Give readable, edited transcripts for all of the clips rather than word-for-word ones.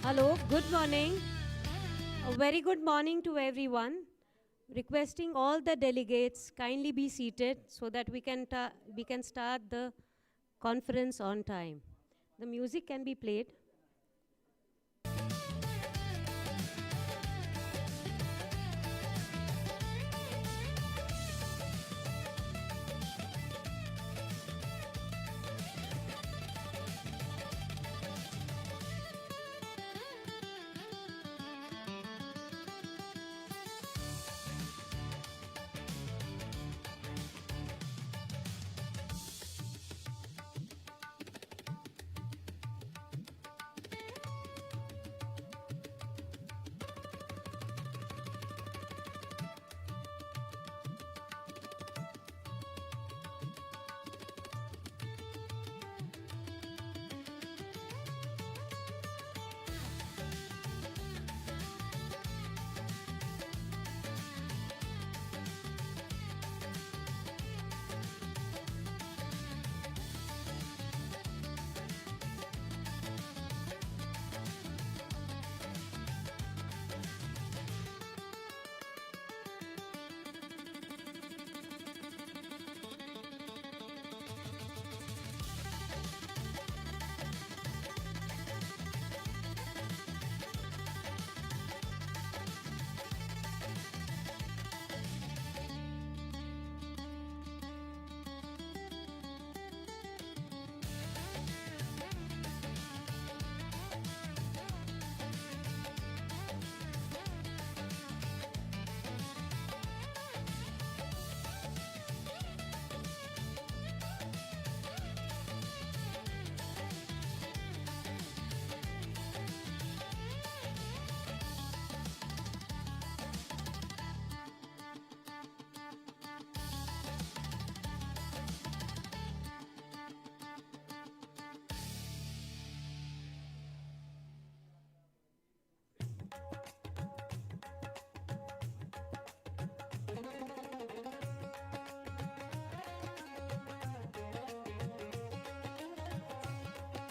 Hello, good morning. A very good morning to everyone. Requesting all the delegates kindly be seated so that we can start the conference on time. The music can be played.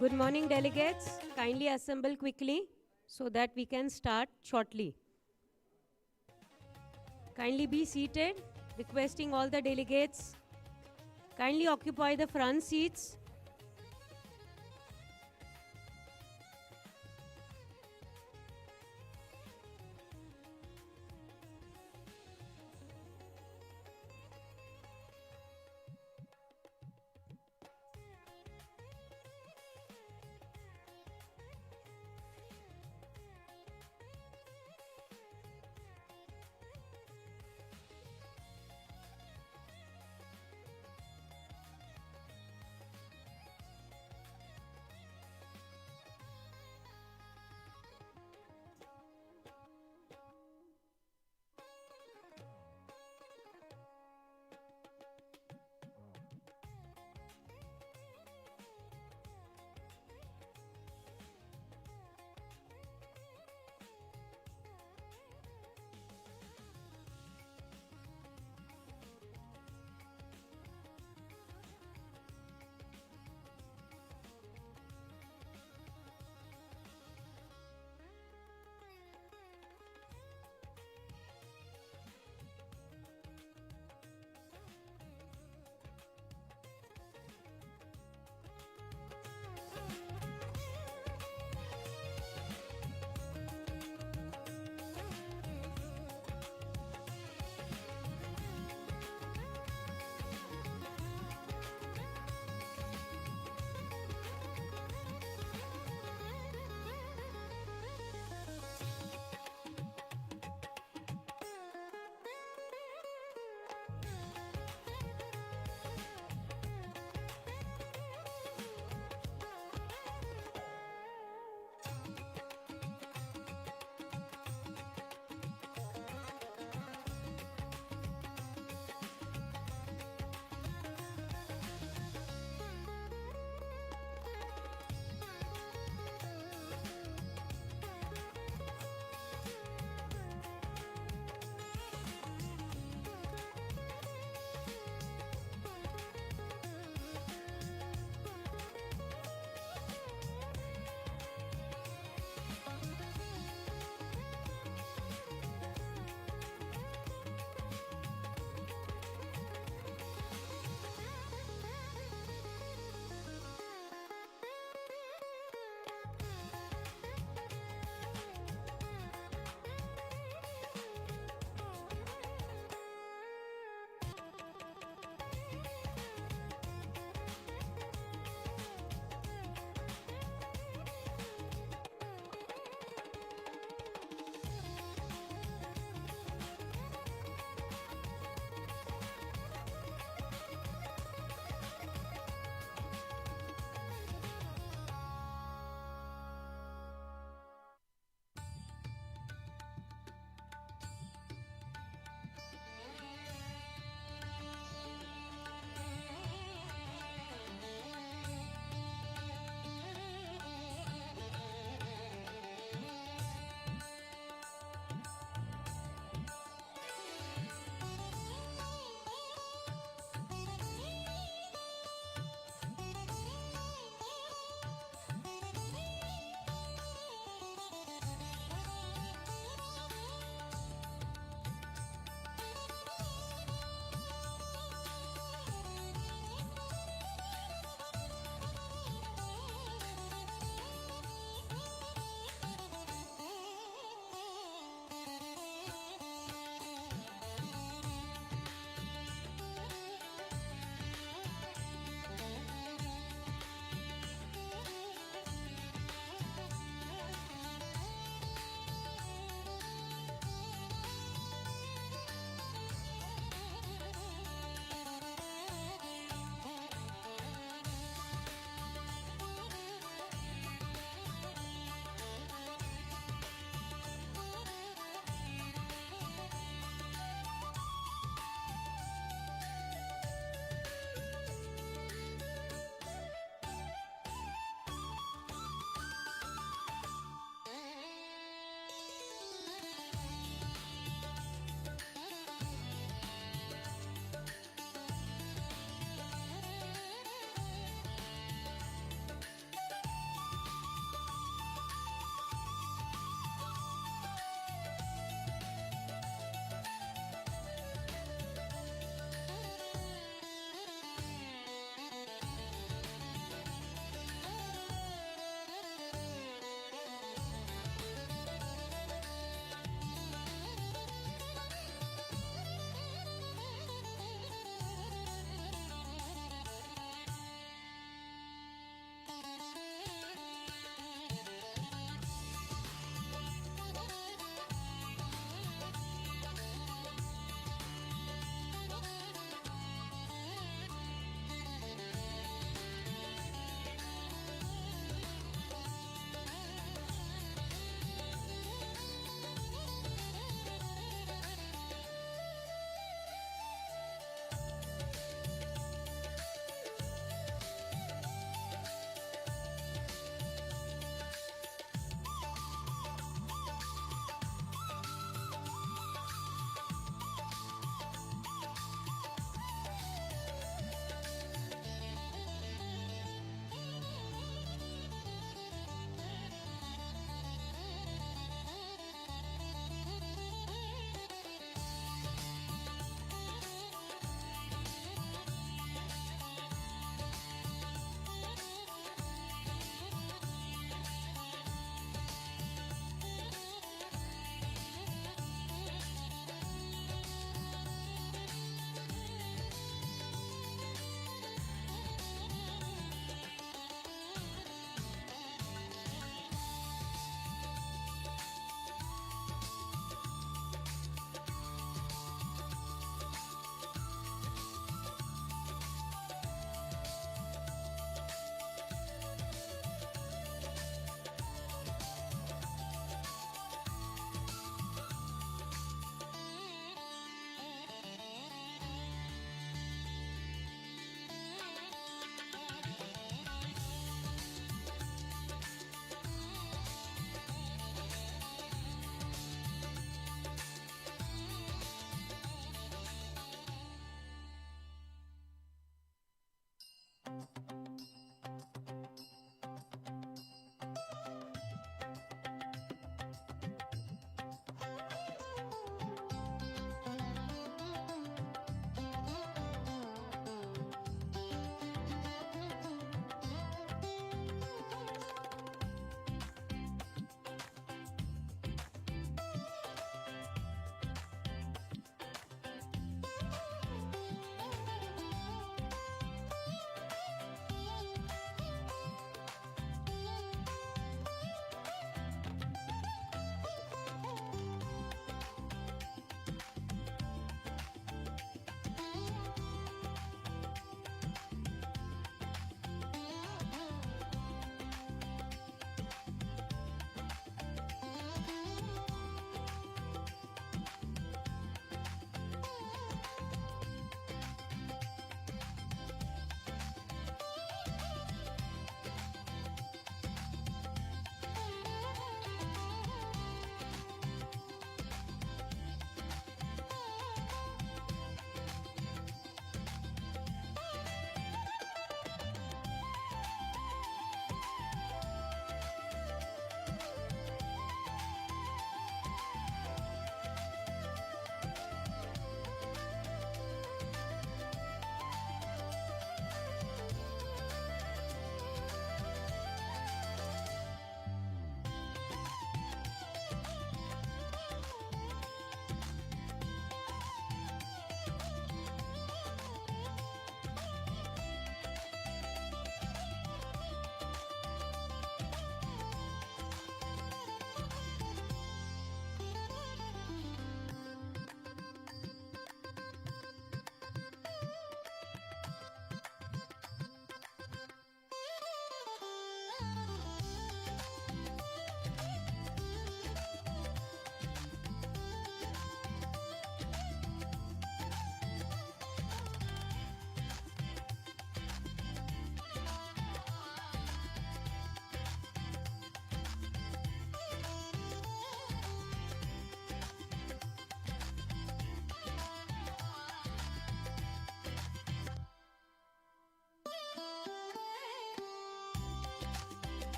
Good morning, delegates. Kindly assemble quickly so that we can start shortly. Kindly be seated. Requesting all the delegates. Kindly occupy the front seats.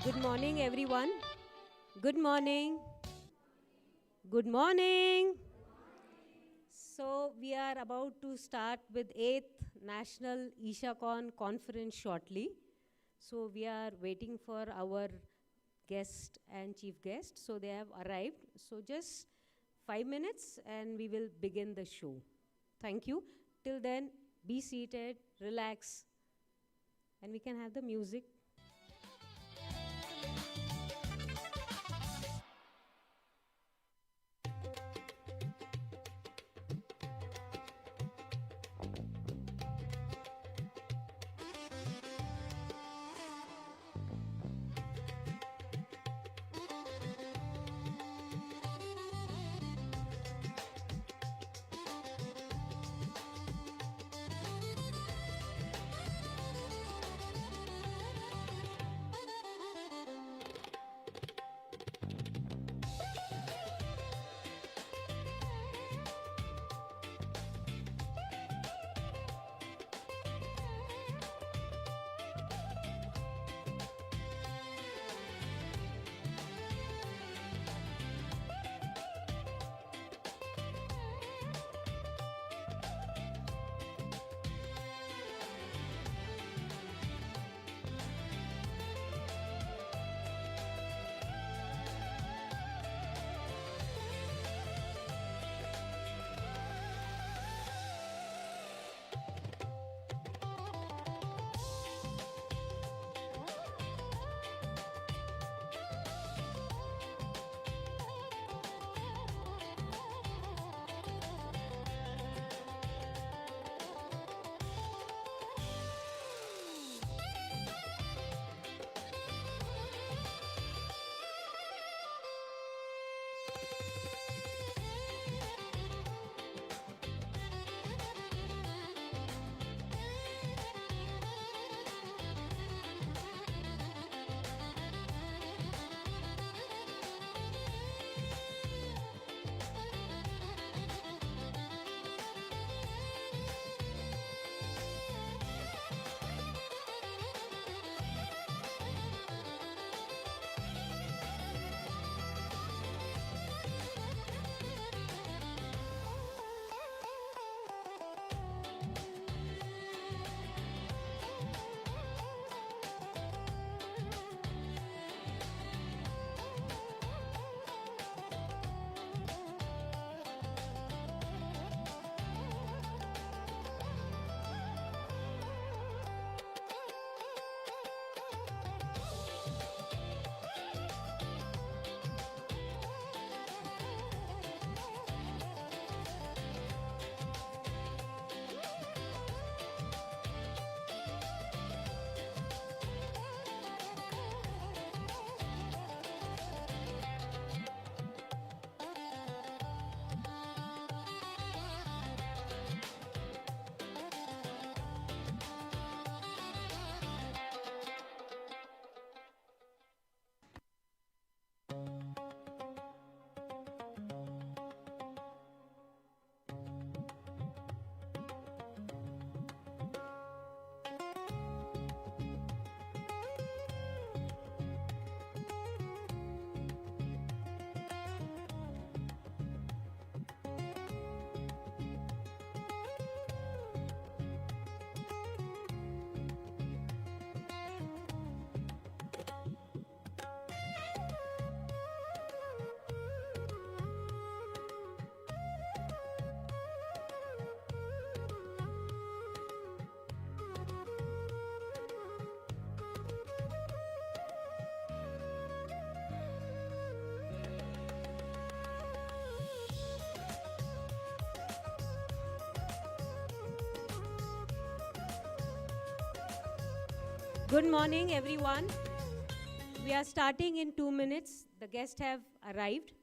Good morning, everyone. Good morning. Good morning. So we are about to start with 8th National ISHACON conference shortly. So we are waiting for our guest and chief guest. So they have arrived. So just 5 minutes and we will begin the show. Thank you. Till then, be seated, relax, and we can have the music. Good morning, everyone. We are starting in 2 minutes. The guests have arrived.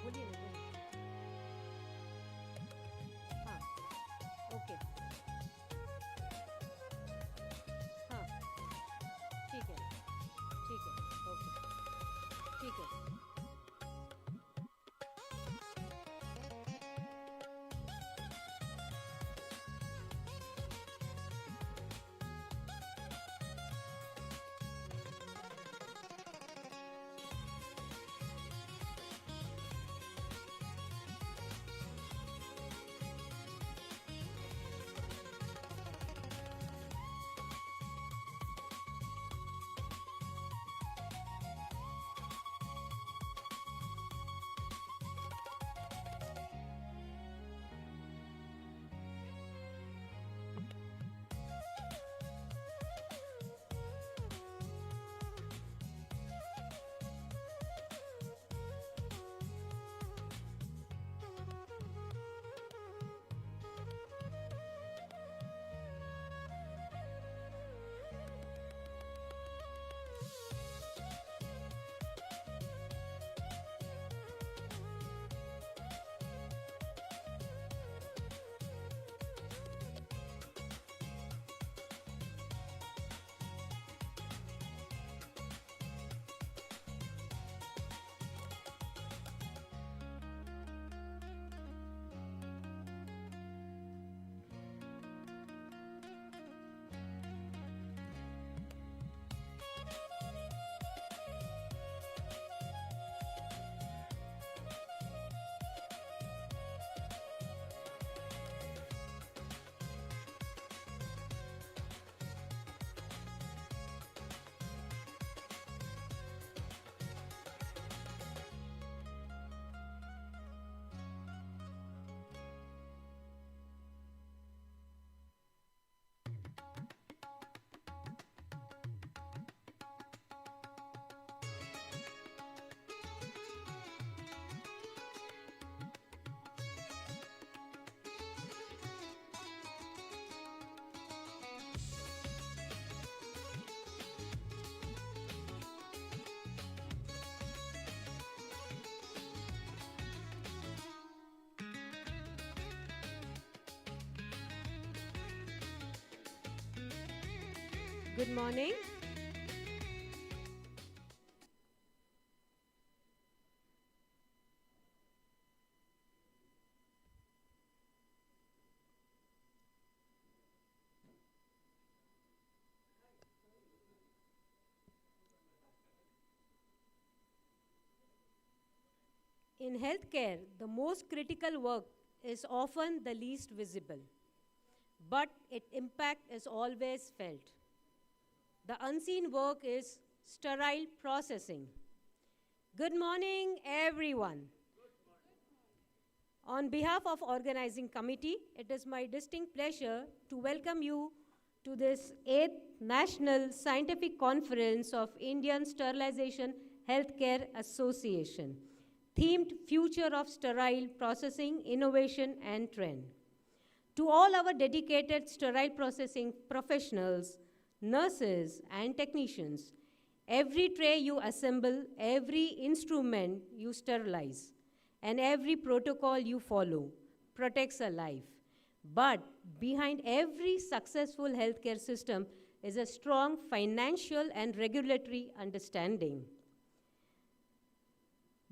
बोलिए ना, हाँ, okay, हाँ, ठीक है, okay, ठीक है. Good morning. In healthcare, the most critical work is often the least visible, but its impact is always felt. The unseen work is sterile processing. Good morning, everyone. On behalf of organizing committee, it is my distinct pleasure to welcome you to this 8th National Scientific Conference of Indian Sterilization Healthcare Association, themed Future of Sterile Processing, Innovation and Trend. To all our dedicated sterile processing professionals, nurses and technicians, every tray you assemble, every instrument you sterilize, and every protocol you follow protects a life. But behind every successful healthcare system is a strong financial and regulatory understanding.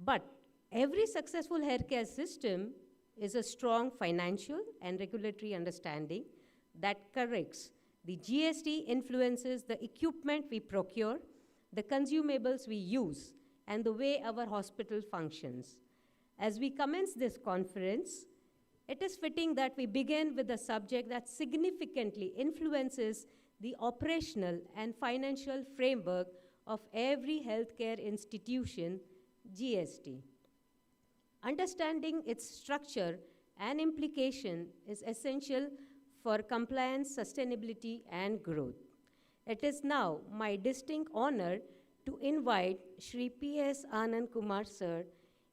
But every successful healthcare system is a strong financial and regulatory understanding that corrects the GST influences the equipment we procure, the consumables we use, and the way our hospital functions. As we commence this conference, it is fitting that we begin with a subject that significantly influences the operational and financial framework of every healthcare institution, GST. Understanding its structure and implication is essential for compliance, sustainability, and growth. It is now my distinct honor to invite Shri P.S. Anand Kumar Sir,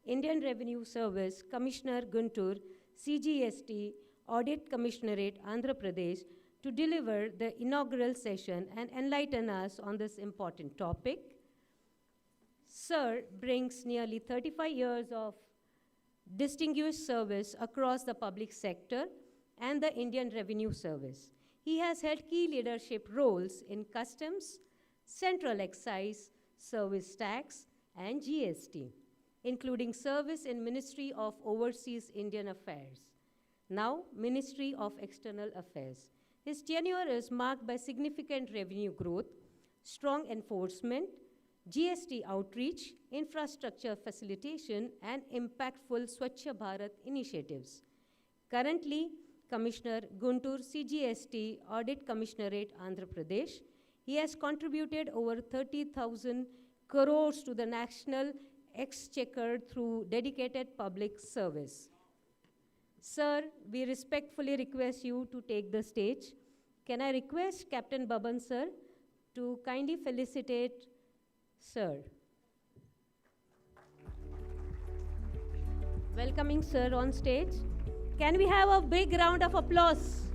Indian Revenue Service Commissioner Guntur, CGST, Audit Commissionerate, Andhra Pradesh, to deliver the inaugural session and enlighten us on this important topic. Sir brings nearly 35 years of distinguished service across the public sector and the Indian Revenue Service. He has held key leadership roles in customs, central excise, service tax, and GST, including service in Ministry of Overseas Indian Affairs, now Ministry of External Affairs. His tenure is marked by significant revenue growth, strong enforcement, GST outreach, infrastructure facilitation, and impactful Swachh Bharat initiatives. Currently, Commissioner Guntur, CGST, Audit Commissionerate, Andhra Pradesh. He has contributed over 30,000 crores to the national exchequer through dedicated public service. Sir, we respectfully request you to take the stage. Can I request Captain Baban, sir, to kindly felicitate Sir. Welcoming Sir on stage. Can we have a big round of applause?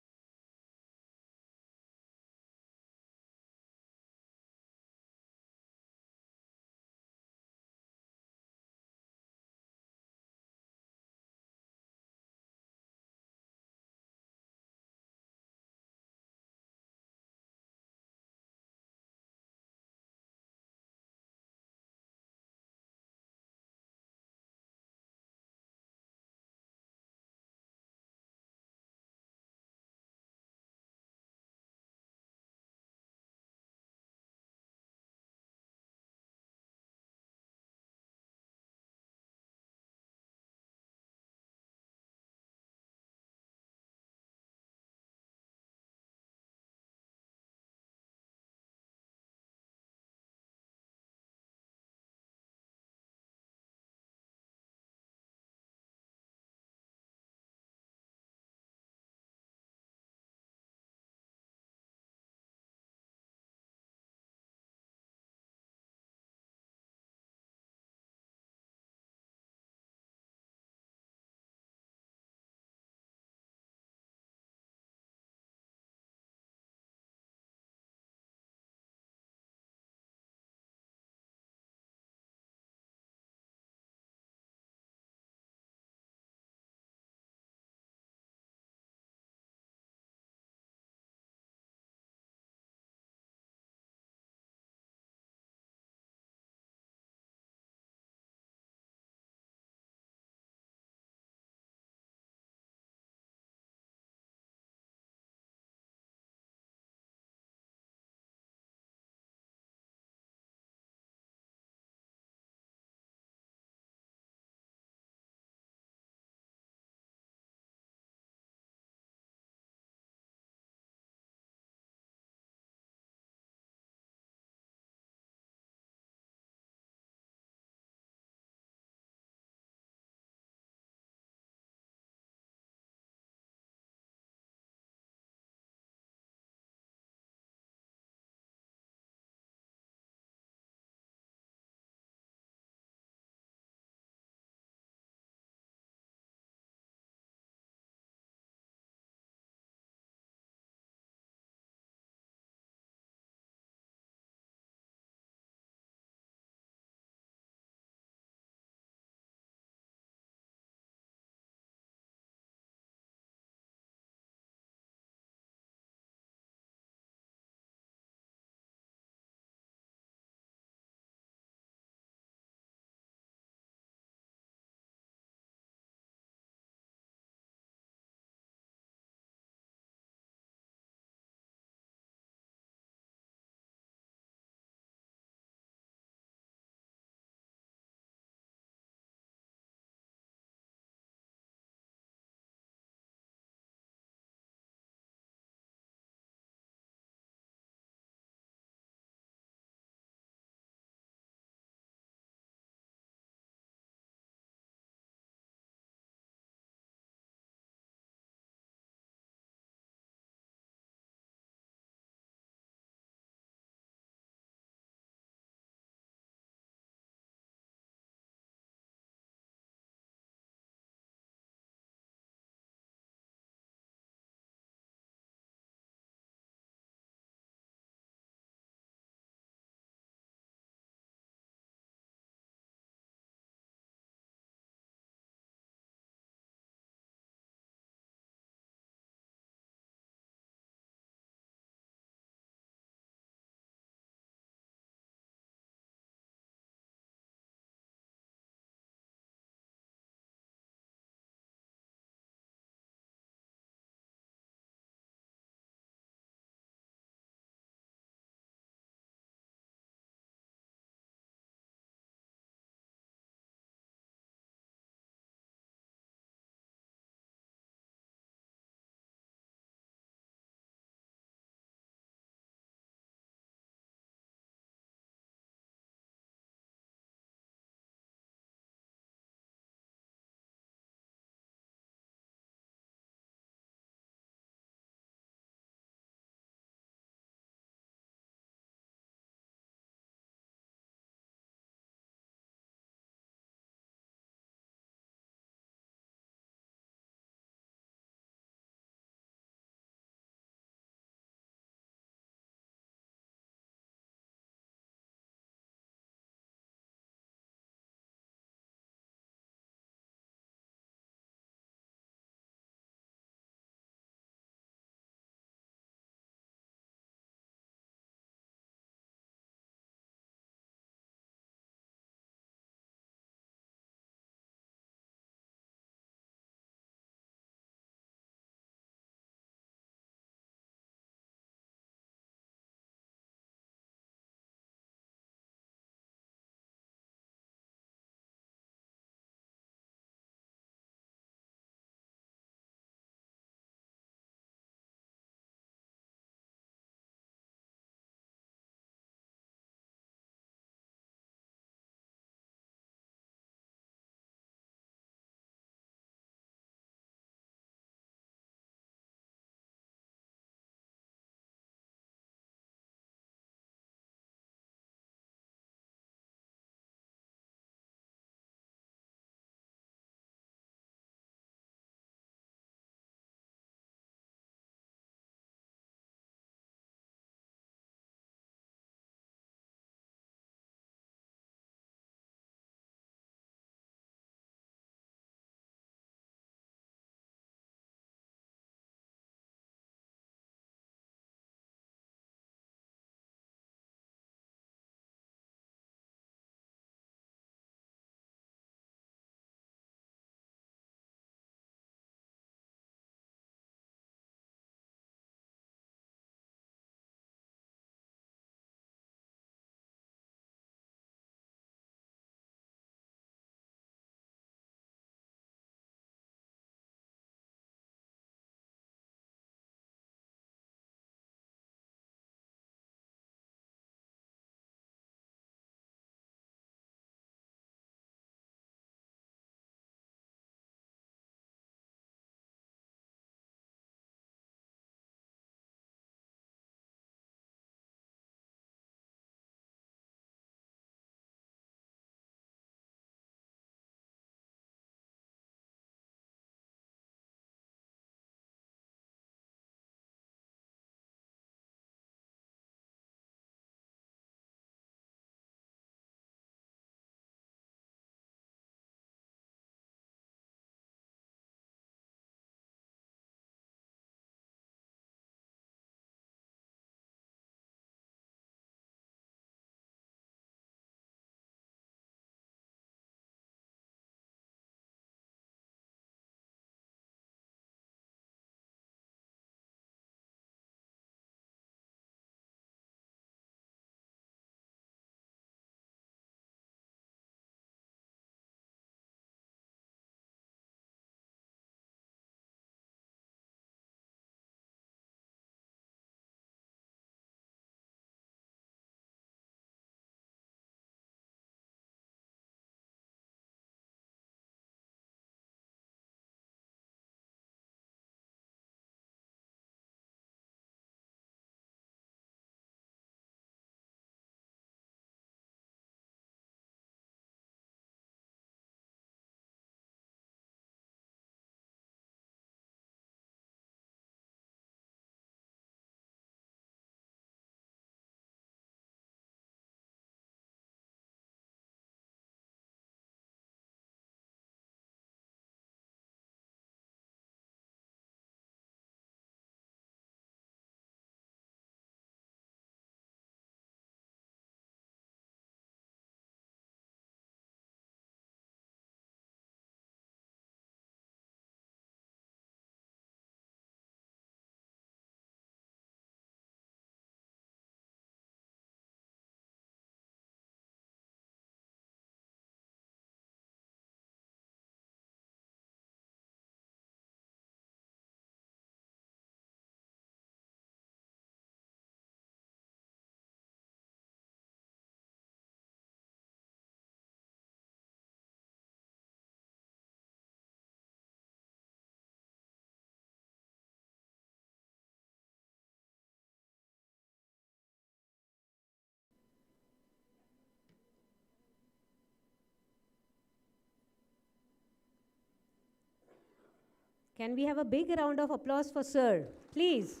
Can we have a big round of applause for Sir, please?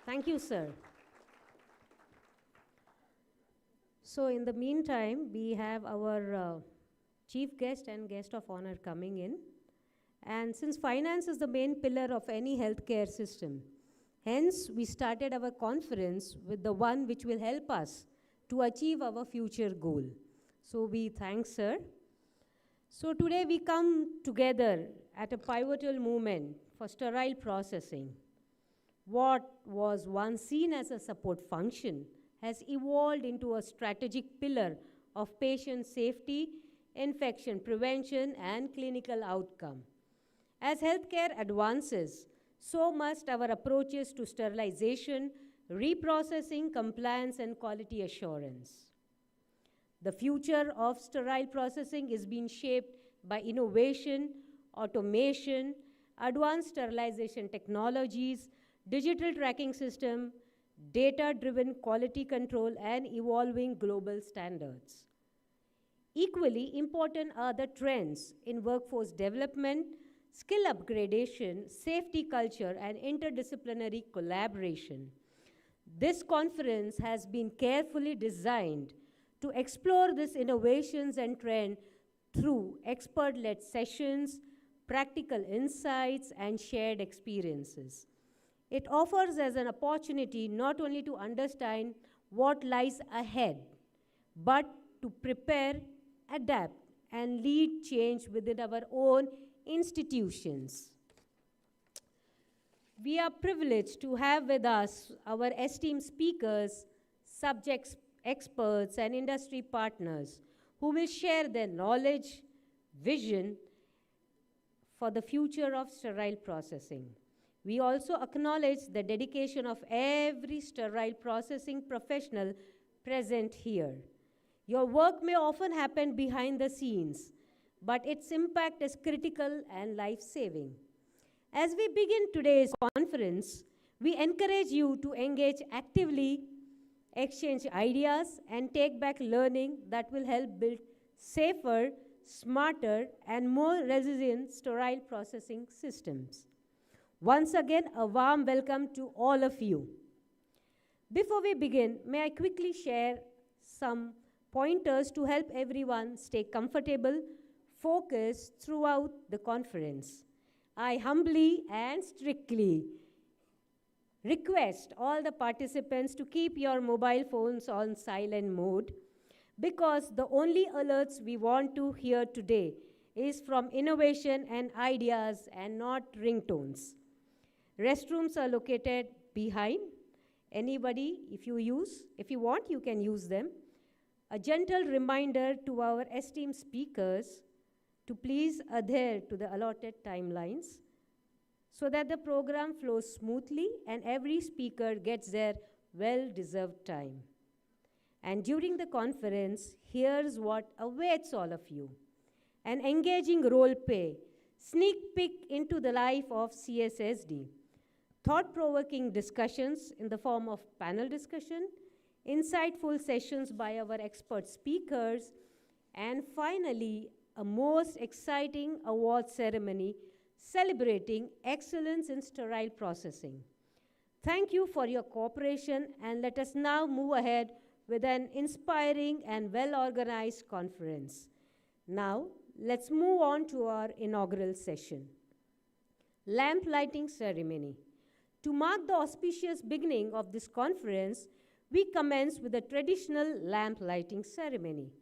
Thank you, sir. So in the meantime, we have our chief guest and guest of honor coming in. And since finance is the main pillar of any healthcare system, hence we started our conference with the one which will help us to achieve our future goal. So we thank Sir. So today we come together at a pivotal moment for sterile processing. What was once seen as a support function has evolved into a strategic pillar of patient safety, infection prevention, and clinical outcome. As healthcare advances, so must our approaches to sterilization, reprocessing, compliance, and quality assurance. The future of sterile processing is being shaped by innovation, automation, advanced sterilization technologies, digital tracking system, data-driven quality control, and evolving global standards. Equally important are the trends in workforce development, skill upgradation, safety culture, and interdisciplinary collaboration. This conference has been carefully designed to explore these innovations and trends through expert-led sessions, practical insights, and shared experiences. It offers us an opportunity not only to understand what lies ahead, but to prepare, adapt, and lead change within our own institutions. We are privileged to have with us our esteemed speakers, subject experts, and industry partners who will share their knowledge, vision for the future of sterile processing. We also acknowledge the dedication of every sterile processing professional present here. Your work may often happen behind the scenes, but its impact is critical and life-saving. As we begin today's conference, we encourage you to engage actively, exchange ideas, and take back learning that will help build safer, smarter, and more resilient sterile processing systems. Once again, a warm welcome to all of you. Before we begin, may I quickly share some pointers to help everyone stay comfortable, focused throughout the conference. I humbly and strictly request all the participants to keep your mobile phones on silent mode, because the only alerts we want to hear today is from innovation and ideas and not ringtones. Restrooms are located behind. Anybody, if you want, you can use them. A gentle reminder to our esteemed speakers to please adhere to the allotted timelines so that the program flows smoothly and every speaker gets their well-deserved time. And during the conference, here's what awaits all of you: an engaging role play, sneak peek into the life of CSSD, thought-provoking discussions in the form of panel discussion, insightful sessions by our expert speakers, and finally, a most exciting award ceremony celebrating excellence in sterile processing. Thank you for your cooperation, and let us now move ahead with an inspiring and well-organized conference. Now, let's move on to our inaugural session, lamp lighting ceremony. To mark the auspicious beginning of this conference, we commence with a traditional lamp lighting ceremony.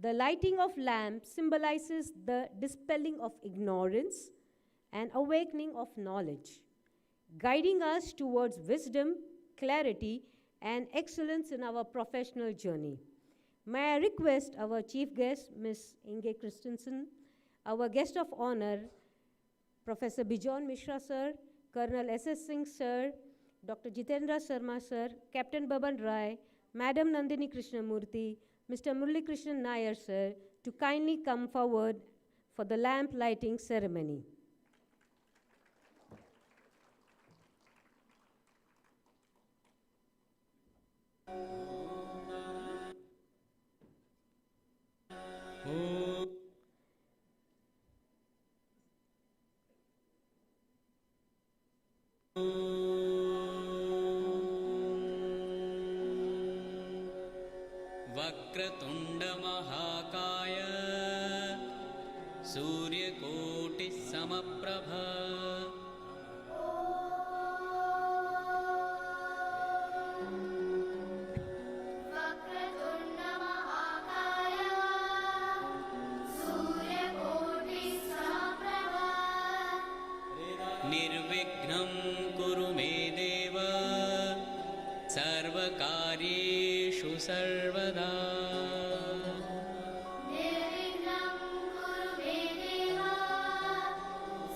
The lighting of lamps symbolizes the dispelling of ignorance and awakening of knowledge, guiding us towards wisdom, clarity, and excellence in our professional journey. May I request our chief guest, Ms. Inge Christensen, our guest of honor, Professor Bijon Mishra sir, Colonel S.S. Singh sir, Dr. Jitendra Sharma sir, Captain Baban Rai, Madam Nandini Krishnamurthy, Mr. Murali Krishnan Nair sir, to kindly come forward for the lamp lighting ceremony. वक्रतुण्डमहाकाय सूर्यकोटिसमप्रभ निर्विघ्नं कुरु मे देव सर्वकार्येषु सर्वदा निर्विघ्नं कुरु मे देव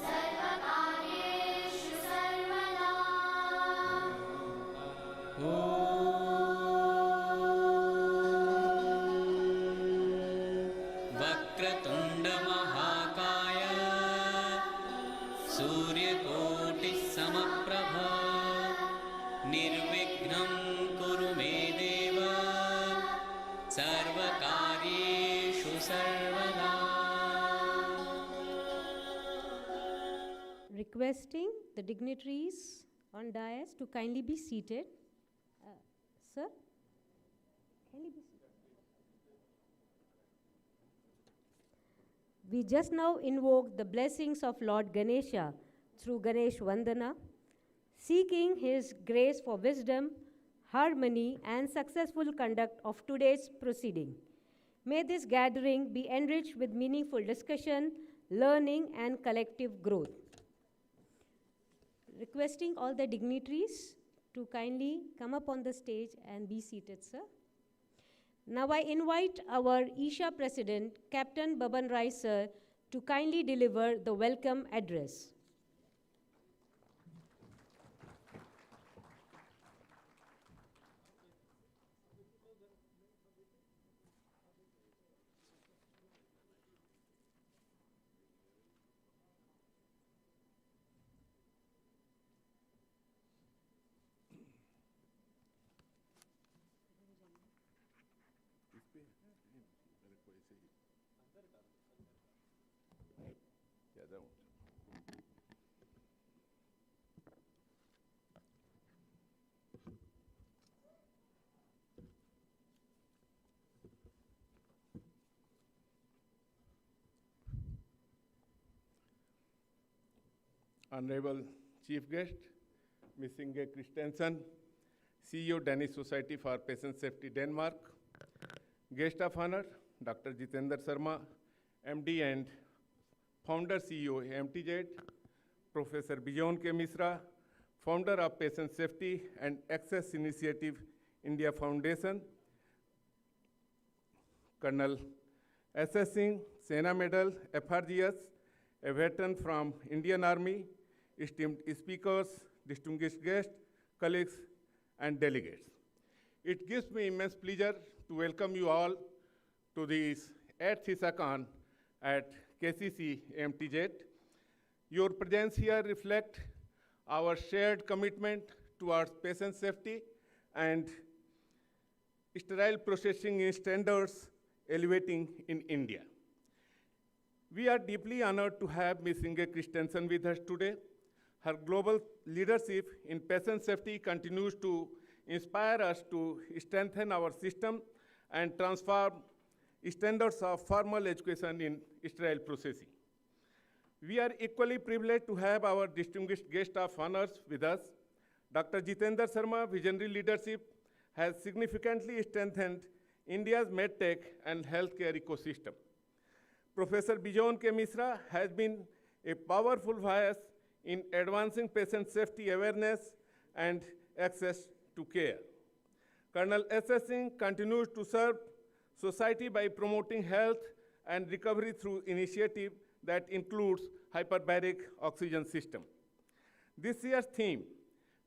सर्वकार्येषु सर्वदा वक्रतुण्डमहाकाय सूर्यकोटिसमप्रभ निर्विघ्नं कुरु मे देव सर्वकार्येषु सर्वदा Requesting the dignitaries on dais to kindly be seated. Sir, kindly be seated. We just now invoke the blessings of Lord Ganesha through Ganesh Vandana, seeking his grace for wisdom, harmony, and successful conduct of today's proceeding. May this gathering be enriched with meaningful discussion, learning, and collective growth. Requesting all the dignitaries to kindly come up on the stage and be seated, sir. Now I invite our ISHA President, Captain Baban Rai, sir, to kindly deliver the welcome address. Honorable Chief Guest, Ms. Inge Christensen, CEO, Danish Society for Patient Safety, Denmark. Guest of honor, Dr. Jitendra Sharma, MD and founder CEO, AMTZ, Professor Bijon K. Misra, founder of Patient Safety and Access Initiative, India Foundation. Colonel S.S. Singh, Sena Medal, FRGS, a veteran from Indian Army, esteemed speakers, distinguished guests, colleagues, and delegates. It gives me immense pleasure to welcome you all to this 8th ISHACON at KCC AMTZ. Your presence here reflects our shared commitment towards patient safety and sterile processing standards elevating in India. We are deeply honored to have Ms. Inge Christensen with us today. Her global leadership in patient safety continues to inspire us to strengthen our system and transform standards of formal education in sterile processing. We are equally privileged to have our distinguished guest of honors with us. Dr. Jitendra Sharma visionary leadership has significantly strengthened India's medtech and healthcare ecosystem. Professor Bijon K. Misra has been a powerful voice in advancing patient safety awareness and access to care. Colonel S.S. Singh continues to serve society by promoting health and recovery through initiative that includes hyperbaric oxygen system. This year's theme,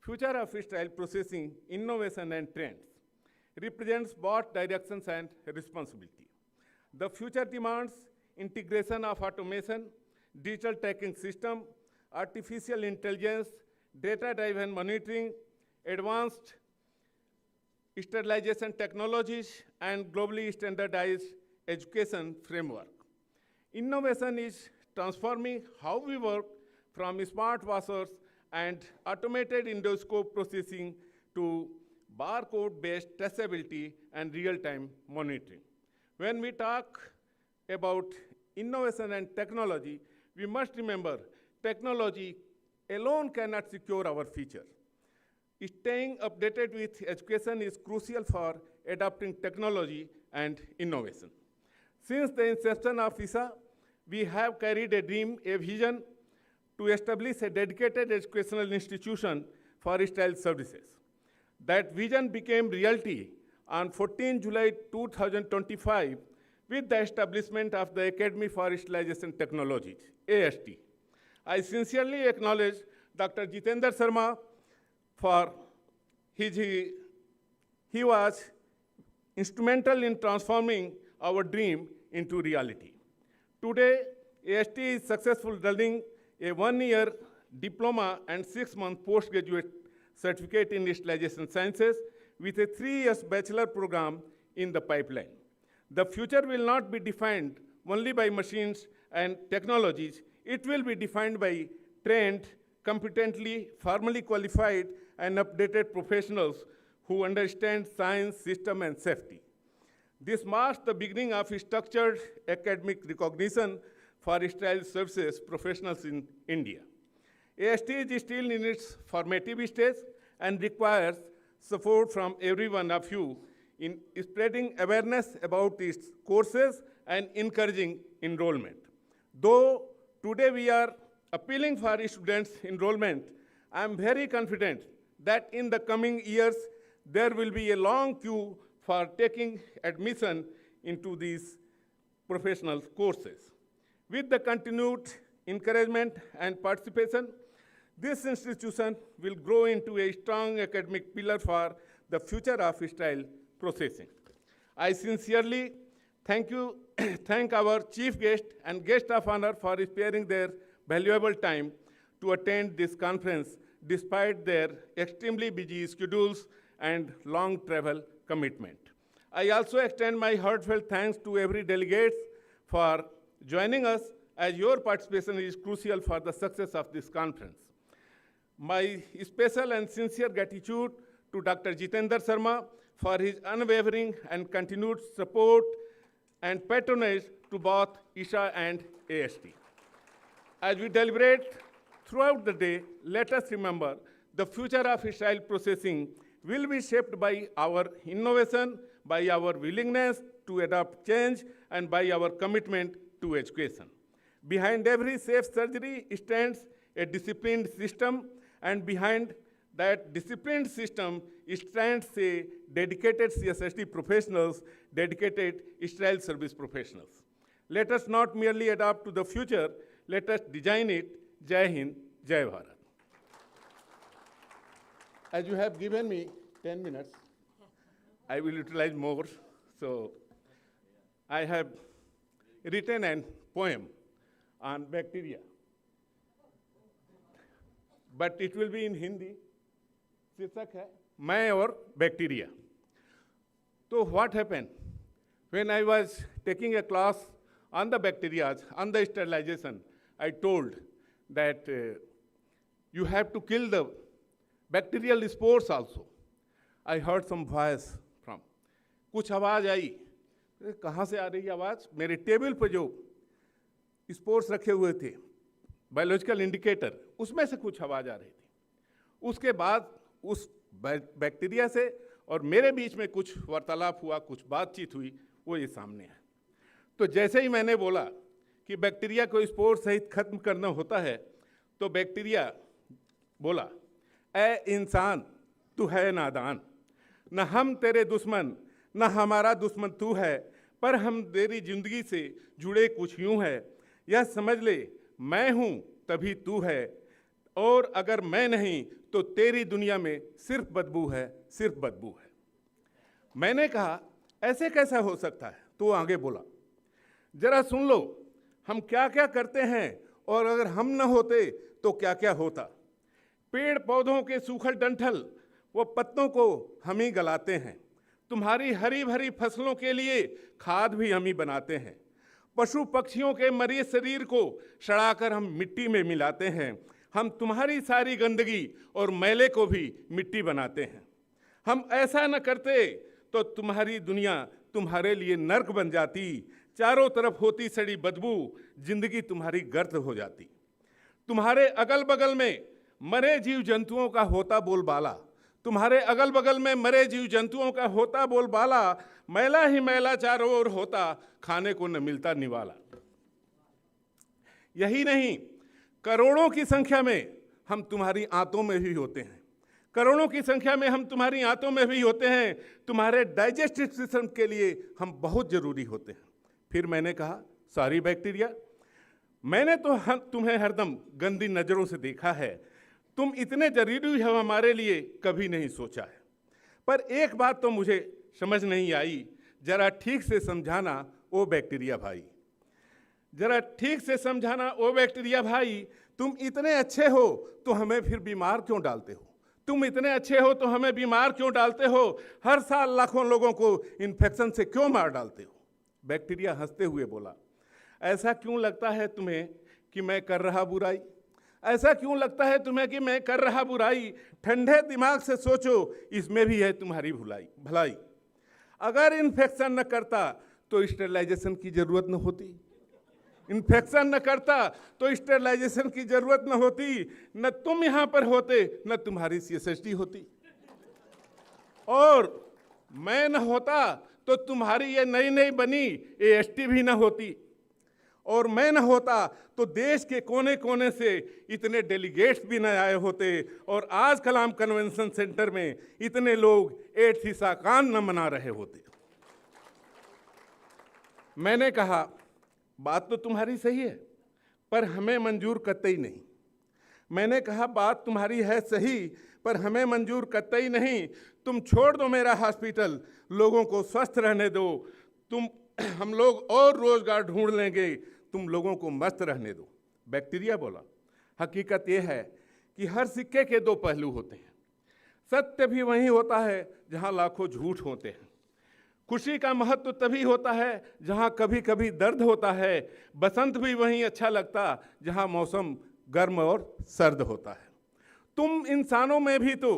Future of Sterile Processing, Innovation and Trends, represents both directions and responsibility. The future demands integration of automation, digital tracking system, artificial intelligence, data-driven monitoring, advanced sterilization technologies, and globally standardized education framework. Innovation is transforming how we work, from smart washers and automated endoscope processing to barcode-based traceability and real-time monitoring. When we talk about innovation and technology, we must remember technology alone cannot secure our future. Staying updated with education is crucial for adopting technology and innovation. Since the inception of ISHA, we have carried a dream, a vision to establish a dedicated educational institution for sterile services. That vision became reality on 14 July 2025 with the establishment of the Academy for Sterilization Technologies, AST. I sincerely acknowledge Dr. Jitendra Sharma for he was instrumental in transforming our dream into reality. Today, AST is successful running a 1-year diploma and 6-month postgraduate certificate in sterilization sciences with a 3-year bachelor program in the pipeline. The future will not be defined only by machines and technologies. It will be defined by trained, competently, formally qualified, and updated professionals who understand science, system, and safety. This marks the beginning of structured academic recognition for sterile services professionals in India. AST is still in its formative stage and requires support from every one of you in spreading awareness about its courses and encouraging enrollment. Though today we are appealing for students' enrollment, I am very confident that in the coming years, there will be a long queue for taking admission into these professional courses. With the continued encouragement and participation, this institution will grow into a strong academic pillar for the future of sterile processing. I sincerely thank our chief guest and guest of honor for sparing their valuable time to attend this conference despite their extremely busy schedules and long travel commitment. I also extend my heartfelt thanks to every delegate for joining us, as your participation is crucial for the success of this conference. My special and sincere gratitude to Dr. Jitendra Sharma for his unwavering and continued support and patronage to both ISHA and AST. As we deliberate throughout the day, let us remember the future of sterile processing will be shaped by our innovation, by our willingness to adopt change, and by our commitment to education. Behind every safe surgery stands a disciplined system, and behind that disciplined system stands a dedicated CSSD professionals, dedicated sterile service professionals. Let us not merely adapt to the future, let us design it. Jai Hind, Jai Bharat. As you have given me 10 minutes, I will utilize more. So I have written a poem on bacteria, but it will be in Hindi. शीर्षक है मैं और bacteria. So what happened? When I was taking a class on the bacteria, on the sterilization, I told that you have to kill the bacterial spores also. I heard some voice from. कुछ आवाज़ आई. कहाँ से आ रही आवाज़? मेरे table पर जो spores रखे हुए थे, बायोलॉजिकल इंडिकेटर, उसमें से कुछ आवाज़ आ रही थी. उसके बाद उस बैक्टीरिया से और मेरे बीच में कुछ वार्तालाप हुआ, कुछ बातचीत हुई, वो ये सामने है. तो जैसे ही मैंने बोला कि बैक्टीरिया को स्पोर सहित खत्म करना होता है, तो बैक्टीरिया बोला, ए इंसान तू है नादान, न हम तेरे दुश्मन न हमारा दुश्मन तू है, पर हम तेरी जिंदगी से जुड़े कुछ यूं है. यह समझ ले मैं हूं तभी तू है, और अगर मैं नहीं तो तेरी दुनिया में सिर्फ बदबू है, सिर्फ बदबू है. मैंने कहा ऐसे कैसा हो सकता है? तो आगे बोला, जरा सुन लो हम क्या क्या करते हैं, और अगर हम न होते तो क्या क्या होता. पेड़ पौधों के सूखल डंठल वो पत्तों को हम ही गलाते हैं. तुम्हारी हरी भरी फसलों के लिए खाद भी हम ही बनाते हैं. पशु पक्षियों के मरे शरीर को सड़ाकर हम मिट्टी में मिलाते हैं. हम तुम्हारी सारी गंदगी और मैले को भी मिट्टी बनाते हैं. हम ऐसा न करते तो तुम्हारी दुनिया तुम्हारे लिए नर्क बन जाती, चारों तरफ होती सड़ी बदबू, जिंदगी तुम्हारी गर्द हो जाती। तुम्हारे अगल बगल में मरे जीव जंतुओं का होता बोलबाला, तुम्हारे अगल बगल में मरे जीव जंतुओं का होता बोलबाला, मैला ही मैला चारों ओर होता, खाने को न मिलता निवाला। यही नहीं, करोड़ों की संख्या में हम तुम्हारी आंतों में भी होते हैं, करोड़ों की संख्या में हम तुम्हारी आंतों में भी होते हैं। तुम्हारे डाइजेस्टिव सिस्टम के लिए हम बहुत जरूरी होते हैं। फिर मैंने कहा, सॉरी बैक्टीरिया, मैंने तो तुम्हें हरदम गंदी नज़रों से देखा है, तुम इतने जरूरी हो हमारे लिए कभी नहीं सोचा है। पर एक बात तो मुझे समझ नहीं आई, जरा ठीक से समझाना ओ बैक्टीरिया भाई, जरा ठीक से समझाना ओ बैक्टीरिया भाई, तुम इतने अच्छे हो तो हमें फिर बीमार क्यों डालते हो? तुम इतने अच्छे हो तो हमें बीमार क्यों डालते हो? हर साल लाखों लोगों को इन्फेक्शन से क्यों मार डालते हो? बैक्टीरिया हंसते हुए बोला, ऐसा क्यों लगता है तुम्हें कि मैं कर रहा बुराई? ऐसा क्यों लगता है तुम्हें कि मैं कर रहा बुराई? ठंडे दिमाग से सोचो, इसमें भी है तुम्हारी भलाई। अगर इन्फेक्शन न करता तो स्टेरिलाइजेशन की जरूरत न होती, इन्फेक्शन न करता तो स्टेरिलाइजेशन की जरूरत न होती, न तुम यहां पर होते, न तुम्हारी CSSD होती, और मैं न होता तो तुम्हारी ये नई नई बनी AST भी न होती, और मैं न होता तो देश के कोने कोने से इतने डेलीगेट्स भी न आए होते, और आज कलाम कन्वेंशन सेंटर में इतने लोग 8th ISHACON न मना रहे होते। मैंने कहा, बात तो तुम्हारी सही है, पर हमें मंजूर कतई नहीं। मैंने कहा, बात तुम्हारी है सही, पर हमें मंजूर कतई नहीं। तुम छोड़ दो मेरा हॉस्पिटल, लोगों को स्वस्थ रहने दो। हम लोग और रोजगार ढूंढ लेंगे, तुम लोगों को मस्त रहने दो। बैक्टीरिया बोला, हकीकत यह है कि हर सिक्के के दो पहलू होते हैं। सत्य भी वहीं होता है जहां लाखों झूठ होते हैं। खुशी का महत्व तभी होता है जहां कभी कभी दर्द होता है। बसंत भी वहीं अच्छा लगता जहां मौसम गर्म और सर्द होता है। तुम इंसानों में भी तो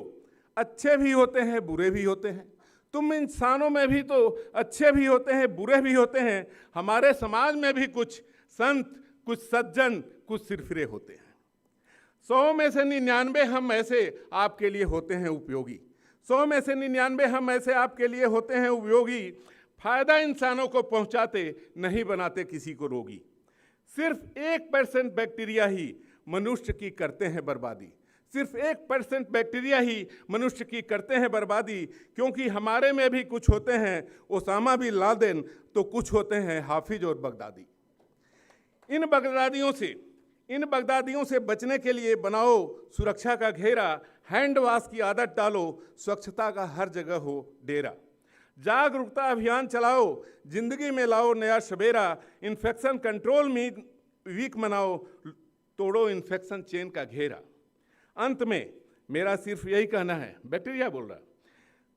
अच्छे भी होते हैं, बुरे भी होते हैं। तुम इंसानों में भी तो अच्छे भी होते हैं, बुरे भी होते हैं। हमारे समाज में भी कुछ संत, कुछ सज्जन, कुछ सिरफिरे होते हैं। 100 में से 99 हम ऐसे आपके लिए होते हैं उपयोगी। 100 में से 99 हम ऐसे आपके लिए होते हैं उपयोगी। फायदा इंसानों को पहुंचाते, नहीं बनाते किसी को रोगी। सिर्फ 1% बैक्टीरिया ही मनुष्य की करते हैं बर्बादी। सिर्फ 1% बैक्टीरिया ही मनुष्य की करते हैं बर्बादी, क्योंकि हमारे में भी कुछ होते हैं ओसामा बिन लादेन, तो कुछ होते हैं हाफिज और बगदादी। इन बगदादियों से बचने के लिए बनाओ सुरक्षा का घेरा, हैंड वॉश की आदत डालो, स्वच्छता का हर जगह हो डेरा। जागरूकता अभियान चलाओ, जिंदगी में लाओ नया सवेरा। इन्फेक्शन कंट्रोल में वीक मनाओ, तोड़ो इन्फेक्शन चेन का घेरा। अंत में मेरा सिर्फ यही कहना है, बैक्टीरिया बोल रहा,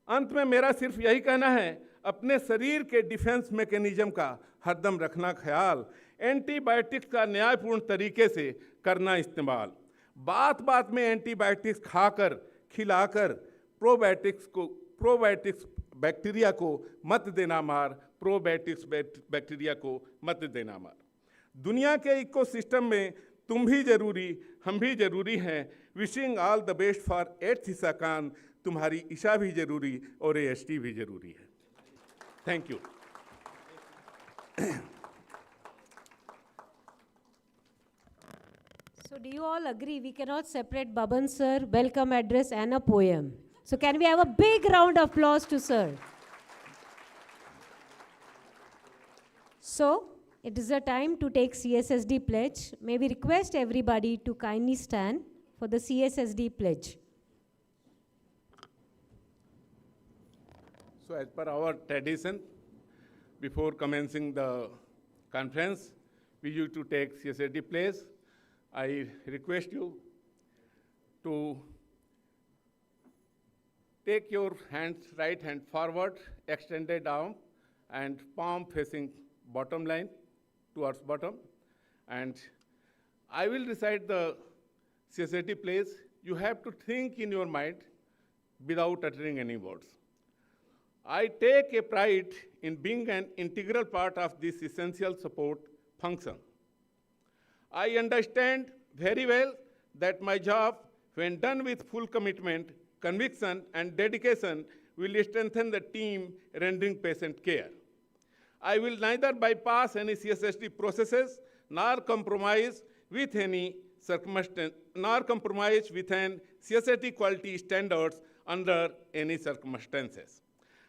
अंत में मेरा सिर्फ यही कहना है, अपने शरीर के डिफेंस मैकेनिज्म का हरदम रखना ख्याल। एंटीबायोटिक्स का न्यायपूर्ण तरीके से करना इस्तेमाल। बात बात में एंटीबायोटिक्स खाकर खिलाकर प्रोबायोटिक्स बैक्टीरिया को मत देना मार। प्रोबायोटिक्स बैक्टीरिया को मत देना मार। दुनिया के इकोसिस्टम में तुम भी जरूरी, हम भी जरूरी हैं। Wishing all the best for 8th ISHACON। तुम्हारी ईशा भी जरूरी और AST भी जरूरी है। Thank you. So do you all agree we cannot separate Baban sir, welcome address and a poem? So can we have a big round of applause to sir? So it is a time to take CSSD pledge. May we request everybody to kindly stand for the CSSD pledge. So as per our tradition, before commencing the conference, we used to take CSSD pledge. I request you to take your hands, right hand forward, extended arm, and palm facing bottom line towards bottom. And I will recite the CSSD pledge. You have to think in your mind without uttering any words. I take a pride in being an integral part of this essential support function. I understand very well that my job, when done with full commitment, conviction, and dedication, will strengthen the team rendering patient care. I will neither bypass any CSSD processes nor compromise with any circumstance, nor compromise with an CSSD quality standards under any circumstances.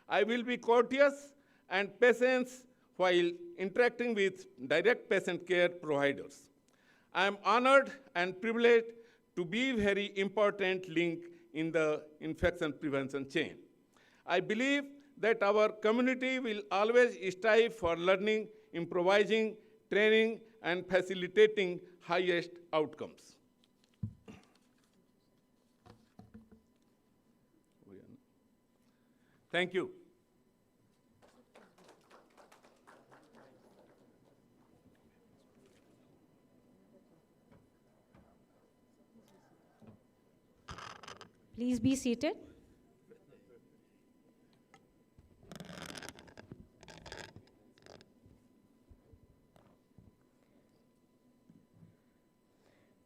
I will be courteous and patient while interacting with direct patient care providers. I am honored and privileged to be a very important link in the infection prevention chain. I believe that our community will always strive for learning, improvising, training, and facilitating highest outcomes. Thank you. Please be seated.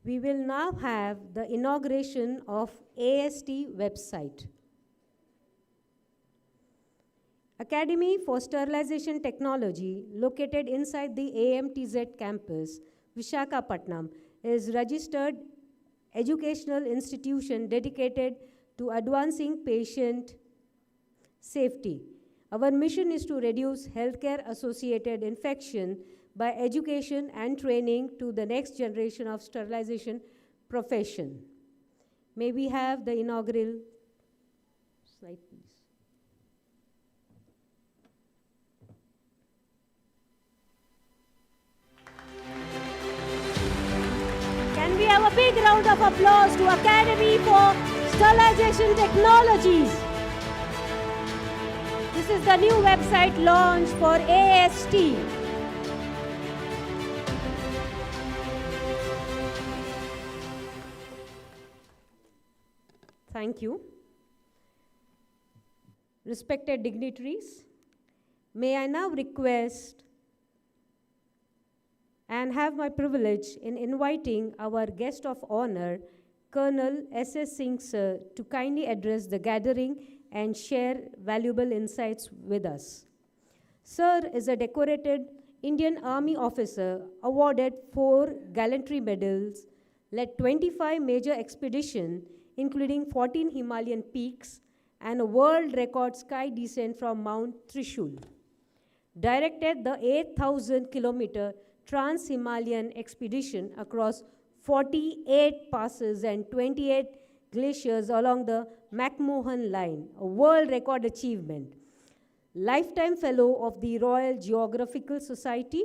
We will now have the inauguration of AST website. Academy for Sterilization Technology, located inside the AMTZ campus, Visakhapatnam, is registered educational institution dedicated to advancing patient safety. Our mission is to reduce healthcare-associated infection by education and training to the next generation of sterilization profession. May we have the inaugural slide, please. Can we have a big round of applause to Academy for Sterilization Technologies? This is the new website launch for AST. Thank you. Respected dignitaries, may I now request and have my privilege in inviting our guest of honor, Colonel S.S. Singh Sir, to kindly address the gathering and share valuable insights with us. Sir is a decorated Indian Army officer awarded 4 gallantry medals, led 25 major expeditions, including 14 Himalayan peaks and a world record sky descent from Mount Trishul. Directed the 8,000-kilometer Trans-Himalayan expedition across 48 passes and 28 glaciers along the McMahon Line, a world record achievement. Lifetime Fellow of the Royal Geographical Society,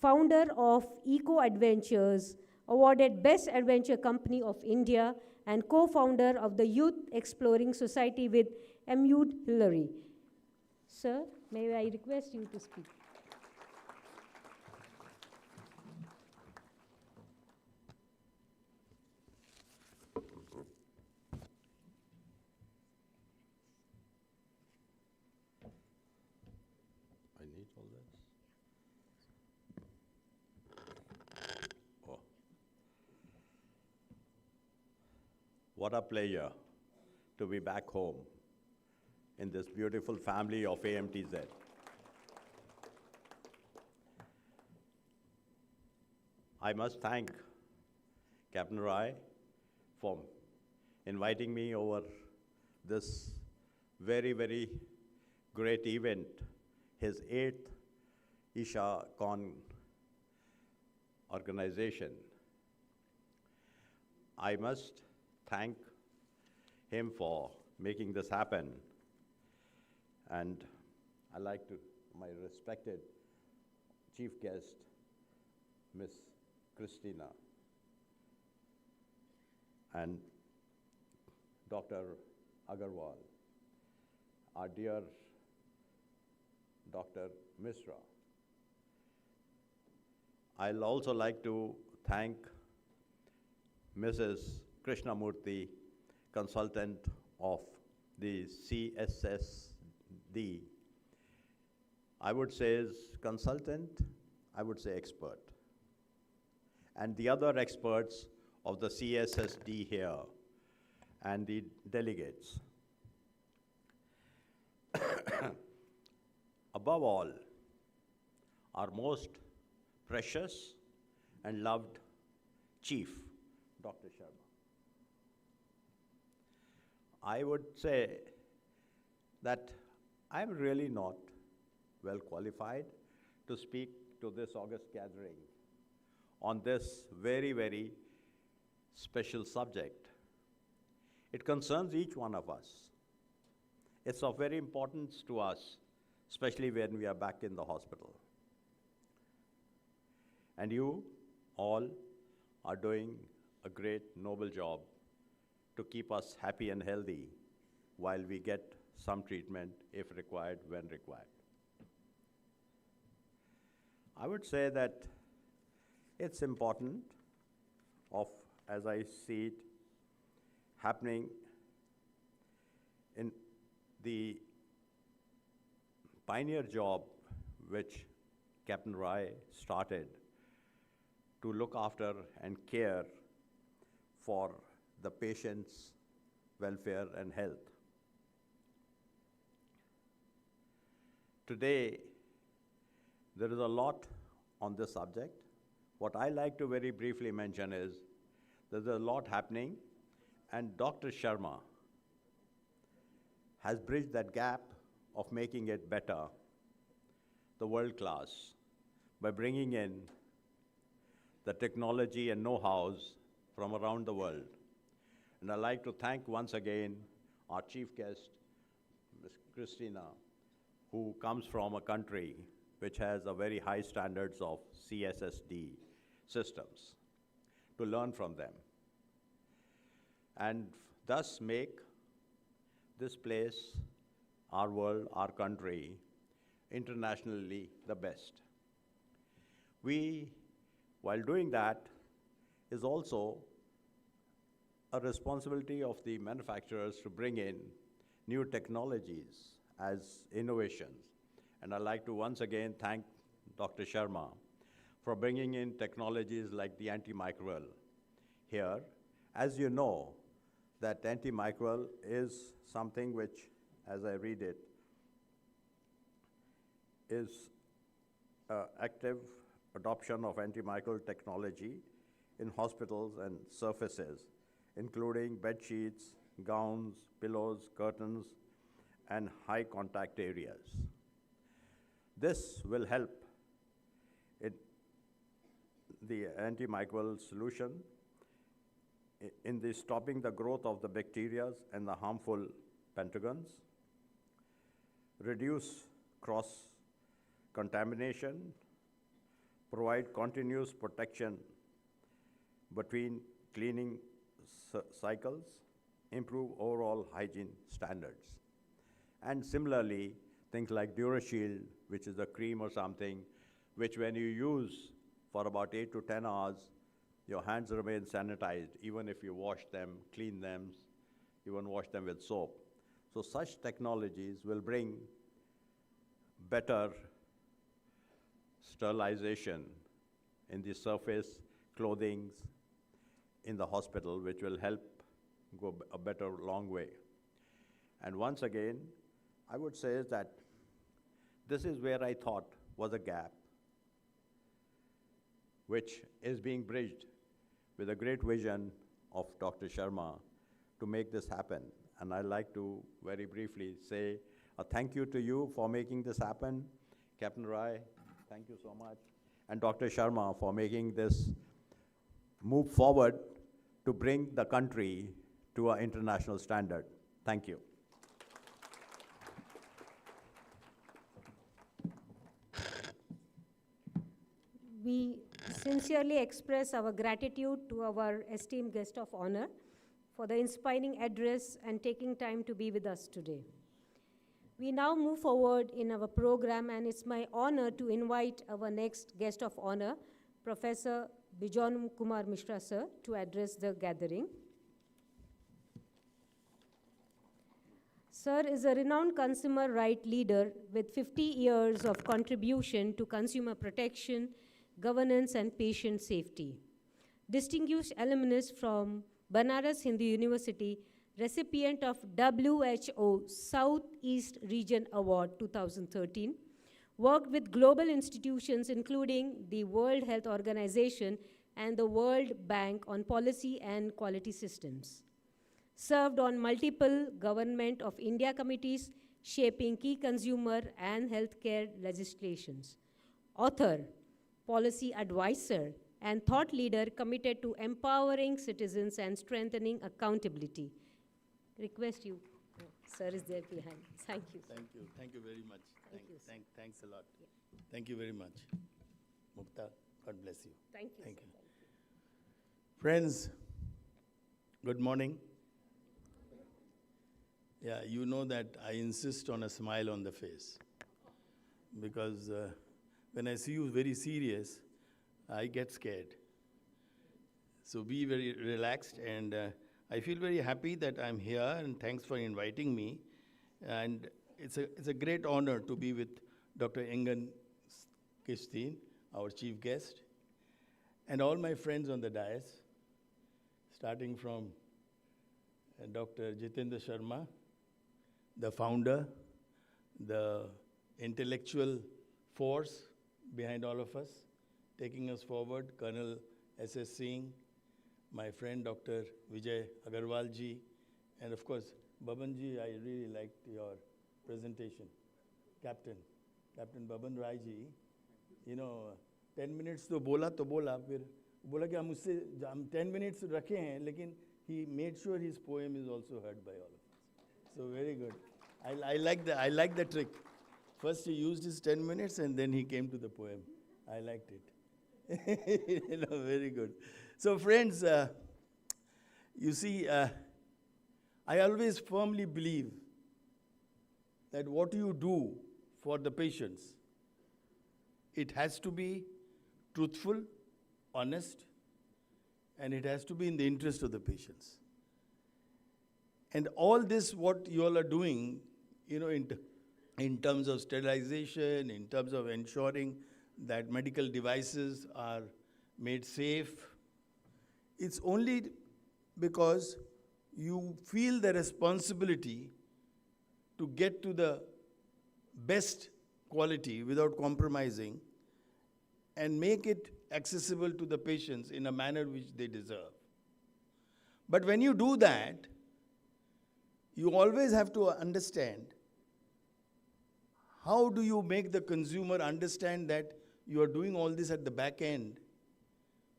founder of Eco Adventures, awarded Best Adventure Company of India, and co-founder of the Youth Exploring Society with Emute Hillary. Sir, may I request you to speak? I need all this. Oh. What a pleasure to be back home in this beautiful family of AMTZ. I must thank Captain Rai for inviting me over this very, very great event, his 8th ISHACON organization. I must thank him for making this happen. And I'd like to, my respected chief guest, Miss Christina, and Dr. Agarwal, our dear Dr. Misra. I'll also like to thank Mrs. Krishnamurthy, consultant of the CSSD CSSD, I would say is consultant, I would say expert. And the other experts of the CSSD here and the delegates. Above all, our most precious and loved chief, Dr. Sharma. I would say that I'm really not well qualified to speak to this august gathering on this very, very special subject. It concerns each one of us. It's of very importance to us, especially when we are back in the hospital. And you all are doing a great, noble job to keep us happy and healthy while we get some treatment if required, when required. I would say that it's important as I see it, happening in the pioneer job which Captain Rai started to look after and care for the patient's welfare and health. Today, there is a lot on this subject. What I like to very briefly mention is there's a lot happening, and Dr. Sharma has bridged that gap of making it better, the world class, by bringing in the technology and know-hows from around the world. And I'd like to thank once again our chief guest, Ms. Christina, who comes from a country which has a very high standards of CSSD systems, to learn from them. And thus make this place, our world, our country, internationally the best. We, while doing that, is also a responsibility of the manufacturers to bring in new technologies as innovations. And I'd like to once again thank Dr. Sharma for bringing in technologies like the antimicrobial here. As you know, that antimicrobial is something which, as I read it, is active adoption of antimicrobial technology in hospitals and surfaces, including bed sheets, gowns, pillows, curtains, and high contact areas. This will help in the antimicrobial solution in the stopping the growth of the bacteria and the harmful pathogens, reduce cross-contamination, provide continuous protection between cleaning cycles, improve overall hygiene standards. And similarly, things like DuraShield, which is a cream or something, which when you use for about 8 to 10 hours, your hands remain sanitized, even if you wash them, clean them, even wash them with soap. So such technologies will bring better sterilization in the surface clothings in the hospital, which will help go a better long way. And once again, I would say that this is where I thought was a gap, which is being bridged with a great vision of Dr. Sharma to make this happen. And I'd like to very briefly say a thank you to you for making this happen. Captain Rai, thank you so much. And Dr. Sharma for making this move forward to bring the country to an international standard. Thank you. We sincerely express our gratitude to our esteemed guest of honor for the inspiring address and taking time to be with us today. We now move forward in our program, and it's my honor to invite our next guest of honor, Professor Bijon Kumar Mishra, sir, to address the gathering. Sir is a renowned consumer right leader with 50 years of contribution to consumer protection, governance, and patient safety. Distinguished alumnus from Banaras Hindu University, recipient of WHO Southeast Region Award 2013, worked with global institutions including the World Health Organization and the World Bank on policy and quality systems. Served on multiple Government of India committees shaping key consumer and healthcare legislations. Author, policy advisor, and thought leader committed to empowering citizens and strengthening accountability. Request you. Oh, sir is there behind. Thank you. Thank you. Thank you very much. Thank you, sir. Thanks a lot. Thank you very much. Mukta, God bless you. Thank you. Thank sir. you. Friends, good morning. Yeah, you know that I insist on a smile on the face because when I see you very serious, I get scared. So be very relaxed, and I feel very happy that I'm here, and thanks for inviting me. And it's a great honor to be with Dr. Engan Kistin, our chief guest, and all my friends on the dais, starting from Dr. Jitendra Sharma, the founder, the intellectual force behind all of us, taking us forward, Colonel S.S. Singh, my friend Dr. Vijay Agarwal ji, and of course, Baban ji, I really liked your presentation. Captain Baban Rai ji, 10 minutes to bola, फिर बोला कि हम 10 minutes रखे हैं, लेकिन he made sure his poem is also heard by all of us. So very good. I like the trick. First he used his 10 minutes and then he came to the poem. I liked it. Very good. So friends, you see, I always firmly believe that what you do for the patients, it has to be truthful, honest, and it has to be in the interest of the patients. And all this, what you all are doing, in terms of sterilization, in terms of ensuring that medical devices are made safe, it's only because you feel the responsibility to get to the best quality without compromising and make it accessible to the patients in a manner which they deserve. But when you do that, you always have to understand how do you make the consumer understand that you are doing all this at the back end,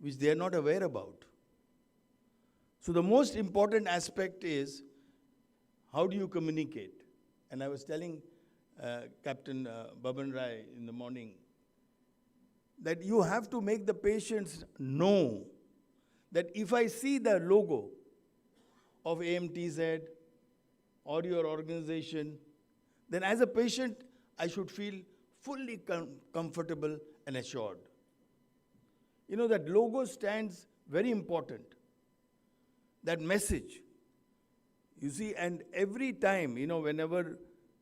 which they are not aware about. So the most important aspect is how do you communicate? And I was telling Captain Baban Rai in the morning that you have to make the patients know that if I see the logo of AMTZ or your organization, then as a patient, I should feel fully comfortable and assured. That logo stands very important. That message. You see, and every time, whenever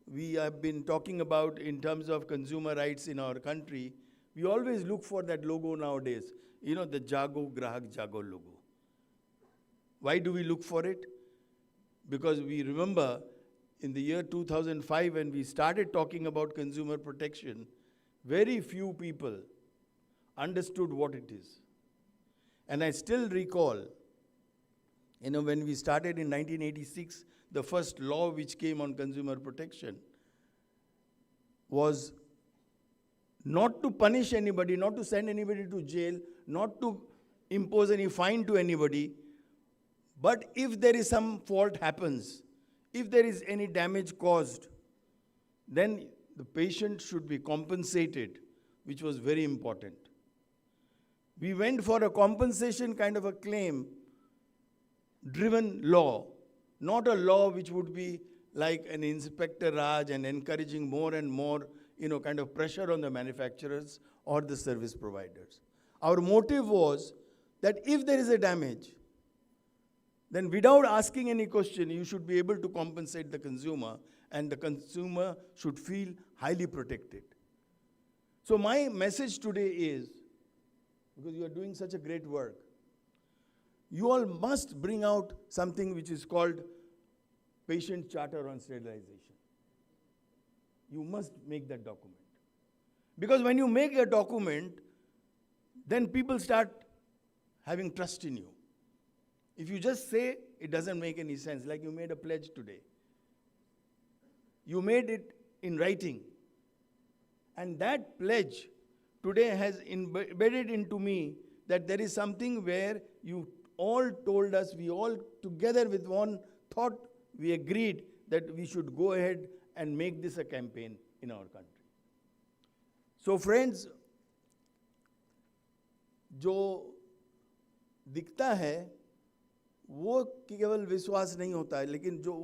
we have been talking about in terms of consumer rights in our country, we always look for that logo nowadays. The Jago Grahak Jago logo. Why do we look for it? Because we remember in the year 2005 when we started talking about consumer protection, very few people understood what it is. And I still recall, when we started in 1986, the first law which came on consumer protection was not to punish anybody, not to send anybody to jail, not to impose any fine to anybody, but if there is some fault happens, if there is any damage caused, then the patient should be compensated, which was very important. We went for a compensation kind of a claim-driven law, not a law which would be like an Inspector Raj and encouraging more and more, kind of pressure on the manufacturers or the service providers. Our motive was that if there is a damage, then without asking any question, you should be able to compensate the consumer and the consumer should feel highly protected. So my message today is, because you are doing such a great work, you all must bring out something which is called Patient Charter on Sterilization. You must make that document. Because when you make a document, then people start having trust in you. If you just say, it doesn't make any sense. Like you made a pledge today. You made it in writing. And that pledge today has embedded into me that there is something where you all told us, we all together with one thought, we agreed that we should go ahead and make this a campaign in our country. So friends, जो दिखता है वो केवल विश्वास नहीं होता है, लेकिन जो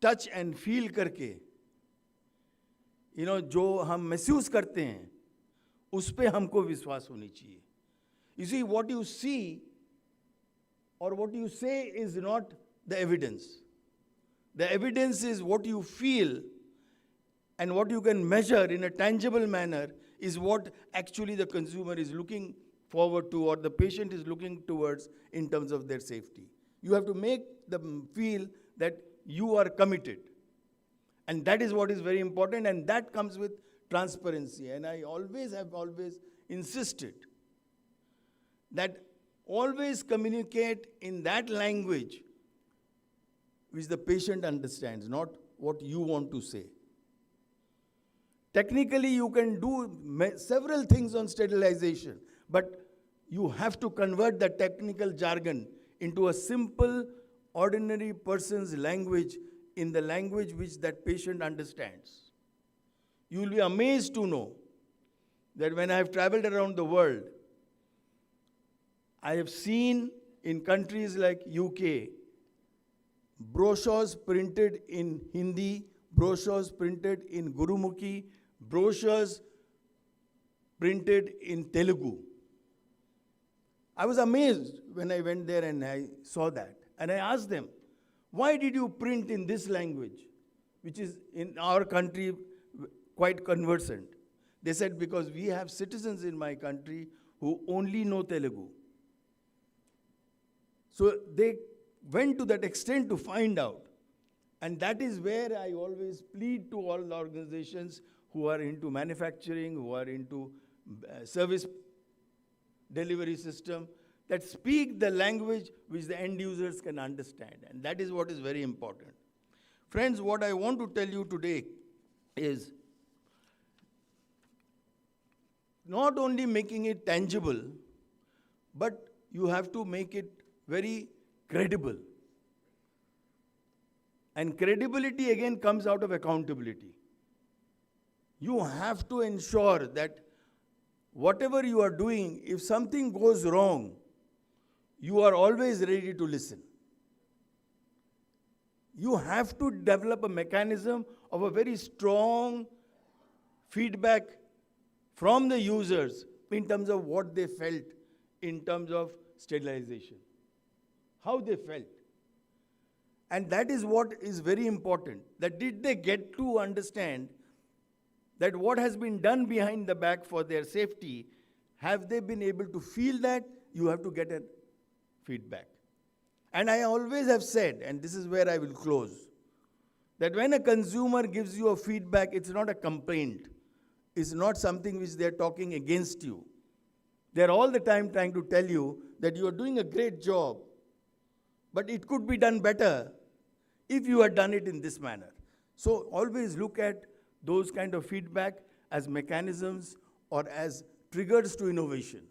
टच एंड फील करके जो हम महसूस करते हैं उस पे हमको विश्वास होनी चाहिए. You see, what you see or what you say is not the evidence. The evidence is what you feel, and what you can measure in a tangible manner is what actually the consumer is looking forward to or the patient is looking towards in terms of their safety. You have to make them feel that you are committed. And that is what is very important, and that comes with transparency. And I have always insisted that always communicate in that language which the patient understands, not what you want to say. Technically, you can do several things on sterilization, but you have to convert the technical jargon into a simple, ordinary person's language, in the language which that patient understands. You will be amazed to know that when I have traveled around the world, I have seen in countries like UK, brochures printed in Hindi, brochures printed in Gurumukhi, brochures printed in Telugu. I was amazed when I went there and I saw that. And I asked them, why did you print in this language, which is in our country quite conversant? They said, because we have citizens in my country who only know Telugu. So they went to that extent to find out. And that is where I always plead to all the organizations who are into manufacturing, who are into service delivery system, that speak the language which the end users can understand. And that is what is very important. Friends, what I want to tell you today is not only making it tangible, but you have to make it very credible. And credibility again comes out of accountability. You have to ensure that whatever you are doing, if something goes wrong, you are always ready to listen. You have to develop a mechanism of a very strong feedback from the users in terms of what they felt in terms of sterilization, how they felt. And that is what is very important, that did they get to understand that what has been done behind the back for their safety, have they been able to feel that? You have to get a feedback. And I always have said, and this is where I will close, that when a consumer gives you a feedback, it's not a complaint. It's not something which they're talking against you. They're all the time trying to tell you that you are doing a great job, but it could be done better if you had done it in this manner. So always look at those kind of feedback as mechanisms or as triggers to innovation.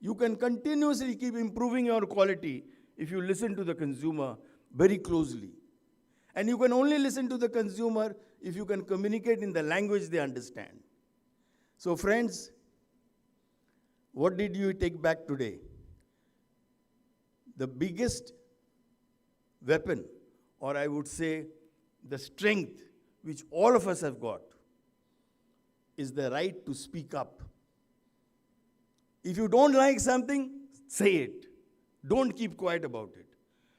You can continuously keep improving your quality if you listen to the consumer very closely. And you can only listen to the consumer if you can communicate in the language they understand. So friends, what did you take back today? The biggest weapon, or I would say the strength which all of us have got, is the right to speak up. If you don't like something, say it. Don't keep quiet about it.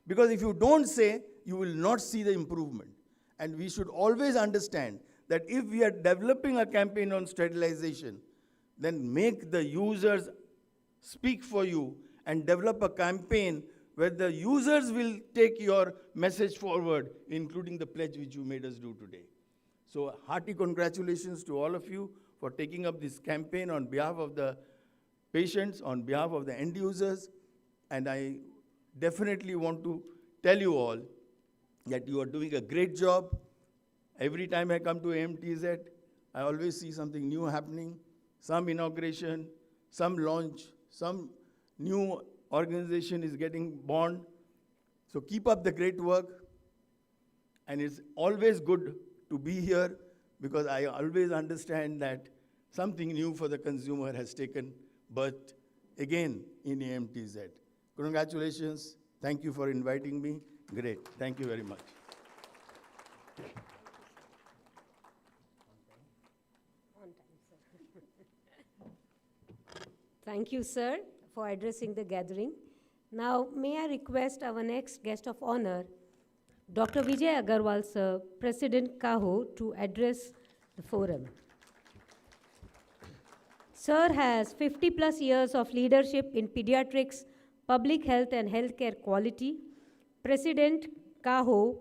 Because if you don't say, you will not see the improvement. And we should always understand that if we are developing a campaign on sterilization, then make the users speak for you and develop a campaign where the users will take your message forward, including the pledge which you made us do today. So hearty congratulations to all of you for taking up this campaign on behalf of the patients, on behalf of the end users. And I definitely want to tell you all that you are doing a great job. Every time I come to AMTZ, I always see something new happening, some inauguration, some launch, some new organization is getting born. So keep up the great work. And it's always good to be here because I always understand that something new for the consumer has taken birth again in AMTZ. Congratulations. Thank you for inviting me. Great. Thank you very much. Thank you, sir, for addressing the gathering. Now, may I request our next guest of honor, Dr. Vijay Agarwal, sir, President KAHO, to address the forum. Sir has 50 plus years of leadership in pediatrics, public health and healthcare quality, President KAHO,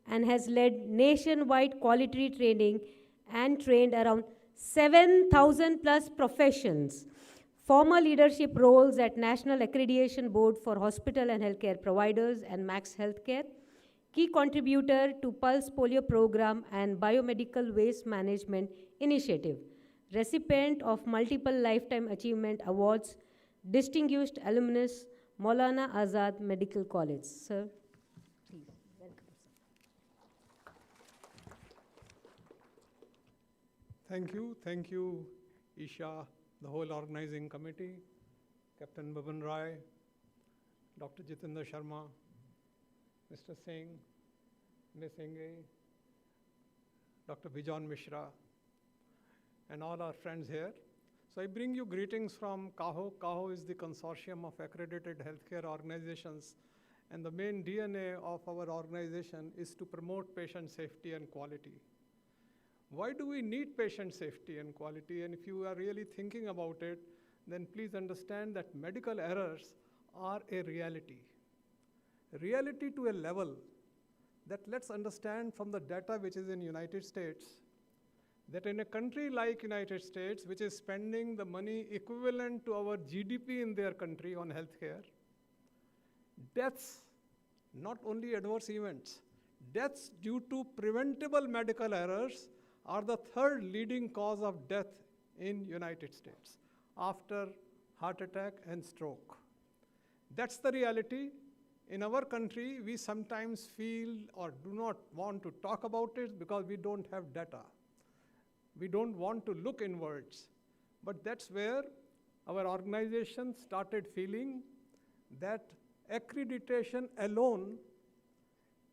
and has led nationwide quality training and trained around 7,000 plus professions. Former leadership roles at National Accreditation Board for Hospital and Healthcare Providers and Max Healthcare, key contributor to Pulse Polio Program and Biomedical Waste Management Initiative, recipient of multiple Lifetime Achievement Awards, distinguished alumnus, Maulana Azad Medical College. Sir, please, welcome, sir. Thank you, ISHA, the whole organizing committee, Captain Baban Rai, Dr. Jitendra Sharma, Mr. Singh, Ms. Inge, Dr. Bijan Mishra, and all our friends here. So I bring you greetings from KAHO. KAHO is the consortium of accredited healthcare organizations, and the main DNA of our organization is to promote patient safety and quality. Why do we need patient safety and quality? And if you are really thinking about it, then please understand that medical errors are a reality. Reality to a level that let's understand from the data which is in United States, that in a country like United States, which is spending the money equivalent to our GDP in their country on healthcare, deaths, not only adverse events, deaths due to preventable medical errors are the third leading cause of death in United States after heart attack and stroke. That's the reality. In our country, we sometimes feel or do not want to talk about it because we don't have data. We don't want to look inwards. But that's where our organization started feeling that accreditation alone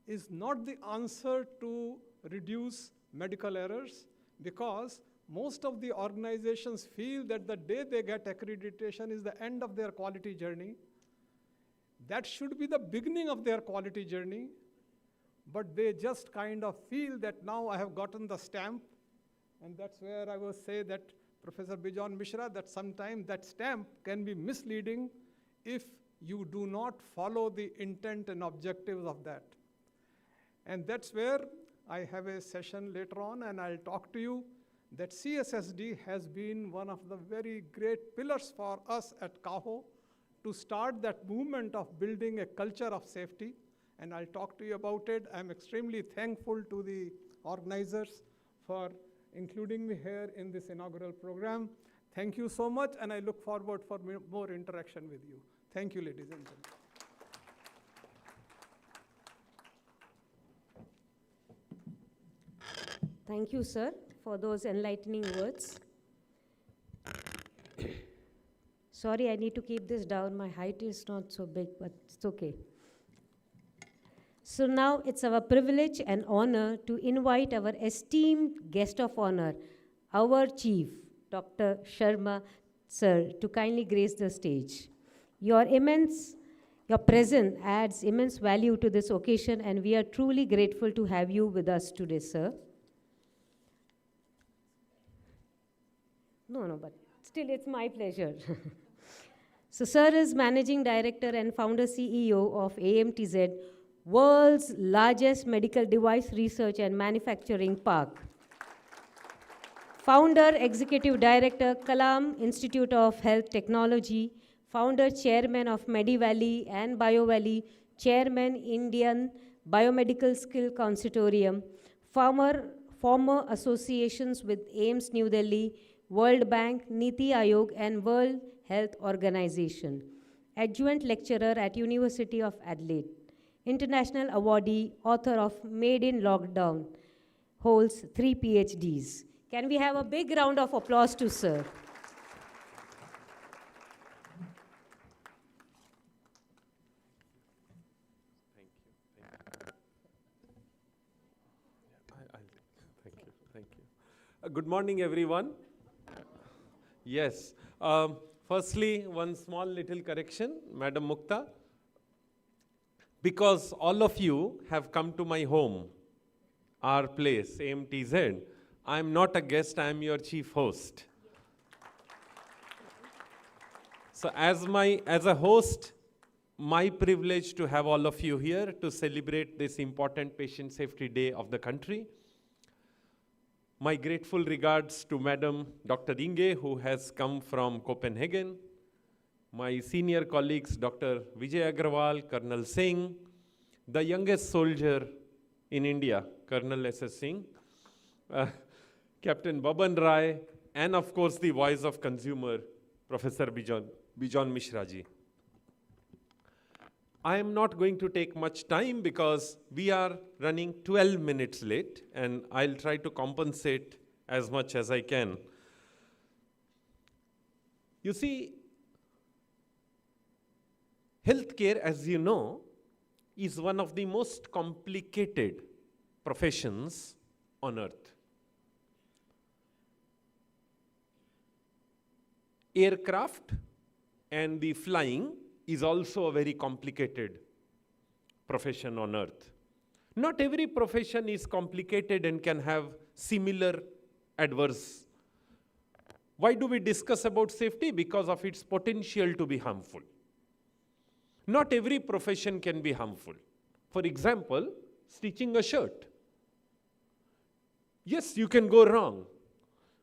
is not the answer to reduce medical errors, because most of the organizations feel that the day they get accreditation is the end of their quality journey. That should be the beginning of their quality journey, but they just kind of feel that now I have gotten the stamp, and that's where I will say that Professor Bijan Mishra, that sometimes that stamp can be misleading if you do not follow the intent and objectives of that. And that's where I have a session later on, and I'll talk to you that CSSD has been one of the very great pillars for us at KAHO to start that movement of building a culture of safety, and I'll talk to you about it. I'm extremely thankful to the organizers for including me here in this inaugural program. Thank you so much, and I look forward for more interaction with you. Thank you, ladies and gentlemen. Thank you, sir, for those enlightening words. Sorry, I need to keep this down. My height is not so big, but it's okay. So now it's our privilege and honor to invite our esteemed guest of honor, our chief, Dr. Sharma, sir, to kindly grace the stage. Your immense Your presence adds immense value to this occasion, and we are truly grateful to have you with us today, sir. No, but still it's my pleasure. So, sir is Managing Director and Founder CEO of AMTZ, world's largest medical device research and manufacturing park. Founder, Executive Director, Kalam Institute of Health Technology, Founder, Chairman of MediValley and BioValley, Chairman, Indian Biomedical Skill Consortium, former associations with AIMS New Delhi, World Bank, Niti Aayog, and World Health Organization. Adjunct lecturer at University of Adelaide. International awardee, author of Made in Lockdown, holds 3 PhDs. Can we have a big round of applause to sir? Thank you. Good morning, everyone. Yes. Firstly, one small little correction, Madam Mukta. Because all of you have come to my home, our place, AMTZ, I am not a guest, I am your chief host. So as a host, my privilege to have all of you here to celebrate this important Patient Safety Day of the country. My grateful regards to Madam Dr. Inge, who has come from Copenhagen. My senior colleagues, Dr. Vijay Agrawal, Colonel Singh, the youngest soldier in India, Colonel S.S. Singh, Captain Baban Rai, and of course the voice of consumer, Professor Bijon Mishra ji. I am not going to take much time because we are running 12 minutes late, and I'll try to compensate as much as I can. You see, healthcare, as you know, is one of the most complicated professions on earth. Aircraft and the flying is also a very complicated profession on earth. Not every profession is complicated and can have similar adverse. Why do we discuss about safety? Because of its potential to be harmful. Not every profession can be harmful. For example, stitching a shirt. Yes, you can go wrong.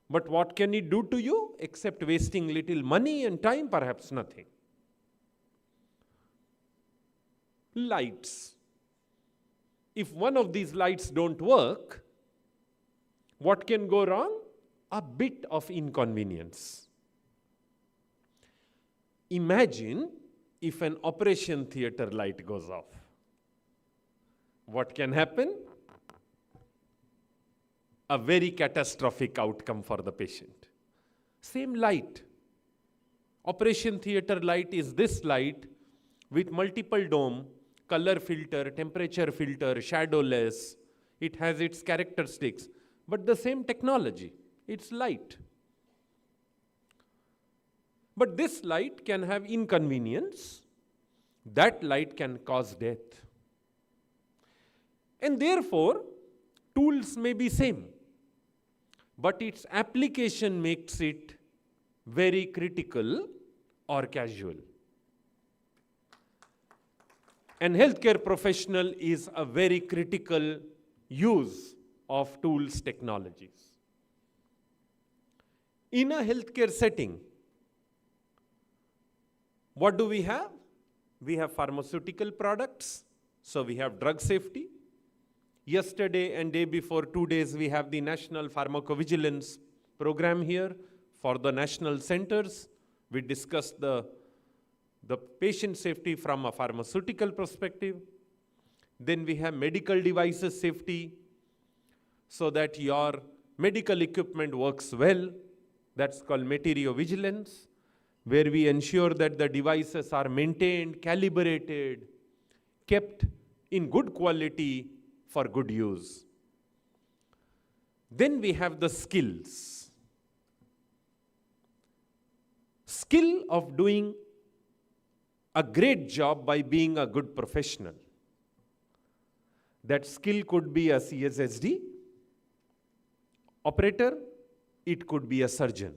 But what can it do to you except wasting little money and time? Perhaps nothing. Lights. If one of these lights don't work, what can go wrong? A bit of inconvenience. Imagine if an operation theater light goes off. What can happen? A very catastrophic outcome for the patient. Same light. Operation theater light is this light with multiple dome, color filter, temperature filter, shadowless. It has its characteristics, but the same technology. It's light. But this light can have inconvenience. That light can cause death. And therefore, tools may be same, but its application makes it very critical or casual. And healthcare professional is a very critical use of tools, technologies. In a healthcare setting, what do we have? We have pharmaceutical products, so we have drug safety. Yesterday and day before, 2 days, we have the National Pharmacovigilance program here for the national centers. We discussed the patient safety from a pharmaceutical perspective. Then we have medical devices safety, so that your medical equipment works well. That's called materiovigilance, where we ensure that the devices are maintained, calibrated, kept in good quality for good use. Then we have the skills. Skill of doing a great job by being a good professional. That skill could be a CSSD operator, it could be a surgeon,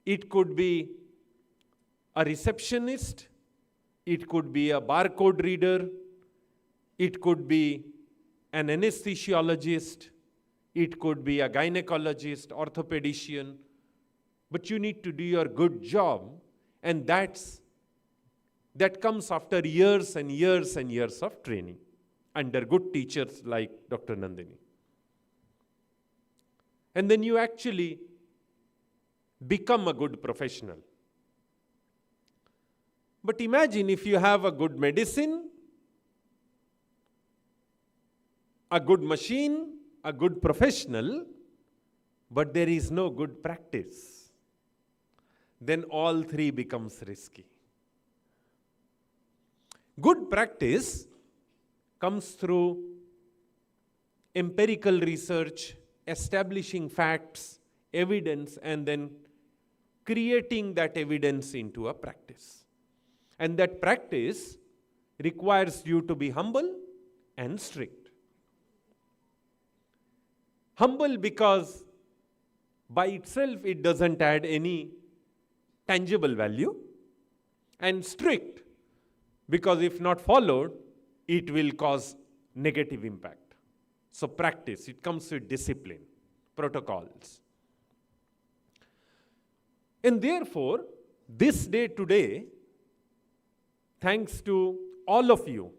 it could be a receptionist, it could be a barcode reader, it could be an anesthesiologist, it could be a gynecologist, orthopedician, but you need to do your good job, and that comes after years and years and years of training under good teachers like Dr. Nandini. And then you actually become a good professional. But imagine if you have a good medicine, a good machine, a good professional, but there is no good practice. Then all three becomes risky. Good practice comes through empirical research, establishing facts, evidence, and then creating that evidence into a practice. And that practice requires you to be humble and strict. Humble because by itself it doesn't add any tangible value, and strict because if not followed, it will cause negative impact. So practice, it comes with discipline, protocols. And therefore, this day today, thanks to all of you,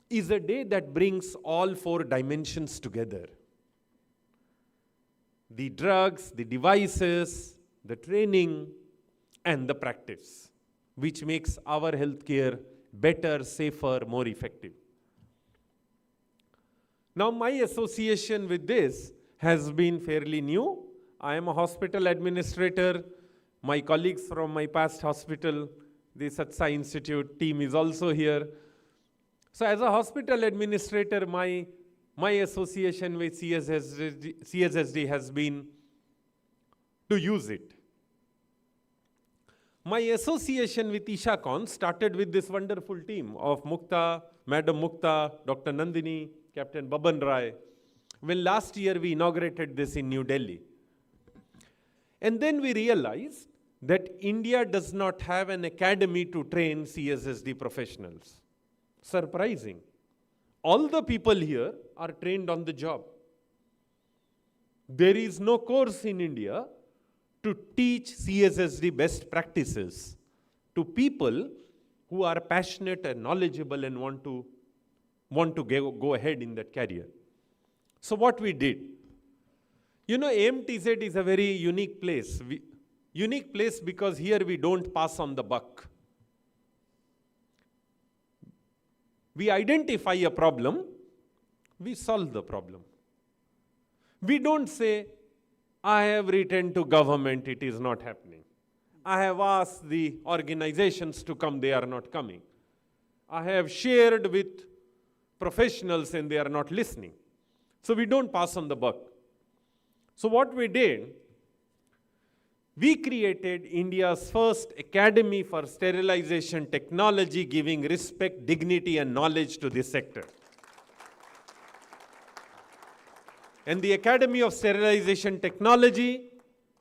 is a day that brings all four dimensions together. The drugs, the devices, the training, and the practice, which makes our healthcare better, safer, more effective. Now, my association with this has been fairly new. I am a hospital administrator. My colleagues from my past hospital, the Satsa Institute team is also here. So as a hospital administrator, my association with CSSD has been to use it. My association with ISHACON started with this wonderful team of Mukta, Madam Mukta, Dr. Nandini, Captain Baban Rai, when last year we inaugurated this in New Delhi. And then we realized that India does not have an academy to train CSSD professionals. Surprising. All the people here are trained on the job. There is no course in India to teach CSSD best practices to people who are passionate and knowledgeable and want to go ahead in that career. So what we did, you know, AMTZ is a very unique place. Unique place because here we don't pass on the buck. We identify a problem, we solve the problem. We don't say, I have written to government, it is not happening. I have asked the organizations to come, they are not coming. I have shared with professionals and they are not listening. So we don't pass on the buck. So what we did, we created India's first academy for sterilization technology, giving respect, dignity, and knowledge to this sector. And the Academy of Sterilization Technology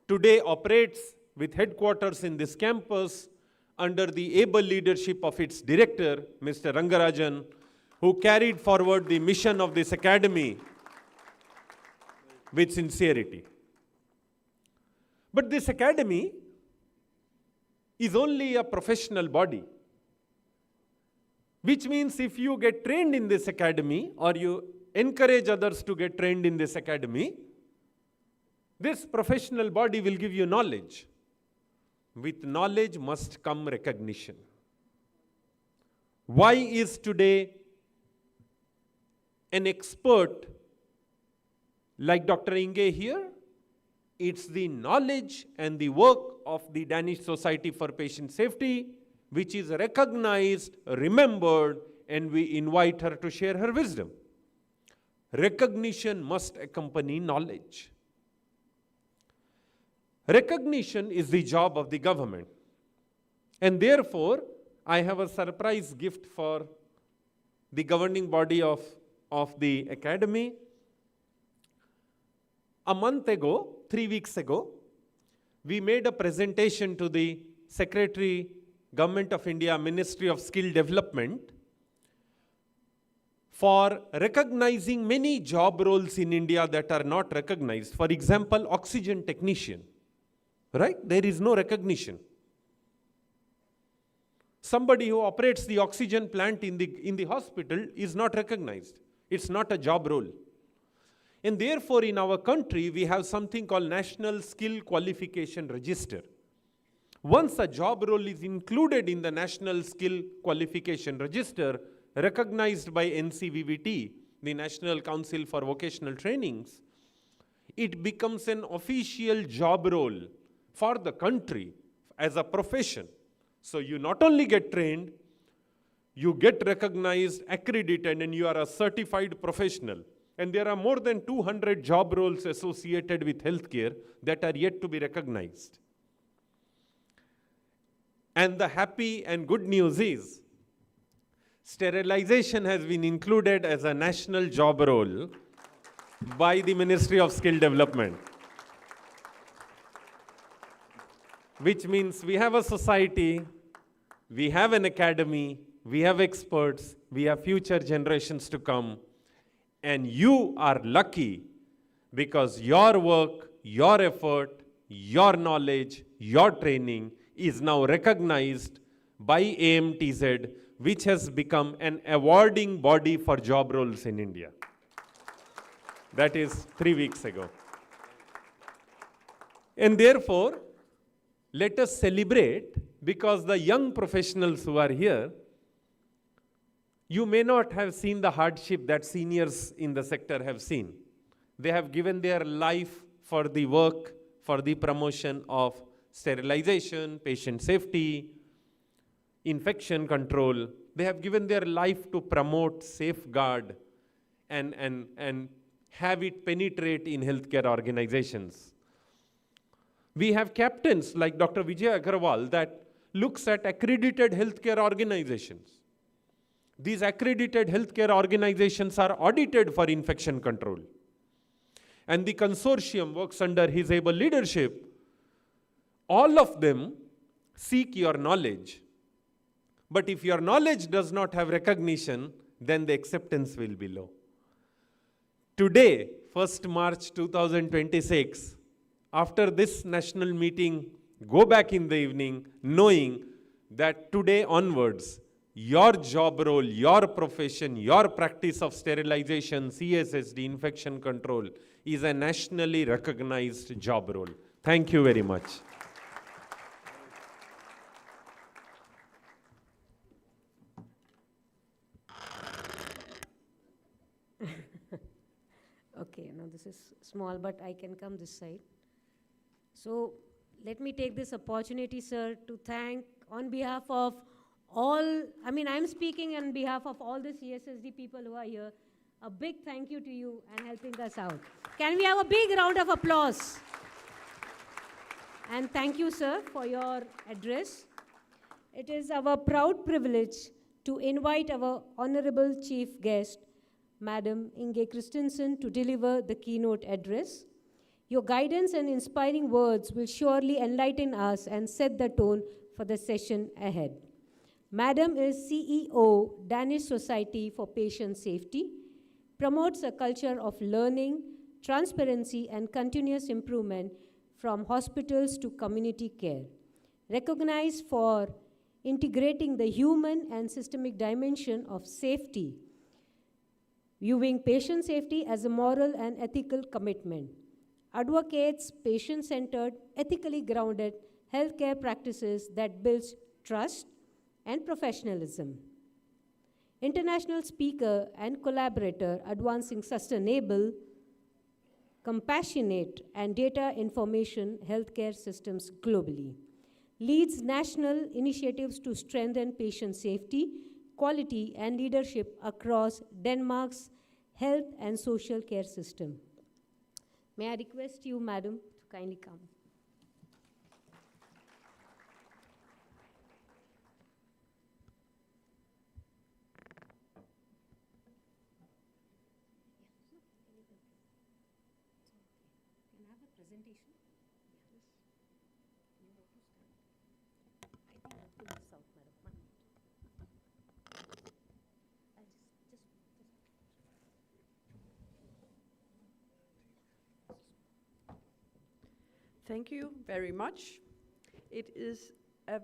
today operates with headquarters in this campus under the able leadership of its director, Mr. Rangarajan, who carried forward the mission of this academy with sincerity. But this academy is only a professional body, which means if you get trained in this academy or you encourage others to get trained in this academy, this professional body will give you knowledge. With knowledge must come recognition. Why is today an expert like Dr. Inge here? It's the knowledge and the work of the Danish Society for Patient Safety, which is recognized, remembered, and we invite her to share her wisdom. Recognition must accompany knowledge. Recognition is the job of the government. And therefore, I have a surprise gift for the governing body of the academy. A month ago, 3 weeks ago, we made a presentation to the Secretary, Government of India, Ministry of Skill Development, for recognizing many job roles in India that are not recognized. For example, oxygen technician, right? There is no recognition. Somebody who operates the oxygen plant in the hospital is not recognized. It's not a job role. And therefore, in our country, we have something called National Skill Qualification Register. Once a job role is included in the National Skill Qualification Register, recognized by NCVVT, the National Council for Vocational Trainings, it becomes an official job role for the country as a profession. So you not only get trained, you get recognized, accredited, and you are a certified professional. And there are more than 200 job roles associated with healthcare that are yet to be recognized. And the happy and good news is, sterilization has been included as a national job role by the Ministry of Skill Development. Which means we have a society, we have an academy, we have experts, we have future generations to come, and you are lucky because your work, your effort, your knowledge, your training is now recognized by AMTZ, which has become an awarding body for job roles in India. That is 3 weeks ago. And therefore, let us celebrate, because the young professionals who are here, you may not have seen the hardship that seniors in the sector have seen. They have given their life for the work, for the promotion of sterilization, patient safety, infection control. They have given their life to promote, safeguard, and have it penetrate in healthcare organizations. We have captains like Dr. Vijay Agarwal that looks at accredited healthcare organizations. These accredited healthcare organizations are audited for infection control. And the consortium works under his able leadership. All of them seek your knowledge. But if your knowledge does not have recognition, then the acceptance will be low. Today, 1st March 2026, after this national meeting, go back in the evening knowing that today onwards, your job role, your profession, your practice of sterilization, CSSD, infection control is a nationally recognized job role. Thank you very much. Okay, now this is small, but I can come this side. So let me take this opportunity, sir, to thank on behalf of all, I'm speaking on behalf of all the CSSD people who are here. A big thank you to you and helping us out. Can we have a big round of applause? And thank you, sir, for your address. It is our proud privilege to invite our honorable chief guest, Madam Inge Christensen, to deliver the keynote address. Your guidance and inspiring words will surely enlighten us and set the tone for the session ahead. Madam is CEO, Danish Society for Patient Safety, promotes a culture of learning, transparency, and continuous improvement from hospitals to community care. Recognized for integrating the human and systemic dimension of safety, viewing patient safety as a moral and ethical commitment. Advocates patient-centered, ethically grounded healthcare practices that builds trust and professionalism. International speaker and collaborator advancing sustainable, compassionate, and data information healthcare systems globally. Leads national initiatives to strengthen patient safety, quality, and leadership across Denmark's health and social care system. May I request you, madam, to kindly come. presentation? Yes. You want to start? I think I have to miss out, madam. 1 minute. I'll just. Thank you very much. It is a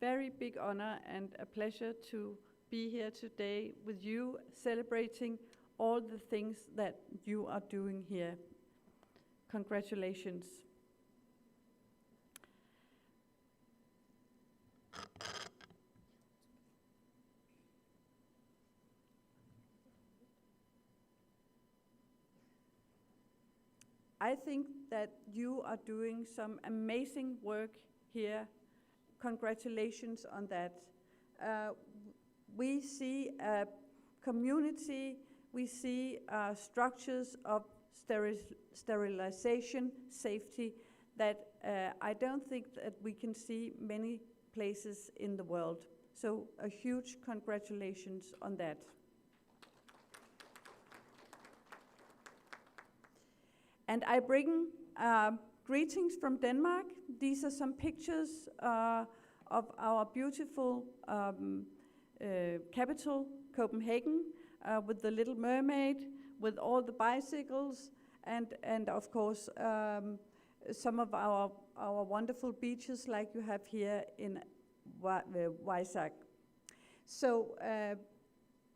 very big honor and a pleasure to be here today with you, celebrating all the things that you are doing here. Congratulations. I think that you are doing some amazing work here. Congratulations on that. We see a community, we see structures of sterilization, safety, that I don't think that we can see many places in the world. So a huge congratulations on that. And I bring greetings from Denmark. These are some pictures of our beautiful capital, Copenhagen, with the Little Mermaid, with all the bicycles, and of course some of our wonderful beaches like you have here in Vizag. So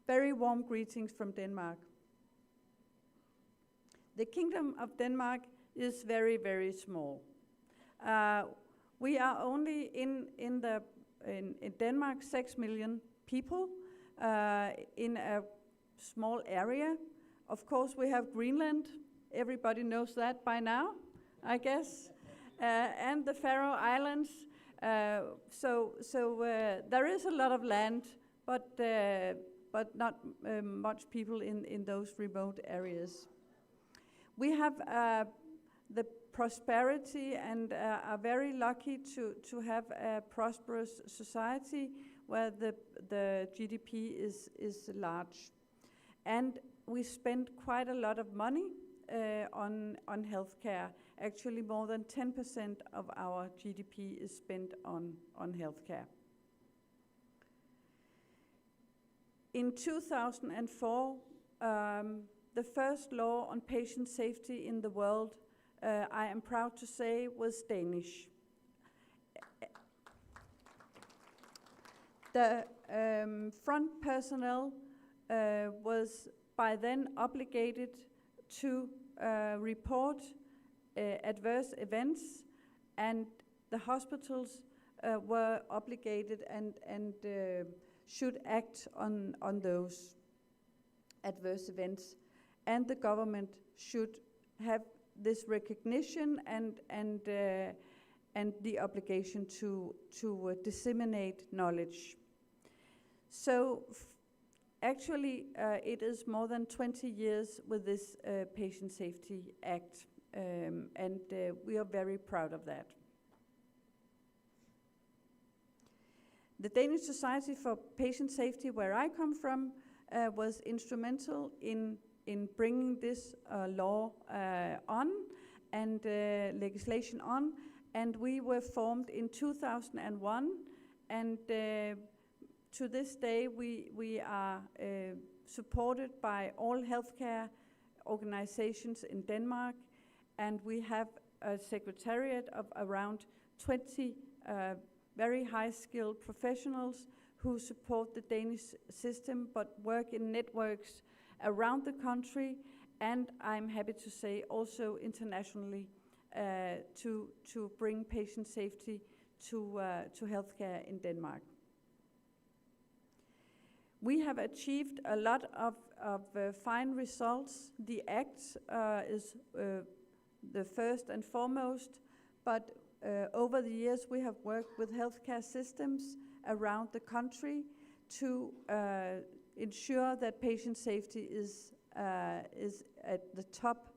very warm greetings from Denmark. The Kingdom of Denmark is very, very small. We are only in Denmark 6 million people in a small area. Of course, we have Greenland. Everybody knows that by now, I guess, and the Faroe Islands. So there is a lot of land, but not much people in those remote areas. We have the prosperity and are very lucky to have a prosperous society where the GDP is large. And we spend quite a lot of money on healthcare. Actually, more than 10% of our GDP is spent on healthcare. In 2004, the first law on patient safety in the world, I am proud to say, was Danish. The front personnel was by then obligated to report adverse events, and the hospitals were obligated and should act on those adverse events. And the government should have this recognition and the obligation to disseminate knowledge. So actually, it is more than 20 years with this Patient Safety Act, and we are very proud of that. The Danish Society for Patient Safety, where I come from, was instrumental in bringing this law on and legislation on, and we were formed in 2001, and to this day we are supported by all healthcare organizations in Denmark, and we have a secretariat of around 20 very high-skilled professionals who support the Danish system but work in networks around the country, and I'm happy to say also internationally, to bring patient safety to healthcare in Denmark. We have achieved a lot of fine results. The Act is the first and foremost, but over the years we have worked with healthcare systems around the country to ensure that patient safety is at the top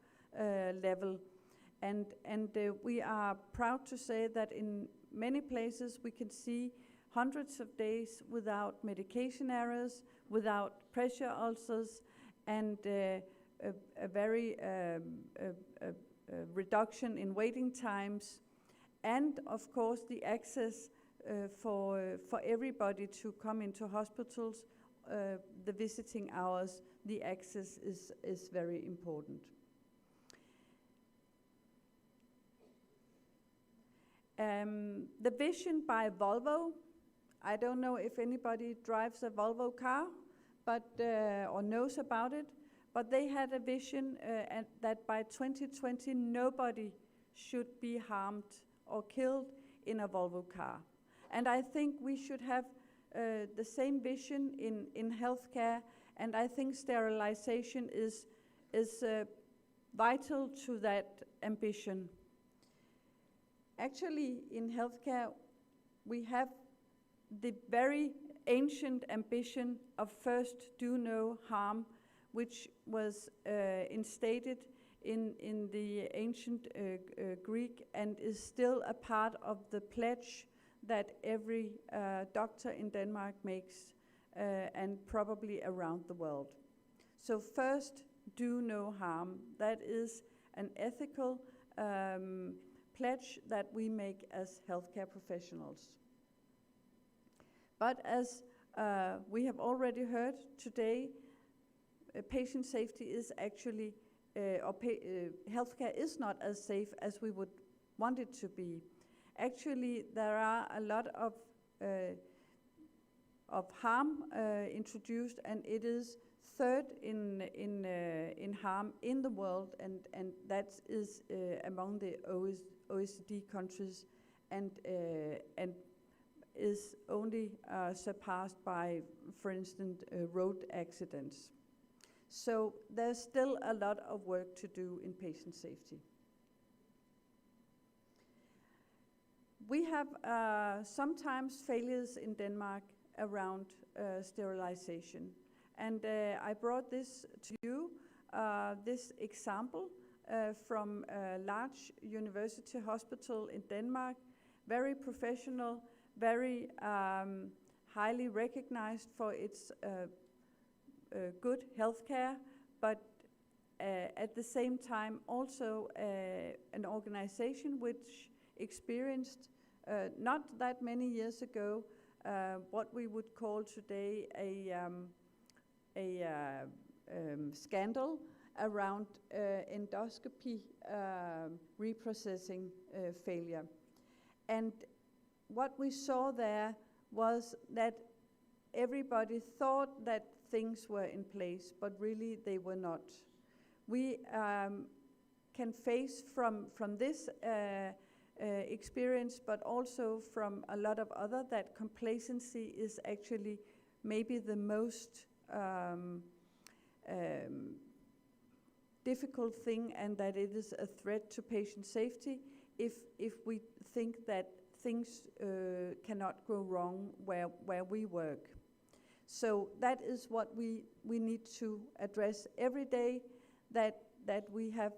level. And we are proud to say that in many places we can see hundreds of days without medication errors, without pressure ulcers, and a very reduction in waiting times, and of course the access for everybody to come into hospitals, the visiting hours, the access is very important. The vision by Volvo, I don't know if anybody drives a Volvo car, but or knows about it, but they had a vision that by 2020 nobody should be harmed or killed in a Volvo car. And I think we should have the same vision in healthcare, and I think sterilization is vital to that ambition. Actually, in healthcare, we have the very ancient ambition of first do no harm, which was instated in the ancient Greek and is still a part of the pledge that every doctor in Denmark makes and probably around the world. So first, do no harm. That is an ethical pledge that we make as healthcare professionals. But as we have already heard today, patient safety is actually, healthcare is not as safe as we would want it to be. Actually, there are a lot of harm introduced, and it is third in harm in the world, and that is among the OECD countries, and is only surpassed by, for instance, road accidents. So there's still a lot of work to do in patient safety. We have sometimes failures in Denmark around sterilization. And I brought this to you, this example from a large university hospital in Denmark, very professional, very highly recognized for its good healthcare, but at the same time also an organization which experienced not that many years ago what we would call today a scandal around endoscopy reprocessing failure. And what we saw there was that everybody thought that things were in place, but really they were not. We can face from this experience, but also from a lot of other, that complacency is actually maybe the most difficult thing, and that it is a threat to patient safety if we think that things cannot go wrong where we work. So that is what we need to address every day, that we have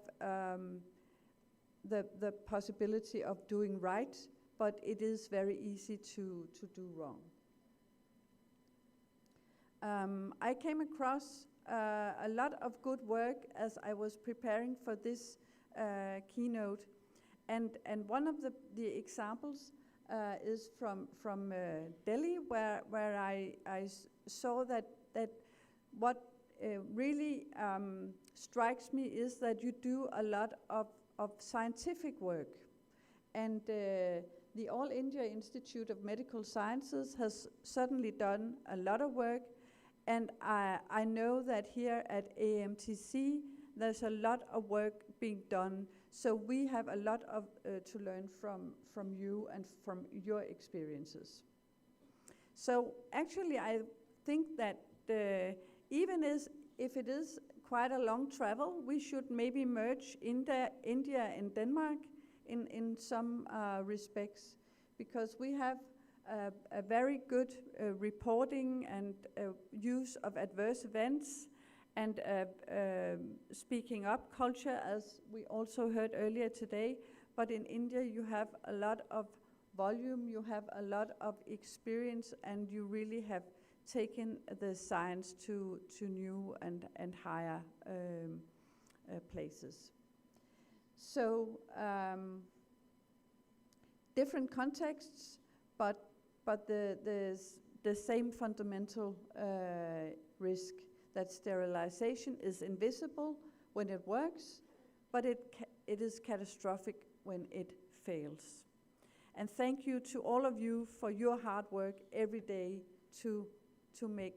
the possibility of doing right, but it is very easy to do wrong. I came across a lot of good work as I was preparing for this keynote, and one of the examples is from Delhi, where I saw that what really strikes me is that you do a lot of scientific work, and the All India Institute of Medical Sciences has certainly done a lot of work, and I know that here at AMTZ there's a lot of work being done, so we have a lot of to learn from you and from your experiences. So actually I think that even if it is quite a long travel, we should maybe merge India and Denmark in some respects, because we have a very good reporting and use of adverse events and speaking up culture, as we also heard earlier today. But in India you have a lot of volume, you have a lot of experience, and you really have taken the science to new and higher places. So different contexts, but the same fundamental risk, that sterilization is invisible when it works, but it is catastrophic when it fails. And thank you to all of you for your hard work every day to make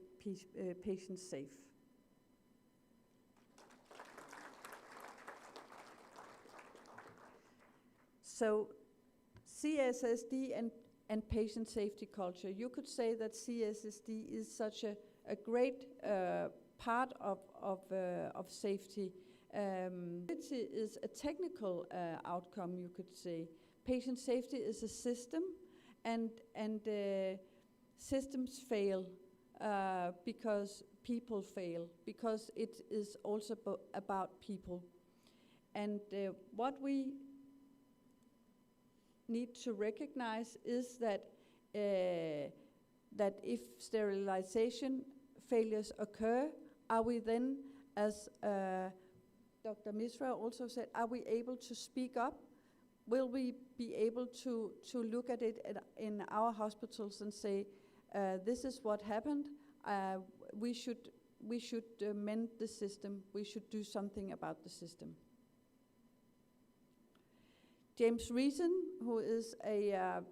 patients safe. So CSSD and patient safety culture. You could say that CSSD is such a great part of safety. It is a technical outcome, you could say. Patient safety is a system, and systems fail because people fail, because it is also about people. And what we need to recognize is that that if sterilization failures occur, are we then, as Dr. Misra also said, are we able to speak up? Will we be able to look at it in our hospitals and say, this is what happened, we should mend the system, we should do something about the system. James Reason, who is a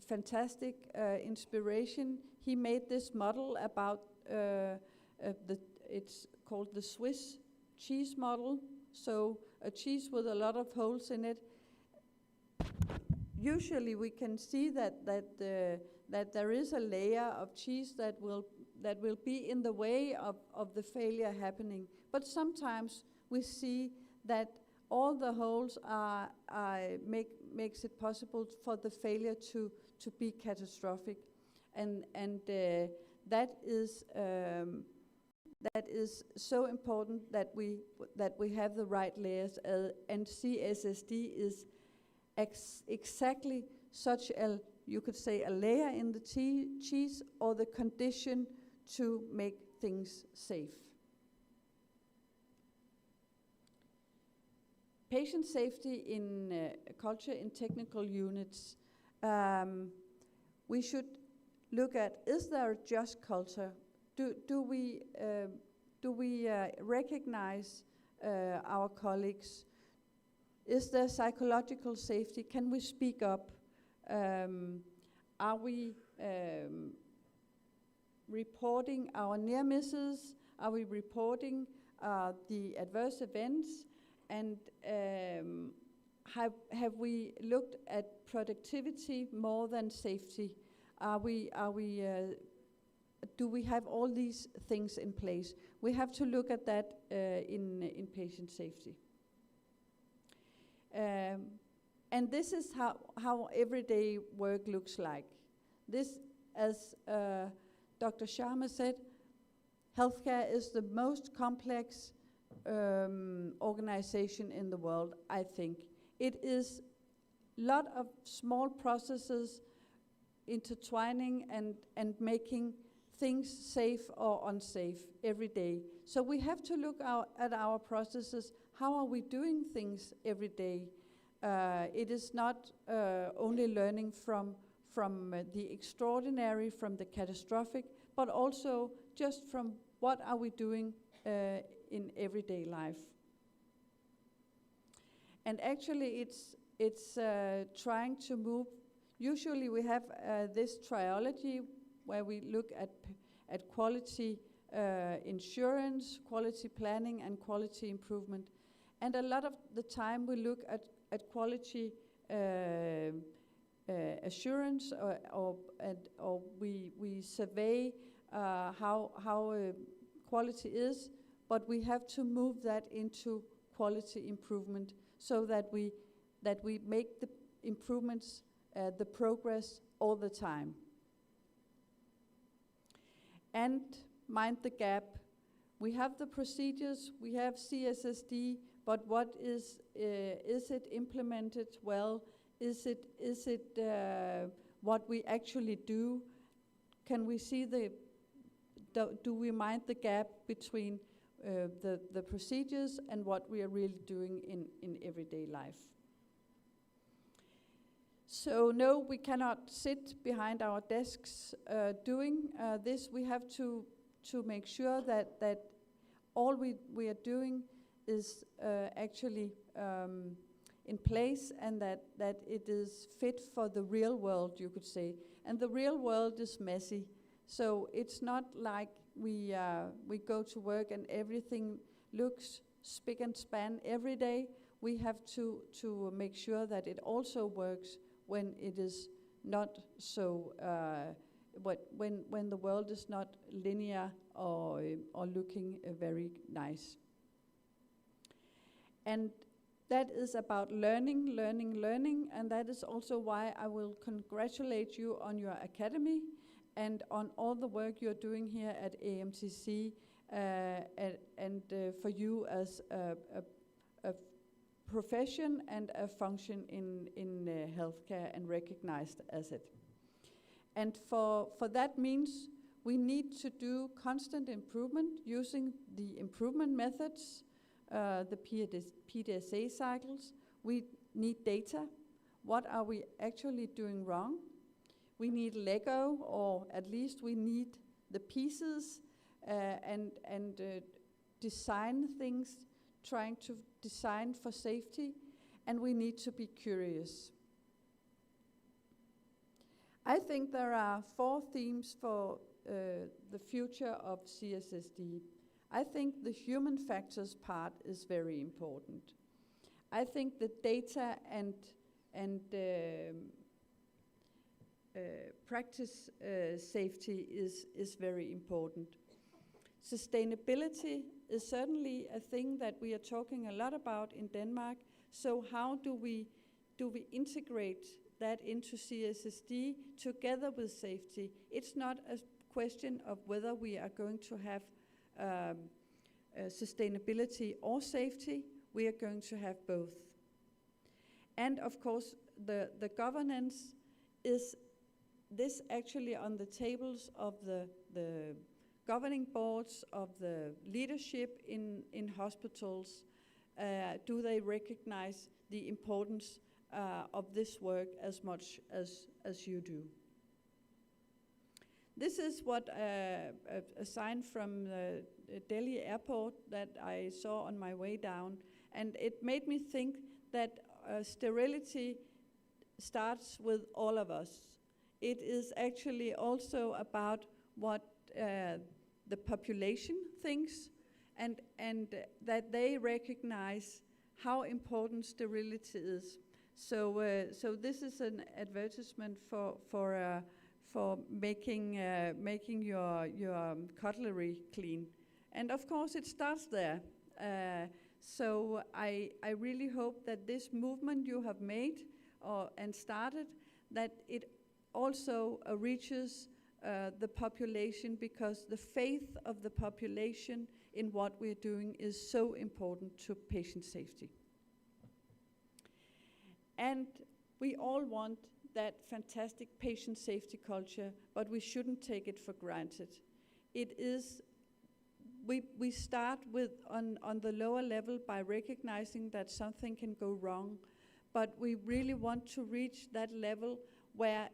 fantastic inspiration, he made this model about, it's called the Swiss cheese model, so a cheese with a lot of holes in it. Usually we can see that there is a layer of cheese that will be in the way of the failure happening, but sometimes we see that all the holes makes it possible for the failure to be catastrophic, and that is so important that we have the right layers, and CSSD is exactly such a, you could say, a layer in the cheese, or the condition to make things safe. Patient safety in culture in technical units. We should look at, is there a just culture? Do we recognize our colleagues? Is there psychological safety? Can we speak up? Are we reporting our near misses? Are we reporting the adverse events? And have we looked at productivity more than safety? Do we have all these things in place? We have to look at that in patient safety. And this is how everyday work looks like. This, as Dr. Sharma said, healthcare is the most complex organization in the world, I think. It is a lot of small processes intertwining and making things safe or unsafe every day. So we have to look at our processes. How are we doing things every day? It is not only learning from the extraordinary, from the catastrophic, but also just from what are we doing in everyday life. And actually it's trying to move. Usually we have this triology where we look at quality insurance, quality planning, and quality improvement. And a lot of the time we look at quality assurance, or we survey how quality is, but we have to move that into quality improvement so that we make the improvements, the progress all the time. And mind the gap. We have the procedures, we have CSSD, but what is it implemented well? Is it what we actually do? Can we see do we mind the gap between the procedures and what we are really doing in everyday life. So no, we cannot sit behind our desks doing this. We have to make sure that all we are doing is actually in place, and that it is fit for the real world, you could say. And the real world is messy. So it's not like we go to work and everything looks spick and span every day. We have to make sure that it also works when it is not so, when the world is not linear or looking very nice. And that is about learning, and that is also why I will congratulate you on your academy and on all the work you're doing here at AMTZ, and for you as a profession and a function in healthcare and recognized as it. And for that means we need to do constant improvement using the improvement methods, the PDSA cycles. We need data. What are we actually doing wrong? We need Lego, or at least we need the pieces and design things, trying to design for safety, and we need to be curious. I think there are 4 themes for the future of CSSD. I think the human factors part is very important. I think the data and practice safety is very important. Sustainability is certainly a thing that we are talking a lot about in Denmark. So how do we integrate that into CSSD together with safety? It's not a question of whether we are going to have sustainability or safety. We are going to have both. And of course, the governance is this actually on the tables of the governing boards, of the leadership in hospitals. Do they recognize the importance of this work as much as you do? This is what a sign from the Delhi airport that I saw on my way down, and it made me think that sterility starts with all of us. It is actually also about what the population thinks, and that they recognize how important sterility is. So this is an advertisement for making your cutlery clean, and of course it starts there. So I really hope that this movement you have made and started, that it also reaches the population, because the faith of the population in what we're doing is so important to patient safety. And we all want that fantastic patient safety culture, but we shouldn't take it for granted. It is, we start with on the lower level by recognizing that something can go wrong, but we really want to reach that level where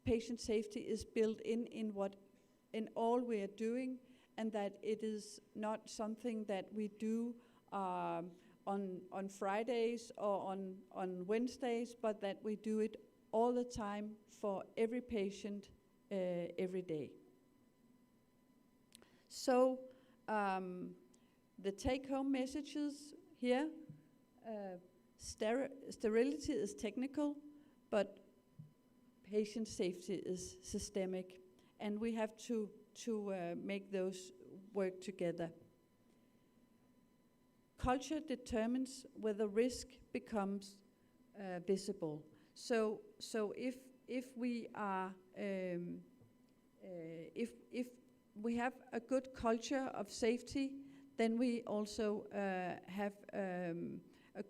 patient safety is built in all we are doing, and that it is not something that we do on Fridays or on Wednesdays, but that we do it all the time for every patient every day. So the take-home messages here, sterility is technical, but patient safety is systemic, and we have to make those work together. Culture determines whether risk becomes visible. So if we are if we have a good culture of safety, then we also have a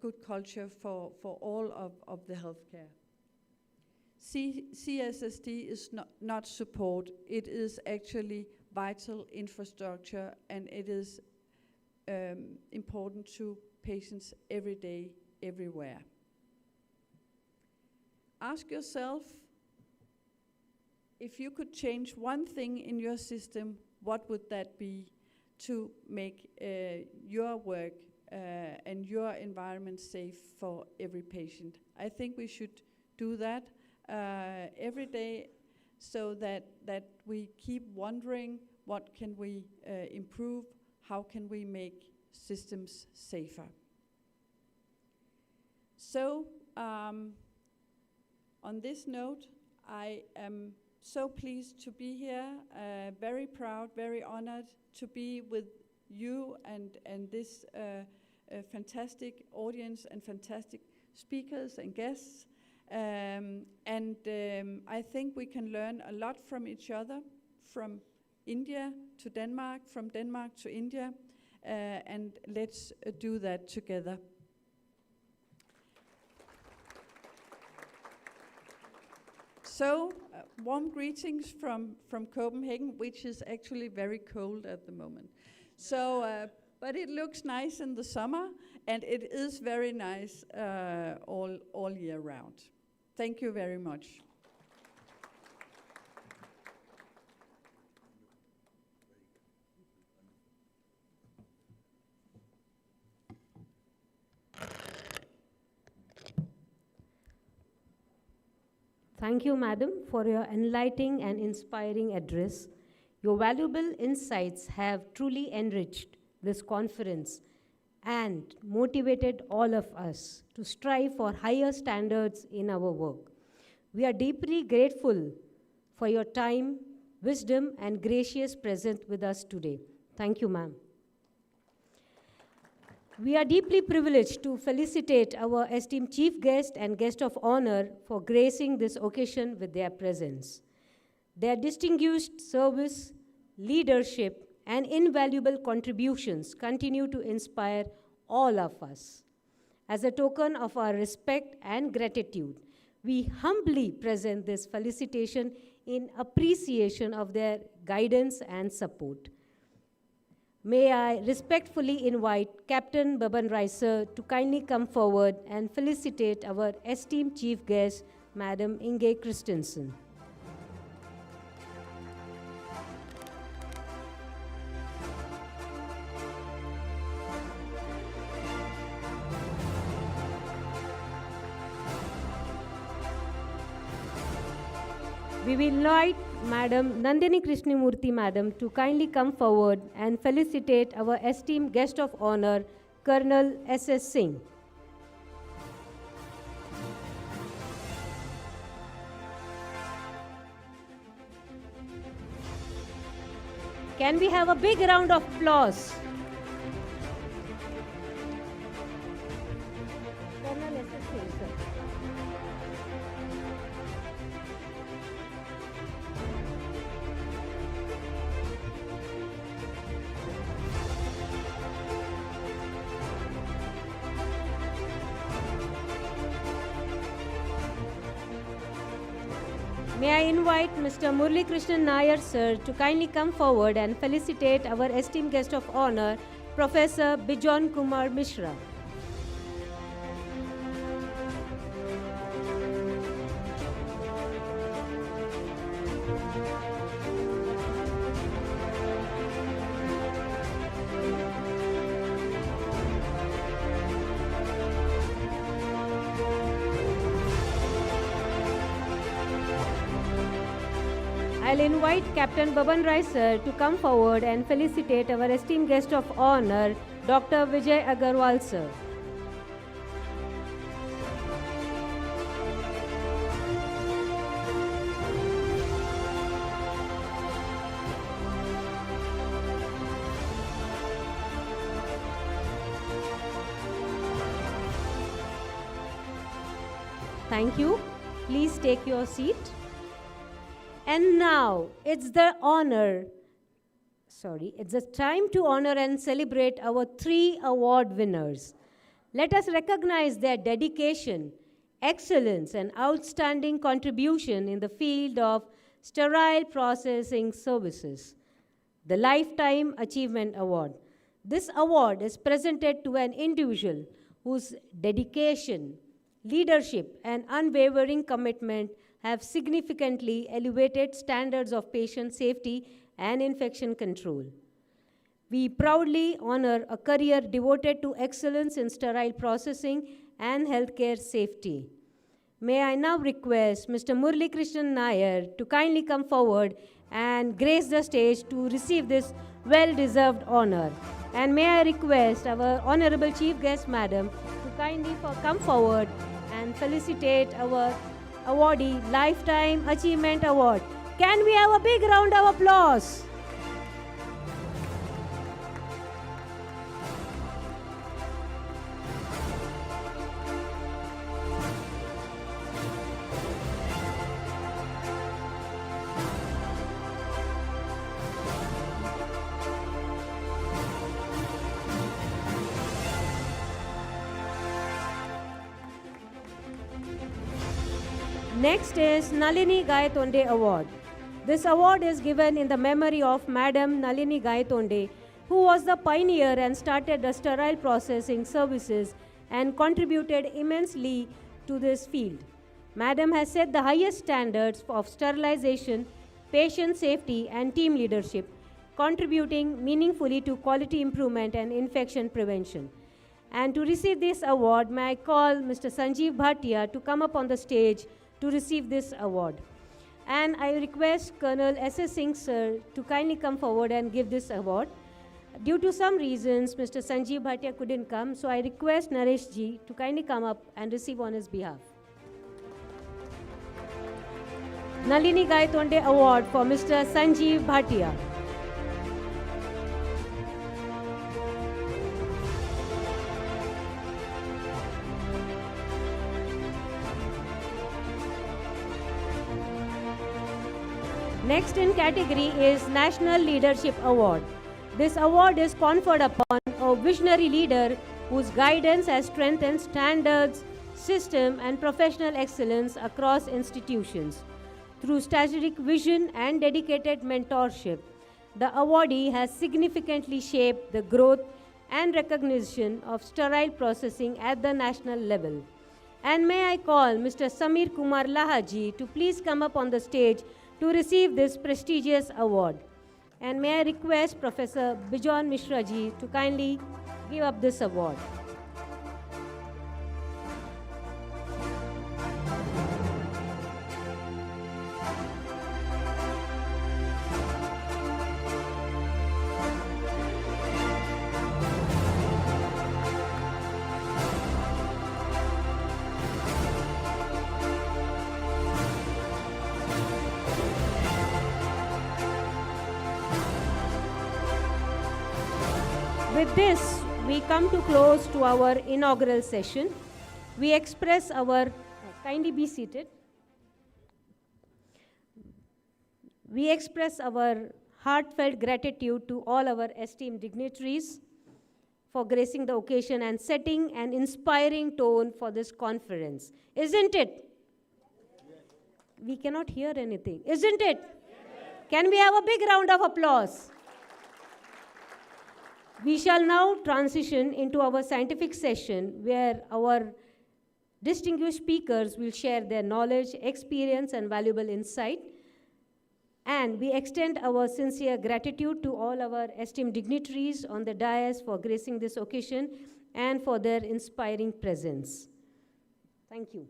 good culture for all of the healthcare. CSSD is not support. It is actually vital infrastructure, and it is important to patients every day, everywhere. Ask yourself, if you could change one thing in your system, what would that be to make your work and your environment safe for every patient? I think we should do that every day, so that we keep wondering, what can we improve? How can we make systems safer? So, on this note, I am so pleased to be here, very proud, very honored to be with you and this fantastic audience and fantastic speakers and guests. I think we can learn a lot from each other, from India to Denmark, from Denmark to India, and let's do that together. So, warm greetings from Copenhagen, which is actually very cold at the moment. So, but it looks nice in the summer, and it is very nice all year round. Thank you very much. Thank you, Madam, for your enlightening and inspiring address. Your valuable insights have truly enriched this conference and motivated all of us to strive for higher standards in our work. We are deeply grateful for your time, wisdom, and gracious presence with us today. Thank you, ma'am. We are deeply privileged to felicitate our esteemed chief guest and guest of honor for gracing this occasion with their presence. Their distinguished service, leadership, and invaluable contributions continue to inspire all of us. As a token of our respect and gratitude, we humbly present this felicitation in appreciation of their guidance and support. May I respectfully invite Captain Baban Rai sir to kindly come forward and felicitate our esteemed chief guest, Madam Inge Christensen. We will invite Madam Nandini Krishnamurthy Madam to kindly come forward and felicitate our esteemed guest of honor, Colonel S.S. Singh. Can we have a big round of applause? Colonel S.S. Singh, sir. May I invite Mr. Murli Krishnan Nair sir to kindly come forward and felicitate our esteemed guest of honor, Professor Bijon Kumar Mishra. I'll invite Captain Baban Rai sir to come forward and felicitate our esteemed guest of honor, Dr. Vijay Agarwal sir. Thank you. Please take your seat. And now, it's the time to honor and celebrate our 3 award winners. Let us recognize their dedication, excellence, and outstanding contribution in the field of sterile processing services. The Lifetime Achievement Award. This award is presented to an individual whose dedication, leadership, and unwavering commitment have significantly elevated standards of patient safety and infection control. We proudly honor a career devoted to excellence in sterile processing and healthcare safety. May I now request Mr. Murli Krishnan Nair to kindly come forward and grace the stage to receive this well-deserved honor. And may I request our Honorable Chief Guest Madam to kindly come forward and felicitate our awardee Lifetime Achievement Award. Can we have a big round of applause? Next is Nalini Gayatonde Award. This award is given in the memory of Madam Nalini Gayatonde, who was the pioneer and started the sterile processing services and contributed immensely to this field. Madam has set the highest standards of sterilization, patient safety, and team leadership, contributing meaningfully to quality improvement and infection prevention. And to receive this award, may I call Mr. Sanjeev Bhatia to come up on the stage to receive this award. And I request Colonel S.S. Singh sir to kindly come forward and give this award. Due to some reasons, Mr. Sanjeev Bhatia couldn't come, so I request Naresh ji to kindly come up and receive on his behalf. Nalini Gayatonde Award for Mr. Sanjeev Bhatia. Next in category is National Leadership Award. This award is conferred upon a visionary leader whose guidance has strengthened standards, system, and professional excellence across institutions. Through strategic vision and dedicated mentorship, the awardee has significantly shaped the growth and recognition of sterile processing at the national level. And may I call Mr. Samir Kumar Lahaji to please come up on the stage to receive this prestigious award. And may I request Professor Bijon Mishra ji to kindly give up this award. With this, we come to close to our inaugural session. We express our, kindly be seated. We express our heartfelt gratitude to all our esteemed dignitaries for gracing the occasion and setting an inspiring tone for this conference. Isn't it? We cannot hear anything. Isn't it? Can we have a big round of applause? We shall now transition into our scientific session where our distinguished speakers will share their knowledge, experience, and valuable insight. And we extend our sincere gratitude to all our esteemed dignitaries on the dais for gracing this occasion and for their inspiring presence. Thank you.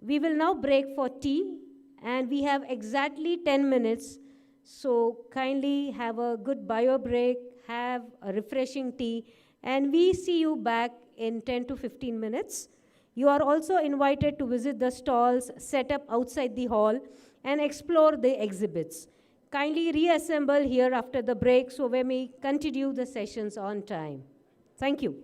We will now break for tea, and we have exactly 10 minutes, so kindly have a good bio break, have a refreshing tea, and we see you back in 10 to 15 minutes. You are also invited to visit the stalls set up outside the hall and explore the exhibits. Kindly reassemble here after the break so we may continue the sessions on time. Thank you.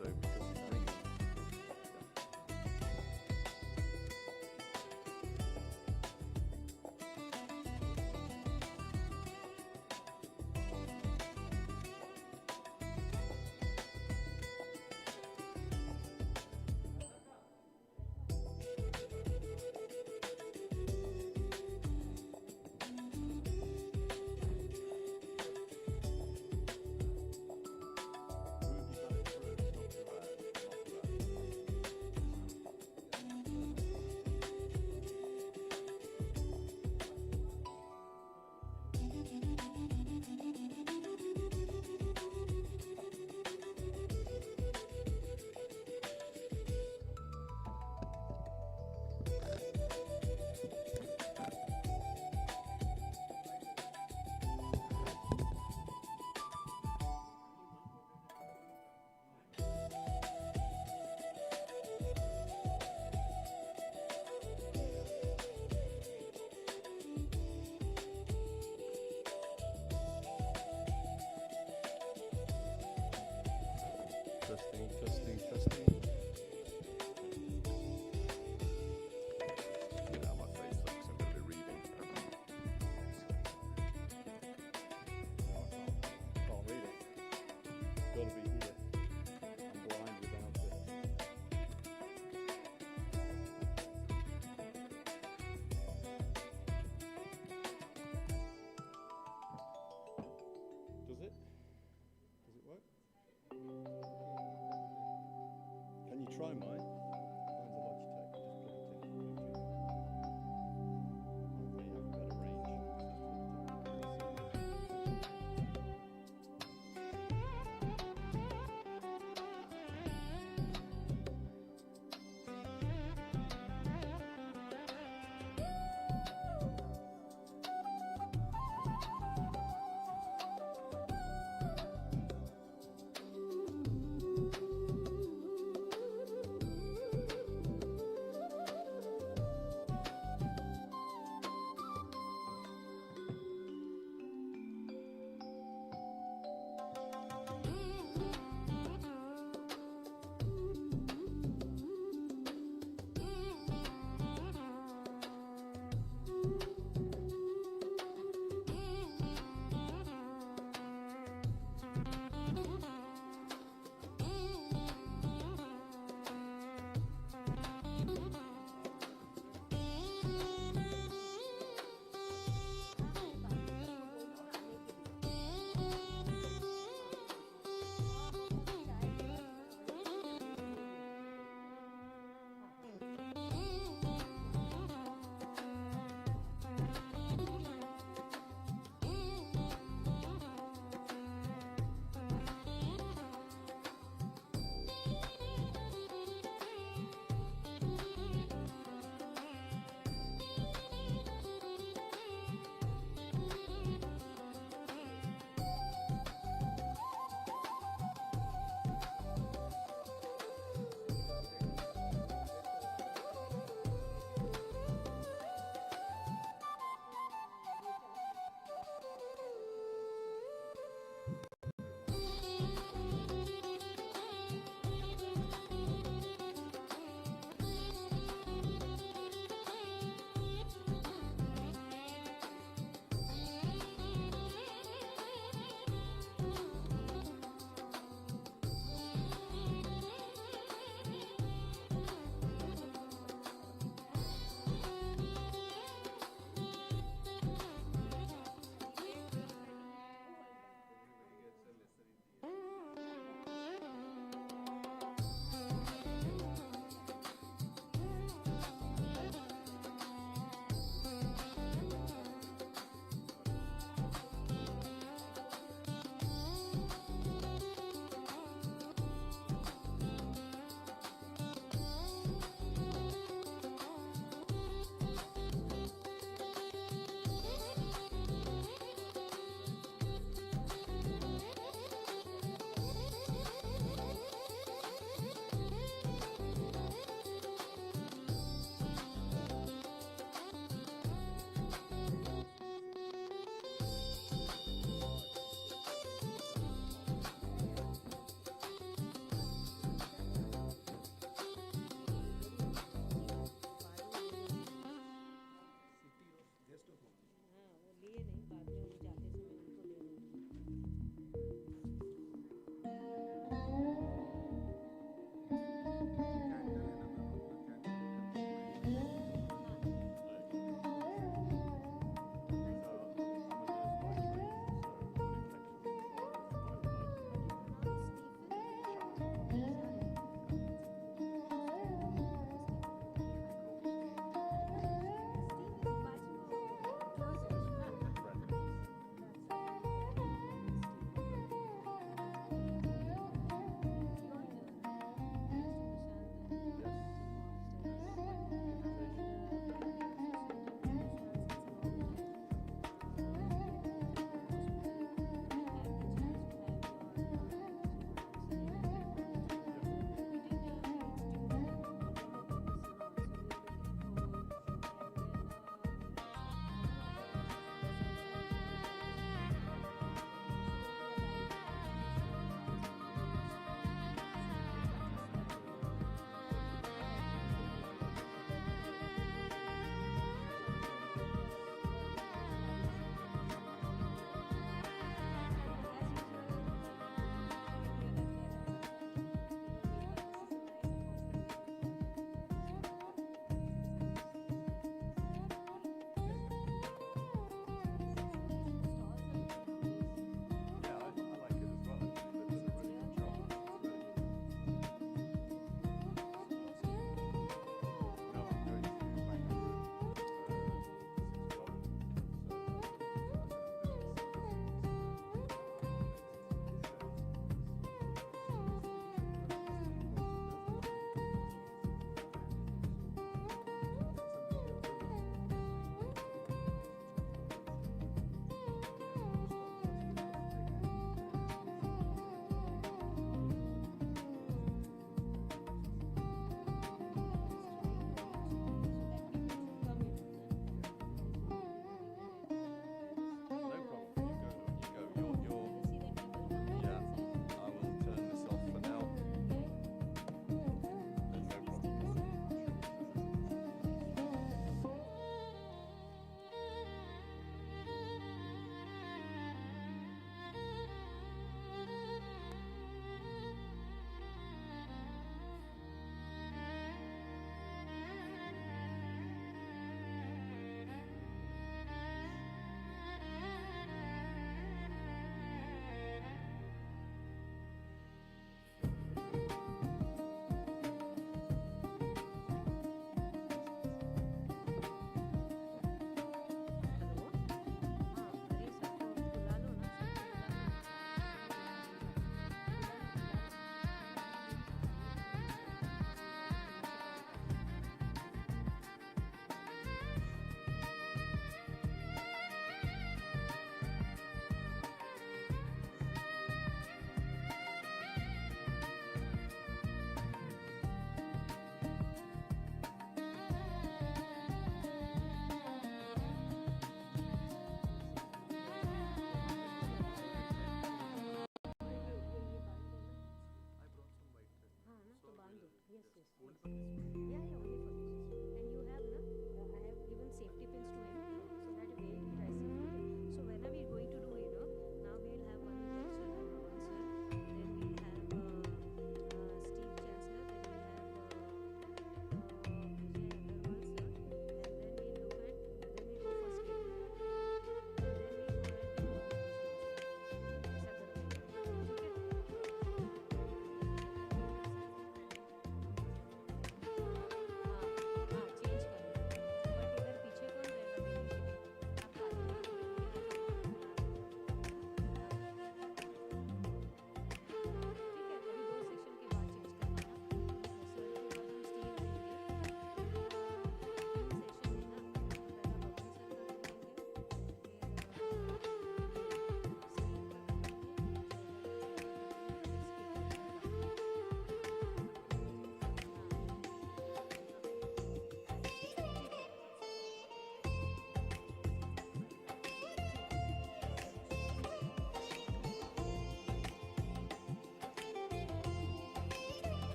So if you could bring it.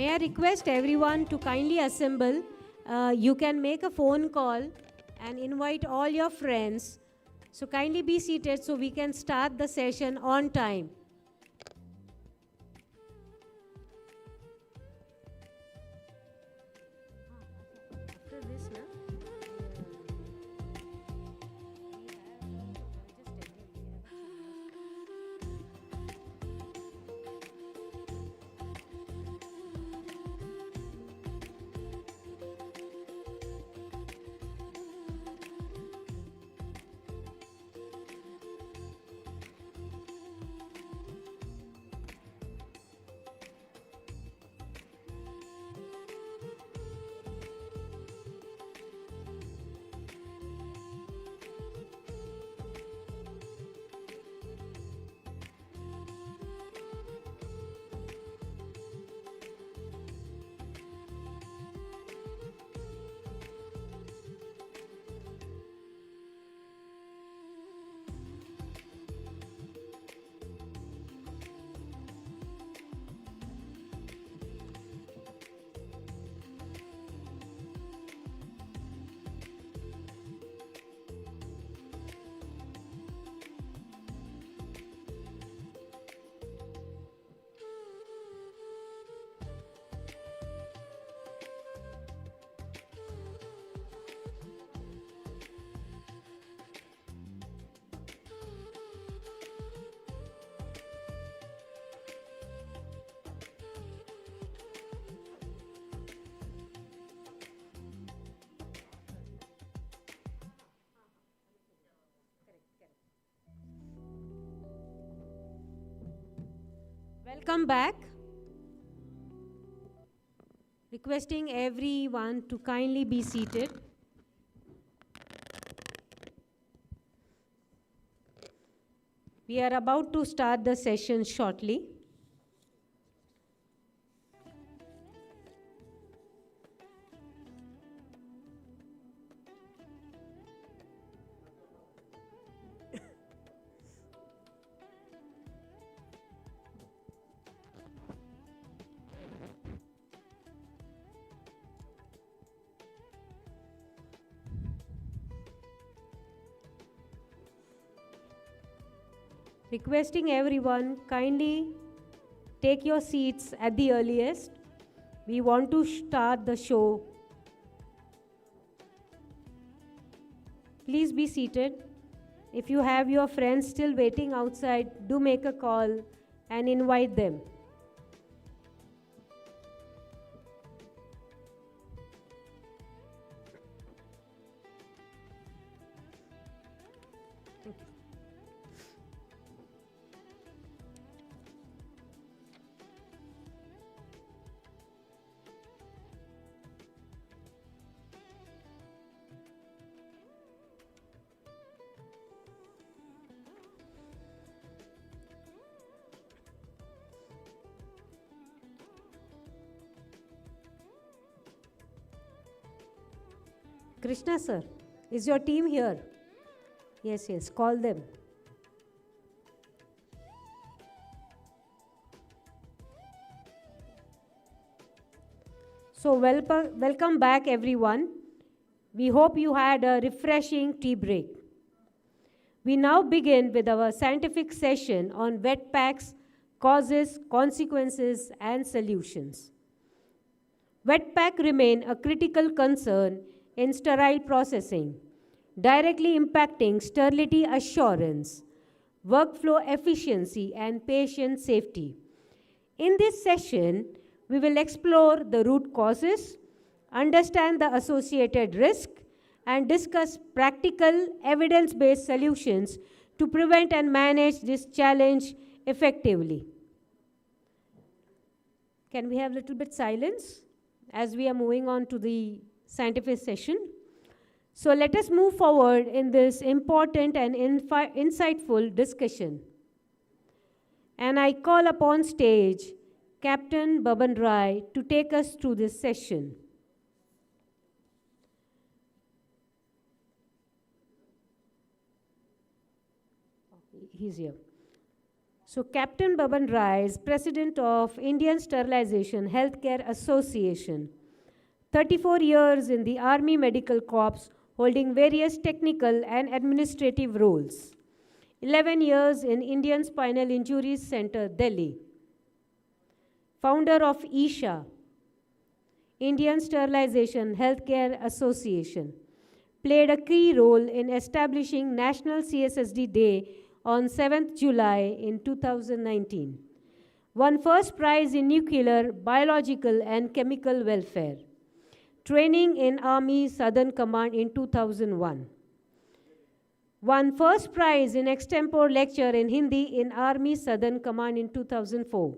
May I request everyone to kindly assemble. You can make a phone call and invite all your friends. So kindly be seated so we can start the session on time. After this, na? Welcome back. Requesting everyone to kindly be seated. We are about to start the session shortly. Requesting everyone kindly take your seats at the earliest. We want to start the show. Please be seated. If you have your friends still waiting outside, do make a call and invite them. Krishna sir, is your team here? Yes, yes, call them. So welcome back everyone. We hope you had a refreshing tea break. We now begin with our scientific session on wet packs, causes, consequences, and solutions. Wet pack remain a critical concern in sterile processing, directly impacting sterility assurance, workflow efficiency, and patient safety. In this session, we will explore the root causes, understand the associated risk, and discuss practical, evidence-based solutions to prevent and manage this challenge effectively. Can we have a little bit silence as we are moving on to the scientific session? So let us move forward in this important and insightful discussion. And I call upon stage Captain Baban Rai to take us through this session. He's here. So Captain Baban Rai is President of Indian Sterilization Healthcare Association. 34 years in the Army Medical Corps, holding various technical and administrative roles. 11 years in Indian Spinal Injuries Center, Delhi. Founder of ISHA, Indian Sterilization Healthcare Association. Played a key role in establishing National CSSD Day on 7th July in 2019. Won first prize in nuclear, biological, and chemical welfare. Training in Army Southern Command in 2001. Won first prize in extempore lecture in Hindi in Army Southern Command in 2004.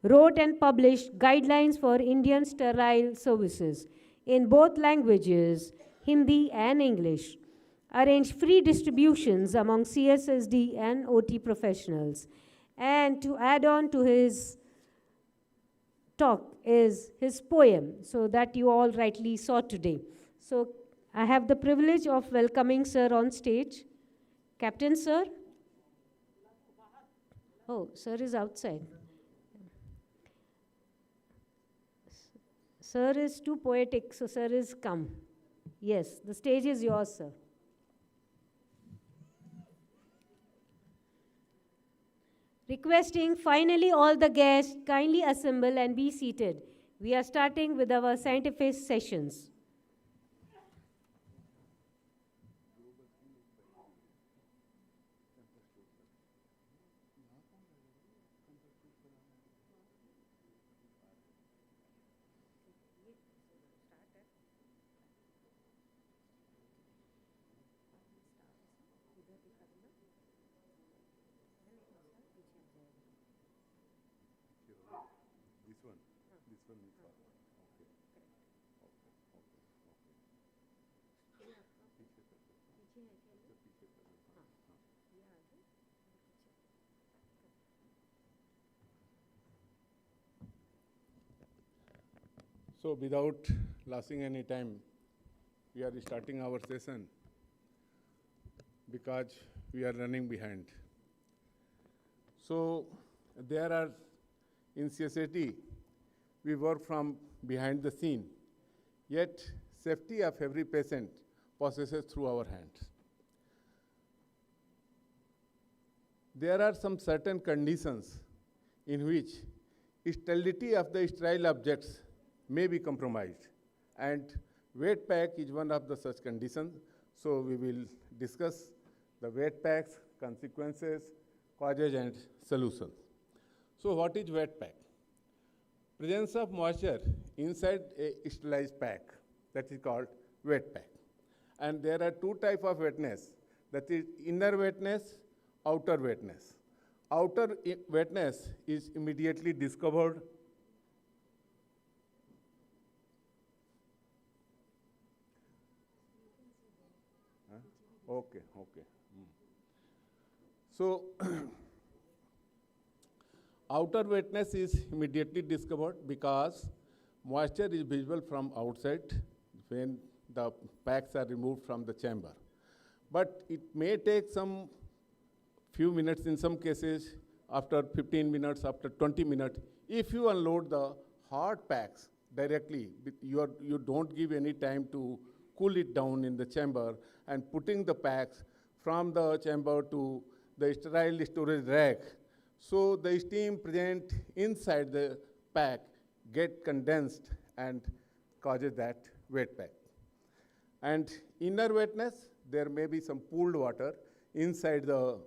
Wrote and published guidelines for Indian sterile services in both languages, Hindi and English. Arranged free distributions among CSSD and OT professionals. And to add on to his talk is his poem, so that you all rightly saw today. So I have the privilege of welcoming sir on stage. Captain, sir? Oh, sir is outside. Sir is too poetic, so sir is come. Yes, the stage is yours, sir. Requesting finally all the guests kindly assemble and be seated. We are starting with our scientific sessions. So without losing any time, we are starting our session because we are running behind. So there are, in CSSD, we work from behind the scene, yet safety of every patient passes through our hands. There are some certain conditions in which sterility of the sterile objects may be compromised, and wet pack is one of the such conditions. So we will discuss the wet packs, consequences, causes, and solutions. So what is wet pack? Presence of moisture inside a sterilized pack, that is called wet pack. And there are two types of wetness, that is inner wetness, outer wetness. Outer wetness is immediately discovered. Okay. So outer wetness is immediately discovered because moisture is visible from outside when the packs are removed from the chamber. But it may take some few minutes in some cases, after 15 minutes, after 20 minutes. If you unload the hard packs directly, you don't give any time to cool it down in the chamber, and putting the packs from the chamber to the sterile storage rack. So the steam present inside the pack get condensed and causes that wet pack. And inner wetness, there may be some pooled water inside the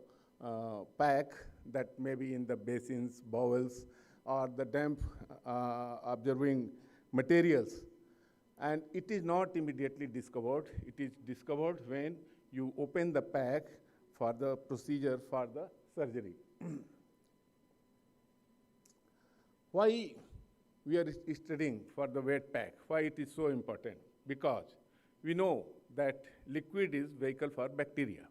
pack that may be in the basins, bowels, or the damp observing materials. And it is not immediately discovered. It is discovered when you open the pack for the procedure for the surgery. Why we are studying for the wet pack? Why it is so important? Because we know that liquid is vehicle for bacteria.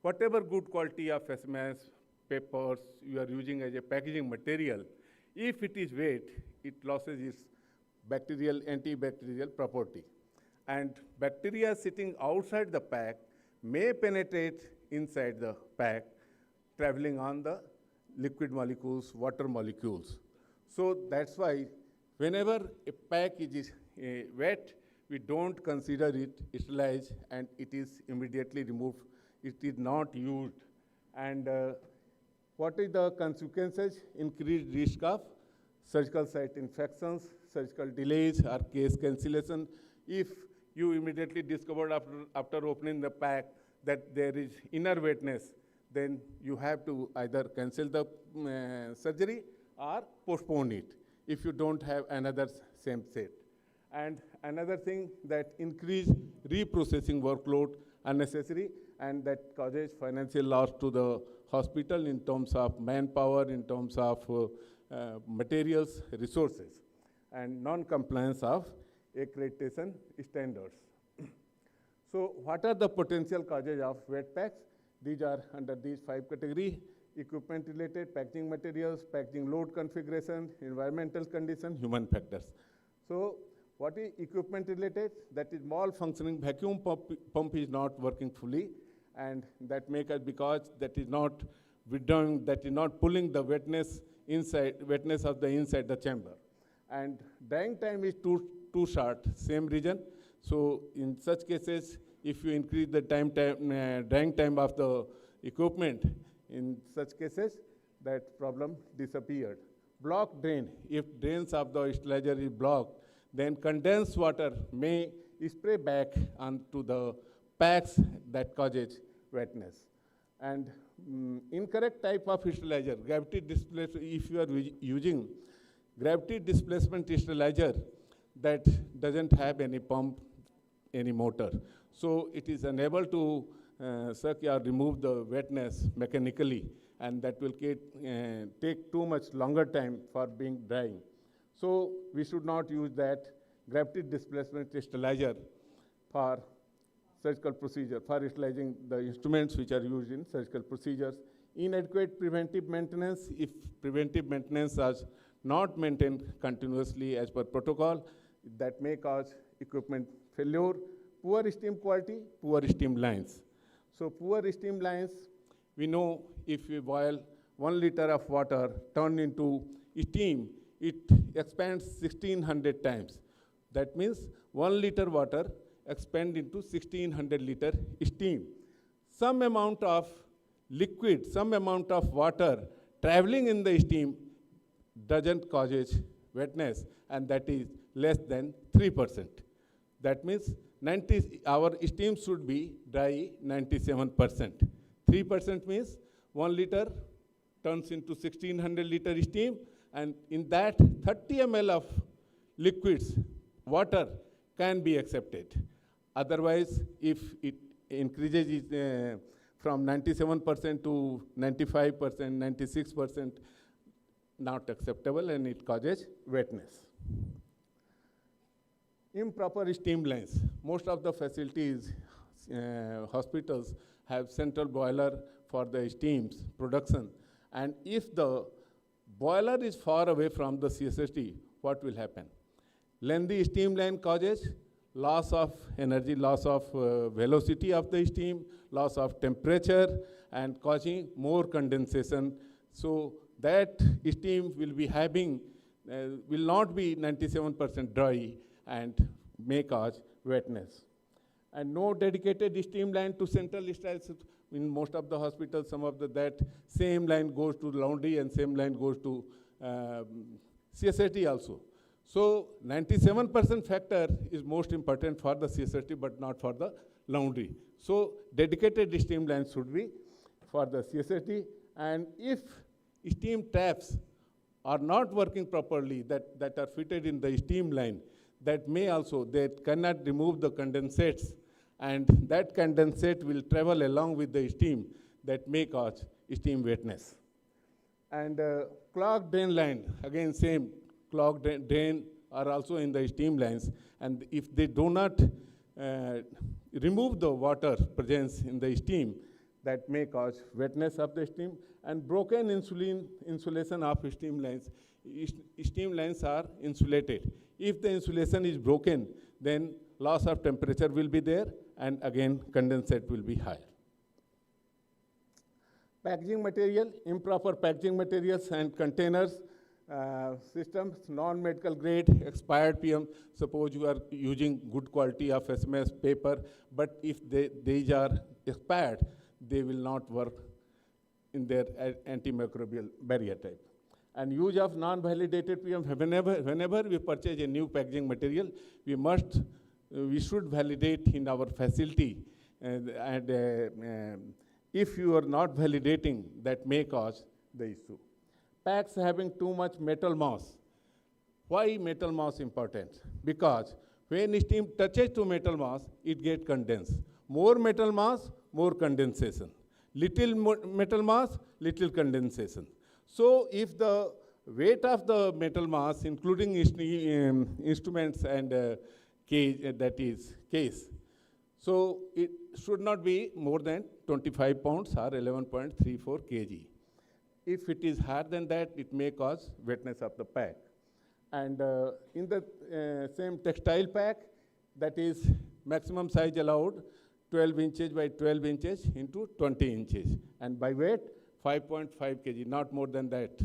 Whatever good quality of SMS, papers you are using as a packaging material, if it is wet, it loses its bacterial, antibacterial property. And bacteria sitting outside the pack may penetrate inside the pack, traveling on the liquid molecules, water molecules. So that's why whenever a pack is wet, we don't consider it sterilized and it is immediately removed. It is not used. And what is the consequences? Increased risk of surgical site infections, surgical delays, or case cancellation. If you immediately discovered after opening the pack that there is inner wetness, then you have to either cancel the surgery or postpone it if you don't have another same set. And another thing that increase reprocessing workload unnecessary, and that causes financial loss to the hospital in terms of manpower, in terms of materials, resources, and non-compliance of accreditation standards. So what are the potential causes of wet packs? These are under these 5 categories: equipment related, packaging materials, packaging load configuration, environmental condition, human factors. So what is equipment related? That is malfunctioning vacuum pump is not working fully, and that make us, because that is not withdrawing, that is not pulling the wetness of the inside the chamber. And drying time is too short, same reason. So in such cases, if you increase the drying time of the equipment, in such cases, that problem disappeared. Blocked drain, if drains of the sterilizer is blocked, then condensed water may spray back onto the packs that causes wetness. And incorrect type of sterilizer, gravity displacement, if you are using gravity displacement sterilizer that doesn't have any pump, any motor. So it is unable to suck or remove the wetness mechanically, and that will take too much longer time for being drying. So we should not use that gravity displacement sterilizer for surgical procedure, for sterilizing the instruments which are used in surgical procedures. Inadequate preventive maintenance, if preventive maintenance is not maintained continuously as per protocol, that may cause equipment failure. Poor steam quality, poor steam lines. So poor steam lines, we know if we boil 1 liter of water turned into steam, it expands 1600 times. That means 1 liter water expand into 1600 liter steam. Some amount of liquid, some amount of water traveling in the steam doesn't cause wetness, and that is less than 3%. That means our steam should be dry 97%. 3% means 1 liter turns into 1600 liter steam, and in that 30 ml of liquids, water can be accepted. Otherwise, if it increases from 97% to 95%, 96%, not acceptable, and it causes wetness. Improper steam lines. Most of the facilities, hospitals have central boiler for the steams production. And if the boiler is far away from the CSSD, what will happen? Lengthy steam line causes loss of energy, loss of velocity of the steam, loss of temperature, and causing more condensation. So that steam will be having, will not be 97% dry and may cause wetness. And no dedicated steam line to central sterile. In most of the hospitals, some of that same line goes to laundry and same line goes to CSSD also. So 97% factor is most important for the CSSD, but not for the laundry. So dedicated steam lines should be for the CSSD. And if steam taps are not working properly, that are fitted in the steam line, that may also, they cannot remove the condensates, and that condensate will travel along with the steam that may cause steam wetness. And clogged drain line, again same, clogged drain are also in the steam lines, and if they do not remove the water presence in the steam, that may cause wetness of the steam. And broken insulation of steam lines. Steam lines are insulated. If the insulation is broken, then loss of temperature will be there, and again condensate will be higher. Packaging material, improper packaging materials and containers, systems, non-medical grade, expired PM. Suppose you are using good quality of SMS paper, but if these are expired, they will not work in their antimicrobial barrier type. And use of non-validated PM, whenever we purchase a new packaging material, we should validate in our facility. If you are not validating, that may cause the issue. Packs having too much metal mass. Why metal mass important? Because when steam touches to metal mass, it gets condensed. More metal mass, more condensation. Little metal mass, little condensation. So if the weight of the metal mass, including instruments and case, so it should not be more than 25 pounds or 11.34 kg. If it is higher than that, it may cause wetness of the pack. And in the same textile pack, that is maximum size allowed 12 inches by 12 inches into 20 inches. And by weight, 5.5 kg, not more than that.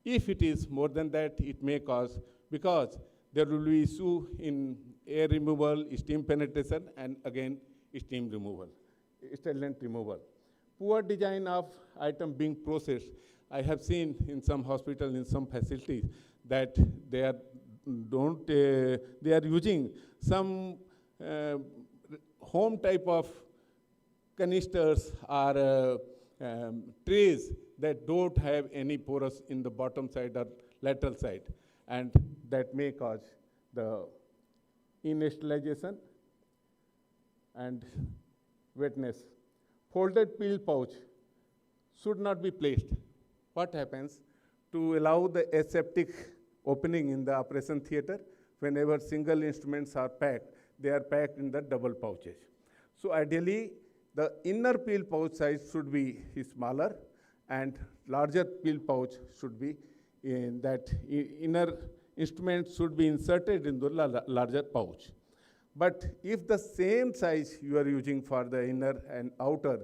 If it is more than that, it may cause, because there will be issue in air removal, steam penetration, and again, steam removal, sterilant removal. Poor design of item being processed. I have seen in some hospitals, in some facilities, that they are using some home type of canisters or trays that don't have any porous in the bottom side or lateral side, and that may cause the inesteralization and wetness. Folded pill pouch should not be placed. What happens? To allow the aseptic opening in the operation theater, whenever single instruments are packed, they are packed in the double pouches. So ideally, the inner pill pouch size should be smaller, and larger pill pouch should be in that inner instrument should be inserted in the larger pouch. But if the same size you are using for the inner and outer,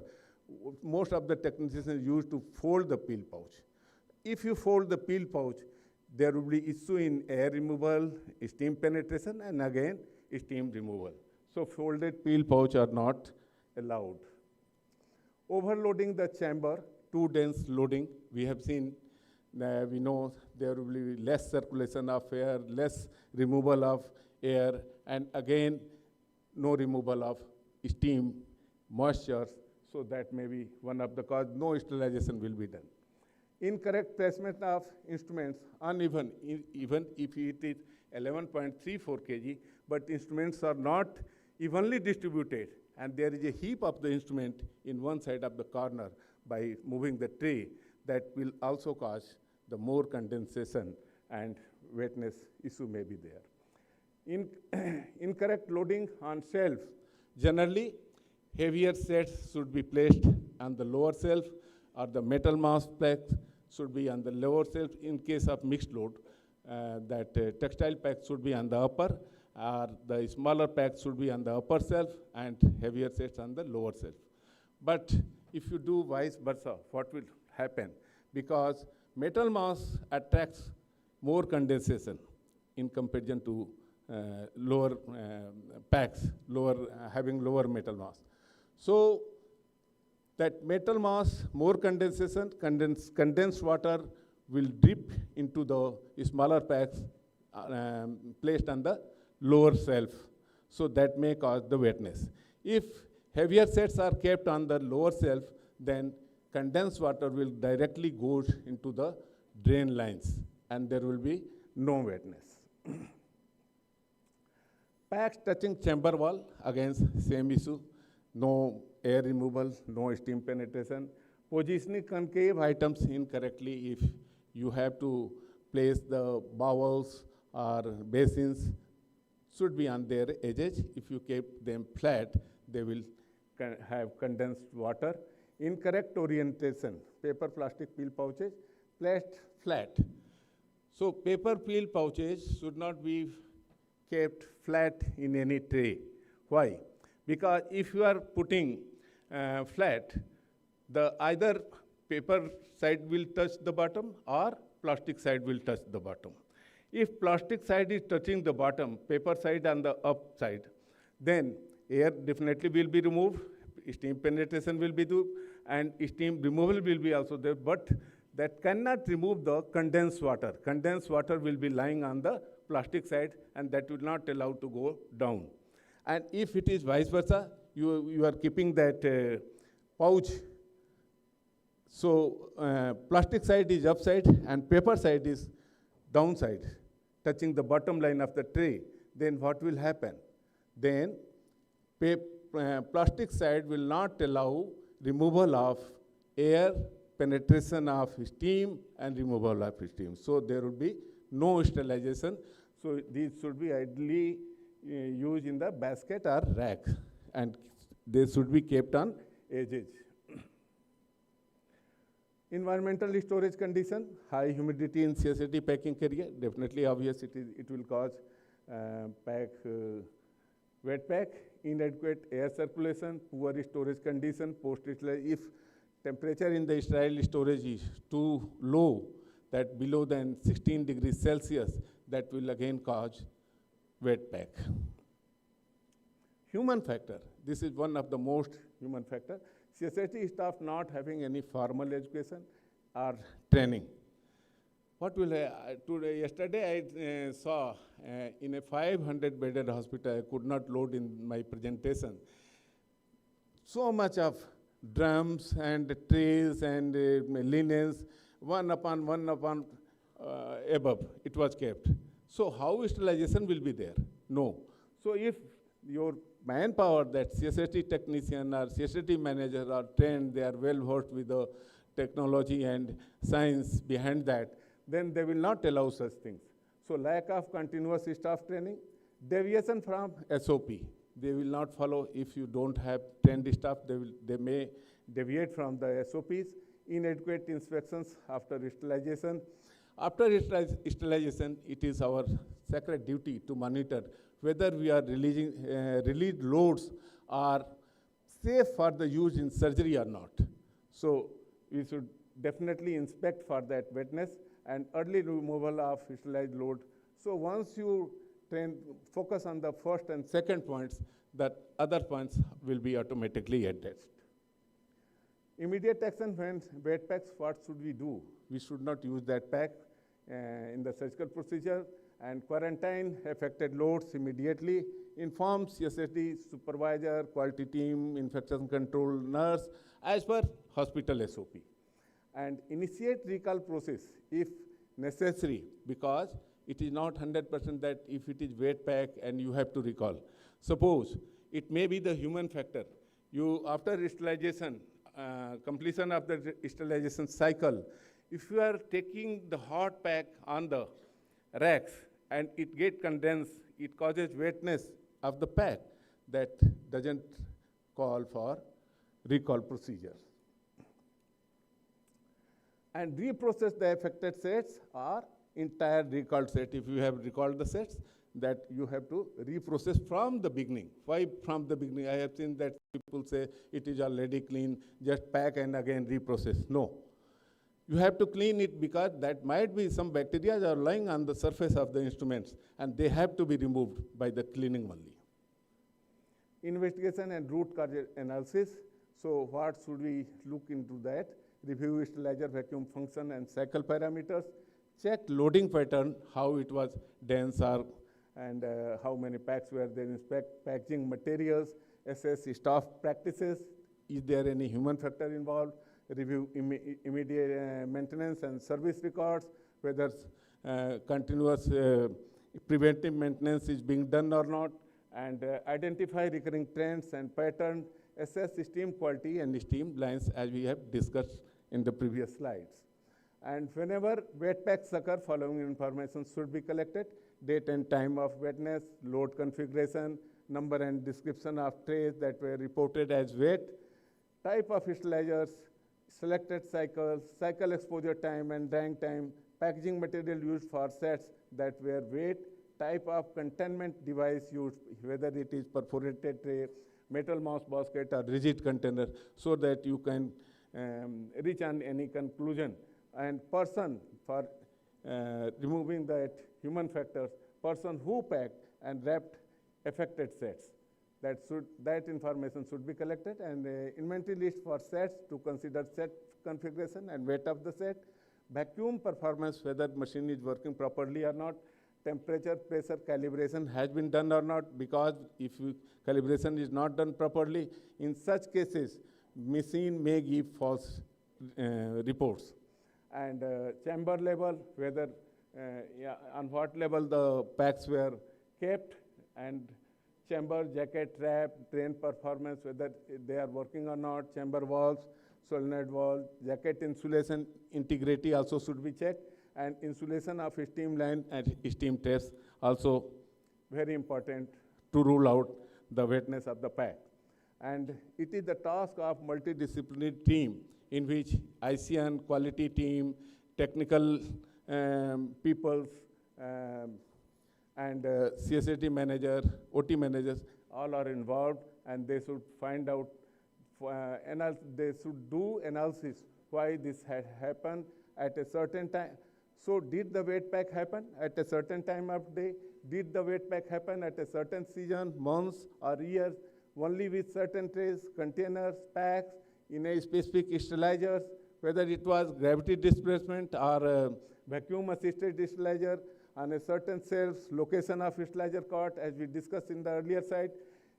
most of the technicians use to fold the pill pouch. If you fold the pill pouch, there will be issue in air removal, steam penetration, and again, steam removal. So folded pill pouch are not allowed. Overloading the chamber, too dense loading. We have seen, we know there will be less circulation of air, less removal of air, and again, no removal of steam, moisture. So that may be one of the cause. No sterilization will be done. Incorrect placement of instruments, uneven, even if it is 11.34 kg, but instruments are not evenly distributed, and there is a heap of the instrument in one side of the corner. By moving the tray, that will also cause the more condensation and wetness issue may be there. Incorrect loading on shelf. Generally, heavier sets should be placed on the lower shelf, or the metal mass packs should be on the lower shelf. In case of mixed load, textile packs should be on the upper, or the smaller packs should be on the upper shelf, and heavier sets on the lower shelf. But if you do vice versa, what will happen? Because metal mass attracts more condensation in comparison to lower packs, having lower metal mass. So that metal mass, more condensation, condensed water will drip into the smaller packs placed on the lower shelf. So that may cause the wetness. If heavier sets are kept on the lower shelf, then condensed water will directly go into the drain lines, and there will be no wetness. Packs touching chamber wall, again, same issue. No air removal, no steam penetration. Positioning concave items incorrectly. If you have to place the bowels or basins, should be on their edges. If you keep them flat, they will have condensed water. Incorrect orientation. Paper plastic pill pouches placed flat. So paper pill pouches should not be kept flat in any tray. Why? Because if you are putting flat, the either paper side will touch the bottom or plastic side will touch the bottom. If plastic side is touching the bottom, paper side on the up side, then air definitely will be removed, steam penetration will be done, and steam removal will be also there, but that cannot remove the condensed water. Condensed water will be lying on the plastic side, and that will not allow to go down. And if it is vice versa, you are keeping that pouch. So plastic side is upside and paper side is downside, touching the bottom line of the tray. Then what will happen? Then plastic side will not allow removal of air, penetration of steam, and removal of steam. So there will be no sterilization. So these should be ideally used in the basket or rack, and they should be kept on edges. Environmental storage condition, high humidity in CSSD packing area, definitely obvious it will cause wet pack, inadequate air circulation, poor storage condition, post-sterilization. If temperature in the sterile storage is too low, that below than 16 degrees Celsius, that will again cause wet pack. Human factor, this is one of the most human factor. CSSD staff not having any formal education or training. What will yesterday I saw in a 500-bedded hospital, I could not load in my presentation. So much of drums and trays and linens, one upon above, it was kept. So how sterilization will be there? No. So if your manpower, that CSSD technician or CSSD manager are trained, they are well versed with the technology and science behind that, then they will not allow such things. So lack of continuous staff training, deviation from SOP. They will not follow. If you don't have trained staff, they may deviate from the SOPs. Inadequate inspections after sterilization. After sterilization, it is our sacred duty to monitor whether we are released loads are safe for the use in surgery or not. So we should definitely inspect for that wetness and early removal of sterilized load. So once you focus on the first and second points, that other points will be automatically addressed. Immediate action when wet packs, what should we do? We should not use that pack in the surgical procedure, and quarantine affected loads immediately. Inform CSSD supervisor, quality team, infection control nurse as per hospital SOP. And initiate recall process if necessary, because it is not 100% that if it is wet pack and you have to recall. Suppose it may be the human factor. You, after sterilization, completion of the sterilization cycle, if you are taking the hot pack on the racks and it get condensed, it causes wetness of the pack, that doesn't call for recall procedure. And reprocess the affected sets or entire recalled set. If you have recalled the sets, that you have to reprocess from the beginning. Why from the beginning? I have seen that people say it is already clean, just pack and again reprocess. No. You have to clean it because that might be some bacteria are lying on the surface of the instruments, and they have to be removed by the cleaning only. Investigation and root cause analysis. So what should we look into that? Review sterilizer vacuum function and cycle parameters. Check loading pattern, how it was dense or and how many packs were there. Inspect packaging materials. Assess staff practices. Is there any human factor involved? Review immediate maintenance and service records, whether continuous preventive maintenance is being done or not, and identify recurring trends and patterns, assess steam quality and steam lines as we have discussed in the previous slides. And whenever wet packs occur, following information should be collected: date and time of wetness, load configuration, number and description of trays that were reported as wet, type of sterilizers, selected cycles, cycle exposure time and drying time, packaging material used for sets that were wet, type of containment device used, whether it is perforated tray, metal mouse basket or rigid container, so that you can reach on any conclusion. And person for removing that human factors, person who packed and wrapped affected sets. That information should be collected, and inventory list for sets to consider set configuration and weight of the set, vacuum performance, whether machine is working properly or not, temperature, pressure calibration has been done or not, because if calibration is not done properly, in such cases, machine may give false reports. And chamber level, whether on what level the packs were kept, and chamber, jacket, trap, drain performance, whether they are working or not, chamber valves, solenoid valve, jacket insulation integrity also should be checked, and insulation of steam line and steam tests also very important to rule out the wetness of the pack. And it is the task of multidisciplinary team in which ISHACON, quality team, technical peoples, and CSSD manager, OT managers, all are involved, and they should find out, they should do analysis why this had happened at a certain time. So did the wet pack happen at a certain time of day? Did the wet pack happen at a certain season, months, or years, only with certain trays, containers, packs, in a specific sterilizers, whether it was gravity displacement or vacuum-assisted sterilizer, on a certain shelves, location of sterilizer cart, as we discussed in the earlier slide.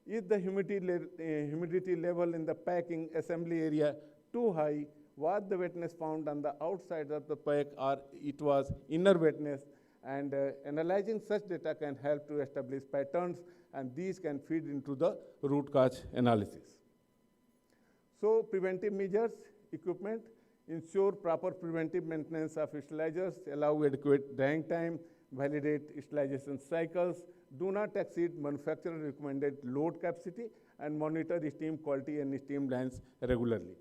Is the humidity level in the packing assembly area too high? Was the wetness found on the outside of the pack, or it was inner wetness? And analyzing such data can help to establish patterns, and these can feed into the root cause analysis. So preventive measures, equipment, ensure proper preventive maintenance of sterilizers, allow adequate drying time, validate sterilization cycles, do not exceed manufacturer recommended load capacity, and monitor steam quality and steam lines regularly.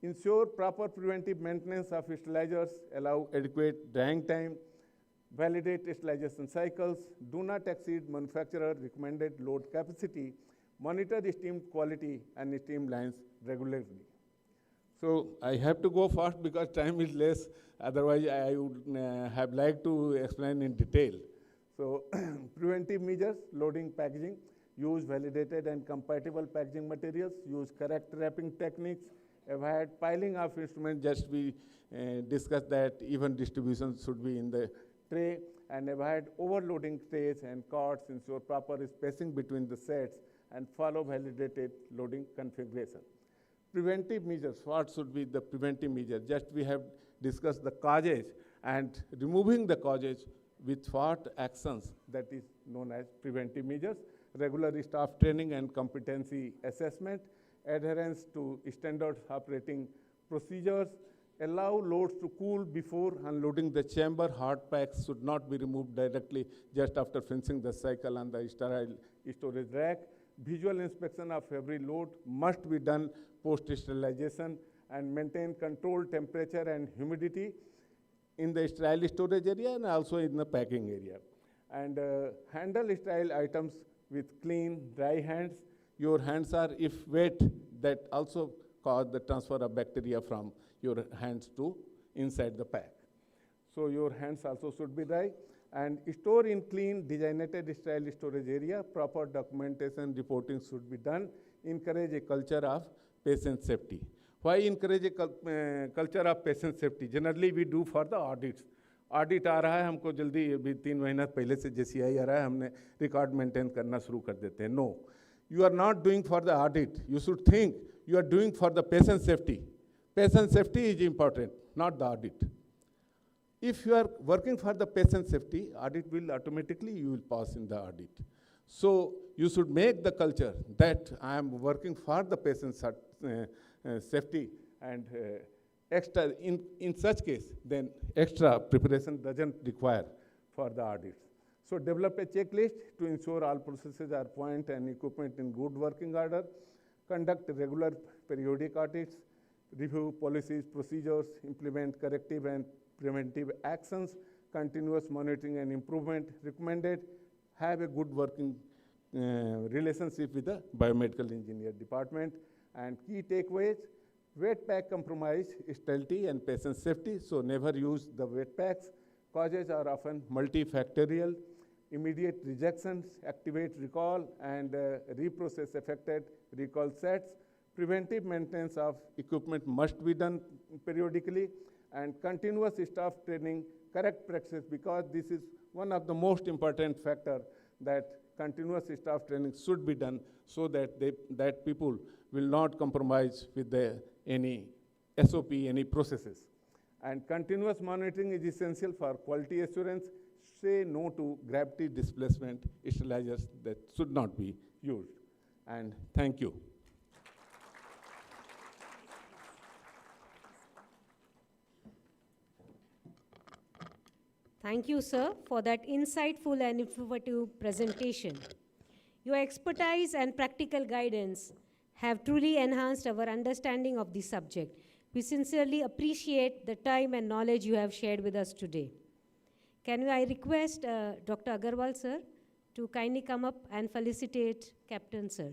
Ensure proper preventive maintenance of sterilizers, allow adequate drying time, validate sterilization cycles, do not exceed manufacturer recommended load capacity, monitor steam quality and steam lines regularly. So I have to go fast because time is less, otherwise I would have liked to explain in detail. So preventive measures, loading packaging, use validated and compatible packaging materials, use correct wrapping techniques, avoid piling of instruments, just we discussed that even distribution should be in the tray, and avoid overloading trays and carts, ensure proper spacing between the sets, and follow validated loading configuration. Preventive measures, what should be the preventive measure? Just we have discussed the causes, and removing the causes with what actions, that is known as preventive measures. Regular staff training and competency assessment, adherence to standard operating procedures, allow loads to cool before unloading the chamber. Hard packs should not be removed directly just after finishing the cycle on the sterile storage rack. Visual inspection of every load must be done post-sterilization, and maintain controlled temperature and humidity in the sterile storage area and also in the packing area. And handle sterile items with clean, dry hands. Your hands are, if wet, that also cause the transfer of bacteria from your hands to inside the pack. So your hands also should be dry. And store in clean, designated sterile storage area. Proper documentation, reporting should be done. Encourage a culture of patient safety. Why encourage a culture of patient safety? Generally, we do for the audits. Audit आ रहा है, हमको जल्दी अभी 3 महीना पहले से JCI आ रहा है, हमने record maintain करना शुरू कर देते हैं. No, you are not doing for the audit. You should think you are doing for the patient safety. Patient safety is important, not the audit. If you are working for the patient safety, audit will automatically, you will pass in the audit. So you should make the culture that I am working for the patient safety, and extra, in such case, then extra preparation doesn't require for the audits. So develop a checklist to ensure all processes are point and equipment in good working order. Conduct regular periodic audits, review policies, procedures, implement corrective and preventive actions, continuous monitoring and improvement recommended, have a good working relationship with the biomedical engineer department. And key takeaways, Wet pack compromise sterility and patient safety, so never use the wet packs. Causes are often multifactorial. Immediate rejections activate recall and reprocess affected recall sets. Preventive maintenance of equipment must be done periodically, and continuous staff training, correct practice, because this is one of the most important factor, that continuous staff training should be done so that people will not compromise with any SOP, any processes. And continuous monitoring is essential for quality assurance. Say no to gravity displacement sterilizers that should not be used. And thank you. Thank you, sir, for that insightful and informative presentation. Your expertise and practical guidance have truly enhanced our understanding of the subject. We sincerely appreciate the time and knowledge you have shared with us today. I request Dr. Agarwal, sir, to kindly come up and felicitate Captain, sir.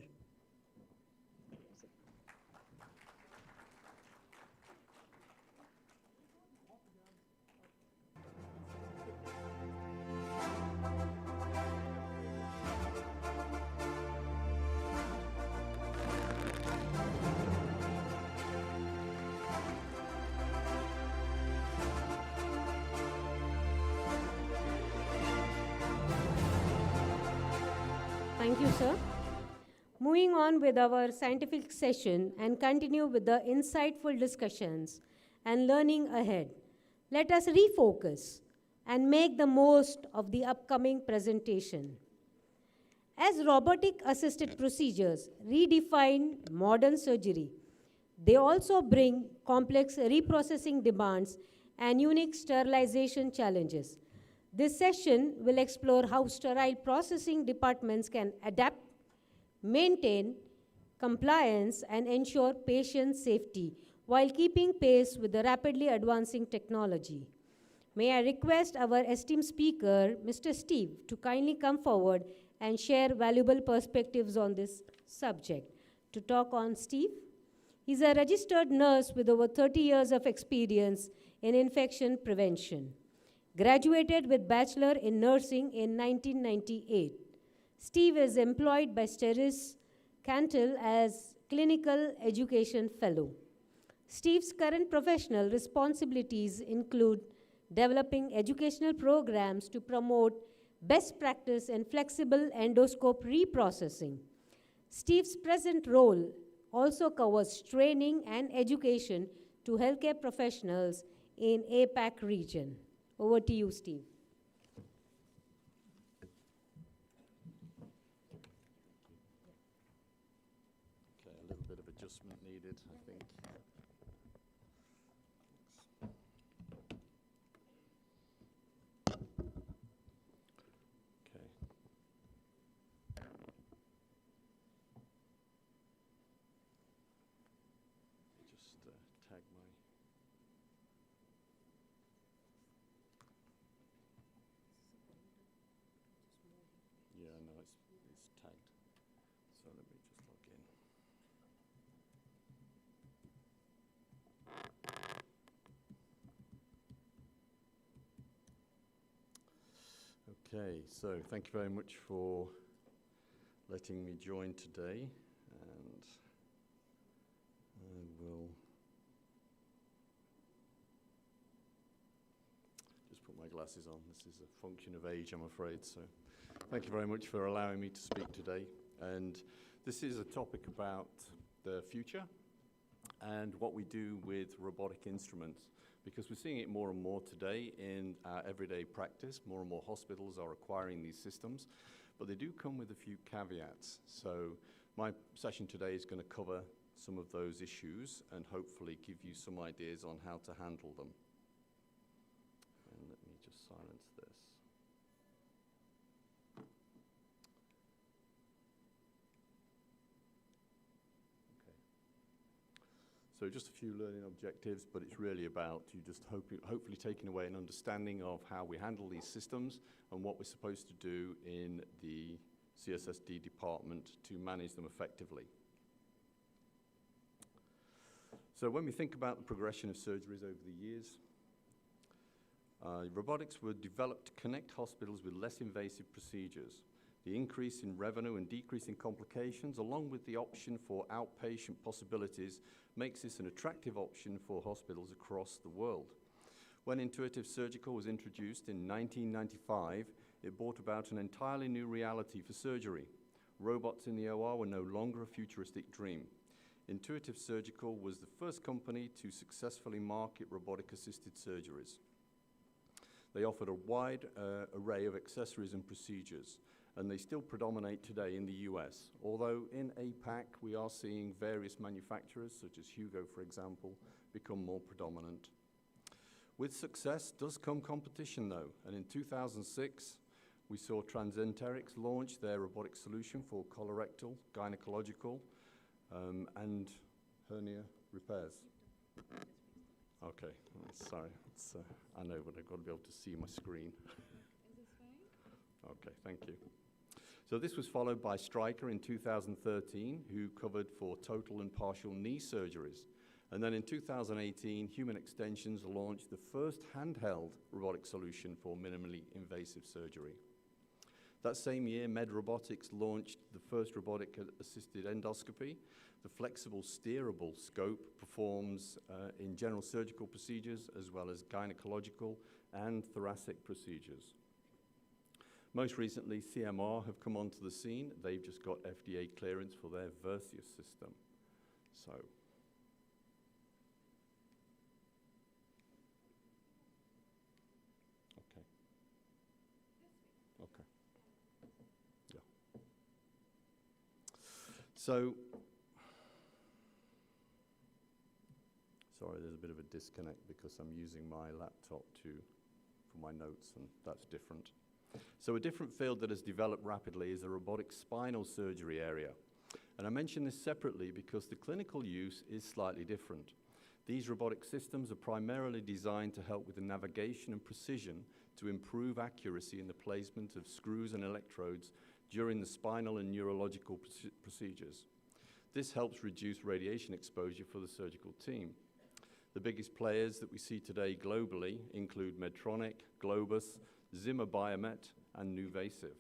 Thank you, sir. Moving on with our scientific session and continue with the insightful discussions and learning ahead, let us refocus and make the most of the upcoming presentation. As robotic-assisted procedures redefine modern surgery, they also bring complex reprocessing demands and unique sterilization challenges. This session will explore how sterile processing departments can adapt, maintain compliance, and ensure patient safety while keeping pace with the rapidly advancing technology. May I request our esteemed speaker, Mr. Steve, to kindly come forward and share valuable perspectives on this subject. To talk on Steve, he's a registered nurse with over 30 years of experience in infection prevention. Graduated with Bachelor in Nursing in 1998. Steve is employed by Steris Cantil as Clinical Education Fellow. Steve's current professional responsibilities include developing educational programs to promote best practice in flexible endoscope reprocessing. Steve's present role also covers training and education to healthcare professionals in APAC region. Over to you, Steve. Okay, a little bit of adjustment needed, I think. Okay. Just tag my... Yeah, no, it's tagged. So let me just log in. Okay, so thank you very much for letting me join today, and I will just put my glasses on. This is a function of age, I'm afraid, so thank you very much for allowing me to speak today. And this is a topic about the future and what we do with robotic instruments, because we're seeing it more and more today in our everyday practice. More and more hospitals are acquiring these systems, but they do come with a few caveats. So my session today is going to cover some of those issues and hopefully give you some ideas on how to handle them. And let me just silence this. So just a few learning objectives, but it's really about you just hopefully taking away an understanding of how we handle these systems and what we're supposed to do in the CSSD department to manage them effectively. So when we think about the progression of surgeries over the years, robotics were developed to connect hospitals with less invasive procedures. The increase in revenue and decrease in complications, along with the option for outpatient possibilities, makes this an attractive option for hospitals across the world. When Intuitive Surgical was introduced in 1995, it brought about an entirely new reality for surgery. Robots in the OR were no longer a futuristic dream. Intuitive Surgical was the first company to successfully market robotic-assisted surgeries. They offered a wide array of accessories and procedures, and they still predominate today in the US, although in APAC we are seeing various manufacturers, such as Hugo, for example, become more predominant. With success does come competition, though, and in 2006, we saw Transenterix launch their robotic solution for colorectal, gynecological, and hernia repairs. Okay, sorry, I know, but I've got to be able to see my screen. Is this fine? Okay, thank you. So this was followed by Stryker in 2013, who covered for total and partial knee surgeries. And then in 2018, Human Extensions launched the first handheld robotic solution for minimally invasive surgery. That same year, Med Robotics launched the first robotic-assisted endoscopy. The flexible steerable scope performs in general surgical procedures as well as gynecological and thoracic procedures. Most recently, CMR have come onto the scene. They've just got FDA clearance for their Versius system. So, okay. Yeah. So, sorry, there's a bit of a disconnect because I'm using my laptop for my notes, and that's different. So a different field that has developed rapidly is the robotic spinal surgery area. And I mention this separately because the clinical use is slightly different. These robotic systems are primarily designed to help with the navigation and precision to improve accuracy in the placement of screws and electrodes during the spinal and neurological procedures. This helps reduce radiation exposure for the surgical team. The biggest players that we see today globally include Medtronic, Globus, Zimmer Biomet, and Nuvasive.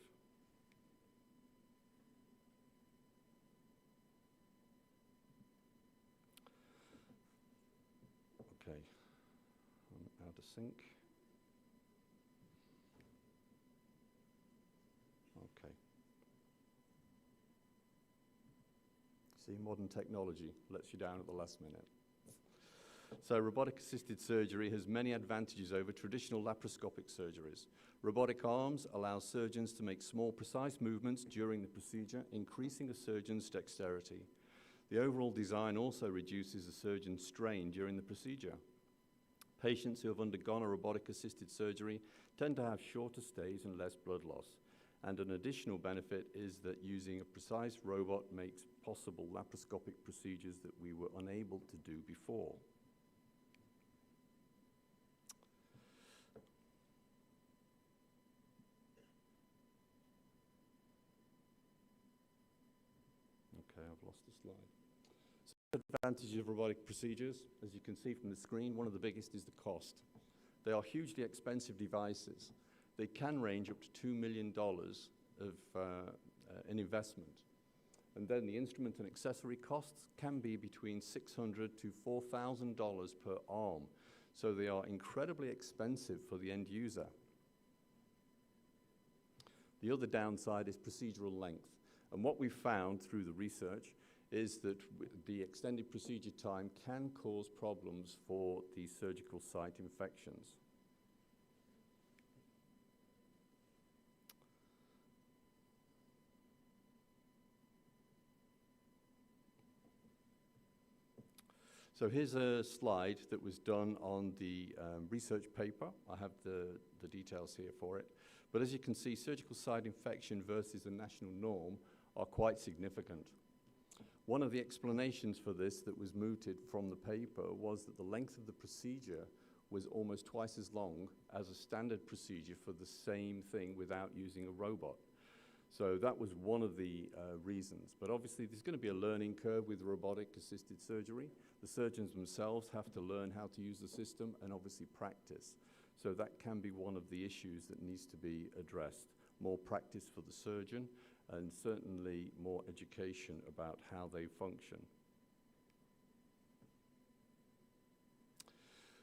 Okay, I'm out of sync. Okay. See, modern technology lets you down at the last minute. So robotic-assisted surgery has many advantages over traditional laparoscopic surgeries. Robotic arms allow surgeons to make small, precise movements during the procedure, increasing a surgeon's dexterity. The overall design also reduces the surgeon's strain during the procedure. Patients who have undergone a robotic-assisted surgery tend to have shorter stays and less blood loss. And an additional benefit is that using a precise robot makes possible laparoscopic procedures that we were unable to do before. Okay, I've lost the slide. So advantages of robotic procedures, as you can see from the screen, one of the biggest is the cost. They are hugely expensive devices. They can range up to $2 million in investment. And then the instrument and accessory costs can be between $600 to $4,000 per arm. So they are incredibly expensive for the end user. The other downside is procedural length. And what we've found through the research is that the extended procedure time can cause problems for the surgical site infections. So here's a slide that was done on the research paper. I have the details here for it. But as you can see, surgical site infection versus the national norm are quite significant. One of the explanations for this that was mooted from the paper was that the length of the procedure was almost twice as long as a standard procedure for the same thing without using a robot. So that was one of the reasons. But obviously there's going to be a learning curve with robotic-assisted surgery. The surgeons themselves have to learn how to use the system and obviously practice. So that can be one of the issues that needs to be addressed. More practice for the surgeon and certainly more education about how they function.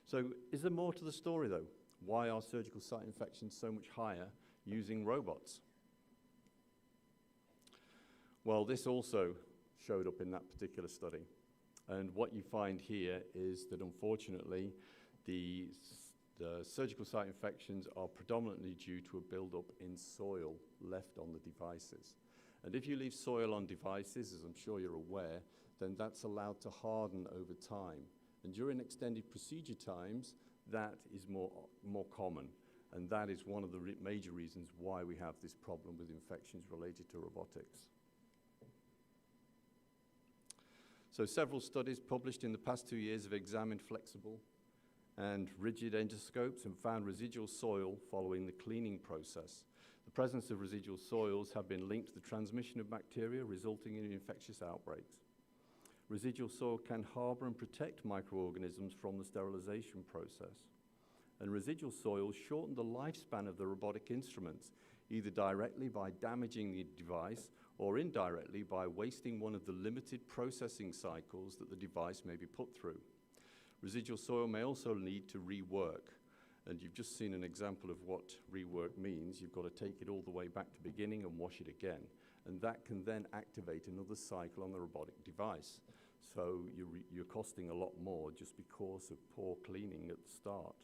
So is there more to the story though? Why are surgical site infections so much higher using robots? Well, this also showed up in that particular study. And what you find here is that unfortunately, the surgical site infections are predominantly due to a buildup in soil left on the devices. And if you leave soil on devices, as I'm sure you're aware, then that's allowed to harden over time. And during extended procedure times, that is more common. And that is one of the major reasons why we have this problem with infections related to robotics. So several studies published in the past 2 years have examined flexible and rigid endoscopes and found residual soil following the cleaning process. The presence of residual soils have been linked to the transmission of bacteria, resulting in infectious outbreaks. Residual soil can harbor and protect microorganisms from the sterilization process. And residual soils shorten the lifespan of the robotic instruments, either directly by damaging the device or indirectly by wasting one of the limited processing cycles that the device may be put through. Residual soil may also lead to rework. And you've just seen an example of what rework means. You've got to take it all the way back to beginning and wash it again. And that can then activate another cycle on the robotic device. So you're costing a lot more just because of poor cleaning at the start.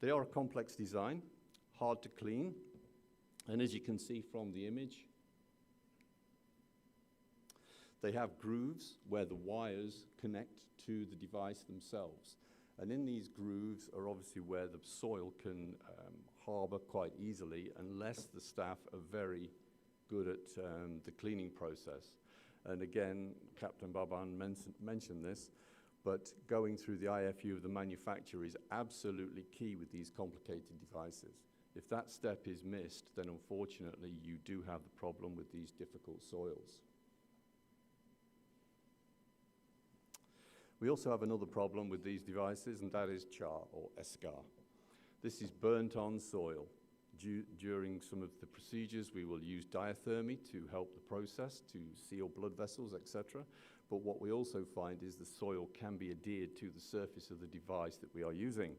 They are a complex design, hard to clean. And as you can see from the image, they have grooves where the wires connect to the device themselves. And in these grooves are obviously where the soil can harbor quite easily unless the staff are very good at the cleaning process. And again, Captain Baban mentioned this, but going through the IFU of the manufacturer is absolutely key with these complicated devices. If that step is missed, then unfortunately you do have the problem with these difficult soils. We also have another problem with these devices, and that is char or eschar. This is burnt on soil. During some of the procedures, we will use diathermy to help the process, to seal blood vessels, etc. But what we also find is the soil can be adhered to the surface of the device that we are using.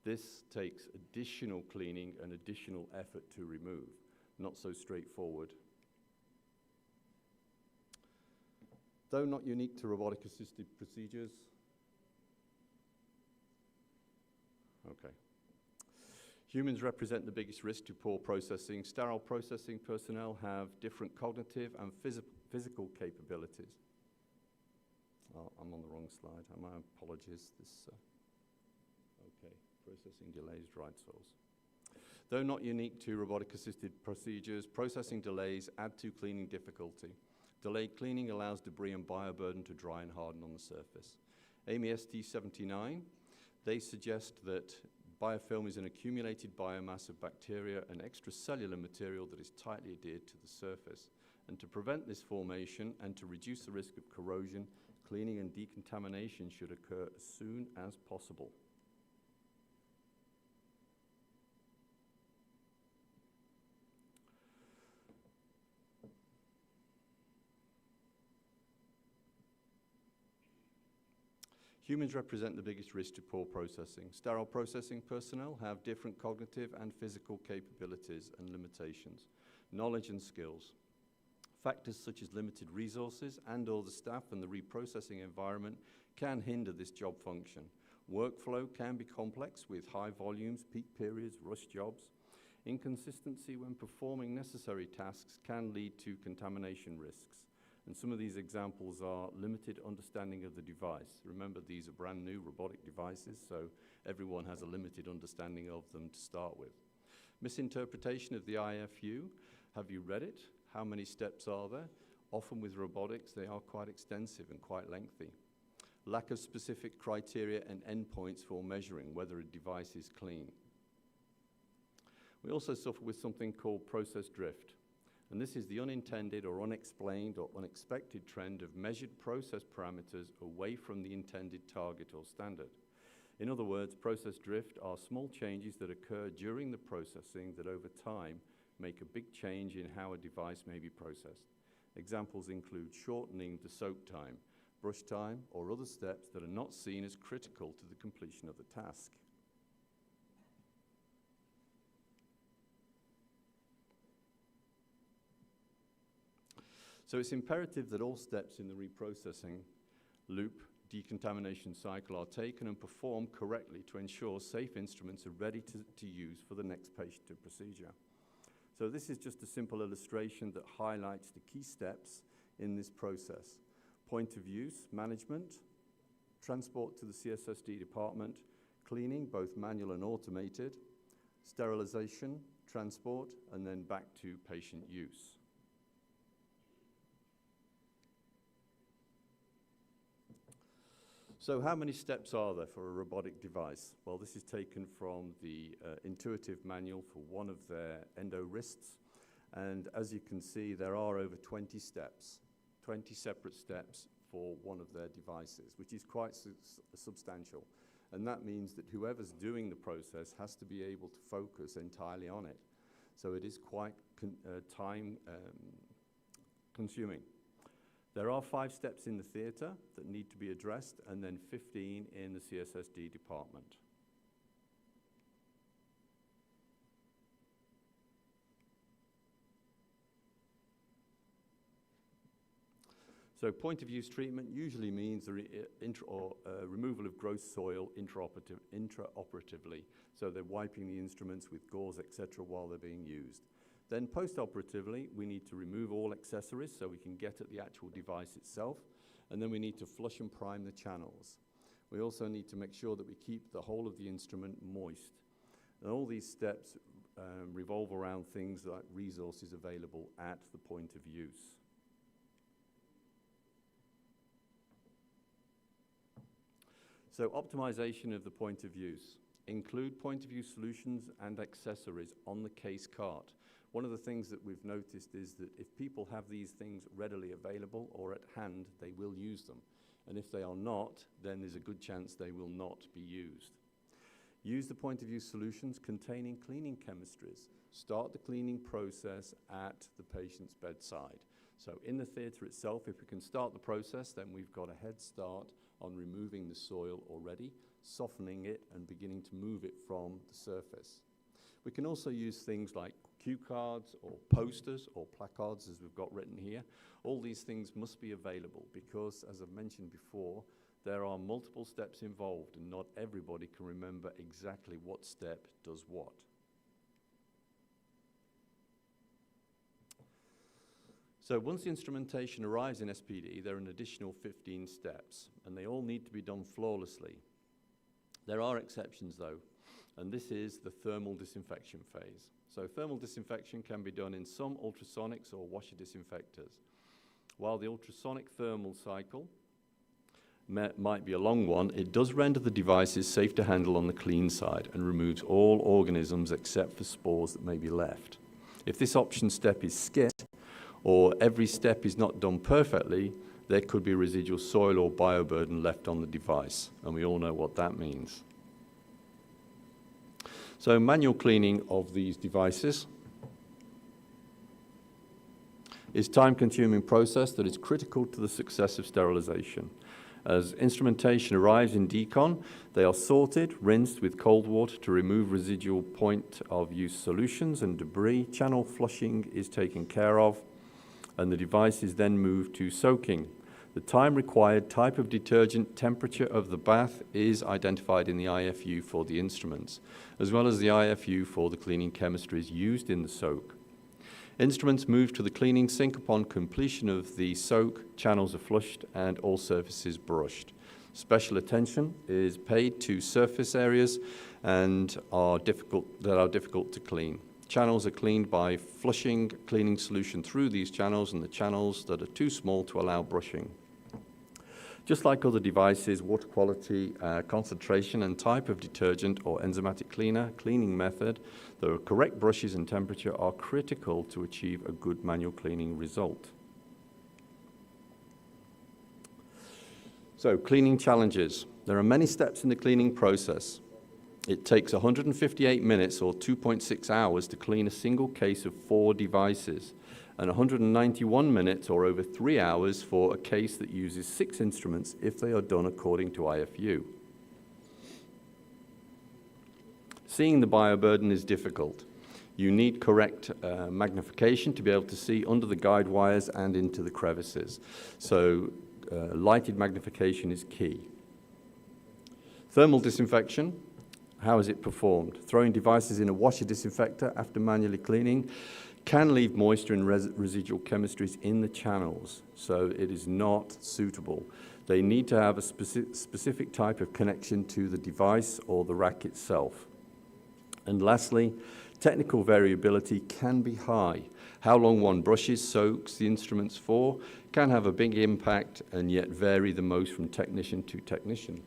This takes additional cleaning and additional effort to remove. Not so straightforward. Though not unique to robotic-assisted procedures. Okay. Humans represent the biggest risk to poor processing. Sterile processing personnel have different cognitive and physical capabilities. Oh, I'm on the wrong slide. My apologies. Okay, processing delays, dried soils. Though not unique to robotic-assisted procedures, processing delays add to cleaning difficulty. Delayed cleaning allows debris and bioburden to dry and harden on the surface. AMTZ 79, they suggest that biofilm is an accumulated biomass of bacteria and extracellular material that is tightly adhered to the surface. And to prevent this formation and to reduce the risk of corrosion, cleaning and decontamination should occur as soon as possible. Humans represent the biggest risk to poor processing. Sterile processing personnel have different cognitive and physical capabilities and limitations, knowledge and skills. Factors such as limited resources and/or the staff and the reprocessing environment can hinder this job function. Workflow can be complex with high volumes, peak periods, rush jobs. Inconsistency when performing necessary tasks can lead to contamination risks. And some of these examples are limited understanding of the device. Remember, these are brand new robotic devices, so everyone has a limited understanding of them to start with. Misinterpretation of the IFU. Have you read it? How many steps are there? Often with robotics, they are quite extensive and quite lengthy. lack of specific criteria and endpoints for measuring whether a device is clean. We also suffer with something called process drift, and this is the unintended or unexplained or unexpected trend of measured process parameters away from the intended target or standard. In other words, process drift are small changes that occur during the processing that over time make a big change in how a device may be processed. Examples include shortening the soak time, brush time, or other steps that are not seen as critical to the completion of the task. So it's imperative that all steps in the reprocessing loop decontamination cycle are taken and performed correctly to ensure safe instruments are ready to use for the next patient or procedure. So this is just a simple illustration that highlights the key steps in this process. Point of use, management, transport to the CSSD department, cleaning, both manual and automated, sterilization, transport, and then back to patient use. So how many steps are there for a robotic device? Well, this is taken from the intuitive manual for one of their endo wrists. And as you can see, there are over 20 steps, 20 separate steps for one of their devices, which is quite substantial. And that means that whoever's doing the process has to be able to focus entirely on it. So it is quite time consuming. There are 5 steps in the theatre that need to be addressed, and then 15 in the CSSD department. So point of use treatment usually means the removal of gross soil intraoperatively. So they're wiping the instruments with gauze, etc., while they're being used. Then post-operatively, we need to remove all accessories so we can get at the actual device itself. And then we need to flush and prime the channels. We also need to make sure that we keep the whole of the instrument moist. And all these steps revolve around things like resources available at the point of use. So optimization of the point of use. Include point of use solutions and accessories on the case cart. One of the things that we've noticed is that if people have these things readily available or at hand, they will use them. And if they are not, then there's a good chance they will not be used. Use the point of use solutions containing cleaning chemistries. Start the cleaning process at the patient's bedside. So in the theatre itself, if we can start the process, then we've got a head start on removing the soil already, softening it and beginning to move it from the surface. We can also use things like cue cards or posters or placards, as we've got written here. All these things must be available because, as I've mentioned before, there are multiple steps involved and not everybody can remember exactly what step does what. So once the instrumentation arrives in SPD, there are an additional 15 steps, and they all need to be done flawlessly. There are exceptions, though, and this is the thermal disinfection phase. So thermal disinfection can be done in some ultrasonics or washer disinfectors. While the ultrasonic thermal cycle might be a long one, it does render the devices safe to handle on the clean side and removes all organisms except for spores that may be left. If this option step is skipped, or every step is not done perfectly, there could be residual soil or bioburden left on the device, and we all know what that means. So manual cleaning of these devices is a time-consuming process that is critical to the success of sterilization. As instrumentation arrives in decon, they are sorted, rinsed with cold water to remove residual point-of-use solutions and debris. Channel flushing is taken care of, and the device is then moved to soaking. The time required, type of detergent, temperature of the bath is identified in the IFU for the instruments, as well as the IFU for the cleaning chemistries used in the soak. Instruments move to the cleaning sink upon completion of the soak, channels are flushed, and all surfaces brushed. Special attention is paid to surface areas that are difficult to clean. Channels are cleaned by flushing cleaning solution through these channels and the channels that are too small to allow brushing. Just like other devices, water quality, concentration and type of detergent or enzymatic cleaner, cleaning method, the correct brushes and temperature are critical to achieve a good manual cleaning result. So, cleaning challenges. There are many steps in the cleaning process. It takes 158 minutes or 2.6 hours to clean a single case of 4 devices, and 191 minutes or over 3 hours for a case that uses 6 instruments if they are done according to IFU. Seeing the bioburden is difficult. You need correct magnification to be able to see under the guide wires and into the crevices. So lighted magnification is key. Thermal disinfection. How is it performed? Throwing devices in a washer disinfector after manually cleaning can leave moisture and residual chemistries in the channels, so it is not suitable. They need to have a specific type of connection to the device or the rack itself. And lastly, technical variability can be high. How long one brushes, soaks the instruments for can have a big impact and yet vary the most from technician to technician.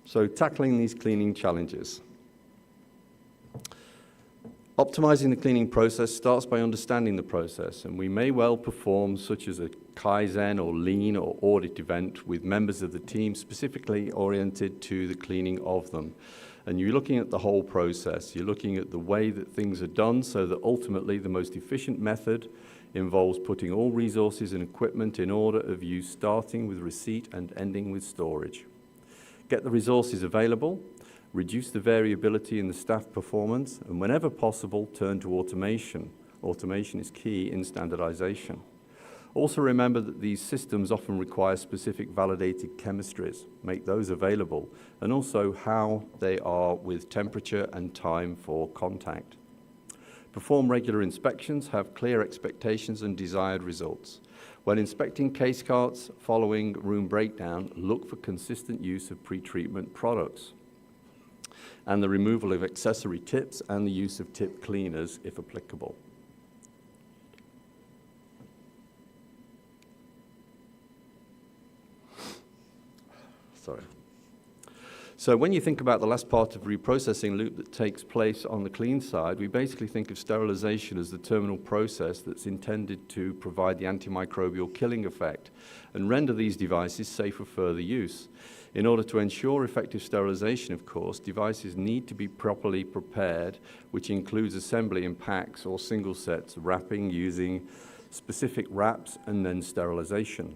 So tackling these cleaning challenges. Optimizing the cleaning process starts by understanding the process, and we may well perform such as a Kaizen or lean or audit event with members of the team specifically oriented to the cleaning of them. And you're looking at the whole process. You're looking at the way that things are done so that ultimately the most efficient method involves putting all resources and equipment in order of use, starting with receipt and ending with storage. Get the resources available, reduce the variability in the staff performance, and whenever possible, turn to automation. Automation is key in standardization. Also remember that these systems often require specific validated chemistries. Make those available, and also how they are with temperature and time for contact. Perform regular inspections, have clear expectations and desired results. When inspecting case carts following room breakdown, look for consistent use of pre-treatment products and the removal of accessory tips and the use of tip cleaners if applicable. Sorry. So when you think about the last part of reprocessing loop that takes place on the clean side, we basically think of sterilization as the terminal process that's intended to provide the antimicrobial killing effect and render these devices safe for further use. In order to ensure effective sterilization, of course, devices need to be properly prepared, which includes assembly in packs or single sets, wrapping using specific wraps, and then sterilization.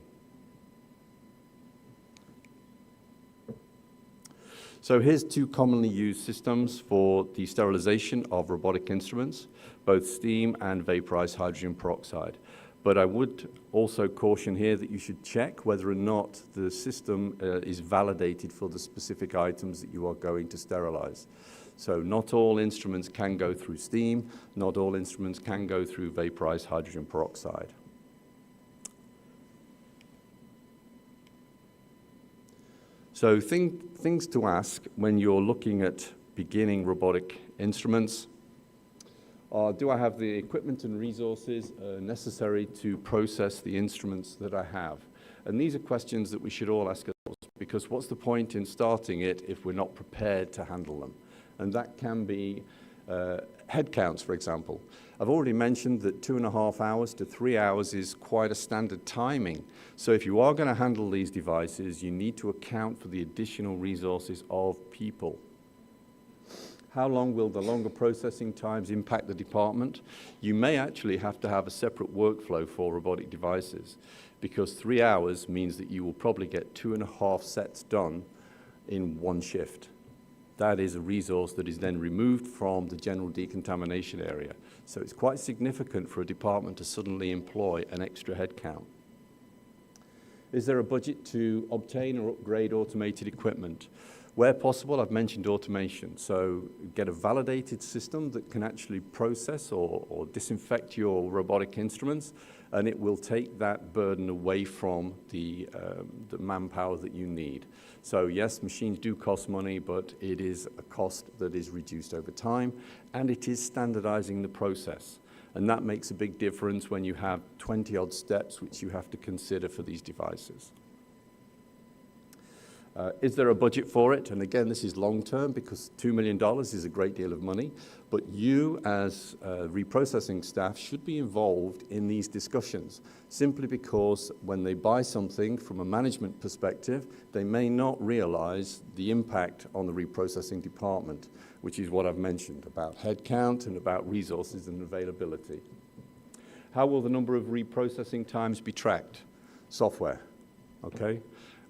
So here's 2 commonly used systems for the sterilization of robotic instruments, both steam and vaporized hydrogen peroxide. But I would also caution here that you should check whether or not the system is validated for the specific items that you are going to sterilize. So not all instruments can go through steam, not all instruments can go through vaporized hydrogen peroxide. So things to ask when you're looking at beginning robotic instruments are, do I have the equipment and resources necessary to process the instruments that I have? And these are questions that we should all ask ourselves, because what's the point in starting it if we're not prepared to handle them? And that can be head counts, for example. I've already mentioned that 2.5 hours to 3 hours is quite a standard timing. So if you are going to handle these devices, you need to account for the additional resources of people. How long will the longer processing times impact the department? You may actually have to have a separate workflow for robotic devices, because 3 hours means that you will probably get 2.5 sets done in one shift. That is a resource that is then removed from the general decontamination area. So it's quite significant for a department to suddenly employ an extra headcount. Is there a budget to obtain or upgrade automated equipment? Where possible, I've mentioned automation. So get a validated system that can actually process or disinfect your robotic instruments, and it will take that burden away from the manpower that you need. So yes, machines do cost money, but it is a cost that is reduced over time, and it is standardizing the process. And that makes a big difference when you have 20-odd steps which you have to consider for these devices. Is there a budget for it? And again, this is long-term because $2 million is a great deal of money, but you as reprocessing staff should be involved in these discussions, simply because when they buy something from a management perspective, they may not realize the impact on the reprocessing department, which is what I've mentioned about headcount and about resources and availability. How will the number of reprocessing times be tracked? Software, okay?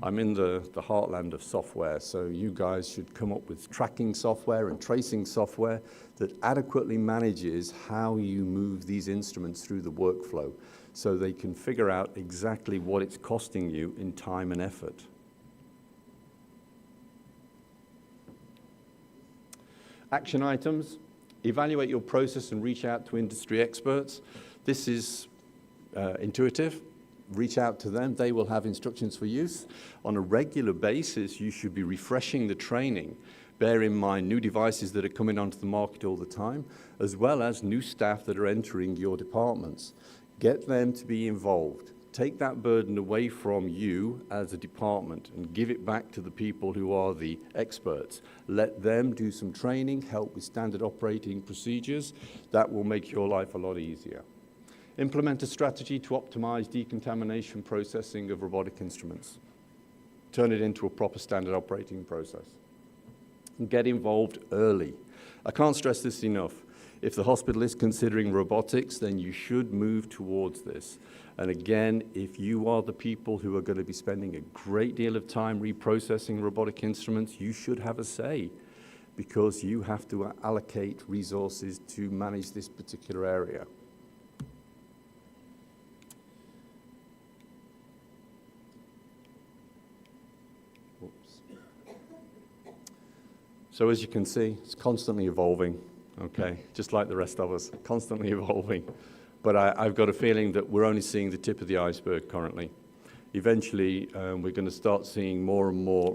I'm in the heartland of software, so you guys should come up with tracking software and tracing software that adequately manages how you move these instruments through the workflow so they can figure out exactly what it's costing you in time and effort. Action items, evaluate your process and reach out to industry experts. This is intuitive. Reach out to them, they will have instructions for use. On a regular basis, you should be refreshing the training. Bear in mind new devices that are coming onto the market all the time, as well as new staff that are entering your departments. Get them to be involved. Take that burden away from you as a department and give it back to the people who are the experts. Let them do some training, help with standard operating procedures. That will make your life a lot easier. Implement a strategy to optimize decontamination processing of robotic instruments. Turn it into a proper standard operating process. And get involved early. I can't stress this enough. If the hospital is considering robotics, then you should move towards this. And again, if you are the people who are going to be spending a great deal of time reprocessing robotic instruments, you should have a say, because you have to allocate resources to manage this particular area. So as you can see, it's constantly evolving, okay? Just like the rest of us, constantly evolving. But I've got a feeling that we're only seeing the tip of the iceberg currently. Eventually, we're going to start seeing more and more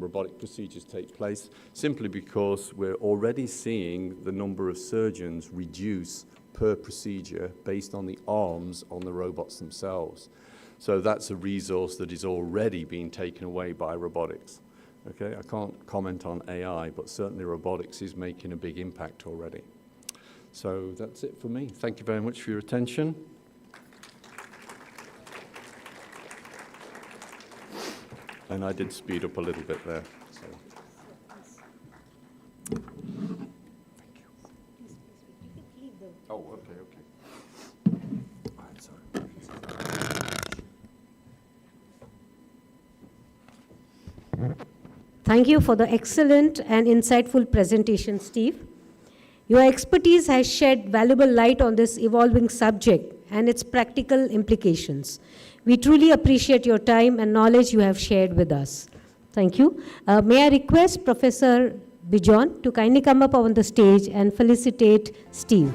robotic procedures take place, simply because we're already seeing the number of surgeons reduce per procedure based on the arms on the robots themselves. So that's a resource that is already being taken away by robotics. Okay, I can't comment on AI, but certainly robotics is making a big impact already. So that's it for me. Thank you very much for your attention. And I did speed up a little bit there. So. Thank you. Oh, okay, okay. I'm sorry. Thank you for the excellent and insightful presentation, Steve. Your expertise has shed valuable light on this evolving subject and its practical implications. We truly appreciate your time and knowledge you have shared with us. Thank you. May I request Professor Bijon to kindly come up on the stage and felicitate Steve.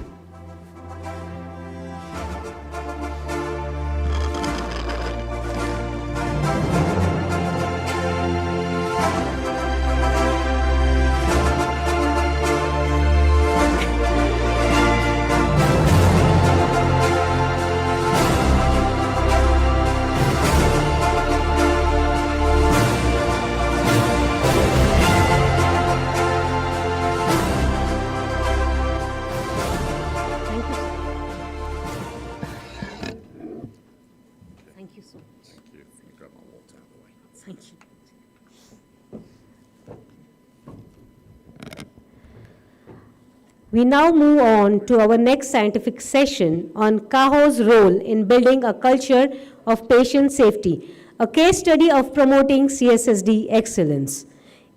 We now move on to our next scientific session on CAHO's role in building a culture of patient safety, a case study of promoting CSSD excellence.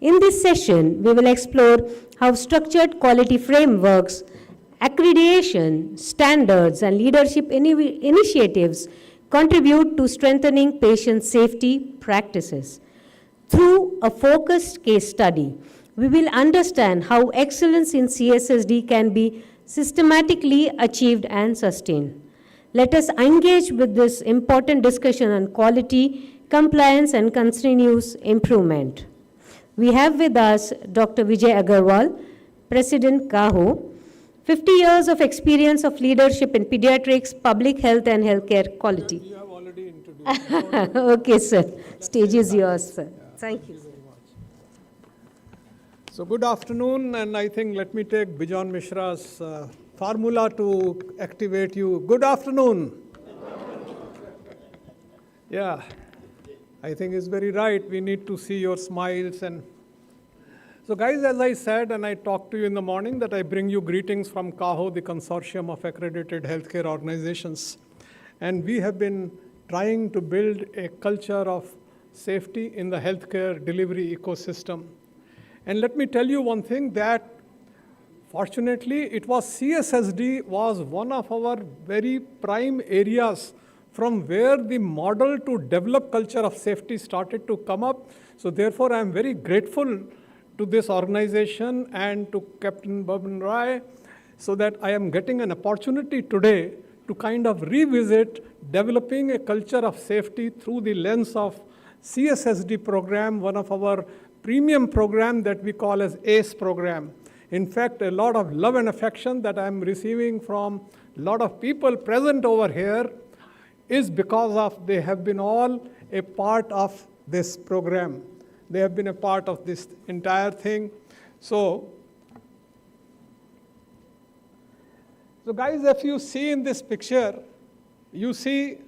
In this session, we will explore how structured quality frameworks, accreditation, standards, and leadership initiatives contribute to strengthening patient safety practices. Through a focused case study, we will understand how excellence in CSSD can be systematically achieved and sustained. Let us engage with this important discussion on quality, compliance, and continuous improvement. We have with us Dr. Vijay Agarwal, President KAHO, 50 years of experience of leadership in pediatrics, public health, and healthcare quality. You have already introduced. Okay, sir. Stage is yours, sir. Thank you. So good afternoon, and I think let me take Bijon Mishra's formula to activate you. Good afternoon. Yeah, I think it's very right. We need to see your smiles. And so guys, as I said, and I talked to you in the morning, that I bring you greetings from KAHO, the Consortium of Accredited Healthcare Organizations. And we have been trying to build a culture of safety in the healthcare delivery ecosystem. And let me tell you one thing, that fortunately it was CSSD was one of our very prime areas from where the model to develop culture of safety started to come up. So therefore I am very grateful to this organization and to Captain Baban Rai, so that I am getting an opportunity today to kind of revisit developing a culture of safety through the lens of CSSD program, one of our premium program that we call as ACE program. In fact, a lot of love and affection that I'm receiving from a lot of people present over here is because of they have been all a part of this program. They have been a part of this entire thing. So guys, if you see in this picture, you see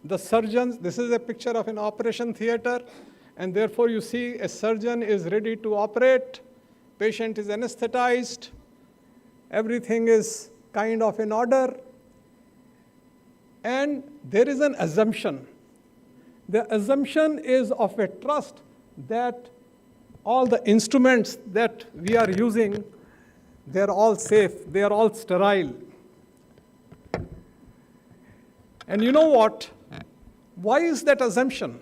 the surgeons. This is a picture of an operation theater, and therefore you see a surgeon is ready to operate, patient is anesthetized, everything is kind of in order, and there is an assumption. The assumption is of a trust that all the instruments that we are using, they're all safe, they are all sterile. And you know what? Why is that assumption?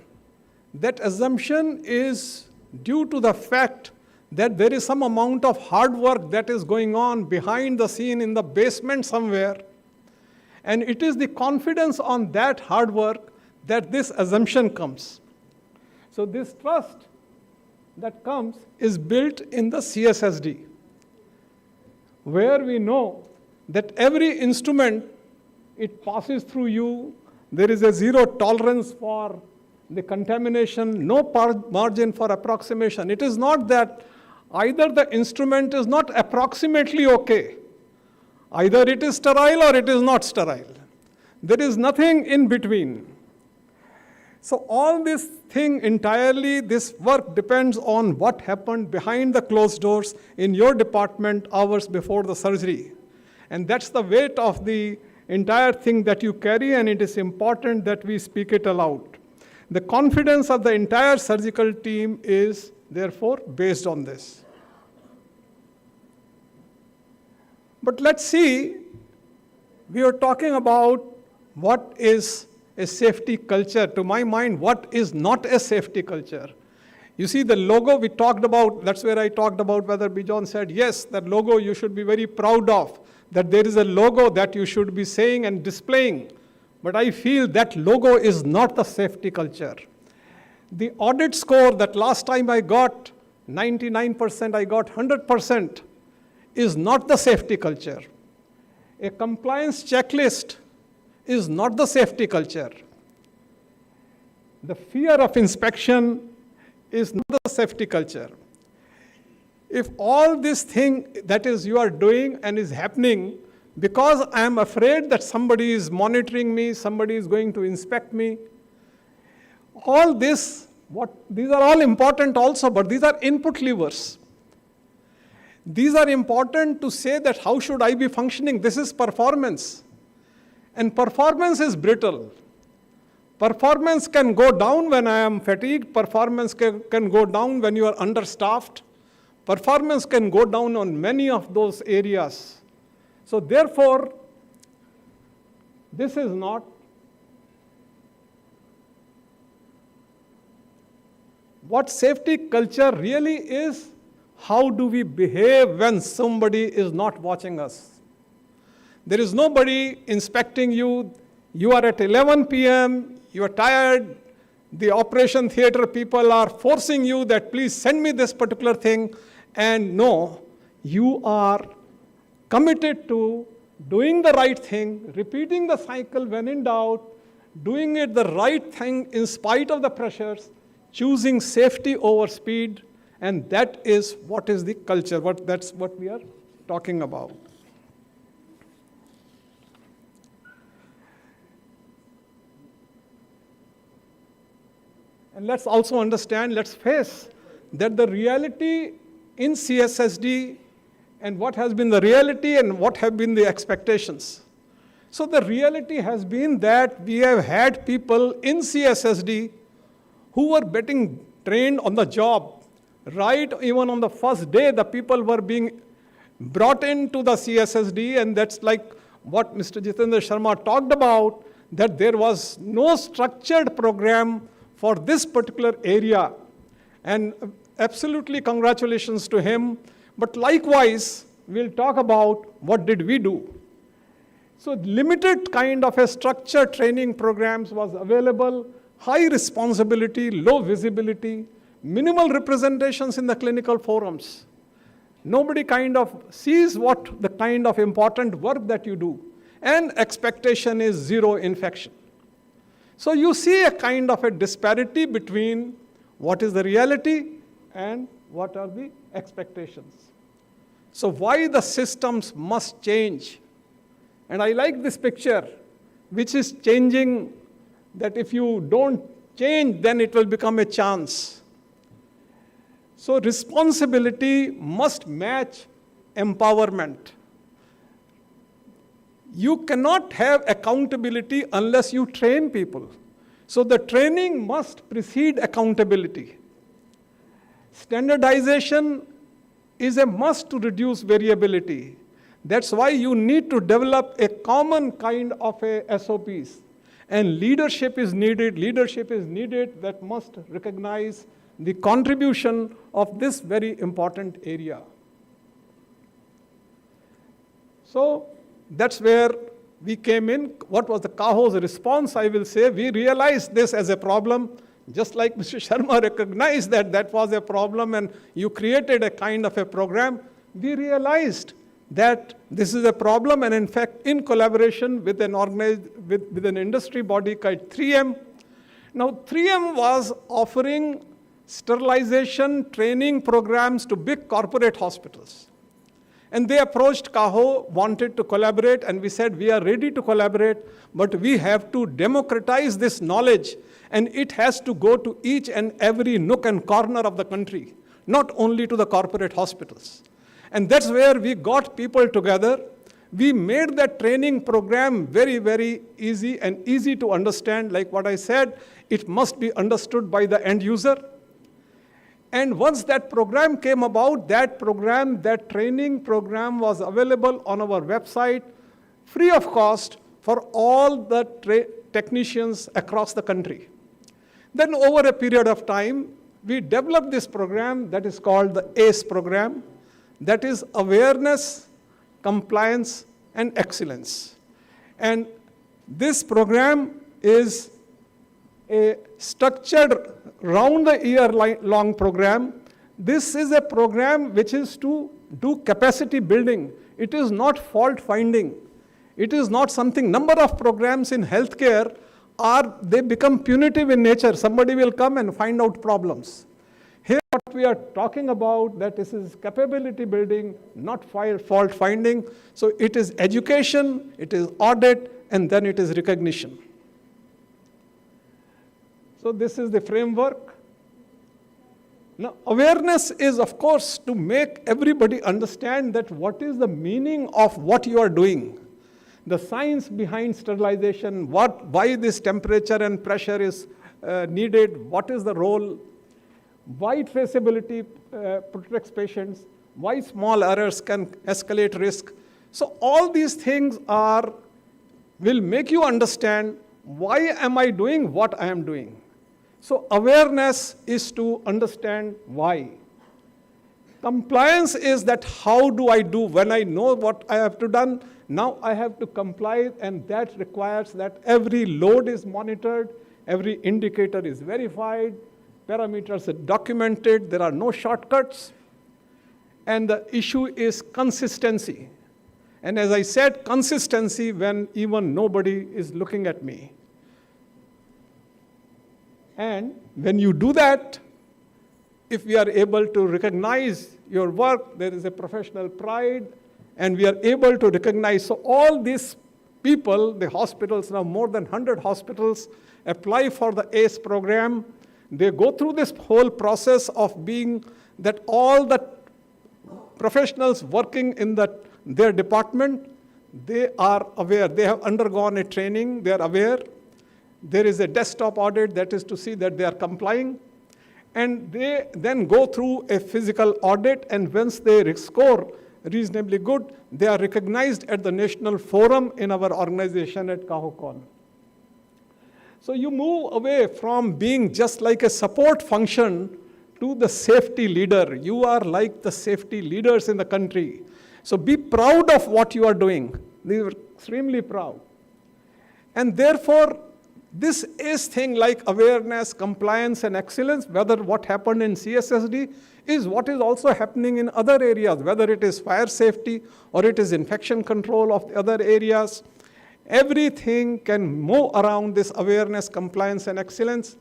That assumption is due to the fact that there is some amount of hard work that is going on behind the scene in the basement somewhere. And it is the confidence on that hard work that this assumption comes. So this trust that comes is built in the CSSD, where we know that every instrument, it passes through you. There is a zero tolerance for the contamination, no margin for approximation. It is not that either the instrument is not approximately okay, either it is sterile or it is not sterile. There is nothing in between. So all this thing entirely, this work depends on what happened behind the closed doors in your department hours before the surgery. And that's the weight of the entire thing that you carry, and it is important that we speak it aloud. The confidence of the entire surgical team is therefore based on this. But let's see, we are talking about what is a safety culture. To my mind, what is not a safety culture? You see the logo we talked about, that's where I talked about whether Bijon said, yes, that logo you should be very proud of, that there is a logo that you should be saying and displaying. But I feel that logo is not the safety culture. The audit score that last time I got 99%, I got 100%, is not the safety culture. A compliance checklist is not the safety culture. The fear of inspection is not the safety culture. If all this thing that is you are doing and is happening because I am afraid that somebody is monitoring me, somebody is going to inspect me, all this, these are all important also, but these are input levers. These are important to say that how should I be functioning? This is performance. And performance is brittle. Performance can go down when I am fatigued. Performance can go down when you are understaffed. Performance can go down on many of those areas. So therefore, this is not what safety culture really is, how do we behave when somebody is not watching us? There is nobody inspecting you. You are at 11 p.m., you are tired, the operation theater people are forcing you that please send me this particular thing, and no, you are committed to doing the right thing, repeating the cycle when in doubt, doing it the right thing in spite of the pressures, choosing safety over speed, and that is what is the culture. That's what we are talking about. And let's also understand, let's face that the reality in CSSD and what has been the reality and what have been the expectations. So the reality has been that we have had people in CSSD who were getting trained on the job. Right, even on the first day, the people were being brought into the CSSD, and that's like what Mr. Jitendra Sharma talked about, that there was no structured program for this particular area. And absolutely congratulations to him. But likewise, we'll talk about what did we do. So limited kind of a structured training programs was available, high responsibility, low visibility, minimal representations in the clinical forums. Nobody kind of sees what the kind of important work that you do. And expectation is zero infection. So you see a kind of a disparity between what is the reality and what are the expectations. So why the systems must change? And I like this picture, which is changing, that if you don't change, then it will become a chance. So responsibility must match empowerment. You cannot have accountability unless you train people. So the training must precede accountability. Standardization is a must to reduce variability. That's why you need to develop a common kind of a SOPs. And leadership is needed that must recognize the contribution of this very important area. So that's where we came in. What was the CAHO's response? I will say we realized this as a problem, just like Mr. Sharma recognized that that was a problem and you created a kind of a program. We realized that this is a problem, and in fact, in collaboration with with an industry body called 3M. Now 3M was offering sterilization training programs to big corporate hospitals. And they approached CAHO, wanted to collaborate, and we said, we are ready to collaborate, but we have to democratize this knowledge, and it has to go to each and every nook and corner of the country, not only to the corporate hospitals. And that's where we got people together. We made that training program very, very easy and easy to understand. Like what I said, it must be understood by the end user. And once that program came about, that training program was available on our website, free of cost for all the technicians across the country. Then over a period of time, we developed this program that is called the ACE program, that is awareness, compliance, and excellence. And this program is a structured round-the-year-long program. This is a program which is to do capacity building. It is not fault finding. It is not something, number of programs in healthcare they become punitive in nature. Somebody will come and find out problems. Here what we are talking about, that this is capability building, not fault finding. So it is education, it is audit, and then it is recognition. So this is the framework. Now, awareness is, of course, to make everybody understand that what is the meaning of what you are doing. The science behind sterilization, why this temperature and pressure is needed, what is the role, why traceability protects patients, why small errors can escalate risk. So all these things will make you understand why am I doing what I am doing. So awareness is to understand why. Compliance is that how do I do when I know what I have to done, now I have to comply, and that requires that every load is monitored, every indicator is verified, parameters are documented, there are no shortcuts, and the issue is consistency. And as I said, consistency when even nobody is looking at me. And when you do that, if we are able to recognize your work, there is a professional pride, and we are able to recognize. So all these people, the hospitals, now more than 100 hospitals, apply for the ACE program. They go through this whole process of being that all the professionals working in their department, they are aware. They have undergone a training, they are aware. There is a desktop audit, that is to see that they are complying. And they then go through a physical audit, and once they score reasonably good, they are recognized at the national forum in our organization at ISHACON. So you move away from being just like a support function to the safety leader. You are like the safety leaders in the country. So be proud of what you are doing. They were extremely proud. And therefore, this is thing like awareness, compliance, and excellence, whether what happened in CSSD is what is also happening in other areas, whether it is fire safety or it is infection control of the other areas. Everything can move around this awareness, compliance, and excellence.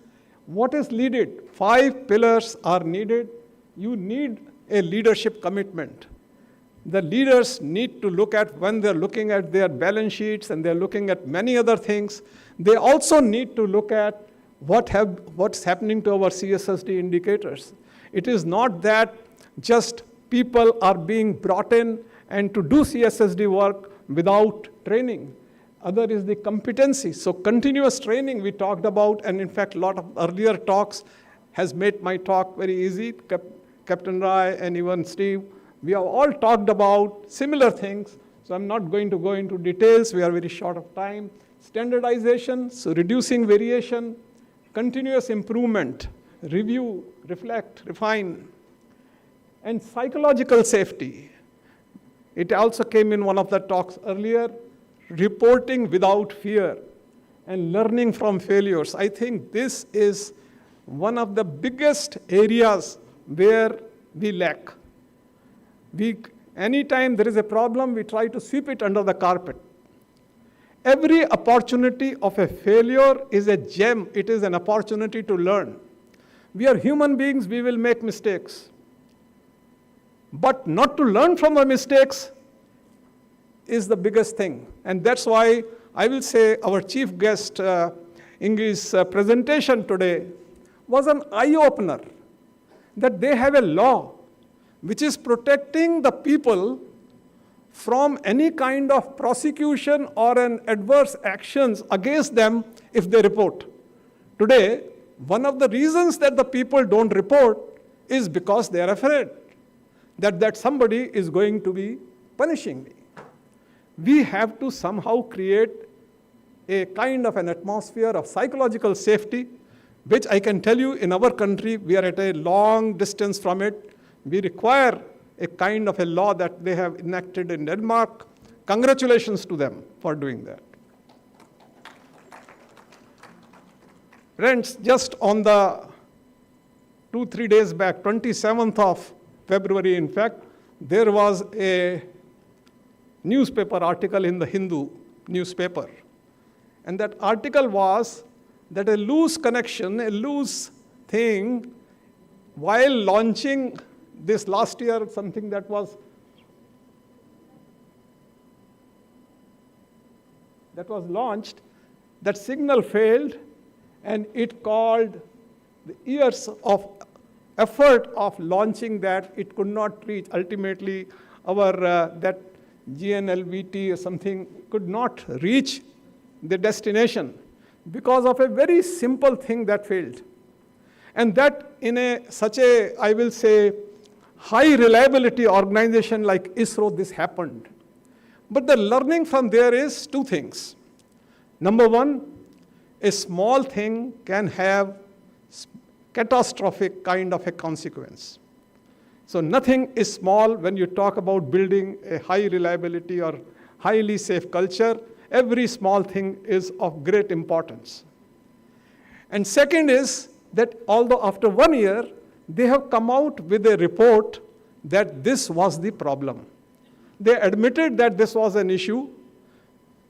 What is needed? 5 pillars are needed. You need a leadership commitment. The leaders need to look at, when they're looking at their balance sheets and they're looking at many other things, they also need to look at what's happening to our CSSD indicators. It is not that just people are being brought in and to do CSSD work without training. Other is the competency. So continuous training we talked about, and in fact a lot of earlier talks has made my talk very easy. Captain Rai and even Steve, we have all talked about similar things, so I'm not going to go into details. We are very short of time. Standardization, so reducing variation, continuous improvement, review, reflect, refine, and psychological safety. It also came in one of the talks earlier, reporting without fear and learning from failures. I think this is one of the biggest areas where we lack. Anytime there is a problem, we try to sweep it under the carpet. Every opportunity of a failure is a gem. It is an opportunity to learn. We are human beings, we will make mistakes. But not to learn from the mistakes is the biggest thing. And that's why I will say our chief guest, Ingrid's presentation today was an eye-opener, that they have a law which is protecting the people from any kind of prosecution or an adverse actions against them if they report. Today, one of the reasons that the people don't report is because they are afraid that somebody is going to be punishing me. We have to somehow create a kind of an atmosphere of psychological safety, which I can tell you in our country, we are at a long distance from it. We require a kind of a law that they have enacted in Denmark. Congratulations to them for doing that. Friends, just on the 2-3 days back, 27th of February, in fact, there was a newspaper article in the Hindu newspaper. And that article was that a loose connection, a loose thing, while launching this last year, something that was launched, that signal failed, and it called the years of effort of launching that, it could not reach. Ultimately, our that GNLVT or something could not reach the destination because of a very simple thing that failed. And that in such a, I will say, high reliability organization like ISRO, this happened. But the learning from there is 2 things. Number 1, a small thing can have catastrophic kind of a consequence. So nothing is small when you talk about building a high reliability or highly safe culture. Every small thing is of great importance. And second is that although after 1 year, they have come out with a report that this was the problem. They admitted that this was an issue,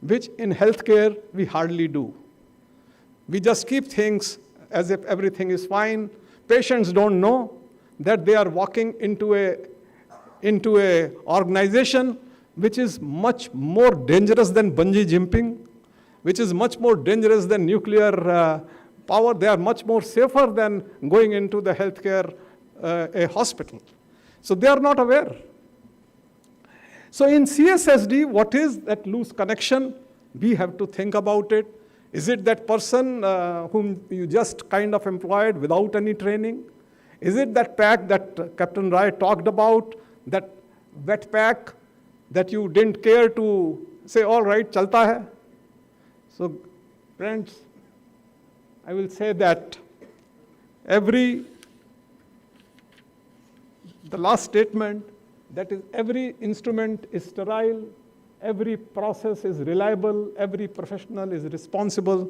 which in healthcare we hardly do. We just keep things as if everything is fine. Patients don't know that they are walking into a organization which is much more dangerous than bungee jumping, which is much more dangerous than nuclear power. They are much more safer than going into the healthcare a hospital. So they are not aware. So in CSSD, what is that loose connection? We have to think about it. Is it that person whom you just kind of employed without any training? Is it that pack that Captain Rai talked about, that wet pack that you didn't care to say, all right, chalta hai? So friends, I will say that the last statement, that is every instrument is sterile, every process is reliable, every professional is responsible.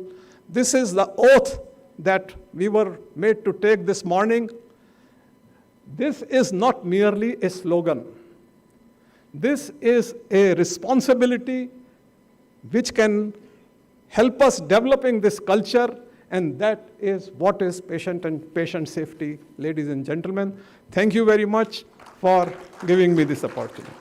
This is the oath that we were made to take this morning. This is not merely a slogan. This is a responsibility which can help us developing this culture, and that is what is patient and patient safety, ladies and gentlemen. Thank you very much for giving me this opportunity.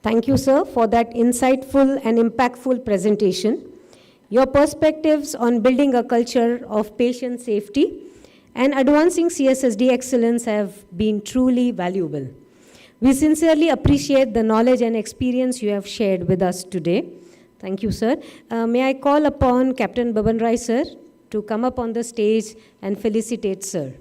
Thank you, sir, for that insightful and impactful presentation. Your perspectives on building a culture of patient safety and advancing CSSD excellence have been truly valuable. We sincerely appreciate the knowledge and experience you have shared with us today. Thank you, sir. May I call upon Captain Baban Rai, sir, to come up on the stage and felicitate, sir.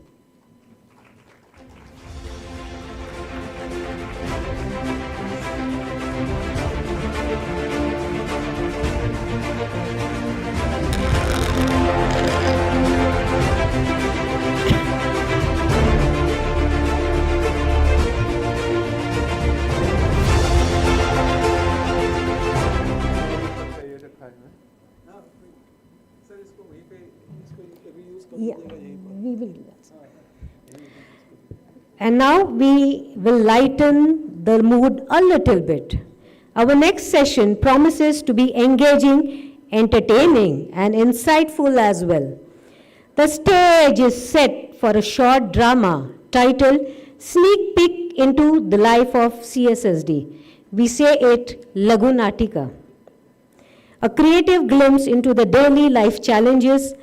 Yeah, we will do that. And now we will lighten the mood a little bit. Our next session promises to be engaging, entertaining, and insightful as well. The stage is set for a short drama titled Sneak Peek into the Life of CSSD. We say it Lagu Natika. A creative glimpse into the daily life challenges,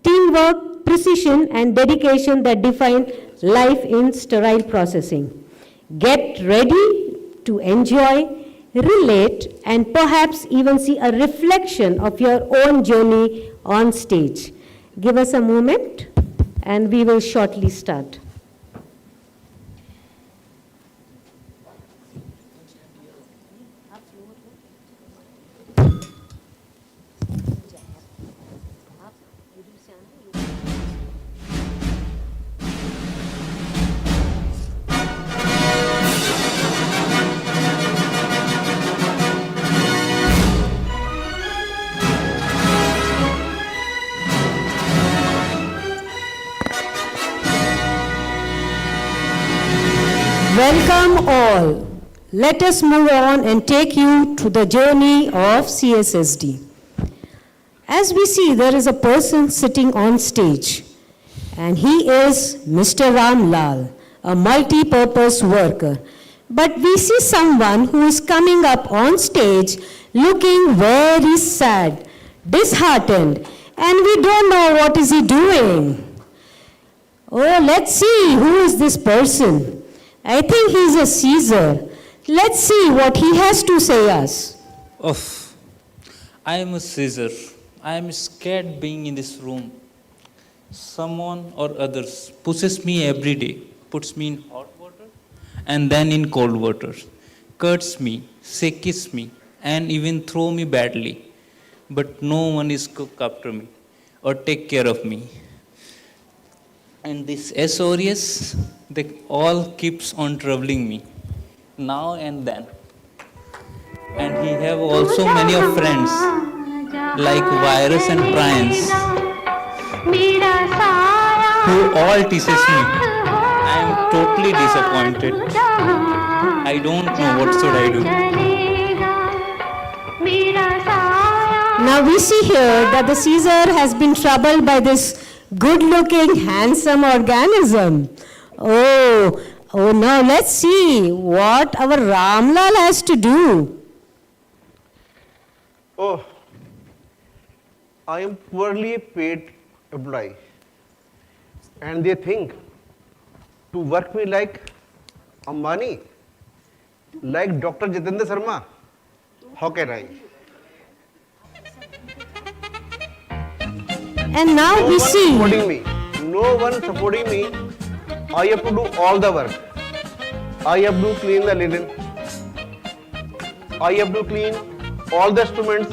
teamwork, precision, and dedication that define life in sterile processing. Get ready to enjoy, relate, and perhaps even see a reflection of your own journey on stage. Give us a moment, and we will shortly start. Welcome all. Let us move on and take you to the journey of CSSD. As we see, there is a person sitting on stage, and he is Mr. Ram Lal, a multi-purpose worker. But we see someone who is coming up on stage looking very sad, disheartened, and we don't know what is he doing. Oh, let's see who is this person. I think he's a Caesar. Let's see what he has to say us. I am a Caesar. I am scared being in this room. Someone or others pushes me every day, puts me in hot water and then in cold water. cuts me, shakes me, and even throw me badly. But no one is cook after me or take care of me. And this SORS, they all keeps on troubling me, now and then. And he have also many of friends, like Virus and Prince, who all teaches me. I am totally disappointed. I don't know what should I do. Now we see here that the Caesar has been troubled by this good-looking, handsome organism. Oh, now let's see what our Ramlal has to do. Oh, I am poorly paid employee, and they think to work me like Ambani, like Dr. Jitendra Sharma. How can I? And now No we one see. supporting me. No one supporting me. I have to do all the work. I have to clean the linen. I have to clean all the instruments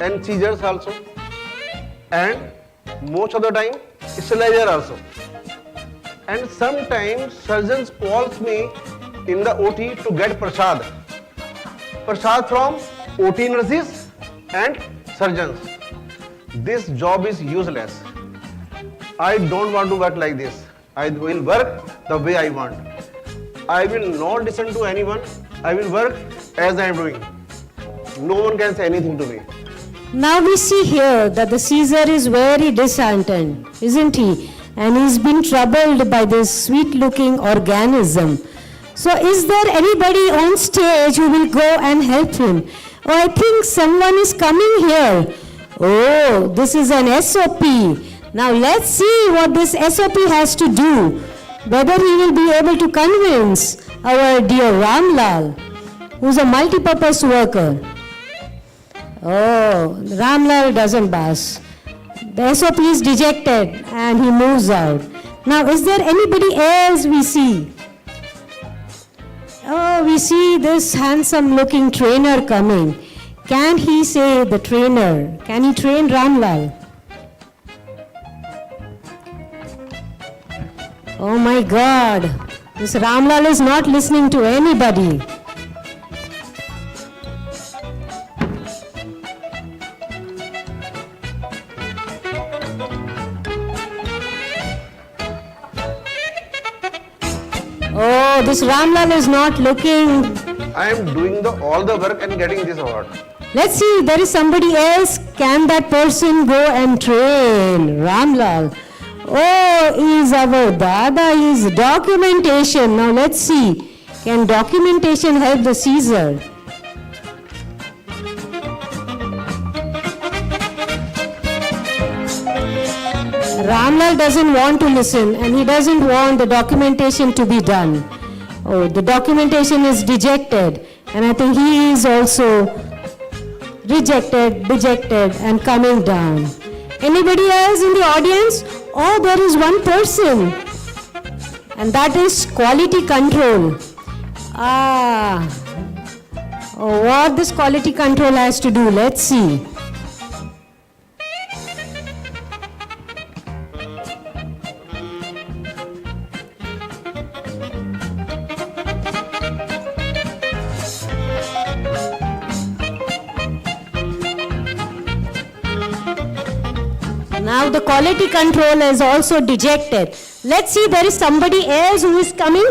and scissors also. And most of the time, sterilizer also. And sometimes surgeons calls me in the OT to get prasad. Prasad from OT nurses and surgeons. This job is useless. I don't want to work like this. I will work the way I want. I will not listen to anyone. I will work as I am doing. No one can say anything to me. Now we see here that the Caesar is very disheartened, isn't he? And he's been troubled by this sweet-looking organism. So is there anybody on stage who will go and help him? Oh, I think someone is coming here. Oh, this is an SOP. Now let's see what this SOP has to do. Whether he will be able to convince our dear Ramlal, who's a multi-purpose worker. Oh, Ramlal doesn't pass. The SOP is dejected and he moves out. Now, is there anybody else we see? Oh, we see this handsome looking trainer coming. Can he say the trainer? Can he train Ramlal? Oh my God, this Ramlal is not listening to anybody. Oh, this Ramlal is not looking. I am doing all the work and getting this award. Let's see, there is somebody else. Can that person go and train Ramlal? Oh, is our Dada is documentation. Now let's see. Can documentation help the Caesar? Ramlal doesn't want to listen and he doesn't want the documentation to be done. Oh, the documentation is dejected and I think he is also rejected, dejected and coming down. Anybody else in the audience? Oh, there is one person and that is quality control. Oh, what this quality control has to do, let's see. Now the quality control is also dejected. Let's see, there is somebody else who is coming.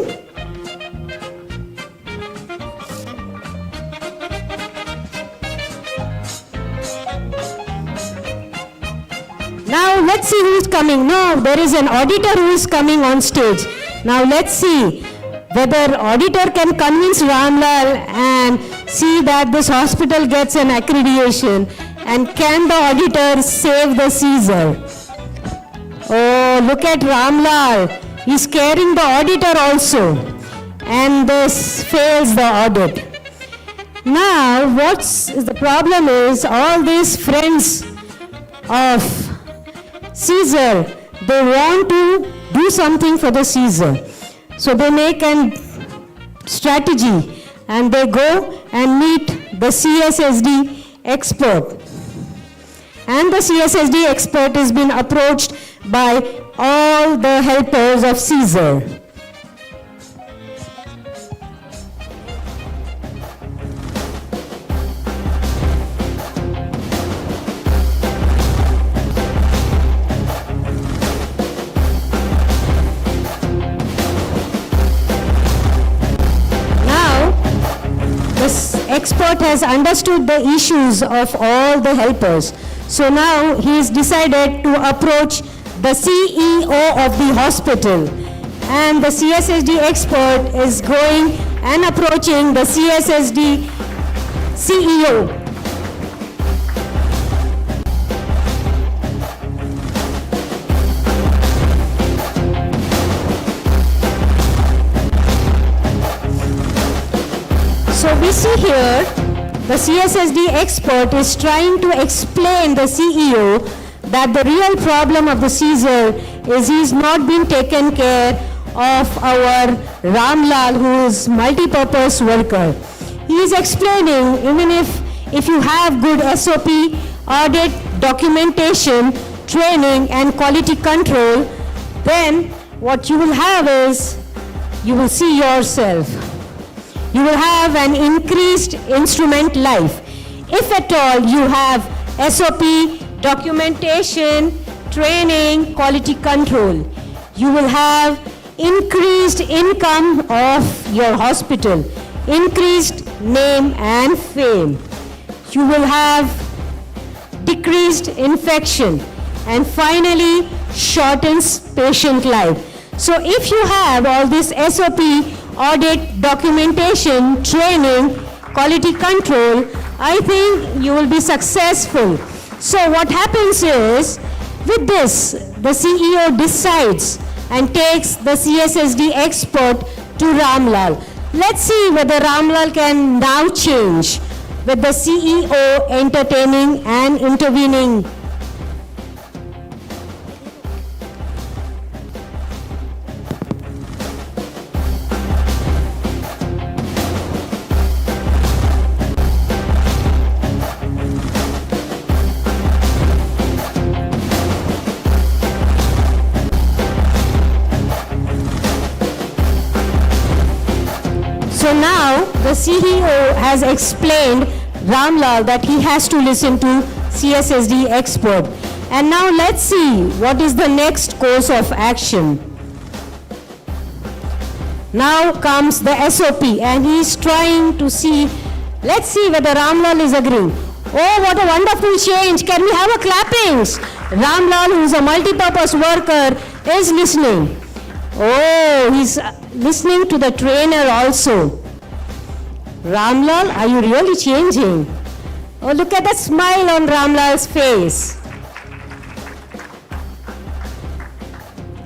Now let's see who is coming. No, there is an auditor who is coming on stage. Now let's see whether auditor can convince Ramlal and see that this hospital gets an accreditation. And can the auditor save the Caesar? Oh, look at Ramlal. He's scaring the auditor also. And this fails the audit. Now, what's the problem is all these friends of Caesar, they want to do something for the Caesar. So they make a strategy and they go and meet the CSSD expert. And the CSSD expert has been approached by all the helpers of Caesar. This expert has understood the issues of all the helpers. So now he has decided to approach the CEO of the hospital. And the CSSD expert is going and approaching the CSSD CEO. So we see here, the CSSD expert is trying to explain the CEO that the real problem of the Caesar is he's not been taken care of our Ramlal, who is multi-purpose worker. He is explaining, even if you have good SOP, audit, documentation, training and quality control, then what you will have is, you will see yourself. You will have an increased instrument life. If at all you have SOP, documentation, training, quality control, you will have increased income of your hospital, increased name and fame. You will have decreased infection, and finally shortens patient life. So if you have all this SOP, audit, documentation, training, quality control, I think you will be successful. So what happens is, with this, the CEO decides and takes the CSSD expert to Ramlal. Let's see whether Ramlal can now change with the CEO entertaining and intervening. So now the CEO has explained Ramlal that he has to listen to CSSD expert. And now let's see what is the next course of action. Now comes the SOP and he's trying to see, let's see whether Ramlal is agreeing. Oh, what a wonderful change. Can we have a clappings? Ramlal, who is a multi-purpose worker, is listening. Oh, he's listening to the trainer also. Ramlal, are you really changing? Oh, look at the smile on Ramlal's face.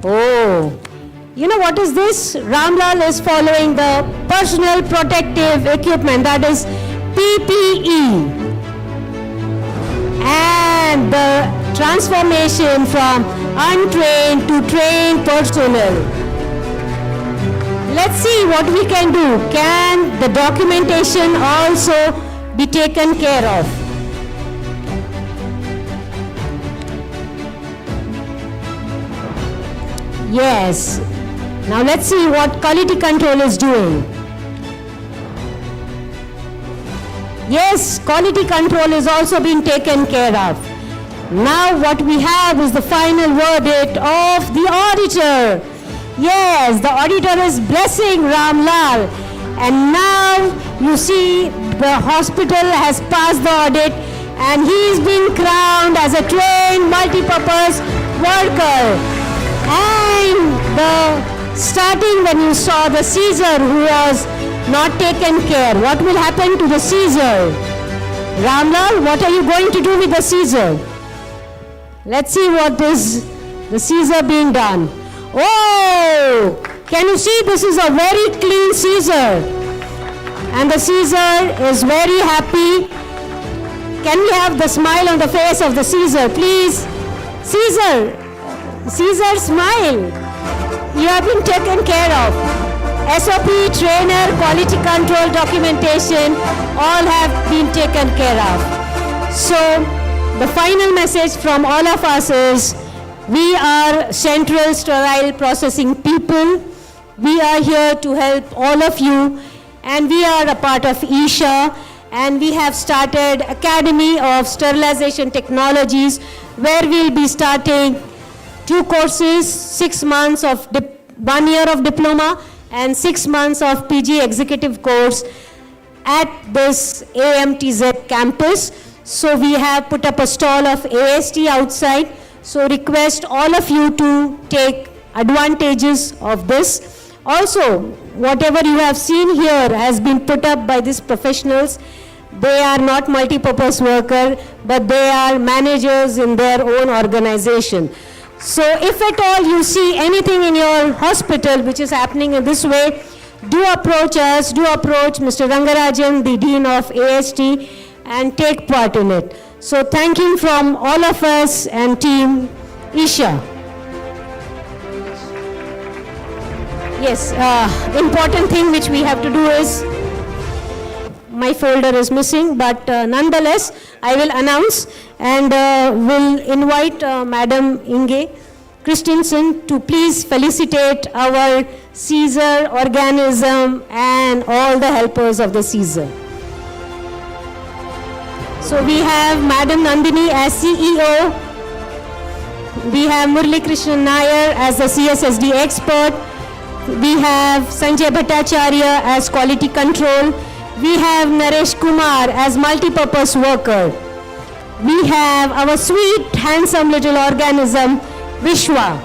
Oh, you know what is this? Ramlal is following the personal protective equipment, that is PPE. And the transformation from untrained to trained personnel. Let's see what we can do. Can the documentation also be taken care of? Yes. Now let's see what quality control is doing. Yes, quality control is also being taken care of. Now what we have is the final verdict of the auditor. Yes, the auditor is blessing Ramlal. And now you see the hospital has passed the audit and he is being crowned as a trained multi-purpose worker. And starting when you saw the Caesar who was not taken care, what will happen to the Caesar? Ramlal, what are you going to do with the Caesar? Let's see what is the Caesar being done. Oh, can you see this is a very clean Caesar? And the Caesar is very happy. Can we have the smile on the face of the Caesar, please? Caesar, Caesar, smile. You have been taken care of. SOP, trainer, quality control, documentation, all have been taken care of. So the final message from all of us is, we are Central Sterile Processing people. We are here to help all of you, and we are a part of ISHA, and we have started Academy of Sterilization Technologies, where we'll be starting 2 courses, 6 months of 1 year of diploma and 6 months of PG executive course at this AMTZ campus. So we have put up a stall of AST outside. So request all of you to take advantages of this. Also, whatever you have seen here has been put up by these professionals. They are not multi-purpose worker, but they are managers in their own organization. So if at all you see anything in your hospital which is happening in this way, do approach us, do approach Mr. Rangarajan, the Dean of AST, and take part in it. So thanking from all of us and team ISHA. Yes, important thing which we have to do is, my folder is missing, but nonetheless, I will announce and will invite Madam Inge Christensen to please felicitate our Caesar organism and all the helpers of the Caesar. So we have Madam Nandini as CEO. We have Murli Krishnan Nair as the CSSD expert. We have Sanjay Bhattacharya as quality control. We have Naresh Kumar as multi-purpose worker. We have our sweet, handsome little organism, Vishwa.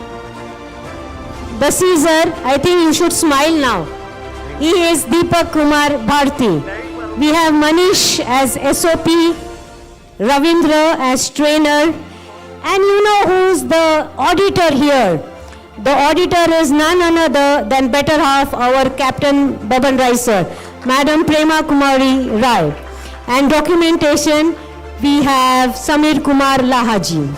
The Caesar, I think you should smile now. He is Deepak Kumar Bharti. We have Manish as SOP, Ravindra as trainer, and you know who's the auditor here. The auditor is none other than better half our Captain Baban Rai sir, Madam Prema Kumari Rai. And documentation, we have Samir Kumar Lahaji.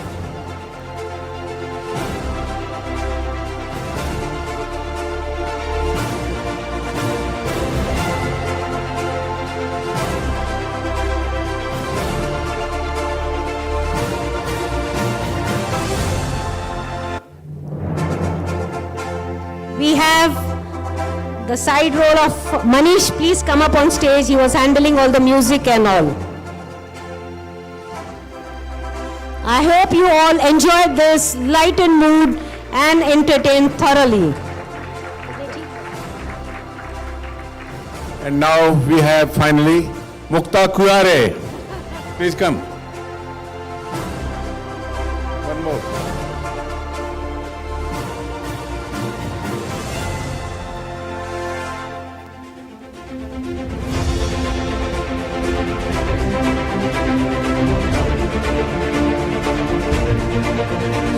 We have the side role of Manish. Please come up on stage. He was handling all the music and all. I hope you all enjoyed this lightened mood and entertained thoroughly. And now we have finally Mukta Kuyare. Please come. One more.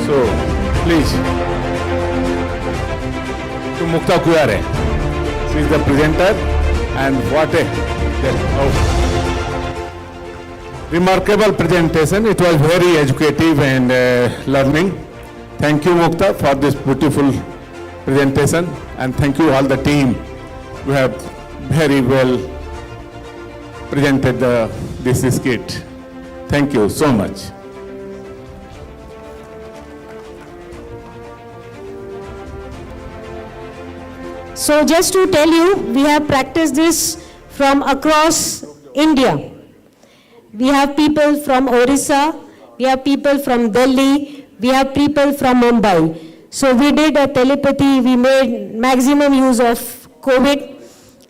So, please, to Mukta Kuyare. She is the presenter, and what a remarkable presentation. It was very educative and learning. Thank you, Mukta, for this beautiful presentation, and thank you all the team. You have very well presented this skit. Thank you so much. So just to tell you, we have practiced this from across India. We have people from Orissa, we have people from Delhi, we have people from Mumbai. So we did a telepathy, we made maximum use of COVID,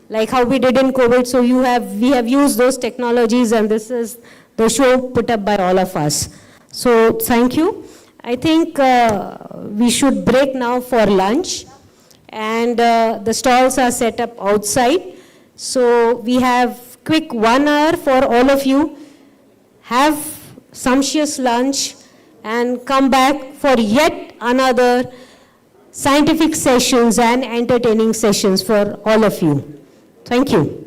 like how we did in COVID. So we have used those technologies, and this is the show put up by all of us. So thank you. I think we should break now for lunch. And the stalls are set up outside. So we have quick 1 hour for all of you. Have sumptuous lunch and come back for yet another scientific sessions and entertaining sessions for all of you. Thank you.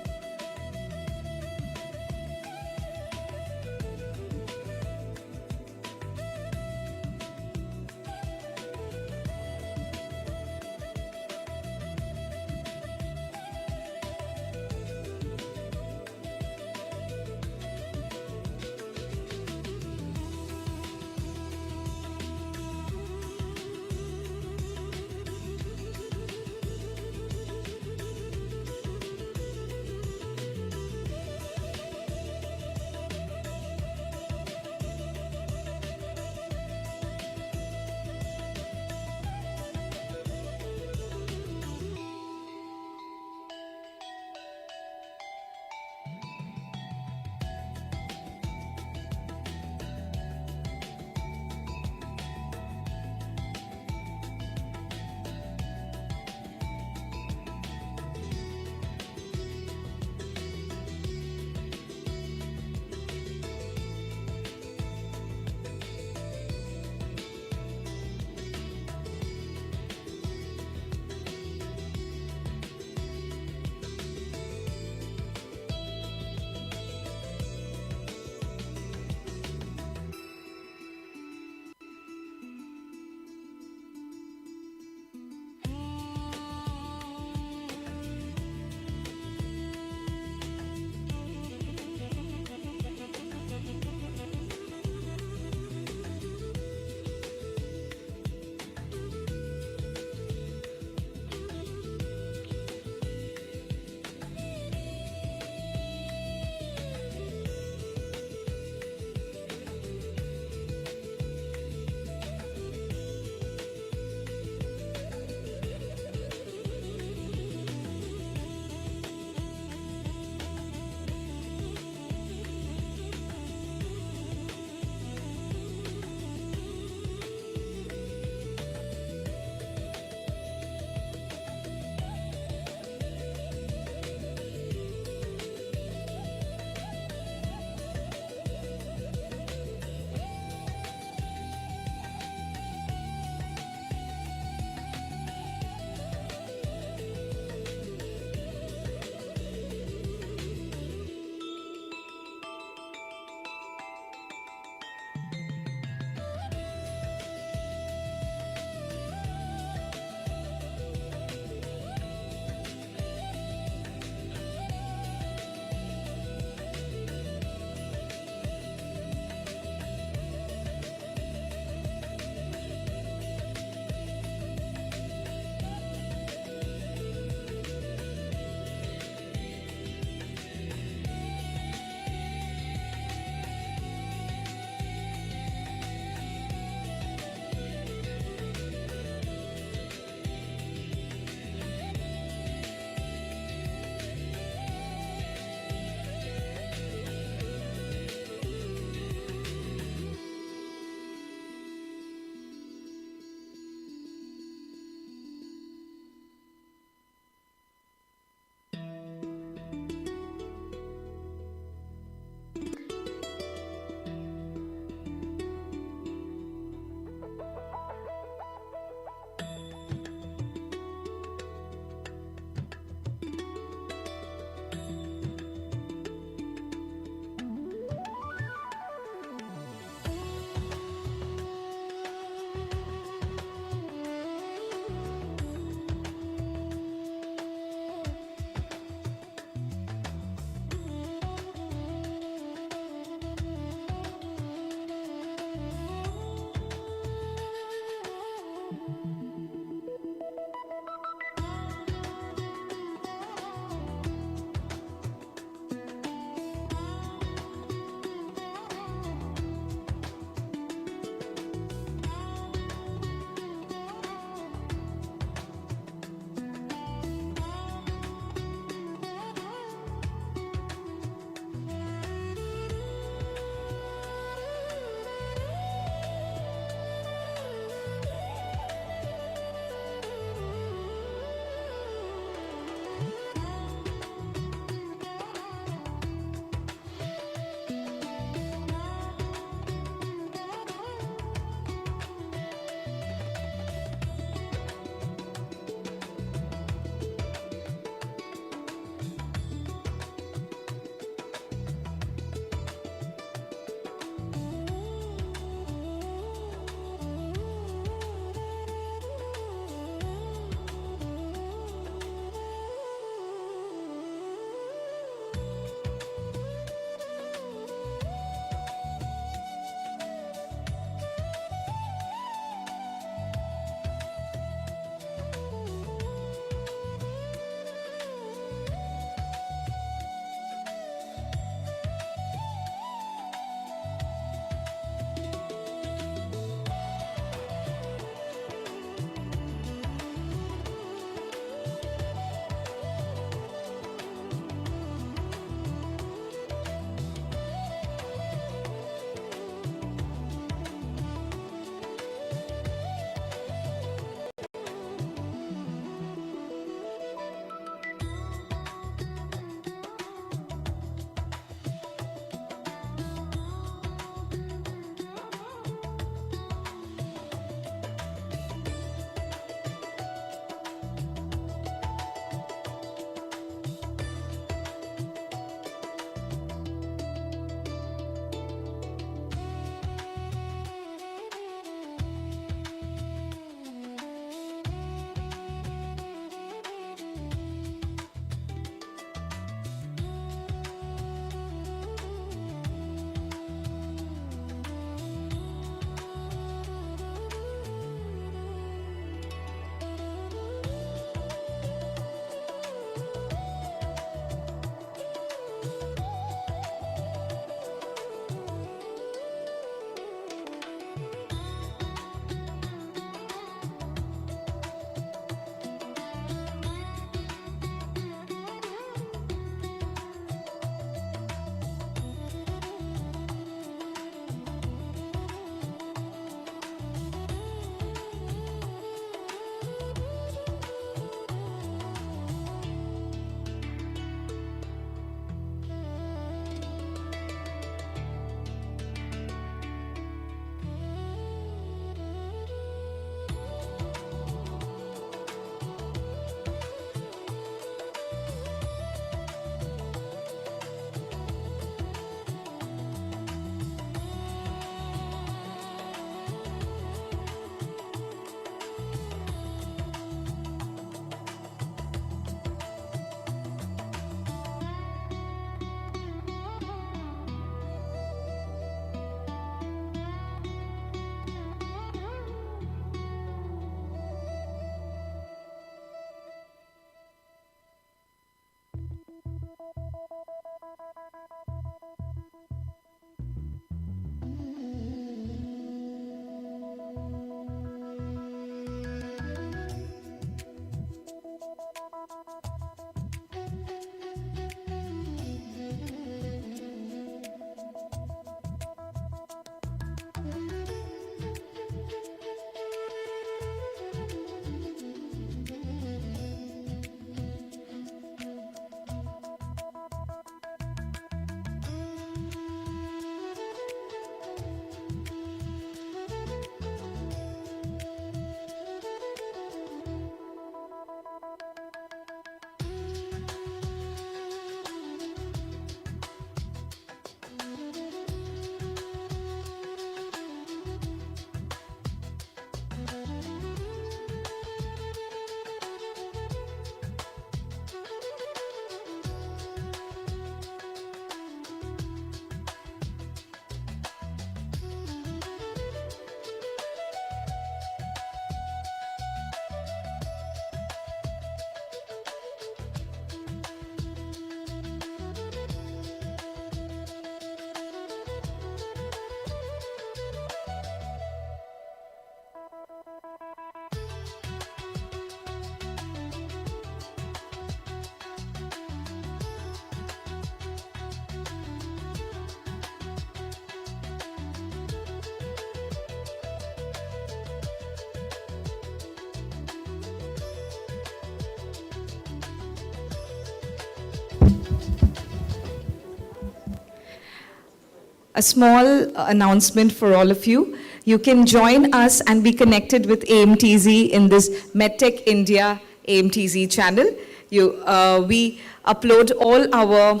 a small announcement for all of you. You can join us and be connected with AMTZ in this MedTech India AMTZ channel. We upload all our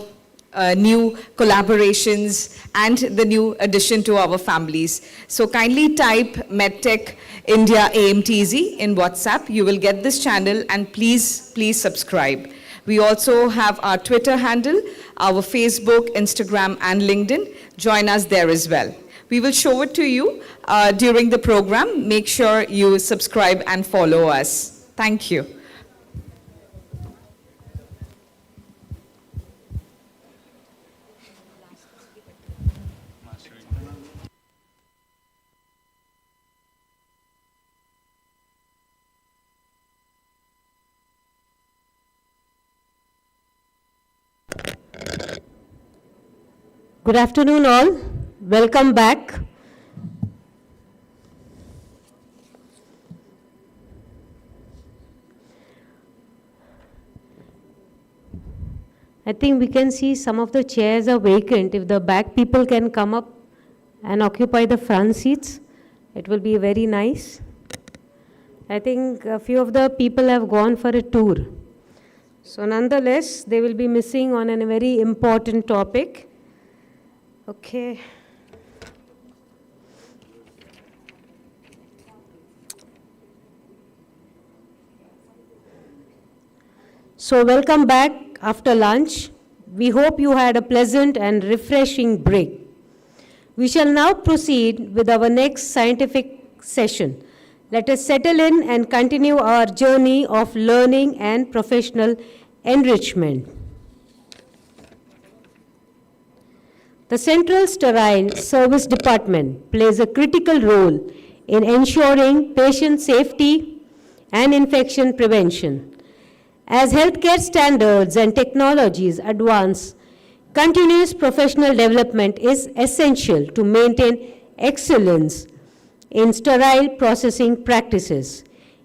new collaborations and the new addition to our families. So kindly type MedTech India AMTZ in WhatsApp. You will get this channel, and please subscribe. We also have our Twitter handle, our Facebook, Instagram, and LinkedIn. Join us there as well. We will show it to you during the program. Make sure you subscribe and follow us. Thank you. Good afternoon all. Welcome back. I think we can see some of the chairs are vacant. If the back people can come up and occupy the front seats, it will be very nice. I think a few of the people have gone for a tour. So nonetheless, they will be missing on a very important topic. Okay. So welcome back after lunch. We hope you had a pleasant and refreshing break. We shall now proceed with our next scientific session. Let us settle in and continue our journey of learning and professional enrichment. The Central Sterile Service Department plays a critical role in ensuring patient safety and infection prevention. As healthcare standards and technologies advance, continuous professional development is essential to maintain excellence in sterile processing practices.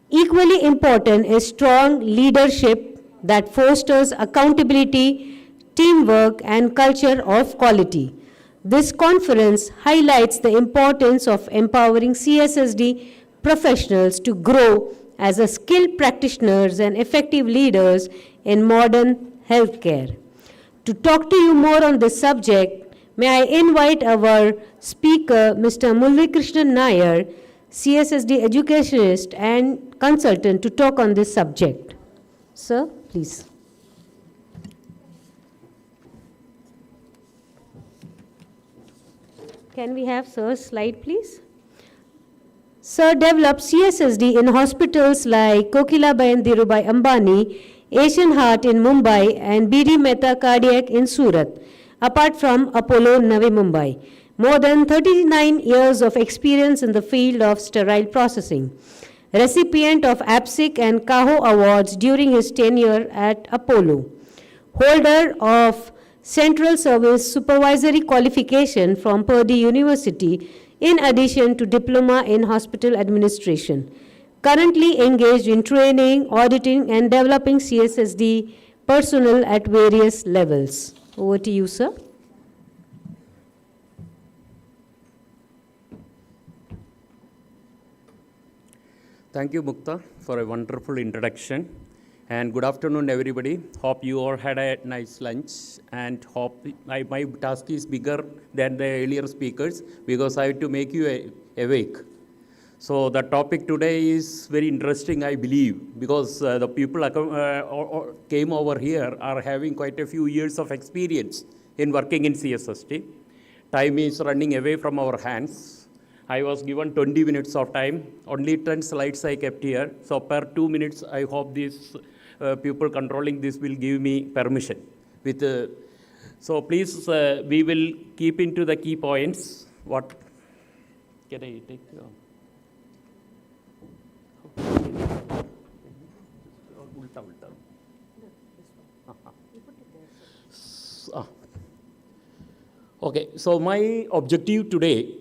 Equally important is strong leadership that fosters accountability, teamwork, and culture of quality. This conference highlights the importance of empowering CSSD professionals to grow as a skilled practitioners and effective leaders in modern healthcare. To talk to you more on this subject, may I invite our speaker, Mr. Mullikrishnan Nair, CSSD educationist and consultant, to talk on this subject. Sir, please. Can we have Sir's slide, please? Sir developed CSSD in hospitals like Kokilabai and Dhirubhai Ambani, Asian Heart in Mumbai, and BD Mehta Cardiac in Surat, apart from Apollo Navi Mumbai. More than 39 years of experience in the field of sterile processing. Recipient of APSIC and CAHO awards during his tenure at Apollo. Holder of Central Service Supervisory Qualification from Purdue University, in addition to Diploma in Hospital Administration. Currently engaged in training, auditing, and developing CSSD personnel at various levels. Over to you, sir. Thank you, Mukta, for a wonderful introduction. And good afternoon, everybody. Hope you all had a nice lunch, and hope my task is bigger than the earlier speakers because I have to make you awake. So the topic today is very interesting, I believe, because the people came over here are having quite a few years of experience in working in CSSD. Time is running away from our hands. I was given 20 minutes of time. Only 10 slides I kept here. So per 2 minutes, I hope these people controlling this will give me permission. So please, we will keep into the key points. What can I take? Okay, so my objective today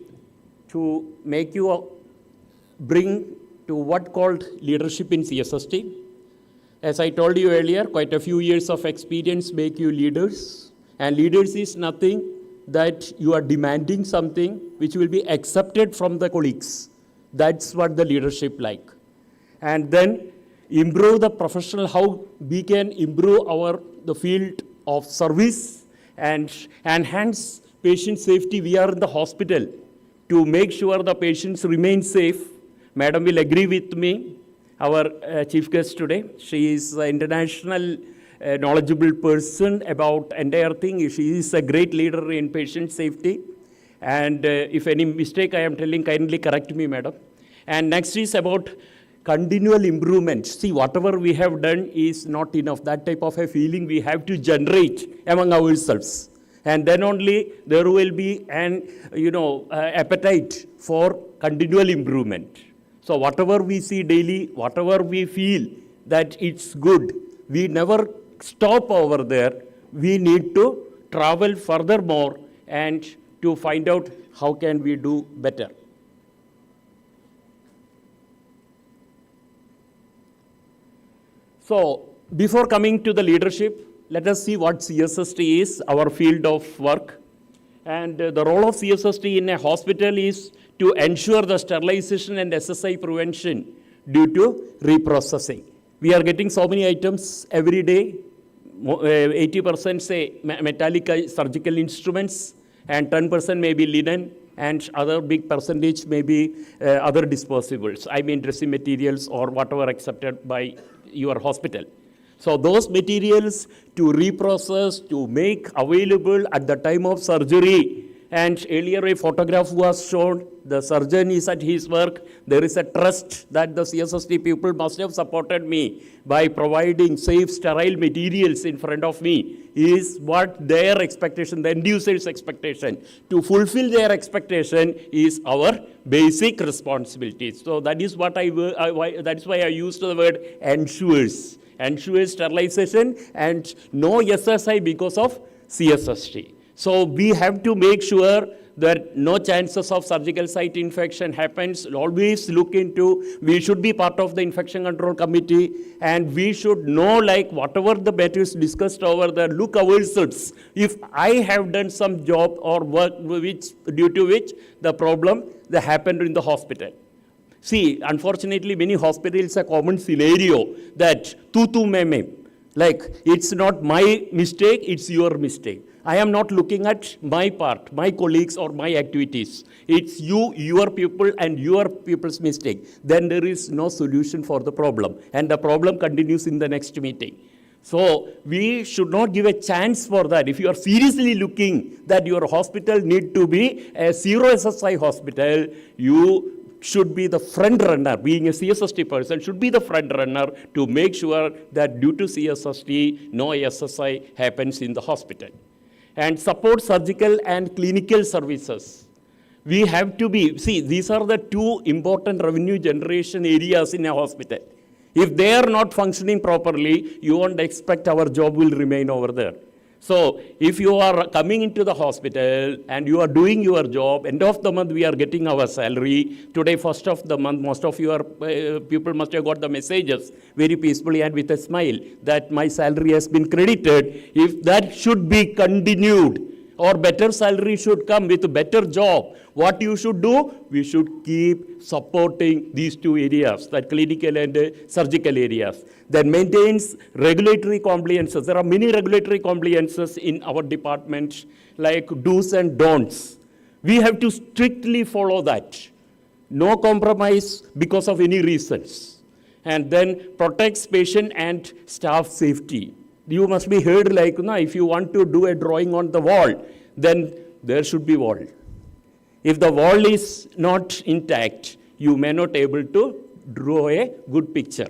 to make you bring to what called leadership in CSSD. As I told you earlier, quite a few years of experience make you leaders, and leaders is nothing that you are demanding something which will be accepted from the colleagues. That's what the leadership like. And then improve the professional, how we can improve the field of service and enhance patient safety. We are in the hospital to make sure the patients remain safe. Madam will agree with me, our chief guest today. She is an international knowledgeable person about entire thing. She is a great leader in patient safety. And if any mistake I am telling, kindly correct me, madam. And next is about continual improvement. See, whatever we have done is not enough. That type of a feeling we have to generate among ourselves. And then only there will be an, appetite for continual improvement. So whatever we see daily, whatever we feel that it's good, we never stop over there. We need to travel furthermore and to find out how can we do better. So before coming to the leadership, let us see what CSSD is, our field of work. And the role of CSSD in a hospital is to ensure the sterilization and SSI prevention due to reprocessing. We are getting so many items every day. 80% say metallic surgical instruments, and 10% may be linen, and other big percentage may be other disposables. I mean dressing materials or whatever accepted by your hospital. So those materials to reprocess, to make available at the time of surgery. And earlier a photograph was shown, the surgeon is at his work. There is a trust that the CSSD people must have supported me by providing safe, sterile materials in front of me, is what their expectation, the end user's expectation. To fulfill their expectation is our basic responsibility. So that is what that's why I used the word ensures. Ensures sterilization and no SSI because of CSSD. So we have to make sure that no chances of surgical site infection happens. Always look into, we should be part of the infection control committee, and we should know, like whatever the matters discussed over there, look ourselves. If I have done some job or work due to which the problem that happened in the hospital. See, unfortunately, many hospitals a common scenario that tu me, like it's not my mistake, it's your mistake. I am not looking at my part, my colleagues or my activities. It's you, your people and your people's mistake. Then there is no solution for the problem. And the problem continues in the next meeting. So we should not give a chance for that. If you are seriously looking that your hospital need to be a zero SSI hospital, you should be the front runner, being a CSSD person, should be the front runner to make sure that due to CSSD, no SSI happens in the hospital. And support surgical and clinical services. We have to be, see, these are the two important revenue generation areas in a hospital. If they are not functioning properly, you won't expect our job will remain over there. So if you are coming into the hospital and you are doing your job, end of the month we are getting our salary. Today, first of the month, most of your people must have got the messages very peacefully and with a smile that my salary has been credited. If that should be continued, or better salary should come with a better job, what you should do? We should keep supporting these two areas, that clinical and surgical areas. Then maintains regulatory compliances. There are many regulatory compliances in our department, like do's and don'ts. We have to strictly follow that. No compromise because of any reasons. And then protects patient and staff safety. You must be heard like, if you want to do a drawing on the wall, then there should be wall. If the wall is not intact, you may not able to draw a good picture.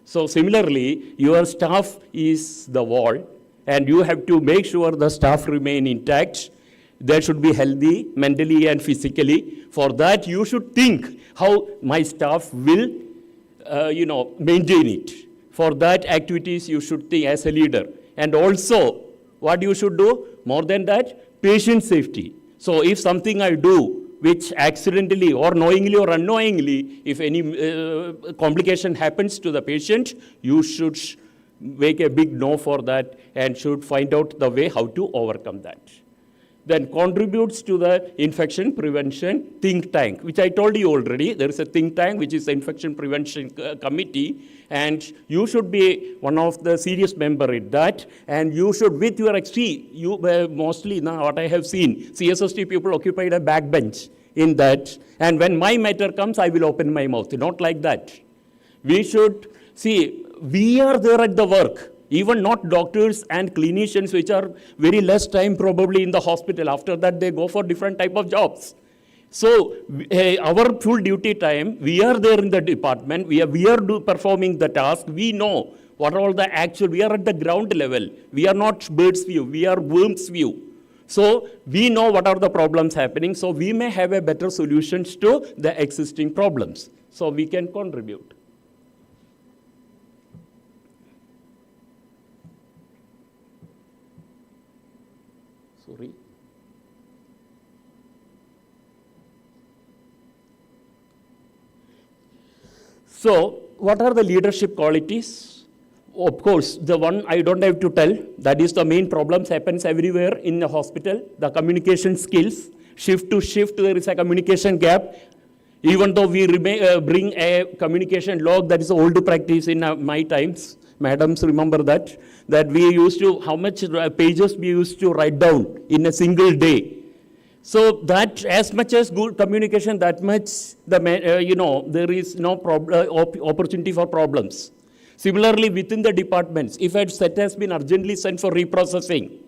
So similarly, your staff is the wall, and you have to make sure the staff remain intact. They should be healthy, mentally and physically. For that, you should think how my staff will, maintain it. For that activities, you should think as a leader. And also, what you should do, more than that, patient safety. So if something I do, which accidentally or knowingly or unknowingly, if any complication happens to the patient, you should make a big no for that and should find out the way how to overcome that. then contributes to the infection prevention think tank, which I told you already. There is a think tank, which is the infection prevention committee, and you should be one of the serious member in that, and you should, with your you mostly, now what I have seen, CSSD people occupied a backbench in that, and when my matter comes, I will open my mouth, not like that. We should, see, we are there at the work, even not doctors and clinicians, which are very less time probably in the hospital. After that, they go for different type of jobs. So our full duty time, we are there in the department, we are performing the task, we know what are all the actual, we are at the ground level. We are not bird's view, we are worm's view. So we know what are the problems happening, so we may have a better solutions to the existing problems. So we can contribute. Sorry. So, what are the leadership qualities? Of course, the one I don't have to tell, that is the main problems happens everywhere in the hospital, the communication skills. Shift to shift, there is a communication gap. Even though we bring a communication log, that is old practice in my times. Madams remember that we used to, how much pages we used to write down in a single day. So that as much as good communication, that much, there is no opportunity for problems. Similarly, within the departments, if a set has been urgently sent for reprocessing,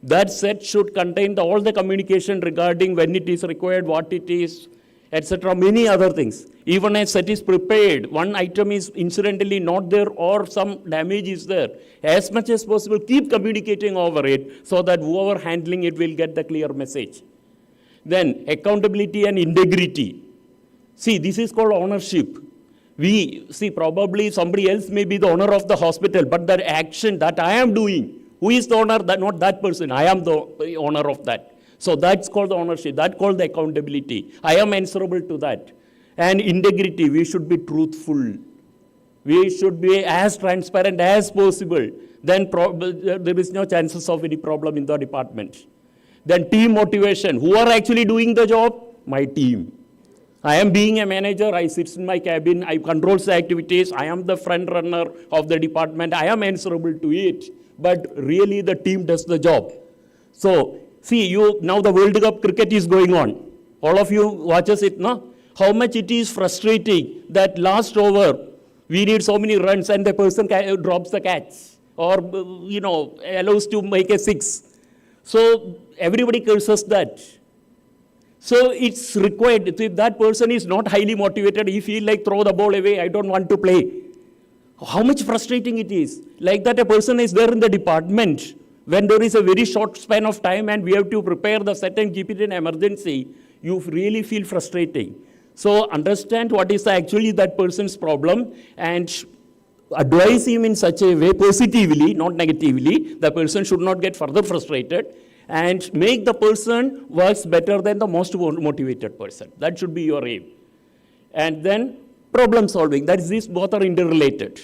that set should contain all the communication regarding when it is required, what it is, etc., many other things. Even a set is prepared, one item is incidentally not there or some damage is there. As much as possible, keep communicating over it so that whoever handling it will get the clear message. Then accountability and integrity. See, this is called ownership. We see probably somebody else may be the owner of the hospital, but the action that I am doing, who is the owner? That not that person. I am the owner of that. So that's called the ownership. That's called the accountability. I am answerable to that. And integrity. We should be truthful. We should be as transparent as possible. Then there is no chances of any problem in the department. Then team motivation. Who are actually doing the job? My team. I am being a manager, I sit in my cabin, I control the activities, I am the front runner of the department, I am answerable to it. But really the team does the job. So, see, now the World Cup cricket is going on. All of you watches it, no? How much it is frustrating that last over, we need so many runs and the person drops the catch or, allows to make a 6. So, everybody curses that. So it's required, if that person is not highly motivated, he feel like throw the ball away, I don't want to play. How much frustrating it is. Like that a person is there in the department when there is a very short span of time and we have to prepare the set and keep it in emergency, you really feel frustrating. So understand what is actually that person's problem and advise him in such a way positively, not negatively. The person should not get further frustrated. And make the person works better than the most motivated person. That should be your aim. And then problem solving, that is, these both are interrelated.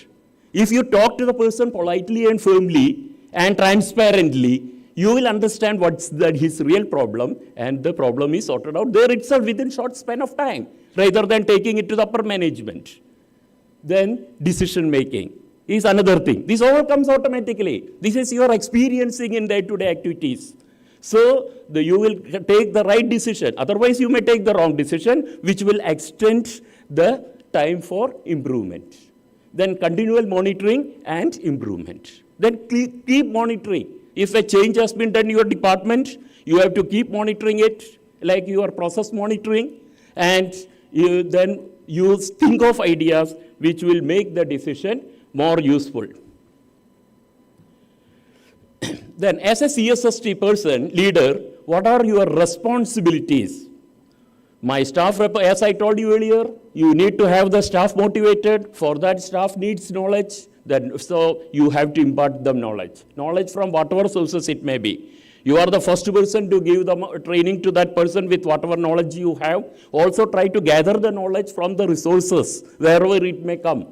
If you talk to the person politely and firmly and transparently, you will understand what's his real problem and the problem is sorted out there itself within short span of time, rather than taking it to the upper management. Then decision making is another thing. This all comes automatically. This is your experiencing in day-to-day activities. So, you will take the right decision. Otherwise, you may take the wrong decision, which will extend the time for improvement. Then continual monitoring and improvement. Then keep monitoring. If a change has been done in your department, you have to keep monitoring it, like your process monitoring. And then you think of ideas which will make the decision more useful. Then as a CSSD person, leader, what are your responsibilities? My staff, as I told you earlier, you need to have the staff motivated. For that, staff needs knowledge. So you have to impart them knowledge. Knowledge from whatever sources it may be. You are the first person to give the training to that person with whatever knowledge you have. Also try to gather the knowledge from the resources, wherever it may come.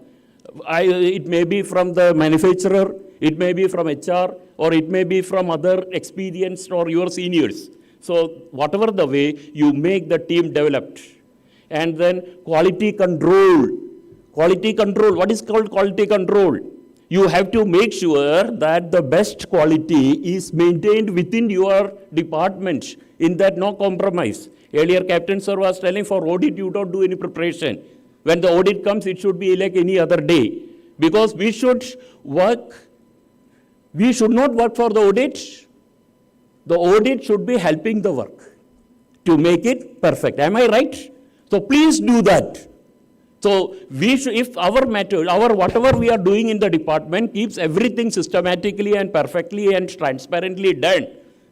It may be from the manufacturer, it may be from HR, or it may be from other experienced or your seniors. So whatever the way, you make the team developed. And then quality control. Quality control, what is called quality control? You have to make sure that the best quality is maintained within your department. In that, no compromise. Earlier, Captain Sir was telling for audit, you don't do any preparation. When the audit comes, it should be like any other day. Because we should not work for the audit. The audit should be helping the work to make it perfect. Am I right? So please do that. So we should, if our matter, our whatever we are doing in the department keeps everything systematically and perfectly and transparently done,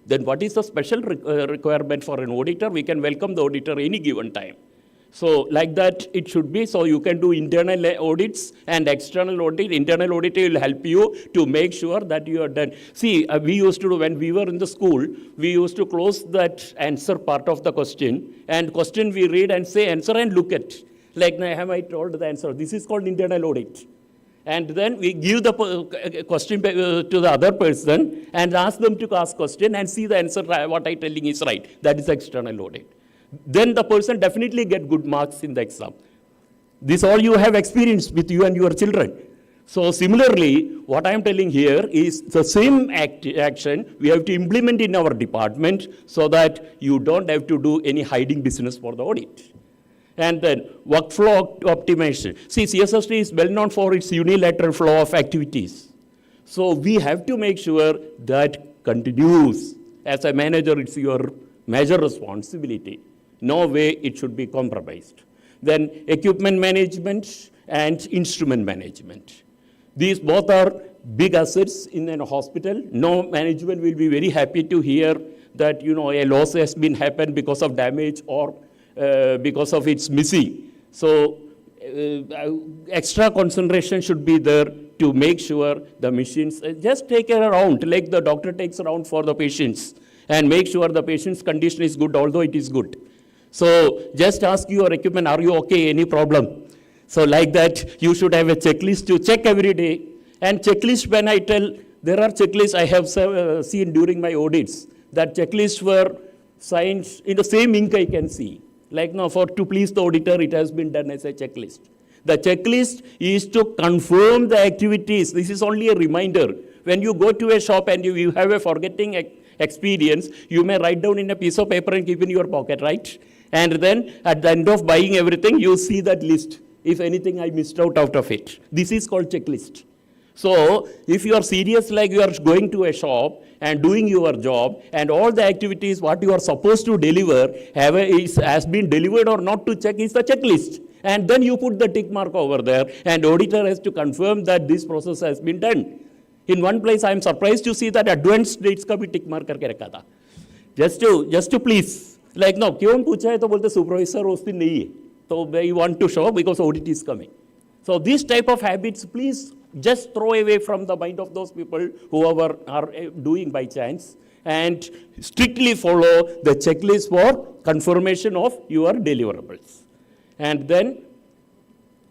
then what is the special requirement for an auditor? We can welcome the auditor any given time. So like that it should be, so you can do internal audits and external audit. Internal audit will help you to make sure that you are done. See, we used to do, when we were in the school, we used to close that answer part of the question, and question we read and say answer and look at. Like, have I told the answer? This is called internal audit. And then we give the question to the other person and ask them to ask question and see the answer, what I'm telling is right. That is external audit. Then the person definitely get good marks in the exam. This all you have experienced with you and your children. So similarly, what I am telling here is the same action we have to implement in our department so that you don't have to do any hiding business for the audit. And then workflow optimization. See, CSSD is well known for its unilateral flow of activities. So we have to make sure that continues. As a manager, it's your major responsibility. No way it should be compromised. Then equipment management and instrument management. These both are big assets in a hospital. No management will be very happy to hear that, you know, a loss has been happened because of damage or because of its missing. So extra concentration should be there to make sure the machines, just take it around, like the doctor takes around for the patients, and make sure the patient's condition is good, although it is good. So just ask your equipment, are you okay, any problem? So like that, you should have a checklist to check every day. And checklist, when I tell, there are checklists I have seen during my audits, that checklists were signed in the same ink I can see. Like now, to please the auditor, it has been done as a checklist. The checklist is to confirm the activities. This is only a reminder. When you go to a shop and you have a forgetting experience, you may write down in a piece of paper and keep in your pocket, right? And then at the end of buying everything, you see that list. If anything I missed out of it. This is called checklist. So if you are serious, like you are going to a shop and doing your job, and all the activities what you are supposed to deliver has been delivered or not to check is the checklist. And then you put the tick mark over there, and auditor has to confirm that this process has been done. In one place, I am surprised to see that advanced dates का भी tick mark करके रखा था. Just to please, like now, क्यों पूछा है तो बोलते supervisor उस दिन नहीं है. So they want to show because audit is coming. So these type of habits, please just throw away from the mind of those people whoever are doing by chance, and strictly follow the checklist for confirmation of your deliverables. And then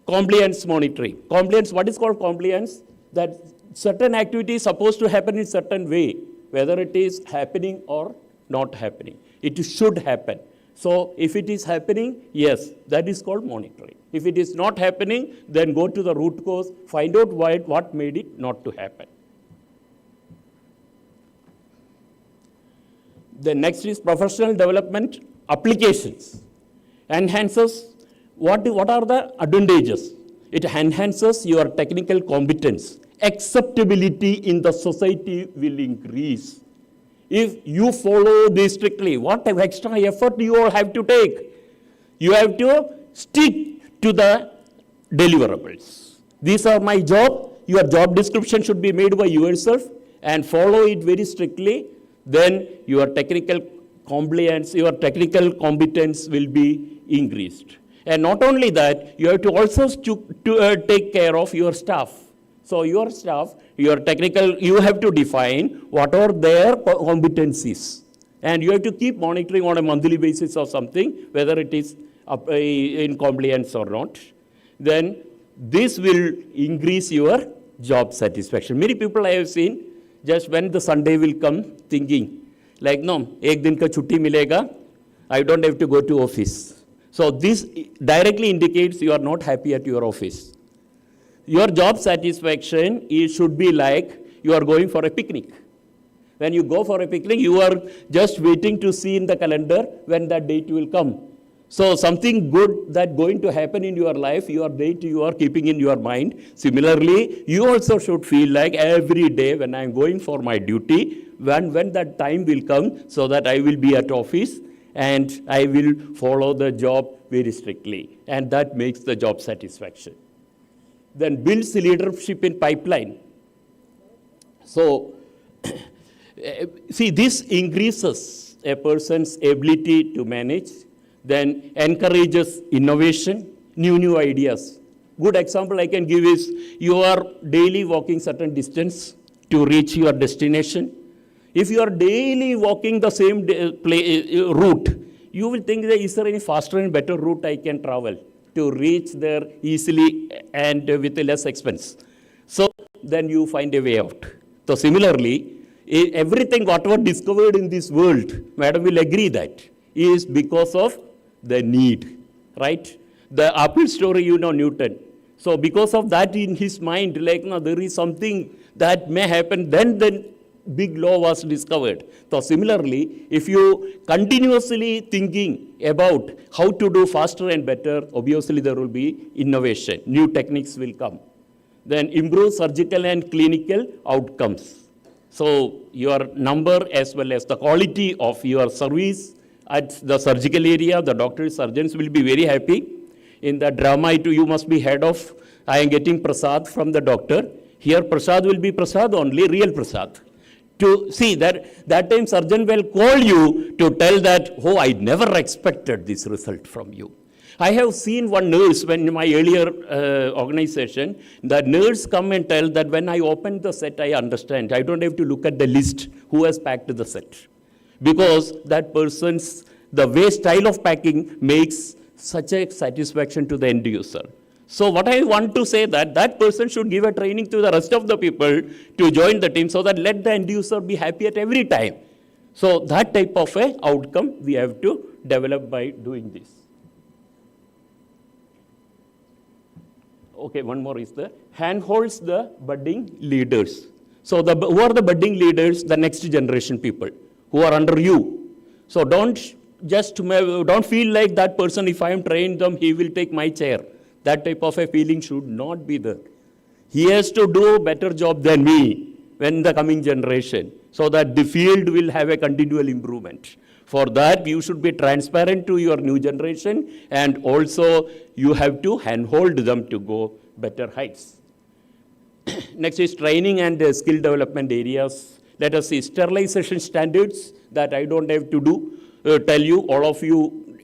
compliance monitoring. Compliance, what is called compliance? That certain activity is supposed to happen in certain way, whether it is happening or not happening. It should happen. So if it is happening, yes, that is called monitoring. If it is not happening, then go to the root cause, find out what made it not to happen. The next is professional development applications. Enhances, what are the advantages? It enhances your technical competence. Acceptability in the society will increase. If you follow this strictly, what extra effort you all have to take? You have to stick to the deliverables. These are my job. Your job description should be made by yourself and follow it very strictly. Then your technical compliance, your technical competence will be increased. And not only that, you have to also take care of your staff. So your staff, your technical, you have to define what are their competencies. And you have to keep monitoring on a monthly basis or something, whether it is in compliance or not. Then this will increase your job satisfaction. Many people I have seen, just when the Sunday will come, thinking, Like, no, ek din ka chutti milega, I don't have to go to office. So this directly indicates you are not happy at your office. Your job satisfaction should be like you are going for a picnic. When you go for a picnic, you are just waiting to see in the calendar when that date will come. So something good that going to happen in your life, your date you are keeping in your mind. Similarly, you also should feel like every day when I am going for my duty, when that time will come so that I will be at office and I will follow the job very strictly. And that makes the job satisfaction. Then builds leadership in pipeline. So, see, this increases a person's ability to manage, then encourages innovation, new ideas. Good example I can give is you are daily walking certain distance to reach your destination. If you are daily walking the same route, you will think that is there any faster and better route I can travel to reach there easily and with less expense. So then you find a way out. So similarly, everything whatever discovered in this world, madam will agree that, is because of the need, right? The apple story, you know, Newton. So because of that in his mind, like, no, there is something that may happen, then the big law was discovered. So similarly, if you continuously thinking about how to do faster and better, obviously there will be innovation, new techniques will come. Then improve surgical and clinical outcomes. So your number as well as the quality of your service at the surgical area, the doctors, surgeons will be very happy. In the drama, you must be head of, I am getting prasad from the doctor. Here prasad will be prasad only, real prasad. To see that time surgeon will call you to tell that, oh, I never expected this result from you. I have seen one nurse when in my earlier organization, the nurse come and tell that when I open the set, I understand. I don't have to look at the list who has packed the set. Because that person's, the way style of packing makes such a satisfaction to the end user. So what I want to say that person should give a training to the rest of the people to join the team so that let the end user be happy at every time. So that type of a outcome we have to develop by doing this. Okay, one more is the handholds the budding leaders. So who are the budding leaders? The next generation people who are under you. So don't feel like that person, if I am trained them, he will take my chair. That type of a feeling should not be there. He has to do a better job than me when the coming generation, so that the field will have a continual improvement. For that, you should be transparent to your new generation, and also you have to handhold them to go better heights. Next is training and skill development areas. Let us see sterilization standards that I don't have to tell you. All of you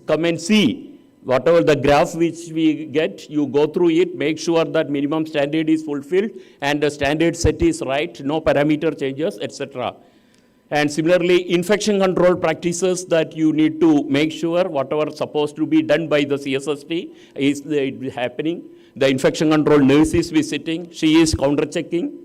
come and see. Whatever the graph which we get, you go through it, make sure that minimum standard is fulfilled and the standard set is right, no parameter changes, etc. And similarly, infection control practices that you need to make sure whatever supposed to be done by the CSSD is happening. The infection control nurse is visiting, she is counter-checking.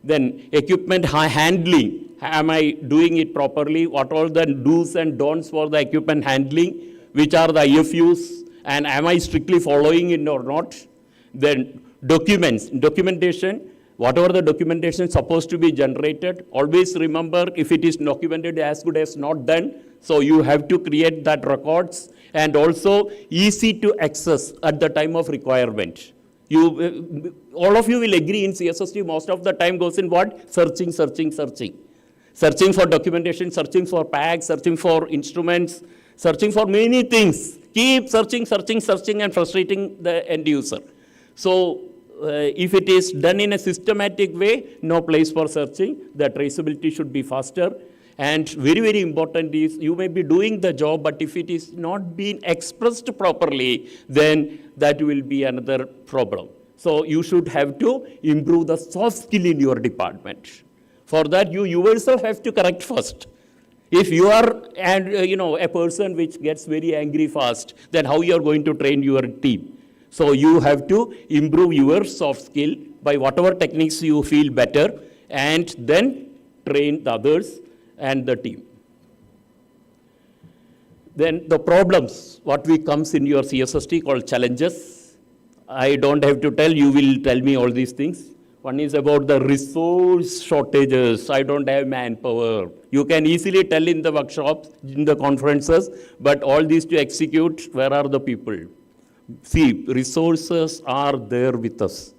Then equipment handling, am I doing it properly? What are the do's and don'ts for the equipment handling? Which are the IFUs? And am I strictly following it or not? Then documentation, whatever the documentation is supposed to be generated, always remember if it is documented as good as not done, so you have to create that records, and also easy to access at the time of requirement. All of you will agree in CSSD most of the time goes in what? Searching. Searching for documentation, searching for packs, searching for instruments, searching for many things. Keep searching and frustrating the end user. So if it is done in a systematic way, no place for searching. The traceability should be faster. And very, very important is you may be doing the job, but if it is not being expressed properly, then that will be another problem. So you should have to improve the soft skill in your department. For that, you yourself have to correct first. If you are a person which gets very angry fast, then how you are going to train your team? So you have to improve your soft skill by whatever techniques you feel better, and then train the others. and the team. Then the problems, what we comes in your CSSD called challenges. I don't have to tell, you will tell me all these things. One is about the resource shortages. I don't have manpower. You can easily tell in the workshops, in the conferences, but all these to execute, where are the people? See, resources are there with us.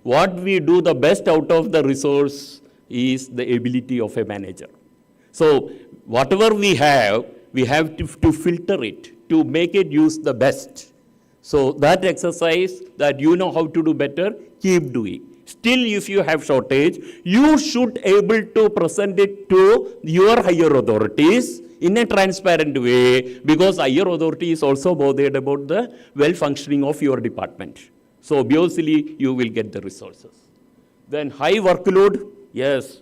What we do the best out of the resource is the ability of a manager. So whatever we have to filter it, to make it use the best. So that exercise that you know how to do better, keep doing. Still, if you have shortage, you should able to present it to your higher authorities in a transparent way, because higher authority is also bothered about the well-functioning of your department. So obviously, you will get the resources. Then high workload, yes.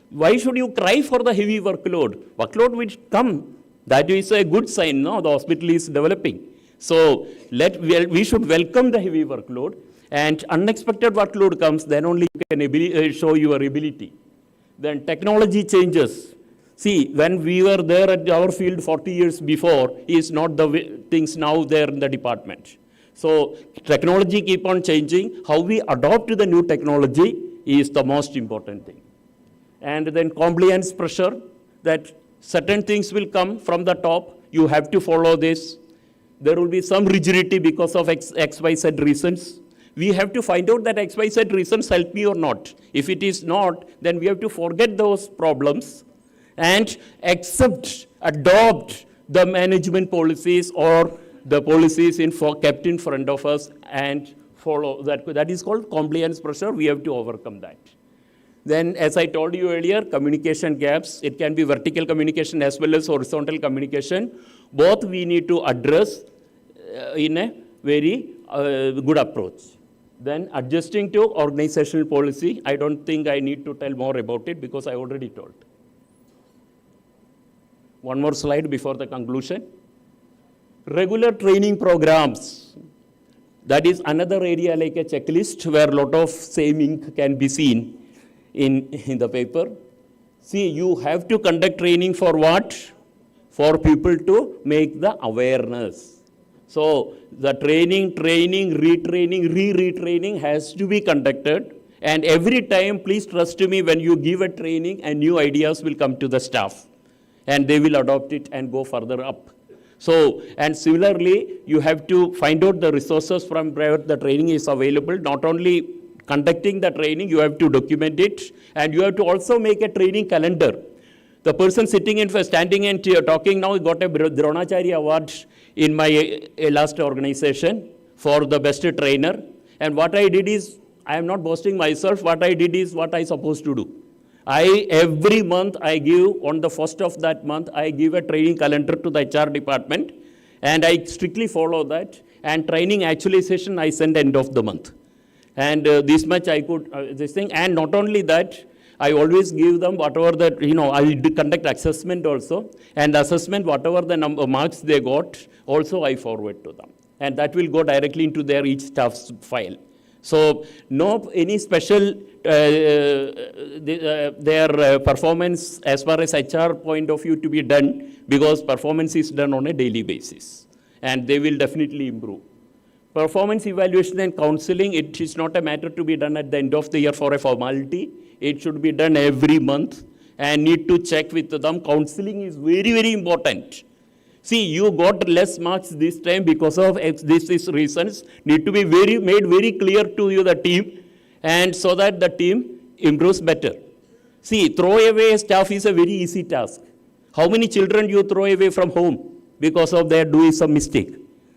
Why should you cry for the heavy workload? Workload will come. That is a good sign, no? The hospital is developing. So we should welcome the heavy workload, and unexpected workload comes, then only you can show your ability. Then technology changes. See, when we were there at our field 40 years before, is not the things now there in the department. So technology keep on changing. How we adopt to the new technology is the most important thing. And then compliance pressure, that certain things will come from the top. You have to follow this. There will be some rigidity because of XYZ reasons. We have to find out that XYZ reasons help me or not. If it is not, then we have to forget those problems and adopt the management policies or the policies kept in front of us and follow that. That is called compliance pressure. We have to overcome that. Then, as I told you earlier, communication gaps. It can be vertical communication as well as horizontal communication. Both we need to address in a very good approach. Then adjusting to organizational policy. I don't think I need to tell more about it because I already told. One more slide before the conclusion. Regular training programs. That is another area like a checklist where a lot of same ink can be seen in the paper. See, you have to conduct training for what? For people to make the awareness. So the training, retraining, retraining has to be conducted. And every time, please trust me, when you give a training, and new ideas will come to the staff. And they will adopt it and go further up. So, and similarly, you have to find out the resources from where the training is available. Not only conducting the training, you have to document it. And you have to also make a training calendar. The person sitting in for standing and talking now got a Dronacharya award in my last organization for the best trainer. And what I did is, I am not boasting myself, what I did is what I supposed to do. Every month I give, on the first of that month, I give a training calendar to the HR department, and I strictly follow that. And training actualization I send end of the month. And this much I could, this thing, and not only that, I always give them whatever that, I conduct assessment also, and assessment, whatever the marks they got, also I forward to them. And that will go directly into their each staff's file. So no any special their performance as far as HR point of view to be done, because performance is done on a daily basis, and they will definitely improve. Performance evaluation and counseling, it is not a matter to be done at the end of the year for a formality. It should be done every month and need to check with them. Counseling is very, very important. See, you got less marks this time because of these reasons. Need to be made very clear to you, the team, and so that the team improves better. See, throw away stuff is a very easy task. How many children you throw away from home because of their doing some mistake?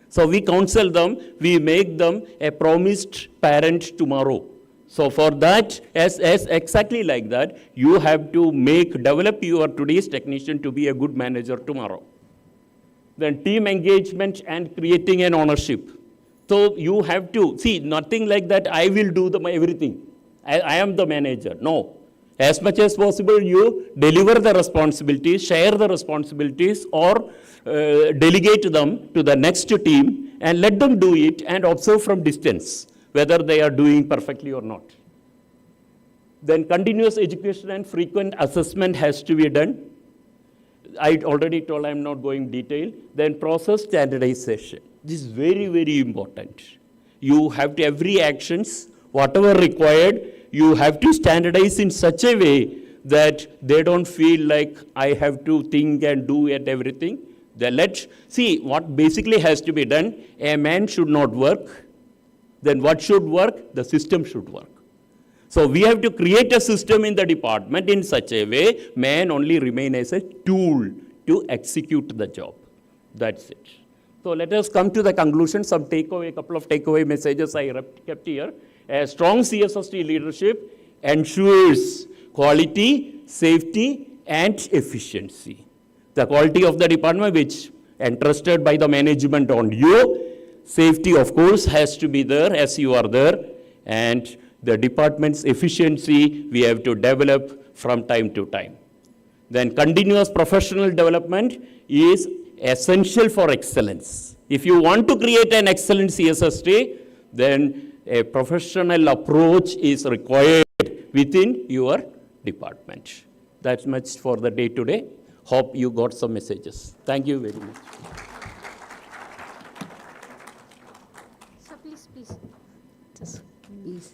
So we counsel them, we make them a promised parent tomorrow. So for that, as exactly like that, you have to develop your today's technician to be a good manager tomorrow. Then team engagement and creating an ownership. So you have to, see, nothing like that, I will do everything. I am the manager. No. As much as possible, you deliver the responsibilities, share the responsibilities, or delegate them to the next team and let them do it and observe from distance whether they are doing perfectly or not. Then continuous education and frequent assessment has to be done. I already told I'm not going detail. Then process standardization. This is very, very important. You have to, every actions, whatever required, you have to standardize in such a way that they don't feel like I have to think and do it everything. Let's see what basically has to be done. A man should not work. Then what should work? The system should work. So we have to create a system in the department in such a way, man only remain as a tool to execute the job. That's it. So let us come to the conclusion, some takeaway, couple of takeaway messages I kept here. A strong CSSD leadership ensures quality, safety, and efficiency. The quality of the department which entrusted by the management on you, safety of course has to be there as you are there, and the department's efficiency we have to develop from time to time. Then continuous professional development is essential for excellence. If you want to create an excellent CSSD, then a professional approach is required within your department. That's much for the day today. Hope you got some messages. Thank you very much. Sir, please.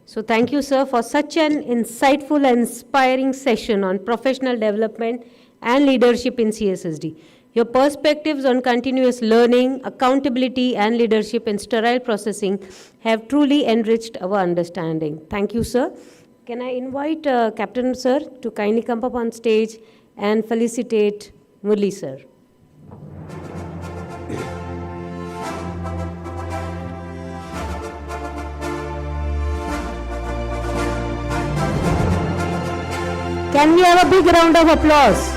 So thank you, sir, for such an insightful and inspiring session on professional development and leadership in CSSD. Your perspectives on continuous learning, accountability, and leadership in sterile processing have truly enriched our understanding. Thank you, sir. Can I invite Captain, sir, to kindly come up on stage and felicitate Murli, sir. Can we have a big round of applause?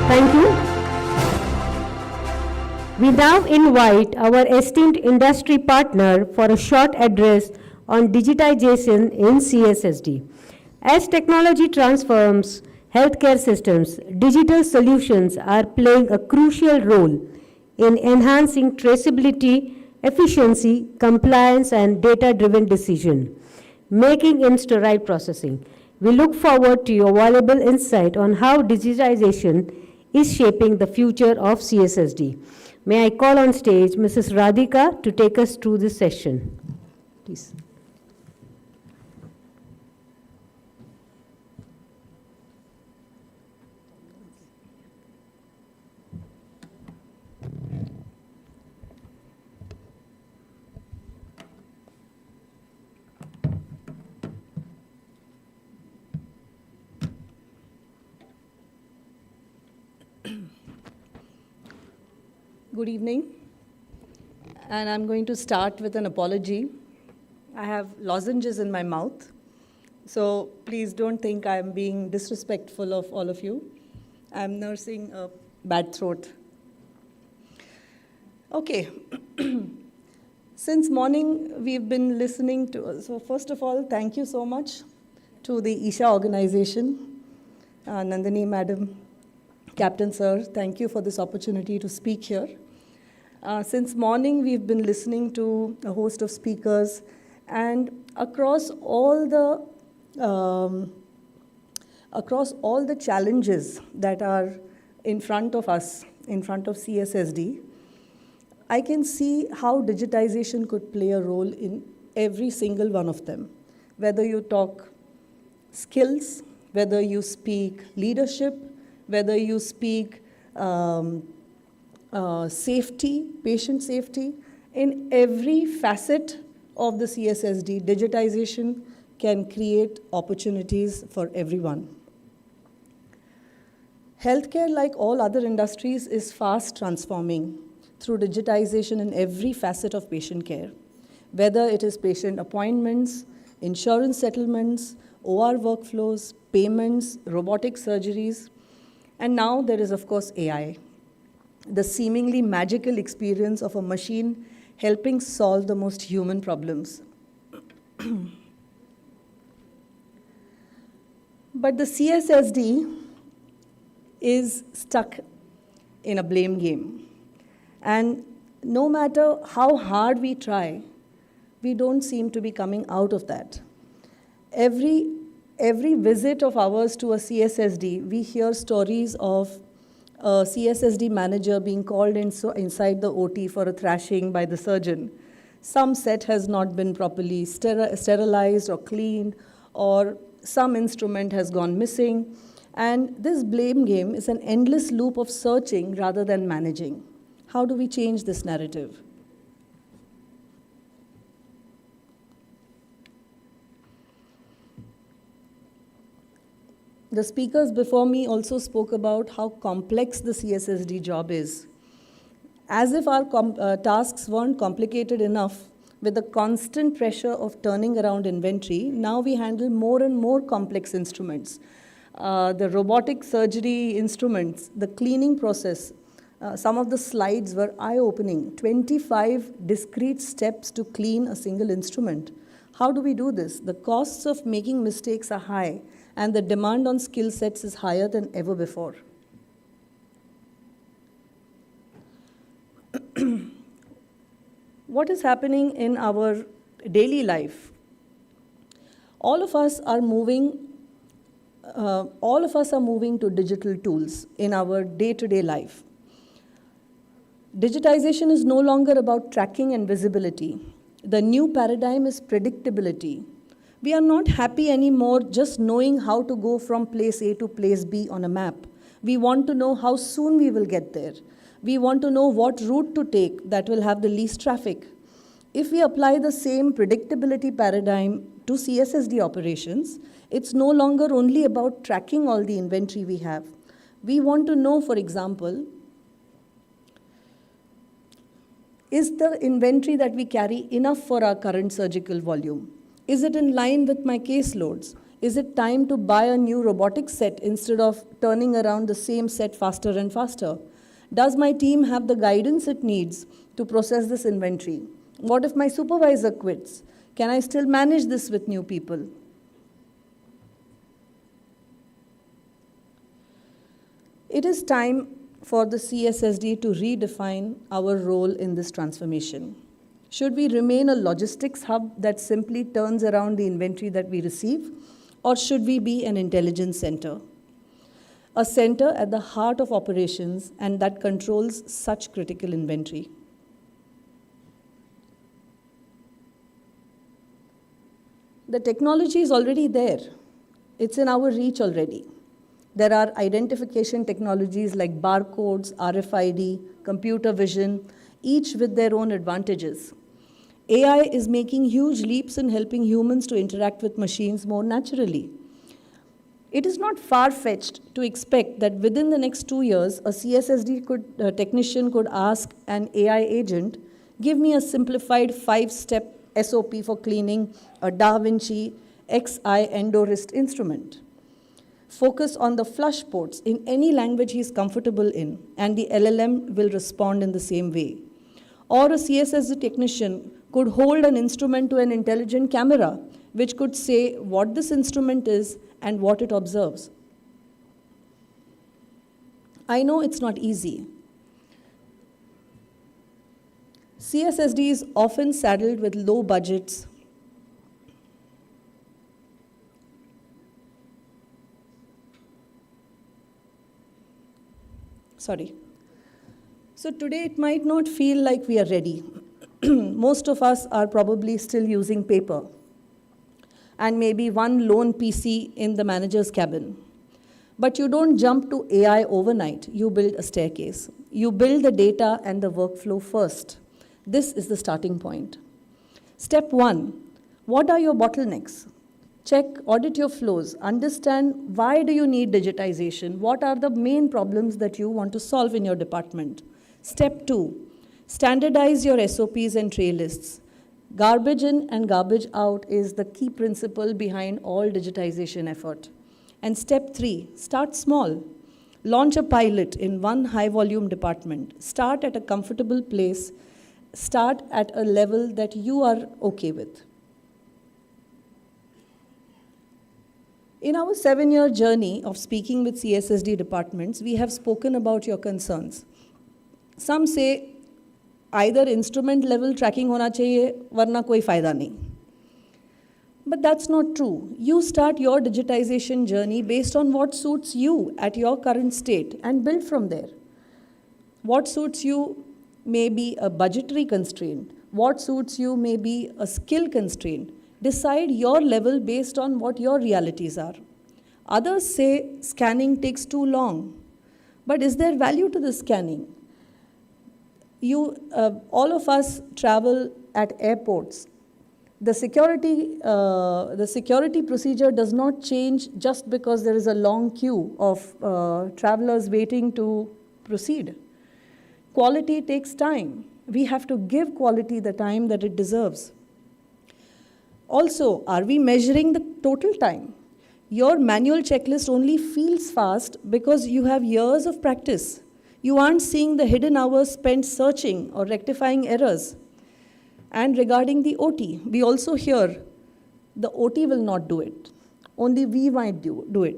Thank you. We now invite our esteemed industry partner for a short address on digitization in CSSD. As technology transforms healthcare systems, digital solutions are playing a crucial role in enhancing traceability, efficiency, compliance, and data-driven decision making in sterile processing. We look forward to your valuable insight on how digitization is shaping the future of CSSD. May I call on stage Mrs. Radhika to take us through this session. Please. Good evening, and I'm going to start with an apology. I have lozenges in my mouth, so please don't think I'm being disrespectful of all of you. I'm nursing a bad throat. Okay, since morning we've been listening to, so first of all, thank you so much to the ISHA organization, Nandini Madam, Captain Sir, thank you for this opportunity to speak here. Since morning, we've been listening to a host of speakers, and across all the challenges that are in front of us, in front of CSSD, I can see how digitization could play a role in every single one of them. Whether you talk skills, whether you speak leadership, whether you speak safety, patient safety, in every facet of the CSSD, digitization can create opportunities for everyone. Healthcare, like all other industries, is fast transforming through digitization in every facet of patient care, whether it is patient appointments, insurance settlements, OR workflows, payments, robotic surgeries, and now there is, of course, AI. The seemingly magical experience of a machine helping solve the most human problems. But the CSSD is stuck in a blame game. And no matter how hard we try, we don't seem to be coming out of that. Every visit of ours to a CSSD, we hear stories of a CSSD manager being called inside the OT for a thrashing by the surgeon. Some set has not been properly sterilized or cleaned, or some instrument has gone missing. And this blame game is an endless loop of searching rather than managing. How do we change this narrative? The speakers before me also spoke about how complex the CSSD job is. As if our tasks weren't complicated enough, with the constant pressure of turning around inventory, now we handle more and more complex instruments. The robotic surgery instruments, the cleaning process, some of the slides were eye-opening. 25 discrete steps to clean a single instrument. How do we do this? The costs of making mistakes are high, and the demand on skill sets is higher than ever before. What is happening in our daily life? All of us are moving to digital tools in our day-to-day life. Digitization is no longer about tracking and visibility. The new paradigm is predictability. We are not happy anymore just knowing how to go from place A to place B on a map. We want to know how soon we will get there. We want to know what route to take that will have the least traffic. If we apply the same predictability paradigm to CSSD operations, it's no longer only about tracking all the inventory we have. We want to know, for example, is the inventory that we carry enough for our current surgical volume? Is it in line with my caseloads? Is it time to buy a new robotic set instead of turning around the same set faster and faster? Does my team have the guidance it needs to process this inventory? What if my supervisor quits? Can I still manage this with new people? It is time for the CSSD to redefine our role in this transformation. Should we remain a logistics hub that simply turns around the inventory that we receive, or should we be an intelligence center? A center at the heart of operations and that controls such critical inventory. The technology is already there. It's in our reach already. There are identification technologies like barcodes, RFID, computer vision, each with their own advantages. AI is making huge leaps in helping humans to interact with machines more naturally. It is not far-fetched to expect that within the next 2 years, a CSSD technician could ask an AI agent, give me a simplified 5-step SOP for cleaning a Da Vinci XI endorist instrument. Focus on the flush ports in any language he is comfortable in, and the LLM will respond in the same way. Or a CSSD technician could hold an instrument to an intelligent camera, which could say what this instrument is and what it observes. I know it's not easy. CSSD is often saddled with low budgets, So today it might not feel like we are ready. Most of us are probably still using paper and maybe one lone PC in the manager's cabin. But you don't jump to AI overnight. You build a staircase. You build the data and the workflow first. This is the starting point. Step 1, what are your bottlenecks? Check, audit your flows, understand why do you need digitization, what are the main problems that you want to solve in your department. Step 2, standardize your SOPs and tray lists. Garbage in and garbage out is the key principle behind all digitization effort. And step 3, start small. Launch a pilot in one high volume department. Start at a comfortable place. Start at a level that you are okay with. In our 7-year journey of speaking with CSSD departments, we have spoken about your concerns. Some say either instrument level tracking hona chahiye, varna koi fayda nahi. But that's not true. You start your digitization journey based on what suits you at your current state and build from there. What suits you may be a budgetary constraint. What suits you may be a skill constraint. Decide your level based on what your realities are. Others say scanning takes too long. But is there value to the scanning? All of us travel at airports. The security procedure does not change just because there is a long queue of travelers waiting to proceed. Quality takes time. We have to give quality the time that it deserves. Also, are we measuring the total time? Your manual checklist only feels fast because you have years of practice. You aren't seeing the hidden hours spent searching or rectifying errors. And regarding the OT, we also hear the OT will not do it. Only we might do it.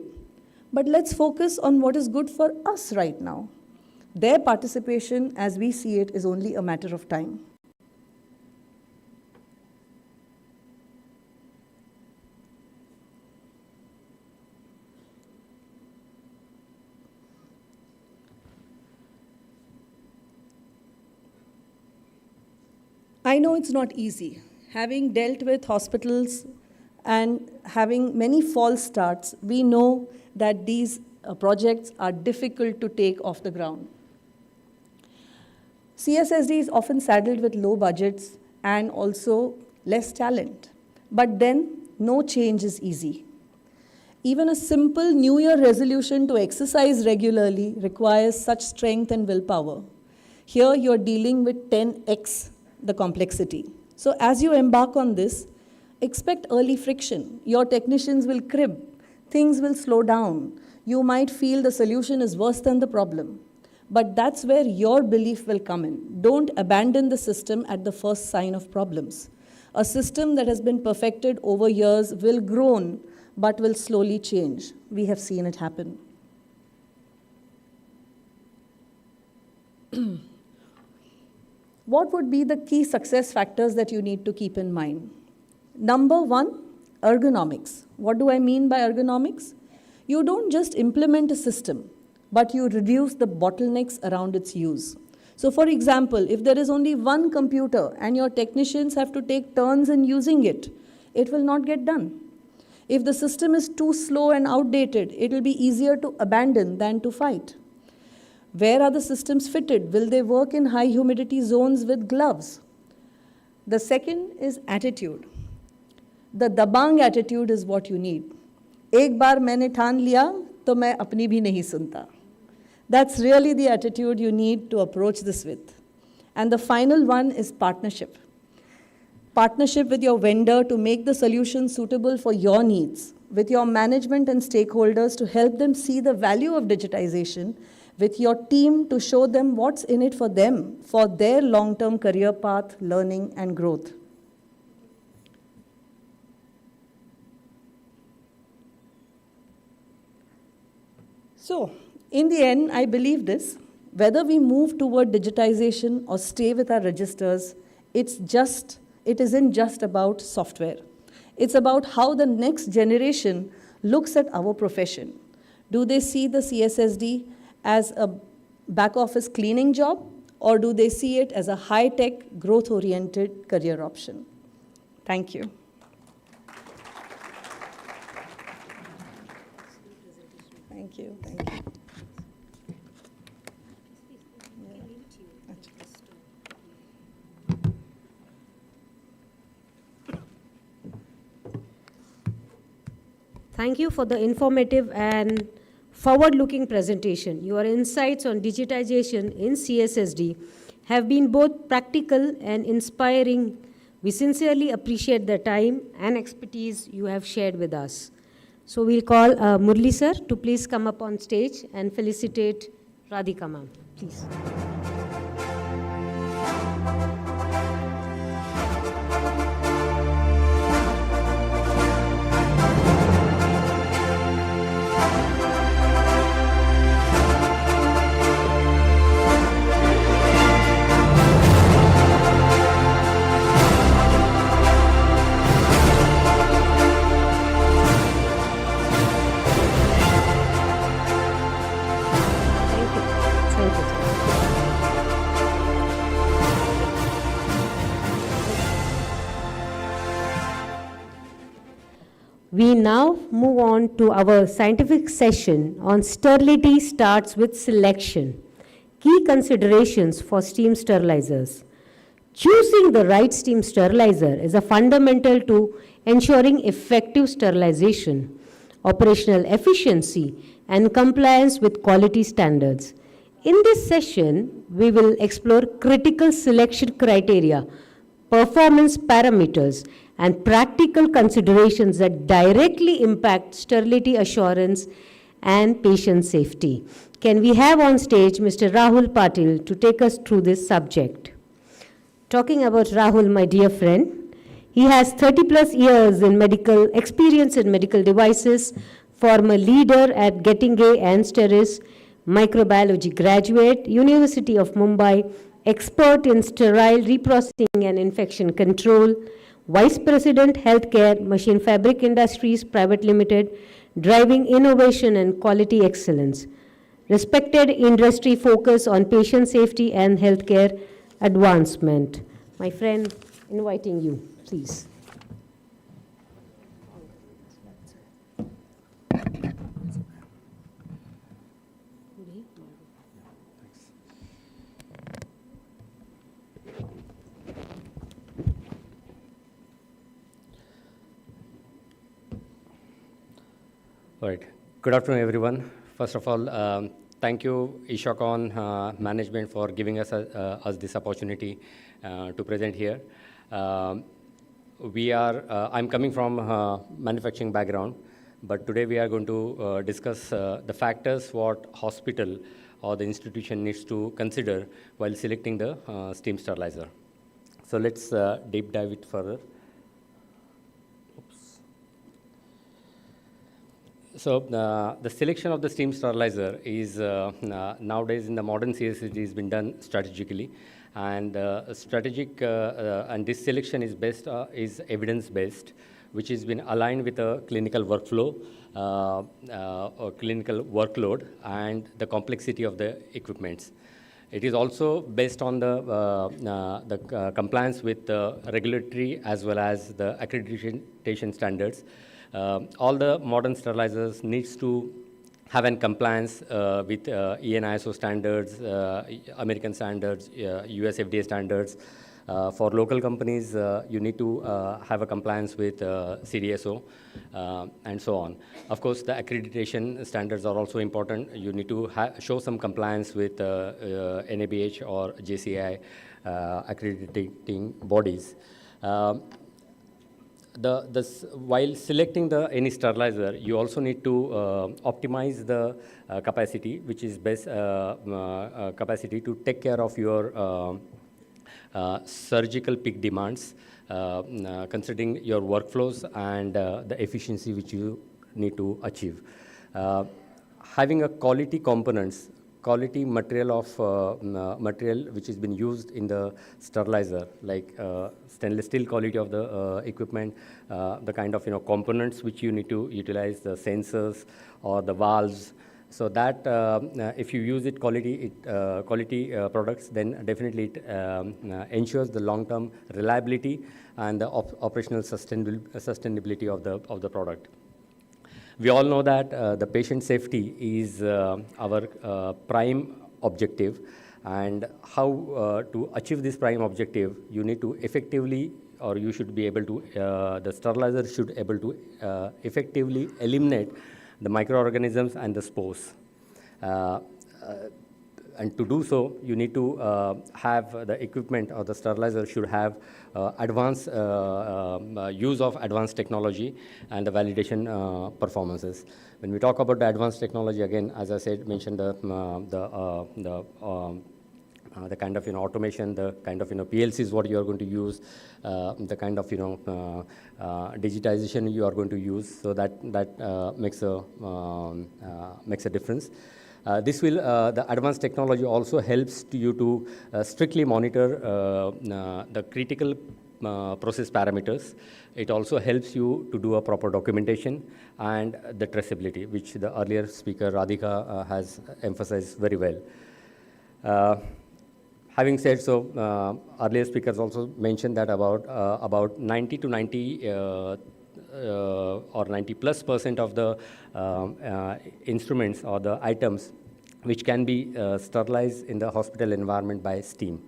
But let's focus on what is good for us right now. Their participation, as we see it, is only a matter of time. I know it's not easy. Having dealt with hospitals and having many false starts, we know that these projects are difficult to take off the ground. CSSD is often saddled with low budgets and also less talent. But then, no change is easy. Even a simple New Year resolution to exercise regularly requires such strength and willpower. Here, you're dealing with 10x the complexity. So as you embark on this, expect early friction. Your technicians will crib. Things will slow down. You might feel the solution is worse than the problem. But that's where your belief will come in. Don't abandon the system at the first sign of problems. A system that has been perfected over years will groan, but will slowly change. We have seen it happen. What would be the key success factors that you need to keep in mind? Number one, ergonomics. What do I mean by ergonomics? You don't just implement a system, but you reduce the bottlenecks around its use. So for example, if there is only one computer and your technicians have to take turns in using it, it will not get done. If the system is too slow and outdated, it will be easier to abandon than to fight. Where are the systems fitted? Will they work in high humidity zones with gloves? The second is attitude. The dabang attitude is what you need. एक बार मैंने ठान लिया तो मैं अपनी भी नहीं सुनता. That's really the attitude you need to approach this with. And the final one is partnership. Partnership with your vendor to make the solution suitable for your needs, with your management and stakeholders to help them see the value of digitization, with your team to show them what's in it for them, for their long-term career path, learning, and growth. So, in the end, I believe this, whether we move toward digitization or stay with our registers, it isn't just about software. It's about how the next generation looks at our profession. Do they see the CSSD as a back office cleaning job, or do they see it as a high-tech, growth-oriented career option? Thank you. Thank you. Thank you. Thank you for the informative and forward-looking presentation. Your insights on digitization in CSSD have been both practical and inspiring. We sincerely appreciate the time and expertise you have shared with us. So we'll call Murli sir to please come up on stage and felicitate Radhika ma'am, please. We now move on to our scientific session on sterility starts with selection. Key considerations for steam sterilizers. Choosing the right steam sterilizer is a fundamental to ensuring effective sterilization, operational efficiency, and compliance with quality standards. In this session, we will explore critical selection criteria, performance parameters, and practical considerations that directly impact sterility assurance and patient safety. Can we have on stage Mr. Rahul Patil to take us through this subject? Talking about Rahul, my dear friend, he has 30 plus years in medical experience in medical devices, former leader at Gettingay and Steris, microbiology graduate, University of Mumbai, expert in sterile reprocessing and infection control, Vice President Healthcare Machine Fabric Industries Private Limited, driving innovation and quality excellence. Respected industry focus on patient safety and healthcare advancement. My friend, inviting you, please. All right. Good afternoon, everyone. First of all, thank you, ISHACON management, for giving us this opportunity to present here. I'm coming from manufacturing background, but today we are going to discuss the factors what hospital or the institution needs to consider while selecting the steam sterilizer. So let's deep dive it further. So the selection of the steam sterilizer is nowadays in the modern CSSD has been done strategically, and and this selection is is evidence based, which has been aligned with a clinical workflow, or clinical workload, and the complexity of the equipments. It is also based on the compliance with the regulatory as well as the accreditation standards. All the modern sterilizers needs to have an compliance with EN ISO standards, American standards, US FDA standards. For local companies, you need to have a compliance with CDSO and so on. Of course, the accreditation standards are also important. You need to show some compliance with NABH or JCI accrediting bodies. While selecting any sterilizer, you also need to optimize the capacity, which is best capacity to take care of your surgical peak demands, considering your workflows and the efficiency which you need to achieve. Having a quality components, quality material of material which has been used in the sterilizer, like stainless steel quality of the equipment, the kind of components which you need to utilize, the sensors or the valves, so that if you use quality products, then definitely it ensures the long-term reliability and the operational sustainability of the product. We all know that the patient safety is our prime objective, and how to achieve this prime objective, you need to effectively, or you should be able to, the sterilizer should be able to effectively eliminate the microorganisms and the spores. And to do so, you need to have the equipment, or the sterilizer should have advanced use of advanced technology and the validation performances. When we talk about the advanced technology, again, as I said, mentioned the kind of automation, the kind of PLCs what you are going to use, the kind of digitization you are going to use, so that makes a difference. This will, the advanced technology also helps you to strictly monitor the critical process parameters. It also helps you to do a proper documentation and the traceability, which the earlier speaker Radhika has emphasized very well. Having said so, earlier speakers also mentioned that about 90 to or 90+% of the instruments or the items which can be sterilized in the hospital environment by steam.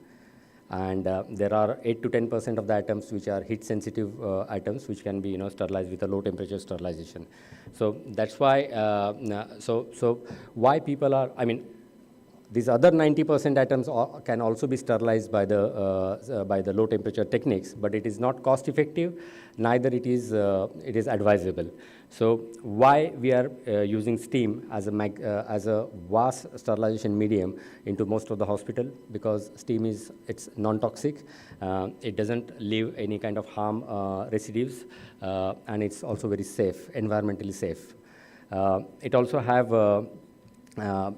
And there are 8 to 10% of the items which are heat sensitive items which can be sterilized with a low temperature sterilization. So that's why, so why people are, I mean, these other 90% items can also be sterilized by the low temperature techniques, but it is not cost effective, neither it is advisable. So why we are using steam as a vast sterilization medium into most of the hospital? Because steam it's non-toxic, it doesn't leave any kind of harm residues, and it's also very safe, environmentally safe. It also have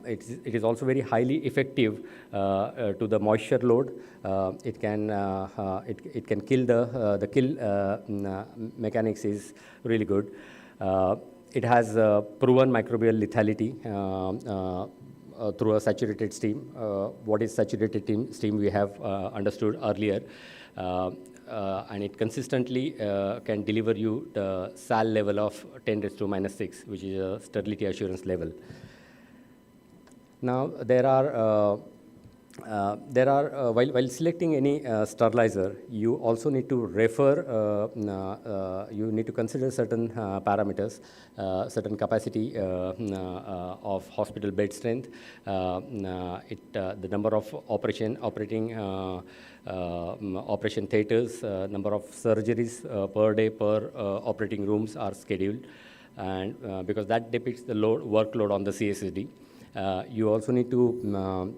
it is also very highly effective to the moisture load. It can kill the kill mechanics is really good. It has proven microbial lethality through a saturated steam. What is saturated steam we have understood earlier. And it consistently can deliver you the SAL level of 10⁻⁻⁶, which is a sterility assurance level. Now, while selecting any sterilizer, you also need to you need to consider certain parameters, certain capacity of hospital bed strength, the number of operation theaters, number of surgeries per day per operating rooms are scheduled, and because that depicts the workload on the CSSD. You also need to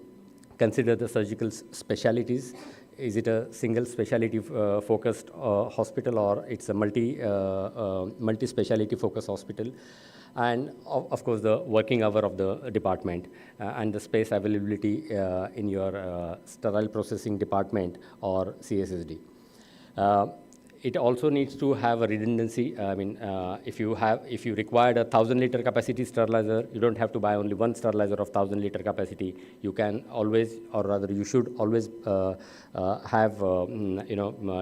consider the surgical specialties. Is it a single specialty focused hospital, or it's a multi-speciality focused hospital? And of course, the working hour of the department and the space availability in your sterile processing department or CSSD. It also needs to have a redundancy. I mean, if you required a 1,000-liter capacity sterilizer, you don't have to buy only one sterilizer of 1,000-liter capacity. You can always, or rather, you should always have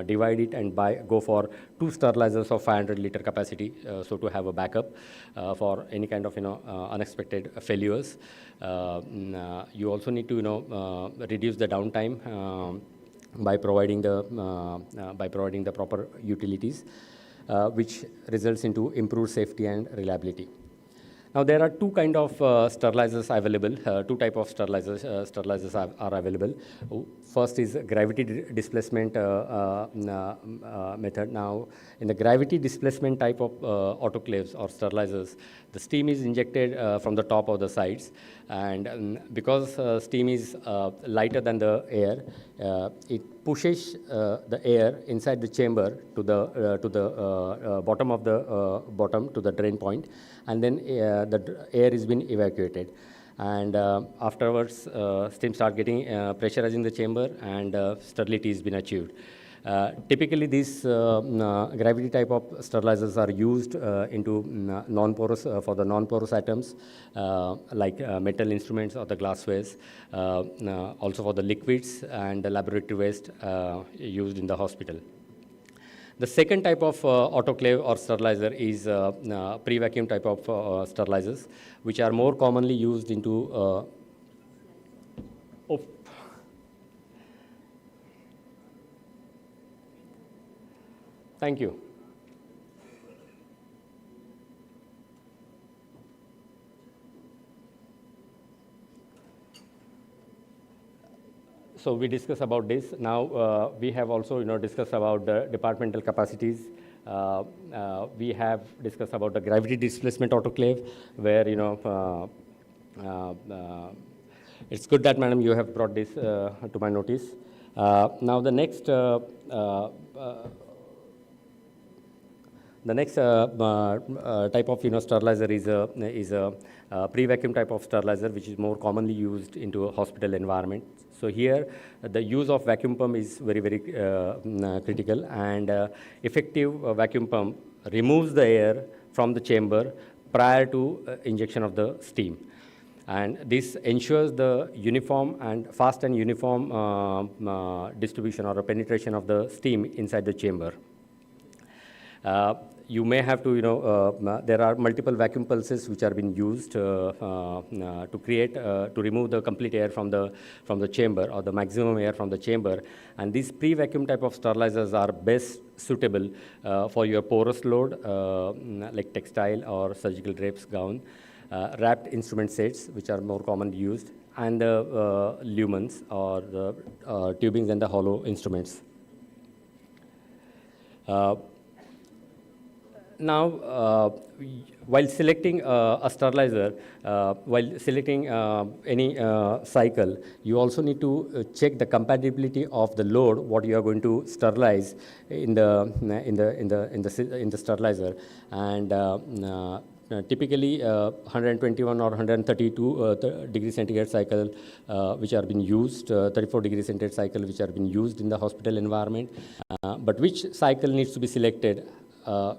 divide it and go for 2 sterilizers of 500-liter capacity, so to have a backup for any kind of unexpected failures. You also need to reduce the downtime. By providing the proper utilities, which results into improved safety and reliability. Now, there are 2 kind of sterilizers available. 2 type of sterilizers are available. First is gravity displacement method. Now, in the gravity displacement type of autoclaves or sterilizers, the steam is injected from the top or the sides, and because steam is lighter than the air, it pushes the air inside the chamber to the bottom of the to the drain point, and then the air is being evacuated. And afterwards, steam start getting pressurizing the chamber, and sterility has been achieved. Typically, these gravity type of sterilizers are used into non-porous for the non-porous items like metal instruments or the glasswares, also for the liquids and the laboratory waste used in the hospital. The second type of autoclave or sterilizer is pre-vacuum type of sterilizers, which are more commonly used into Thank you. So we discuss about this. Now we have also discussed about the departmental capacities. We have discussed about the gravity displacement autoclave, where it's good that, madam, you have brought this to my notice. Now the next type of sterilizer is a pre-vacuum type of sterilizer, which is more commonly used into a hospital environment. So here, the use of vacuum pump is very, very critical, and effective vacuum pump removes the air from the chamber prior to injection of the steam. And this ensures the uniform and fast and uniform distribution or penetration of the steam inside the chamber. you may have to, there are multiple vacuum pulses which are being used to create, to remove the complete air from the chamber or the maximum air from the chamber. And these pre-vacuum type of sterilizers are best suitable for your porous load, like textile or surgical drapes, gown, wrapped instrument sets, which are more commonly used, and the lumens or the tubings and the hollow instruments. Now, while selecting a sterilizer, while selecting any cycle, you also need to check the compatibility of the load what you are going to sterilize in the sterilizer. And typically 121 or 132 degrees centigrade cycle which are being used, 34 degrees centigrade cycle which are being used in the hospital environment. But which cycle needs to be selected?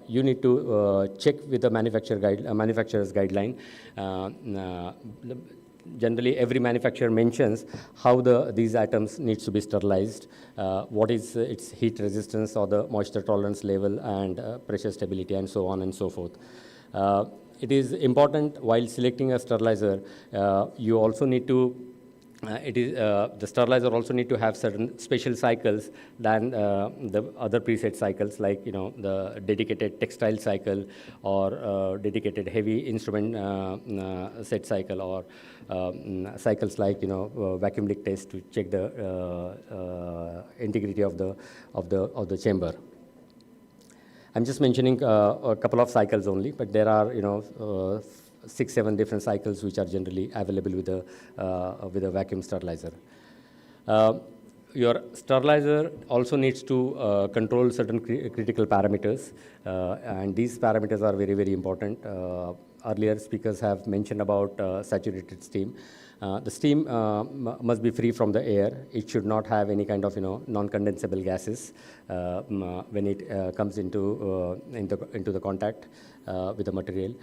You need to check with the manufacturer's guideline. Generally, every manufacturer mentions how these items needs to be sterilized, what is its heat resistance or the moisture tolerance level and pressure stability and so on and so forth. It is important while selecting a sterilizer, you also need to the sterilizer also need to have certain special cycles than the other preset cycles, like the dedicated textile cycle or dedicated heavy instrument set cycle, or cycles like vacuum leak test to check the integrity of the chamber. I'm just mentioning a couple of cycles only, but there are 6-7 different cycles which are generally available with a vacuum sterilizer. Your sterilizer also needs to control certain critical parameters, and these parameters are very, very important. Earlier speakers have mentioned about saturated steam. The steam must be free from the air. It should not have any kind of non-condensable gases when it comes into the contact with the material.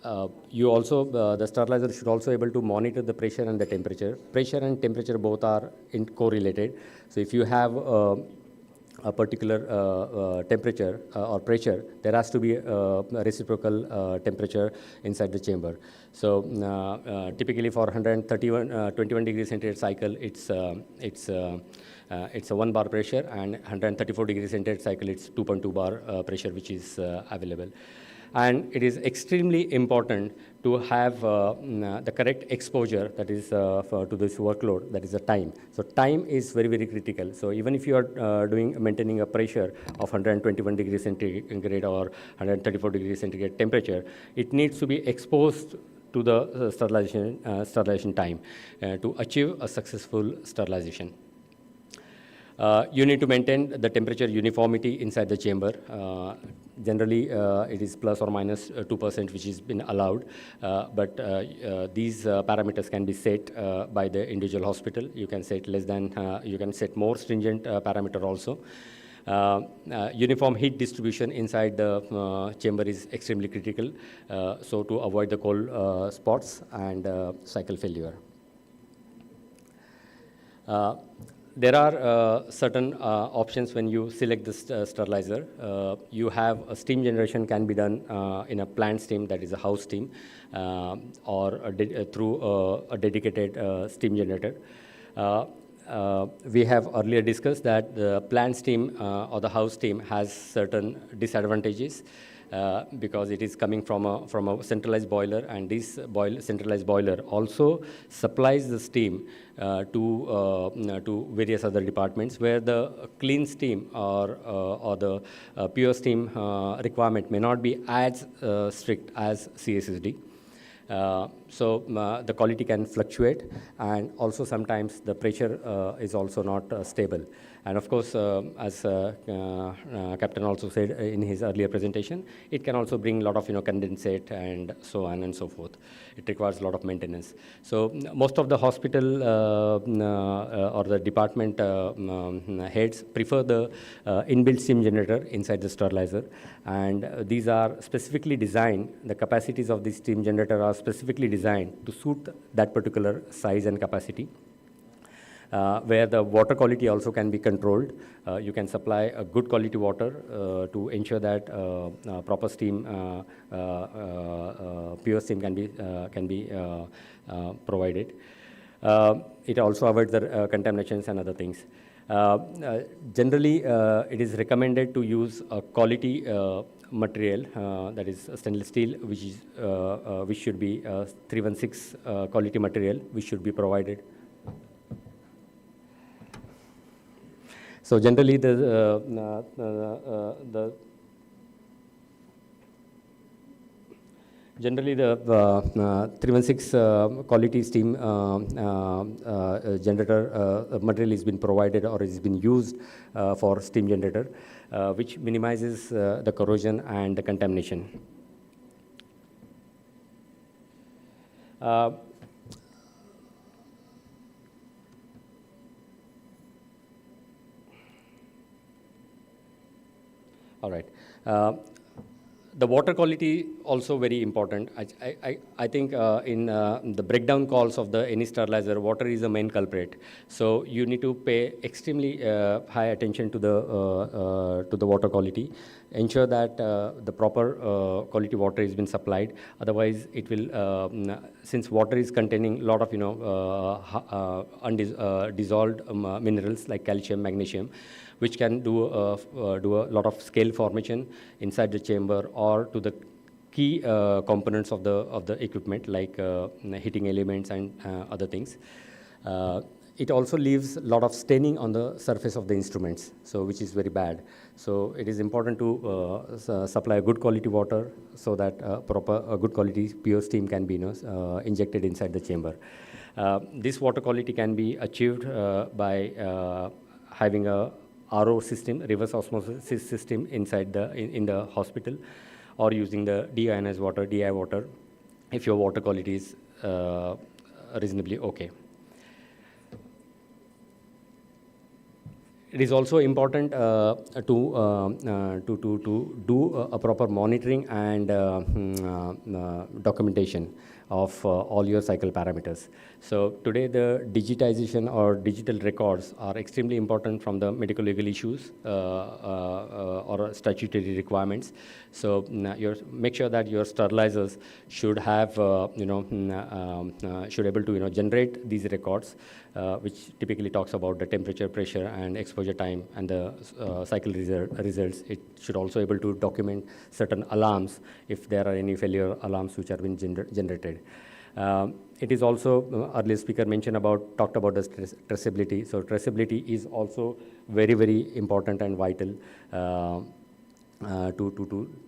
The sterilizer should also be able to monitor the pressure and the temperature. Pressure and temperature both are correlated. So if you have a particular temperature or pressure, there has to be a reciprocal temperature inside the chamber. So typically for 21 degrees centigrade cycle, it's a 1 bar pressure, and 134 degrees centigrade cycle, it's 2.2 bar pressure which is available. And it is extremely important to have the correct exposure, that is to this workload, that is the time. So time is very, very critical. So even if you are maintaining a pressure of 121 degrees centigrade or 134 degrees centigrade temperature, it needs to be exposed to the sterilization time to achieve a successful sterilization. You need to maintain the temperature uniformity inside the chamber. Generally, it is plus or minus 2%, which has been allowed, but these parameters can be set by the individual hospital. You can set less than, you can set more stringent parameter also. Uniform heat distribution inside the chamber is extremely critical, so to avoid the cold spots and cycle failure. There are certain options when you select this sterilizer. You have a steam generation can be done in a plant steam, that is a house steam, or through a dedicated steam generator. We have earlier discussed that the plant steam or the house steam has certain disadvantages. Because it is coming from a centralized boiler, and this centralized boiler also supplies the steam to various other departments, where the clean steam or the pure steam requirement may not be as strict as CSSD. So the quality can fluctuate, and also sometimes the pressure is also not stable. And of course, as Captain also said in his earlier presentation, it can also bring a lot of condensate and so on and so forth. It requires a lot of maintenance. So most of the hospital or the department heads prefer the inbuilt steam generator inside the sterilizer, and these are specifically designed, the capacities of this steam generator are specifically designed to suit that particular size and capacity. where the water quality also can be controlled. You can supply a good quality water to ensure that proper steam, pure steam can be provided. It also avoids the contaminations and other things. Generally, it is recommended to use a quality material, that is stainless steel, which should be 316 quality material, which should be provided. So generally, Generally, the 316 quality steam generator material has been provided or has been used for steam generator, which minimizes the corrosion and the contamination. All right. The water quality also very important. I think in the breakdown calls of any sterilizer, water is the main culprit. So you need to pay extremely high attention to the water quality. Ensure that the proper quality water has been supplied. Otherwise, it will since water is containing a lot of dissolved minerals like calcium, magnesium, which can do a lot of scale formation inside the chamber or to the key components of the equipment like heating elements and other things. It also leaves a lot of staining on the surface of the instruments, so which is very bad. So it is important to supply good quality water so that a good quality pure steam can be injected inside the chamber. This water quality can be achieved by having a RO system, reverse osmosis system inside in the hospital, or using the deionized water, DI water, if your water quality is reasonably okay. It is also important to do a proper monitoring and documentation of all your cycle parameters. So today the digitization or digital records are extremely important from the medical legal issues or statutory requirements. So make sure that your sterilizers should have should able to generate these records, which typically talks about the temperature, pressure, and exposure time, and the cycle results. It should also able to document certain alarms if there are any failure alarms which are being generated. It is also, earlier speaker talked about the traceability. So traceability is also very, very important and vital to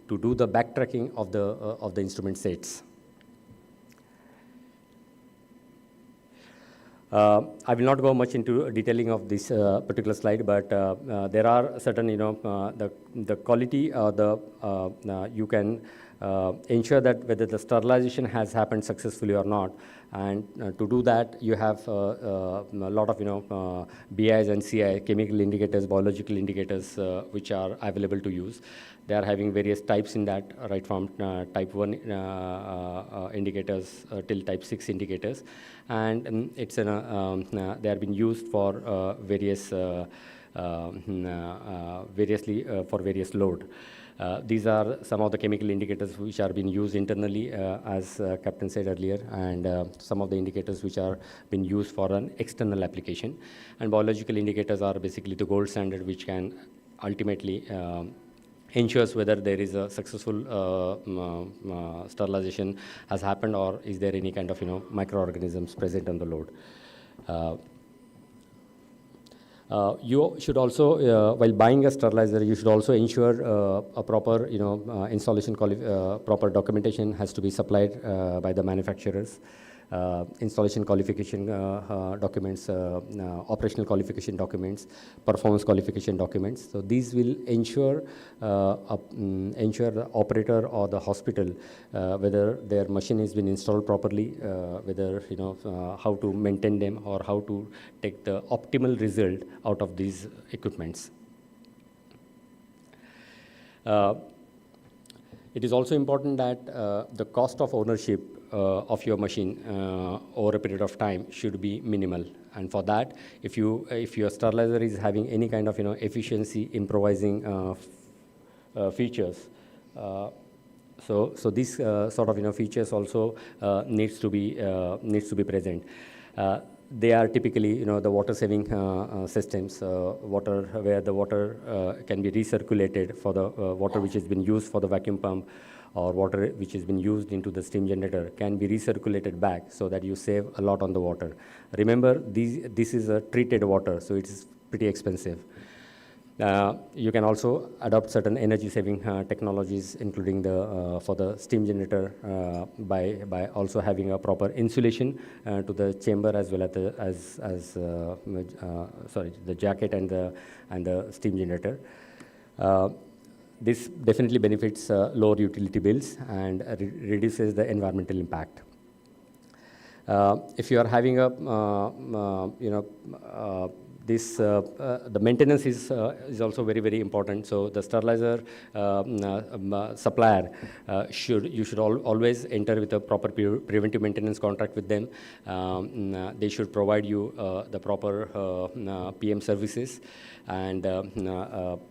do the backtracking of the instrument sets. I will not go much into detailing of this particular slide, but there are certain, the quality, you can ensure that whether the sterilization has happened successfully or not. And to do that, you have a lot of, BIs and CI, chemical indicators, biological indicators, which are available to use. They are having various types in that, right from type 1 indicators till type 6 indicators. And it's they are being used for various various load. These are some of the chemical indicators which are being used internally, as Captain said earlier, and some of the indicators which are being used for an external application. And biological indicators are basically the gold standard, which can ultimately ensures whether there is a successful sterilization has happened, or is there any kind of microorganisms present on the load. You should also, while buying a sterilizer, you should also ensure a proper, installation proper documentation has to be supplied by the manufacturers. Installation qualification documents, operational qualification documents, performance qualification documents. So these will ensure the operator or the hospital whether their machine has been installed properly, whether how to maintain them, or how to take the optimal result out of these equipments. It is also important that the cost of ownership of your machine over a period of time should be minimal. And for that, if your sterilizer is having any kind of efficiency improvising features, so these sort of features also needs to be present. They are typically the water saving systems, where the water can be recirculated for the water which has been used for the vacuum pump, or water which has been used into the steam generator can be recirculated back, so that you save a lot on the water. Remember, this is a treated water, so it is pretty expensive. You can also adopt certain energy saving technologies, including for the steam generator, by also having a proper insulation to the chamber, as well as the jacket and the steam generator. This definitely benefits lower utility bills and reduces the environmental impact. If you are having the maintenance is also very, very important. So the sterilizer supplier you should always enter with a proper preventive maintenance contract with them. They should provide you the proper PM services, and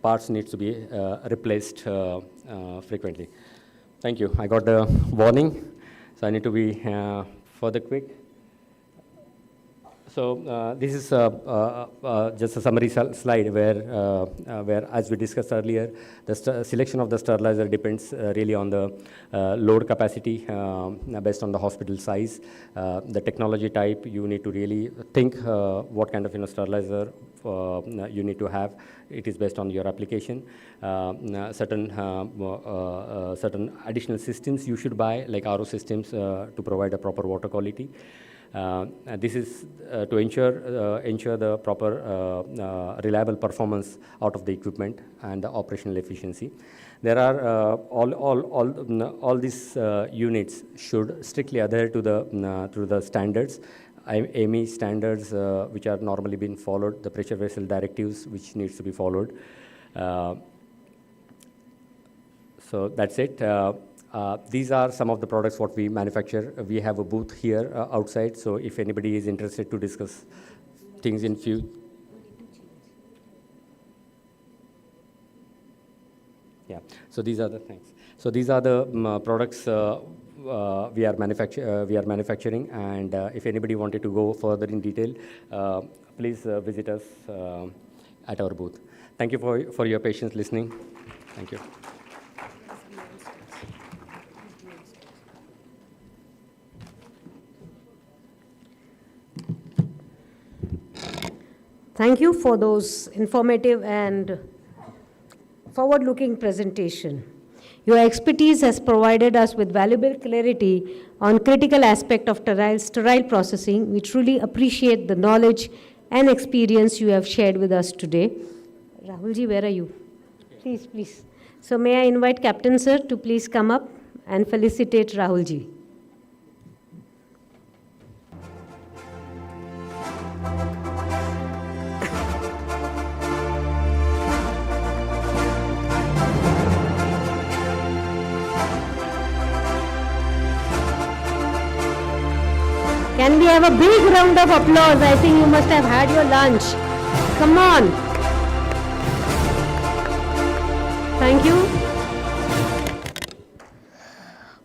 parts needs to be replaced frequently. Thank you. I got the warning, so I need to be further quick. So this is just a summary slide where, as we discussed earlier, the selection of the sterilizer depends really on the load capacity based on the hospital size, the technology type. You need to really think what kind of sterilizer you need to have. It is based on your application. Certain additional systems you should buy, like RO systems, to provide a proper water quality. This is to ensure the proper reliable performance out of the equipment and the operational efficiency. There are all these units should strictly adhere to the standards, AMI standards, which are normally being followed, the pressure vessel directives which needs to be followed. So that's it. These are some of the products what we manufacture. We have a booth here outside, so if anybody is interested to discuss things in few. Yeah, so these are the things. So these are the products we are manufacturing, and if anybody wanted to go further in detail, please visit us at our booth. Thank you for your patience listening. Thank you. Thank you for those informative and forward-looking presentation. Your expertise has provided us with valuable clarity on critical aspect of sterile processing. We truly appreciate the knowledge and experience you have shared with us today. Rahulji, where are you? Please, please. So may I invite Captain Sir to please come up and felicitate Rahulji. Can we have a big round of applause? I think you must have had your lunch. Come on. Thank you.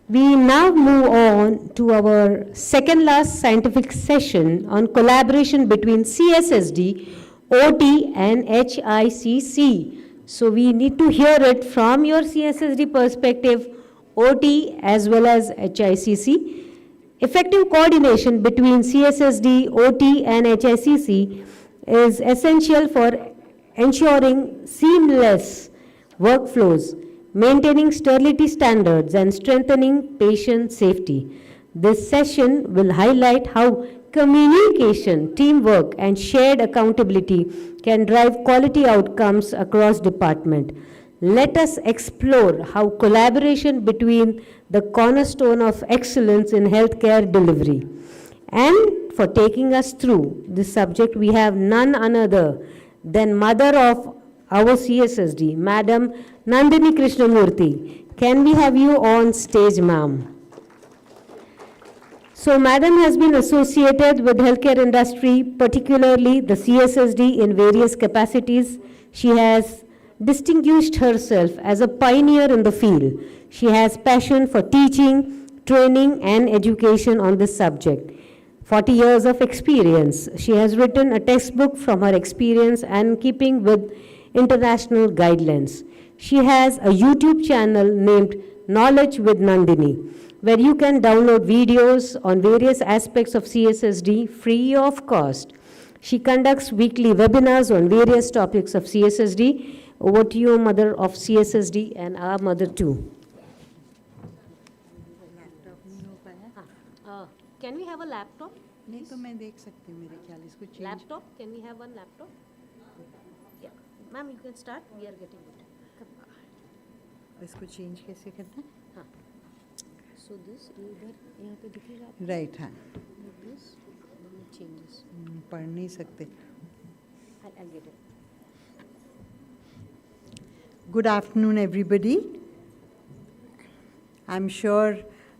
We now move on to our second last scientific session on collaboration between CSSD, OT and HICC. So we need to hear it from your CSSD perspective, OT as well as HICC. Effective coordination between CSSD, OT and HICC is essential for ensuring seamless workflows, maintaining sterility standards and strengthening patient safety. This session will highlight how communication, teamwork and shared accountability can drive quality outcomes across department. Let us explore how collaboration between the cornerstone of excellence in healthcare delivery. And for taking us through this subject, we have none other than mother of our CSSD, Madam Nandini Krishnamurthy. Can we have you on stage, ma'am? So, Madam has been associated with healthcare industry, particularly the CSSD in various capacities. She has distinguished herself as a pioneer in the field. She has passion for teaching, training and education on this subject. 40 years of experience. She has written a textbook from her experience and keeping with international guidelines. She has a YouTube channel named Knowledge with Nandini, where you can download videos on various aspects of CSSD free of cost. She conducts weekly webinars on various topics of CSSD. Over to you, mother of CSSD and our mother too. Can we have a laptop? नहीं तो मैं देख सकती हूँ मेरे ख्याल इसको change. Laptop? Can we have one laptop? Yeah. Ma'am, you can start. We are getting it. इसको change कैसे करना है? हाँ. So this इधर यहाँ पे दिखेगा. Right, हाँ. This then it changes. पढ़ नहीं सकते. I'll get it. Good afternoon, everybody. I'm sure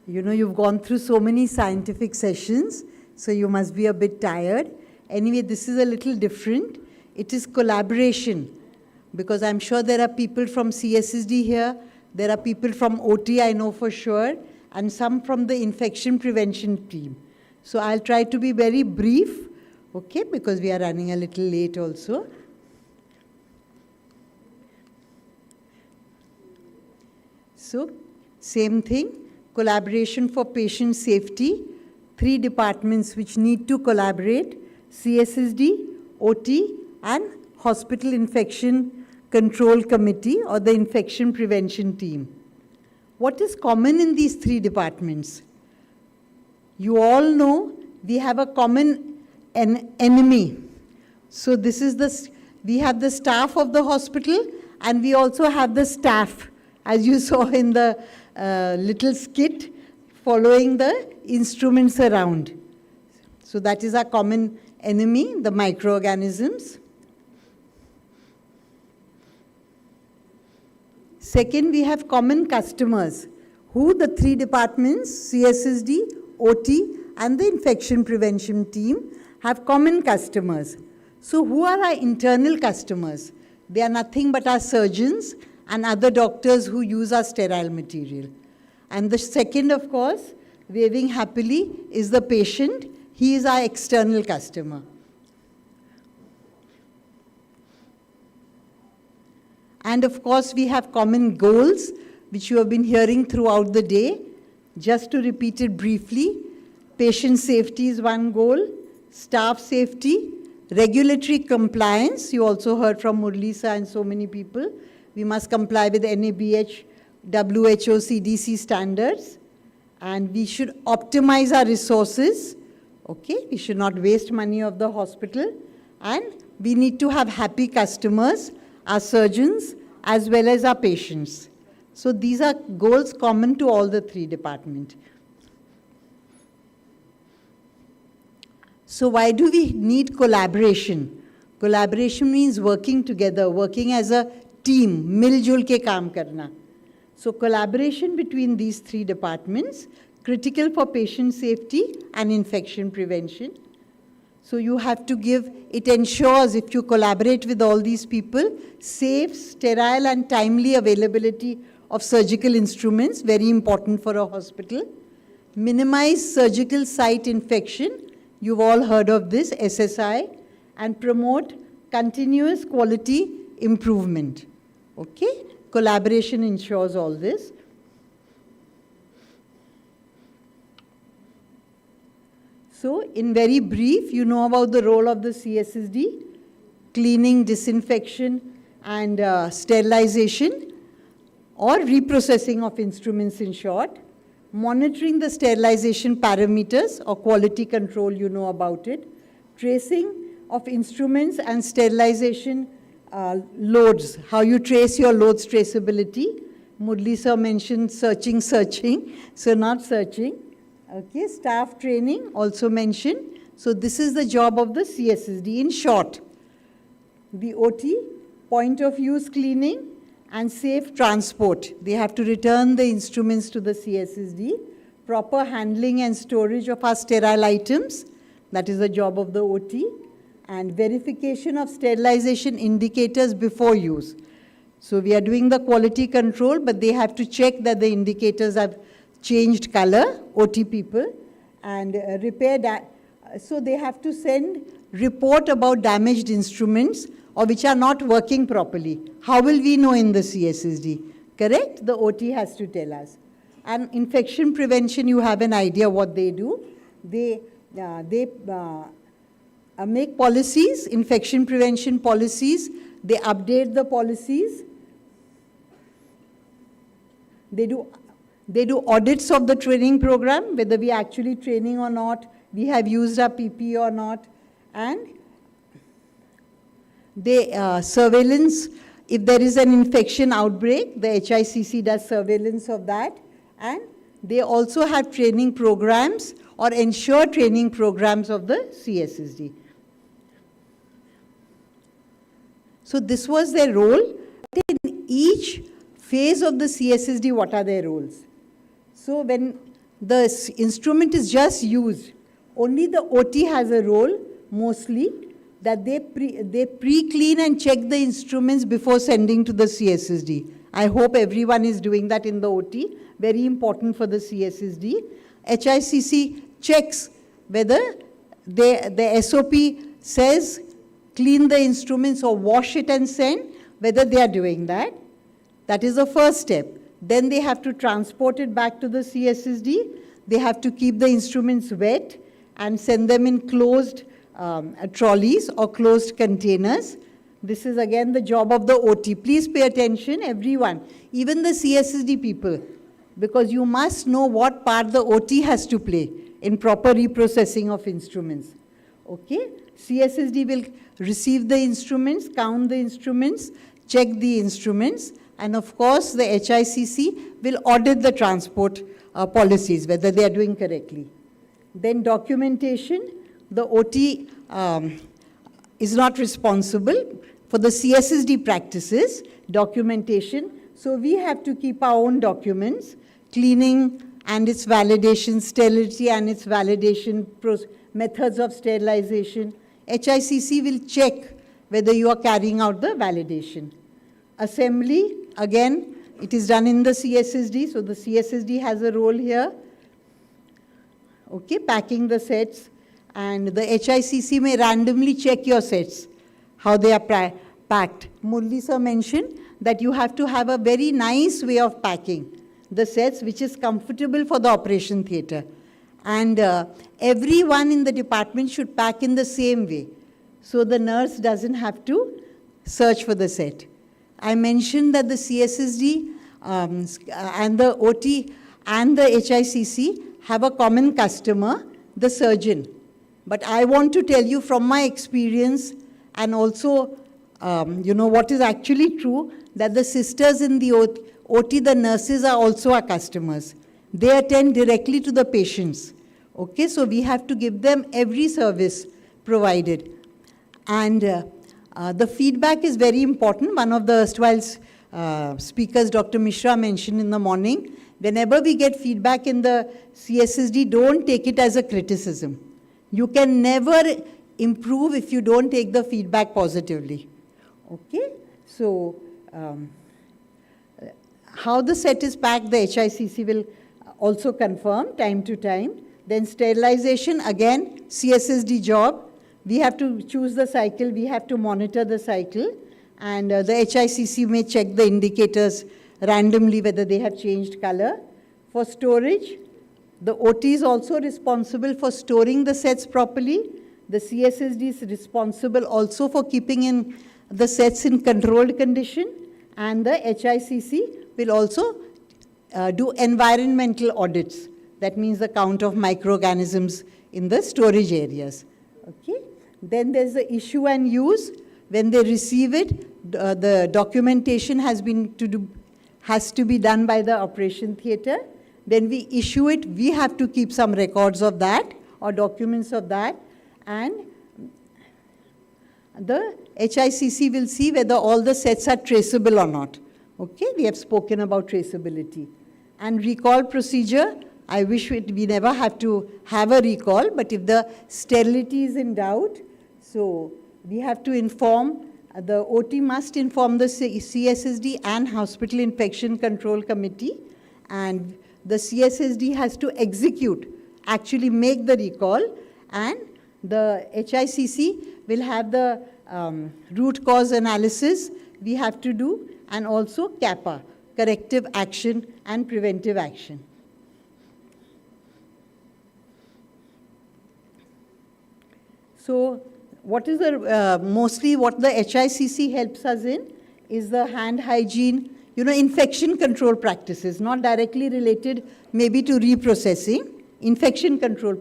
you've gone through so many scientific sessions, so you must be a bit tired. Anyway, this is a little different. It is collaboration, because I'm sure there are people from CSSD here, there are people from OT, I know for sure, and some from the infection prevention team. So I'll try to be very brief, okay, because we are running a little late also. So, same thing. Collaboration for patient safety, 3 departments which need to collaborate, CSSD, OT and Hospital Infection Control Committee or the Infection Prevention Team. What is common in these 3 departments? You all know we have a common enemy. So this is we have the staff of the hospital and we also have the staff, as you saw in the little skit, following the instruments around. So that is our common enemy, the microorganisms. Second, we have common customers, who the 3 departments, CSSD, OT, and the infection prevention team have common customers. So who are our internal customers? They are nothing but our surgeons and other doctors who use our sterile material. And the second, of course, waving happily, is the patient. He is our external customer. And of course, we have common goals, which you have been hearing throughout the day. Just to repeat it briefly, patient safety is one goal, staff safety, regulatory compliance. You also heard from Murlisa and so many people. We must comply with NABH, WHO, CDC standards. And we should optimize our resources. Okay, we should not waste money of the hospital. And we need to have happy customers, our surgeons, as well as our patients. So these are goals common to all the 3 departments. So why do we need collaboration? Collaboration means working together, working as a team, मिलजुल के काम करना. So collaboration between these 3 departments, critical for patient safety and infection prevention. So you have to it ensures, if you collaborate with all these people, safe, sterile and timely availability of surgical instruments, very important for a hospital. Minimize surgical site infection, you've all heard of this, SSI, and promote continuous quality improvement. Okay? Collaboration ensures all this. So, in very brief, you know about the role of the CSSD, cleaning, disinfection, and sterilization, or reprocessing of instruments in short. Monitoring the sterilization parameters or quality control, you know about it. Tracing of instruments and sterilization loads, how you trace your loads traceability. Murli sir mentioned searching, so not searching. Okay, staff training also mentioned. So this is the job of the CSSD in short. The OT, point of use cleaning and safe transport. They have to return the instruments to the CSSD, proper handling and storage of our sterile items, that is the job of the OT, and verification of sterilization indicators before use. So we are doing the quality control, but they have to check that the indicators have changed color, OT people, and repair that. So they have to send report about damaged instruments or which are not working properly. How will we know in the CSSD? Correct? The OT has to tell us. And infection prevention, you have an idea what they do. They make policies, infection prevention policies. They update the policies. They do audits of the training program, whether we are actually training or not, we have used our PPE or not, and they surveillance, if there is an infection outbreak, the HICC does surveillance of that, and they also have training programs or ensure training programs of the CSSD. So this was their role. In each phase of the CSSD, what are their roles? So when the instrument is just used, only the OT has a role, mostly, that they pre-clean and check the instruments before sending to the CSSD. I hope everyone is doing that in the OT, very important for the CSSD. HICC checks whether the SOP says clean the instruments or wash it and send, whether they are doing that. That is the first step. Then they have to transport it back to the CSSD. They have to keep the instruments wet and send them in closed trolleys or closed containers. This is again the job of the OT. Please pay attention, everyone, even the CSSD people, because you must know what part the OT has to play in proper reprocessing of instruments. Okay? CSSD will receive the instruments, count the instruments, check the instruments, and of course the HICC will audit the transport policies, whether they are doing correctly. Then documentation, the OT is not responsible for the CSSD practices, documentation. So we have to keep our own documents, cleaning and its validation, sterility and its validation, methods of sterilization. HICC will check whether you are carrying out the validation. Assembly, again, it is done in the CSSD, so the CSSD has a role here. Okay, packing the sets, and the HICC may randomly check your sets, how they are packed. Murli sir mentioned that you have to have a very nice way of packing the sets, which is comfortable for the operation theatre. And everyone in the department should pack in the same way, so the nurse doesn't have to search for the set. I mentioned that the CSSD and the OT and the HICC have a common customer, the surgeon. But I want to tell you from my experience, and also, what is actually true, that the sisters in the OT, the nurses are also our customers. They attend directly to the patients. Okay, so we have to give them every service provided. And the feedback is very important. One of the erstwhile speakers, Dr. Mishra, mentioned in the morning, whenever we get feedback in the CSSD, don't take it as a criticism. You can never improve if you don't take the feedback positively. Okay, so how the set is packed, the HICC will also confirm time to time. Then sterilization, again, CSSD job. We have to choose the cycle, we have to monitor the cycle, and the HICC may check the indicators randomly whether they have changed color. For storage, the OT is also responsible for storing the sets properly. The CSSD is responsible also for keeping in the sets in controlled condition, and the HICC will also do environmental audits. That means the count of microorganisms in the storage areas. Okay. Then there's the issue and use. When they receive it, the documentation has to be done by the operation theatre. When we issue it, we have to keep some records of that or documents of that, and the HICC will see whether all the sets are traceable or not. Okay, we have spoken about traceability. And recall procedure, I wish we never have to have a recall, but if the sterility is in doubt, so we have to inform, the OT must inform the CSSD and Hospital Infection Control Committee, and the CSSD has to execute, actually make the recall, and the HICC will have the root cause analysis we have to do, and also CAPA, corrective action and preventive action. So what is the, mostly what the HICC helps us in is the hand hygiene, infection control practices, not directly related maybe to reprocessing, infection control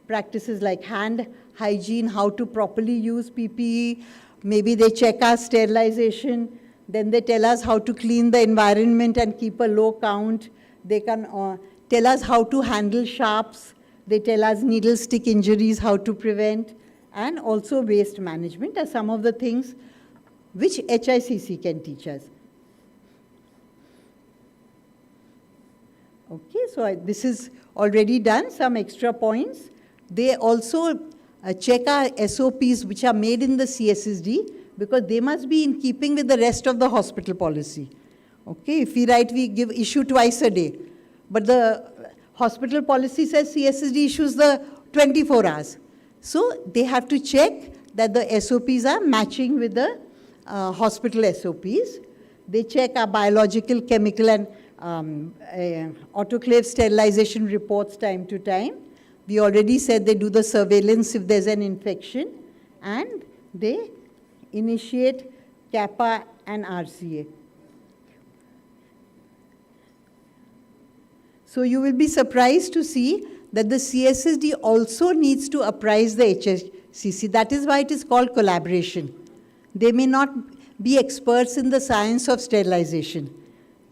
practices like hand hygiene, how to properly use PPE, maybe they check our sterilization, then they tell us how to clean the environment and keep a low count. They can tell us how to handle sharps. They tell us needle stick injuries, how to prevent, and also waste management are some of the things which HICC can teach us. Okay, so this is already done, some extra points. They also check our SOPs which are made in the CSSD, because they must be in keeping with the rest of the hospital policy. Okay, if we write, we issue twice a day. But the hospital policy says CSSD issues the 24 hours. So they have to check that the SOPs are matching with the hospital SOPs. They check our biological, chemical, and autoclave sterilization reports time to time. We already said they do the surveillance if there's an infection, and they initiate CAPA and RCA. So you will be surprised to see that the CSSD also needs to apprise the HICC. That is why it is called collaboration. They may not be experts in the science of sterilization.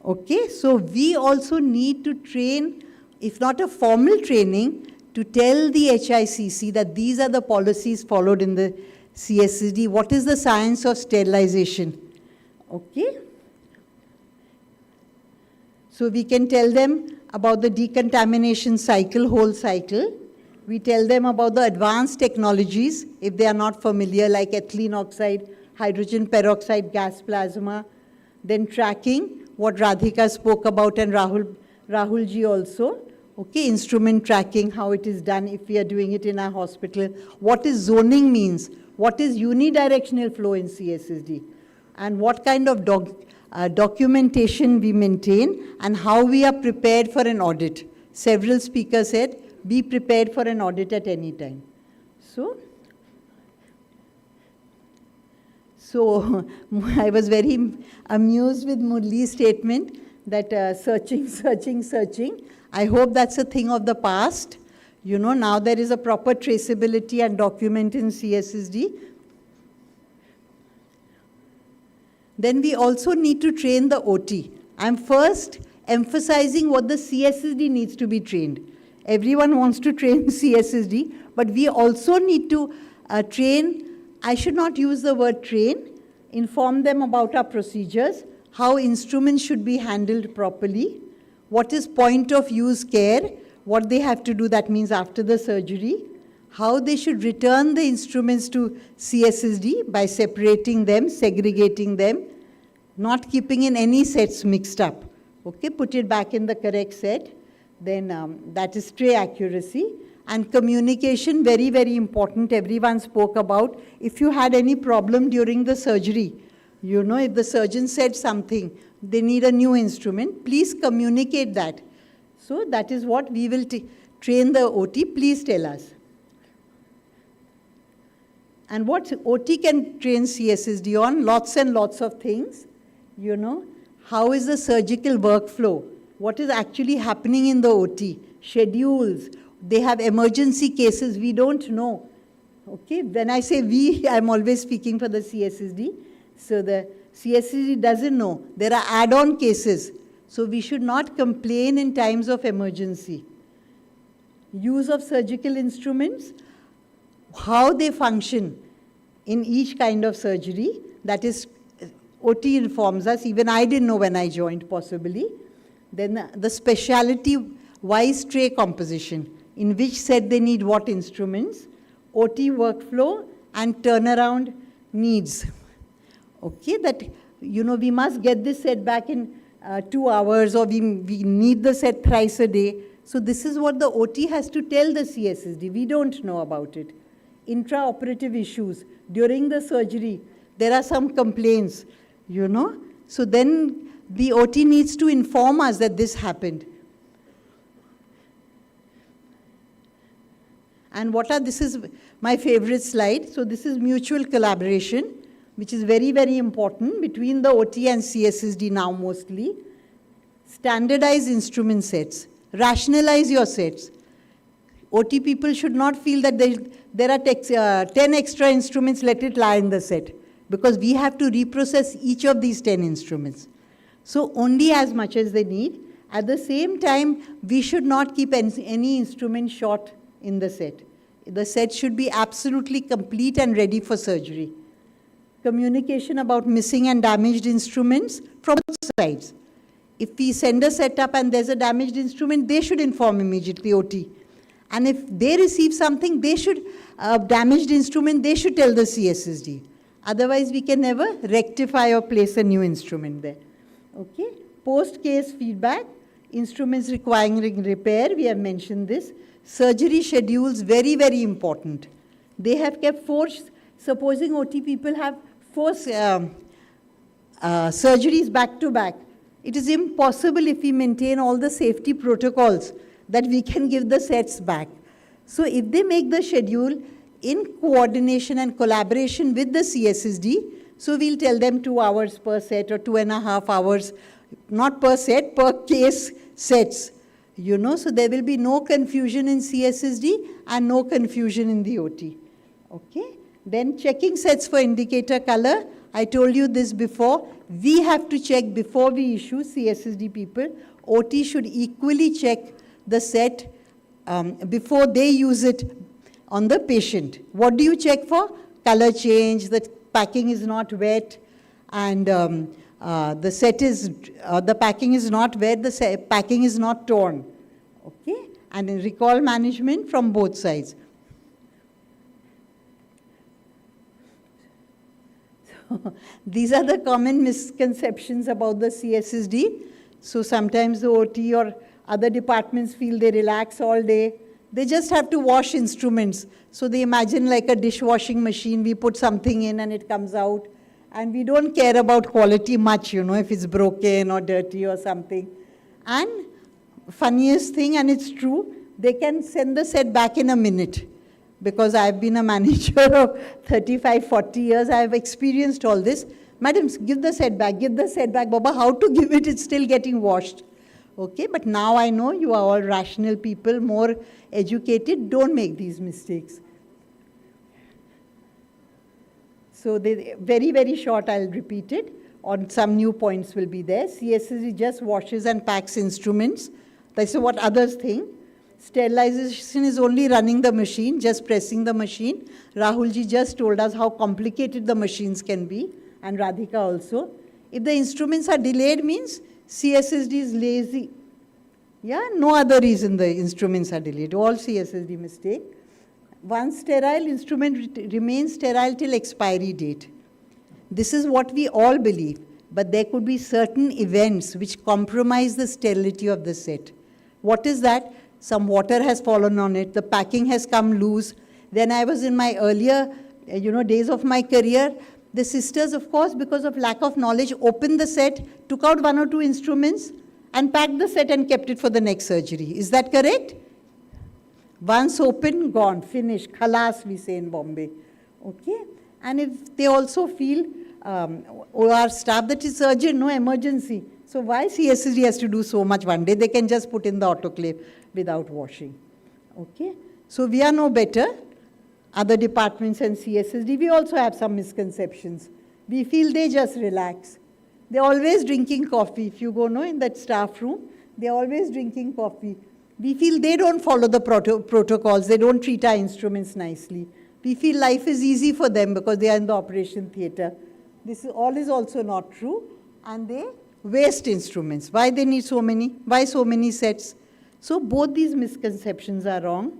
Okay, so we also need to train, if not a formal training, to tell the HICC that these are the policies followed in the CSSD. What is the science of sterilization? Okay. So we can tell them about the decontamination cycle, whole cycle. We tell them about the advanced technologies, if they are not familiar, like ethylene oxide, hydrogen peroxide, gas plasma. Then tracking, what Radhika spoke about, and Rahul ji also. Okay, instrument tracking, how it is done if we are doing it in our hospital. What is zoning means? What is unidirectional flow in CSSD? And what kind of documentation we maintain, and how we are prepared for an audit. Several speakers said, be prepared for an audit at any time. So I was very amused with Murli's statement that searching. I hope that's a thing of the past. Now there is a proper traceability and document in CSSD. Then we also need to train the OT. I'm first emphasizing what the CSSD needs to be trained. Everyone wants to train CSSD, but we also need to train, I should not use the word train, inform them about our procedures, how instruments should be handled properly, what is point of use care, what they have to do, that means after the surgery, how they should return the instruments to CSSD by separating them, segregating them, not keeping in any sets mixed up. Okay, put it back in the correct set. Then that is tray accuracy. And communication, very, very important. Everyone spoke about if you had any problem during the surgery, if the surgeon said something, they need a new instrument, please communicate that. So that is what we will train the OT. Please tell us. And what OT can train CSSD on? Lots and lots of things. How is the surgical workflow? What is actually happening in the OT? Schedules. They have emergency cases. We don't know. Okay, when I say we, I'm always speaking for the CSSD. So the CSSD doesn't know. There are add-on cases. So we should not complain in times of emergency. Use of surgical instruments, how they function in each kind of surgery. That is OT informs us, even I didn't know when I joined possibly. Then the specialty-wise tray composition, in which set they need what instruments, OT workflow and turnaround needs. Okay, that, we must get this set back in 2 hours, or we need the set thrice a day. So this is what the OT has to tell the CSSD. We don't know about it. Intraoperative issues. During the surgery, there are some complaints, So then the OT needs to inform us that this happened. And this is my favorite slide. So this is mutual collaboration, which is very, very important between the OT and CSSD now mostly. Standardize instrument sets. Rationalize your sets. OT people should not feel that there are 10 extra instruments, let it lie in the set. Because we have to reprocess each of these 10 instruments. So only as much as they need. At the same time, we should not keep any instrument short in the set. The set should be absolutely complete and ready for surgery. Communication about missing and damaged instruments from both sides. If we send a setup and there's a damaged instrument, they should inform immediately OT. And if they receive something, damaged instrument, they should tell the CSSD. Otherwise, we can never rectify or place a new instrument there. Okay? Post-case feedback, instruments requiring repair, we have mentioned this. Surgery schedules, very, very important. They have kept 4, supposing OT people have 4 surgeries back to back. It is impossible if we maintain all the safety protocols that we can give the sets back. So if they make the schedule in coordination and collaboration with the CSSD, so we'll tell them 2 hours per set or 2.5 hours, not per set, per case sets. So there will be no confusion in CSSD and no confusion in the OT. Okay? Then checking sets for indicator color. I told you this before. We have to check before we issue, CSSD people. OT should equally check the set before they use it on the patient. What do you check for? Color change, the packing is not wet, and the packing is not wet, the packing is not torn. Okay? And in recall management from both sides. These are the common misconceptions about the CSSD. So sometimes the OT or other departments feel they relax all day. They just have to wash instruments. So they imagine like a dishwashing machine, we put something in and it comes out. And we don't care about quality much, if it's broken or dirty or something. And funniest thing, and it's true, they can send the set back in a minute. Because I've been a manager of 35, 40 years, I've experienced all this. Madam, give the set back, Baba, how to give it, it's still getting washed. Okay, but now I know you are all rational people, more educated, don't make these mistakes. So very, very short, I'll repeat it. On some new points will be there. CSSD just washes and packs instruments. That's what others think. Sterilization is only running the machine, just pressing the machine. Rahulji just told us how complicated the machines can be, and Radhika also. If the instruments are delayed means CSSD is lazy. Yeah, no other reason the instruments are delayed. All CSSD mistake. Once sterile, instrument remains sterile till expiry date. This is what we all believe, but there could be certain events which compromise the sterility of the set. What is that? Some water has fallen on it, the packing has come loose. Then I was in my earlier, days of my career, the sisters, of course, because of lack of knowledge, opened the set, took out 1 or 2 instruments, and packed the set and kept it for the next surgery. Is that correct? Once open, gone, finished. Khalas, we say in Bombay. Okay? And if they also feel, our staff, that is urgent, no emergency. So why CSSD has to do so much one day? They can just put in the autoclave without washing. Okay? So we are no better. Other departments and CSSD, we also have some misconceptions. We feel they just relax. They're always drinking coffee. If you go in that staff room, they're always drinking coffee. We feel they don't follow the protocols. They don't treat our instruments nicely. We feel life is easy for them because they are in the operation theatre. This is all is also not true. And they waste instruments. Why they need so many? Why so many sets? So both these misconceptions are wrong.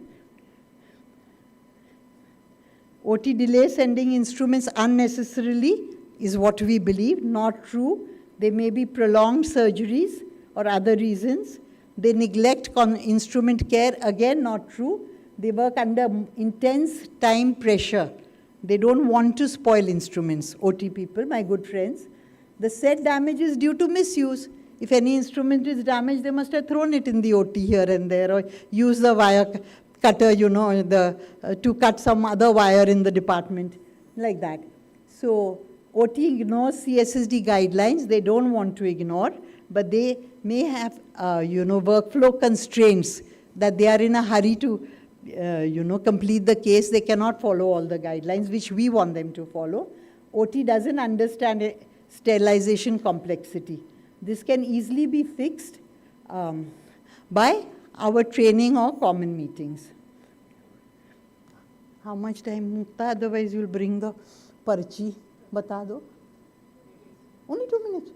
OT delay sending instruments unnecessarily is what we believe, not true. They may be prolonged surgeries or other reasons. They neglect instrument care, again not true. They work under intense time pressure. They don't want to spoil instruments, OT people, my good friends. The set damage is due to misuse. If any instrument is damaged, they must have thrown it in the OT here and there, or use the wire cutter, to cut some other wire in the department, like that. So OT ignores CSSD guidelines. They don't want to ignore, but they may have, workflow constraints that they are in a hurry to, complete the case. They cannot follow all the guidelines, which we want them to follow. OT doesn't understand sterilization complexity. This can easily be fixed by our training or common meetings. How much time, Mukta? Otherwise you'll bring the parchi. Bata do. Only 2 minutes.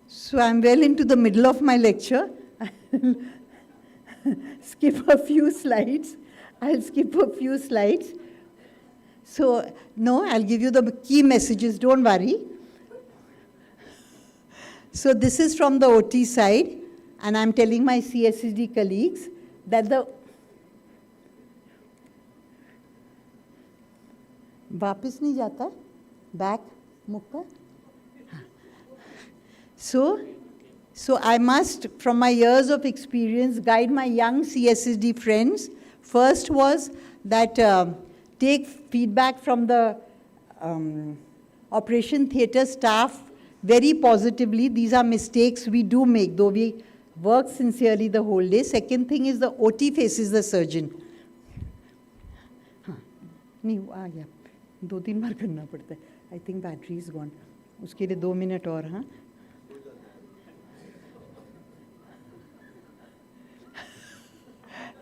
So I'm well into the middle of my lecture. Skip a few slides. I'll skip a few slides. So, no, I'll give you the key messages, don't worry. So this is from the OT side, and I'm telling my CSSD colleagues that the वापस नहीं जाता back Mukta. So I must, from my years of experience, guide my young CSSD friends. First was that take feedback from the operation theatre staff very positively. These are mistakes we do make, though we work sincerely the whole day. Second thing is the OT faces the surgeon. नहीं आ गया 2-3 बार करना पड़ता है. I think battery is gone. उसके लिए 2 minutes और हाँ.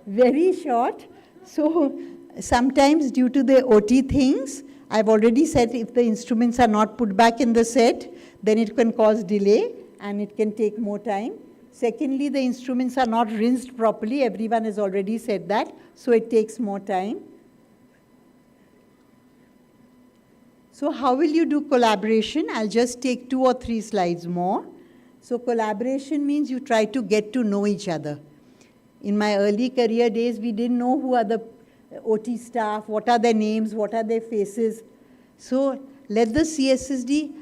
Very short. So sometimes due to the OT things, I've already said if the instruments are not put back in the set, then it can cause delay and it can take more time. Secondly, the instruments are not rinsed properly. Everyone has already said that, so it takes more time. So how will you do collaboration? I'll just take 2 or 3 slides more. So collaboration means you try to get to know each other. In my early career days, we didn't know who are the OT staff, what are their names, what are their faces. So let the CSSD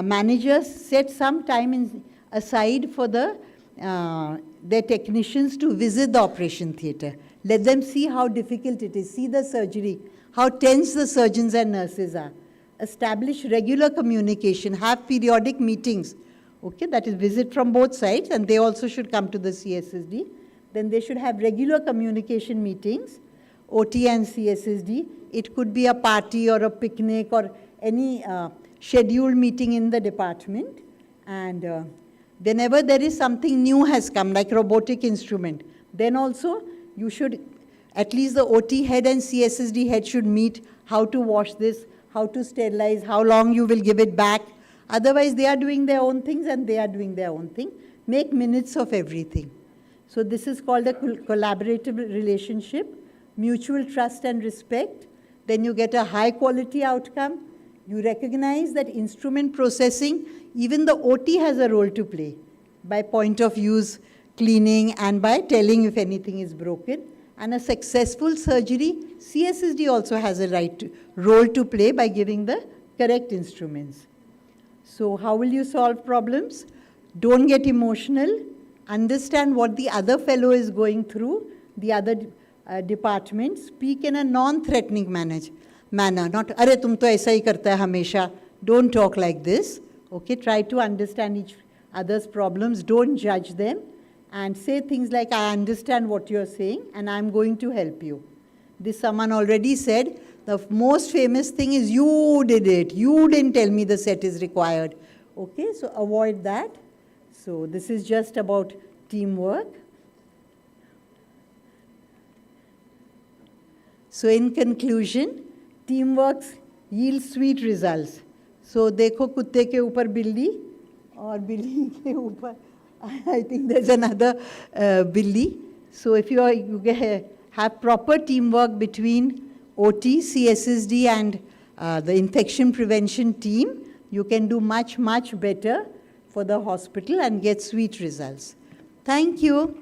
managers set some time aside for their technicians to visit the operation theatre. Let them see how difficult it is, see the surgery, how tense the surgeons and nurses are. Establish regular communication, have periodic meetings. Okay, that is visit from both sides, and they also should come to the CSSD. Then they should have regular communication meetings, OT and CSSD. It could be a party or a picnic or any scheduled meeting in the department. And whenever there is something new has come, like robotic instrument, then also you should, at least the OT head and CSSD head should meet how to wash this, how to sterilize, how long you will give it back. Otherwise, they are doing their own things and they are doing their own thing. Make minutes of everything. So this is called a collaborative relationship, mutual trust and respect. Then you get a high quality outcome. You recognize that instrument processing, even the OT has a role to play by point of use cleaning and by telling if anything is broken. And a successful surgery, CSSD also has a role to play by giving the correct instruments. So how will you solve problems? Don't get emotional. Understand what the other fellow is going through, the other department. Speak in a non-threatening manner. Not, "Arey, tum to aisa hi karta hai hamesha." Don't talk like this. Okay, try to understand each other's problems. Don't judge them. And say things like, "I understand what you're saying, and I'm going to help you." This someone already said. The most famous thing is, "You did it. You didn't tell me the set is required." Okay, so avoid that. So this is just about teamwork. So in conclusion, teamwork yield sweet results. So देखो कुत्ते के ऊपर बिल्ली और बिल्ली के ऊपर I think there's another billi. So if you have proper teamwork between OT, CSSD and the infection prevention team, you can do much, much better for the hospital and get sweet results. Thank you.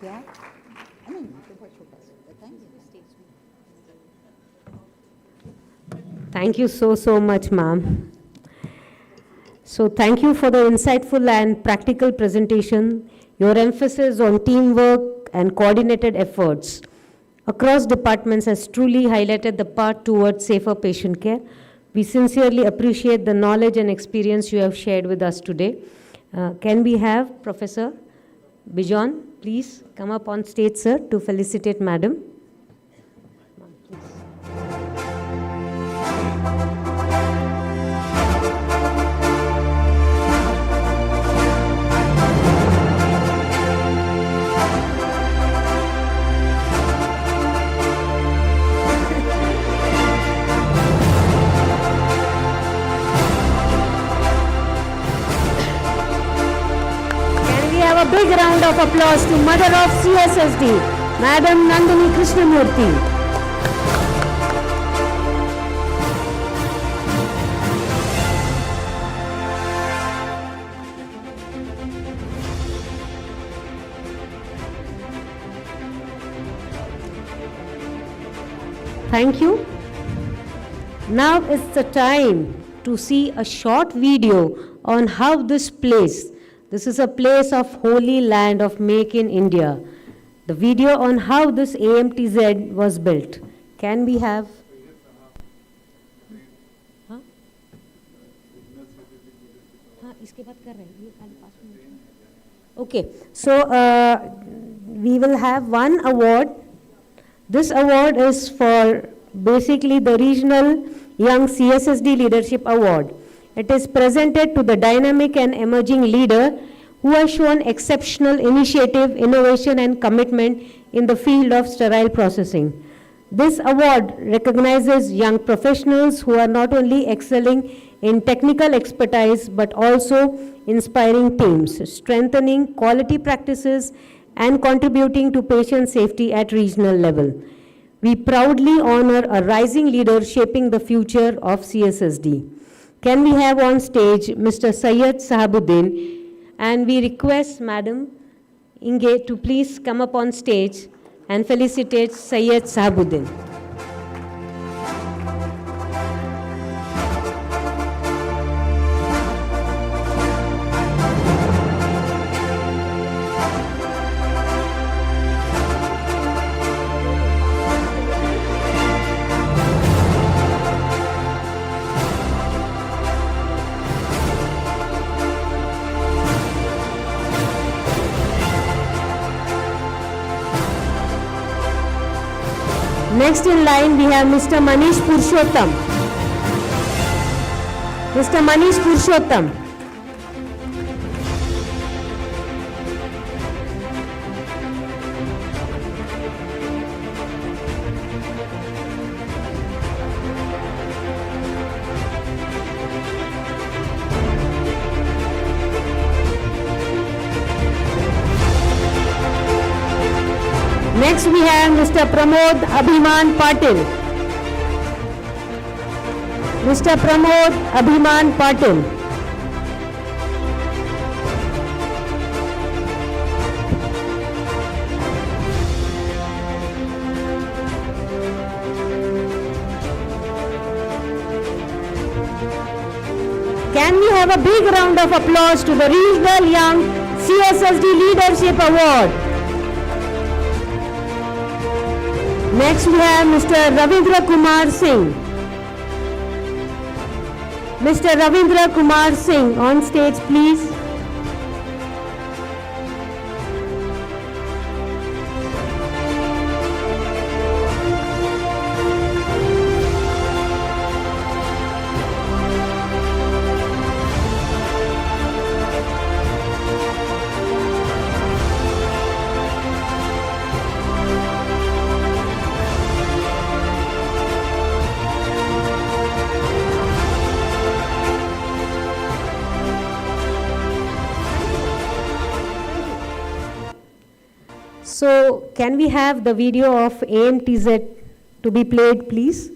Yeah. Thank you so much, ma'am. So thank you for the insightful and practical presentation. Your emphasis on teamwork and coordinated efforts across departments has truly highlighted the path towards safer patient care. We sincerely appreciate the knowledge and experience you have shared with us today. Can we have Professor Bijon, please come up on stage, sir, to felicitate Madam. A big round of applause to Mother of CSSD, Madam Nandini Krishnamurthy. Thank you. Now is the time to see a short video on how this place, this is a place of holy land of Make in India. The video on how this AMTZ was built. Can we have? Okay, so we will have one award. This award is for basically the Regional Young CSSD Leadership Award. It is presented to the dynamic and emerging leader who has shown exceptional initiative, innovation and commitment in the field of sterile processing. This award recognizes young professionals who are not only excelling in technical expertise but also inspiring teams, strengthening quality practices and contributing to patient safety at regional level. We proudly honor a rising leader shaping the future of CSSD. Can we have on stage Mr. Syed Sahabuddin, and we request Madam Inge to please come up on stage and felicitate Syed Sahabuddin. Next in line we have Mr. Manish Purushottam. Mr. Manish Purushottam. Next we have Mr. Pramod Abhiman Patil. Mr. Pramod Abhiman Patil. Can we have a big round of applause to the Regional Young CSSD Leadership Award? Next we have Mr. Ravindra Kumar Singh. Mr. Ravindra Kumar Singh on stage, please. So can we have the video of AMTZ to be played, please?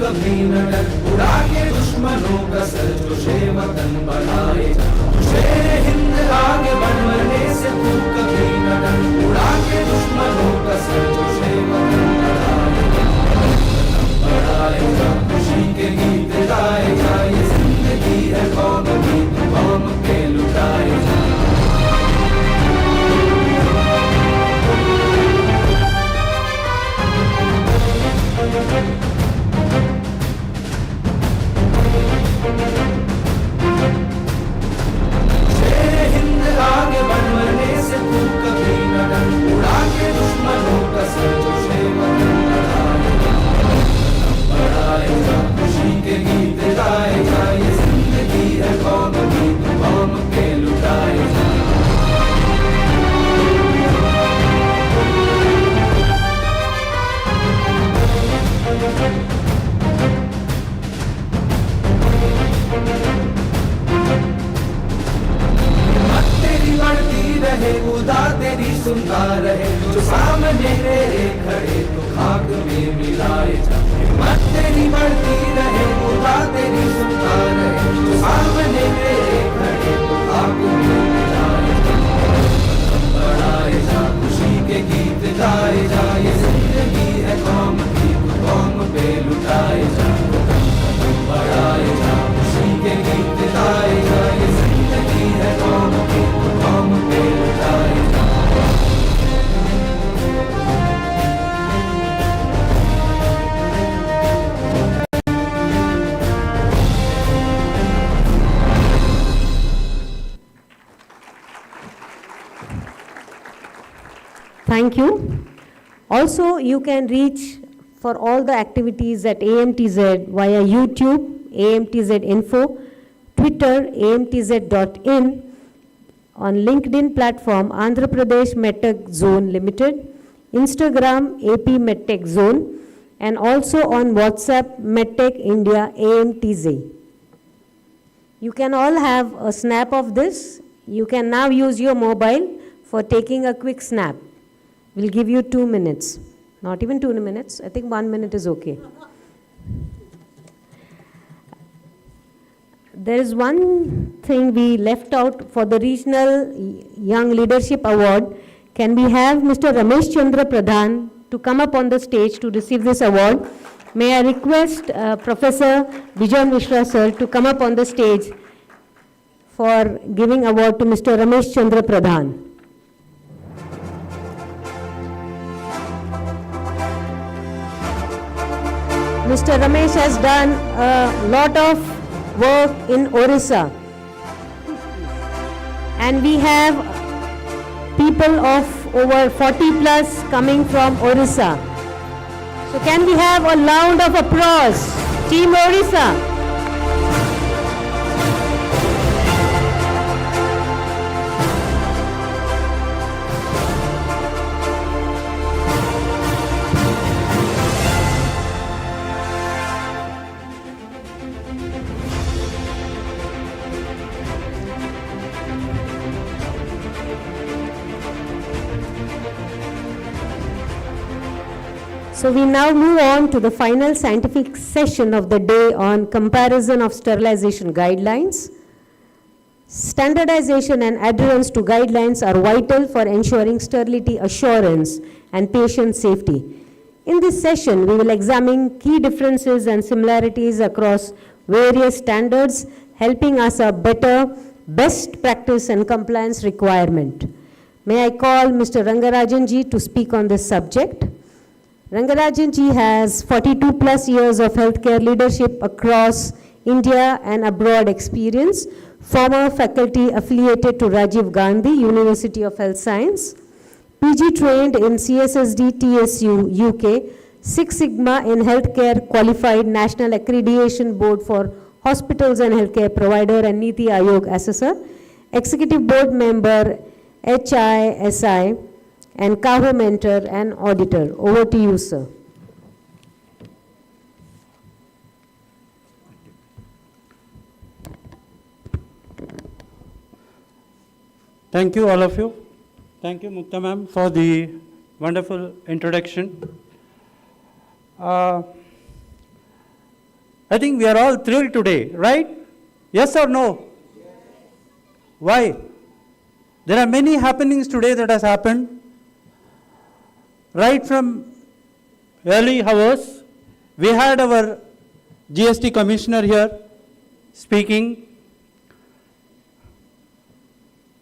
कभी न डर उड़ा के दुश्मनों का sir जो शेवतन बनाए खुदा तेरी सुनता रहे, जो सामने तेरे खड़े तो खाक में मिलाए जा। हिम्मत तेरी बढ़ती रहे, खुदा तेरी सुनता रहे, जो सामने तेरे खड़े तो खाक में मिलाए जा। बढ़ाए जा, खुशी के गीत गाए जा, ये जिंदगी है कौम की, तू कौम पे लुटाए जा। बढ़ाए जा, खुशी के गीत गाए जा, ये जिंदगी है कौम की, तू कौम पे लुटाए जा। Thank you. Also, you can reach for all the activities at AMTZ via YouTube, AMTZ Info, Twitter, AMTZ.in, on LinkedIn platform, Andhra Pradesh MedTech Zone Limited, Instagram, AP MedTech Zone, and also on WhatsApp, MedTech India, AMTZ. You can all have a snap of this. You can now use your mobile for taking a quick snap. We'll give you 2 minutes. Not even 2 minutes. I think 1 minute is okay. There is one thing we left out for the Regional Young Leadership Award. Can we have Mr. Ramesh Chandra Pradhan to come up on the stage to receive this award? May I request Professor Vijay Mishra sir to come up on the stage for giving award to Mr. Ramesh Chandra Pradhan. Mr. Ramesh has done a lot of work in Orissa, and we have people of over 40 plus coming from Orissa. So can we have a round of applause, Team Orissa? So we now move on to the final scientific session of the day on comparison of sterilization guidelines. Standardization and adherence to guidelines are vital for ensuring sterility assurance and patient safety. In this session, we will examine key differences and similarities across various standards, helping us a better best practice and compliance requirement. May I call Mr. Rangarajan ji to speak on this subject. Rangarajan ji has 42 plus years of healthcare leadership across India and abroad experience, former faculty affiliated to Rajiv Gandhi University of Health Science, PG trained in CSSD TSU UK, Six Sigma in Healthcare Qualified National Accreditation Board for Hospitals and Healthcare Provider and Niti Aayog Assessor, Executive Board Member HISI, and CAHO mentor and auditor. Over to you, sir. Thank you, all of you. Thank you, Mukta ma'am, for the wonderful introduction. I think we are all thrilled today, right? Yes or no? Yes. Why? There are many happenings today that has happened. Right from early hours, we had our GST commissioner here speaking.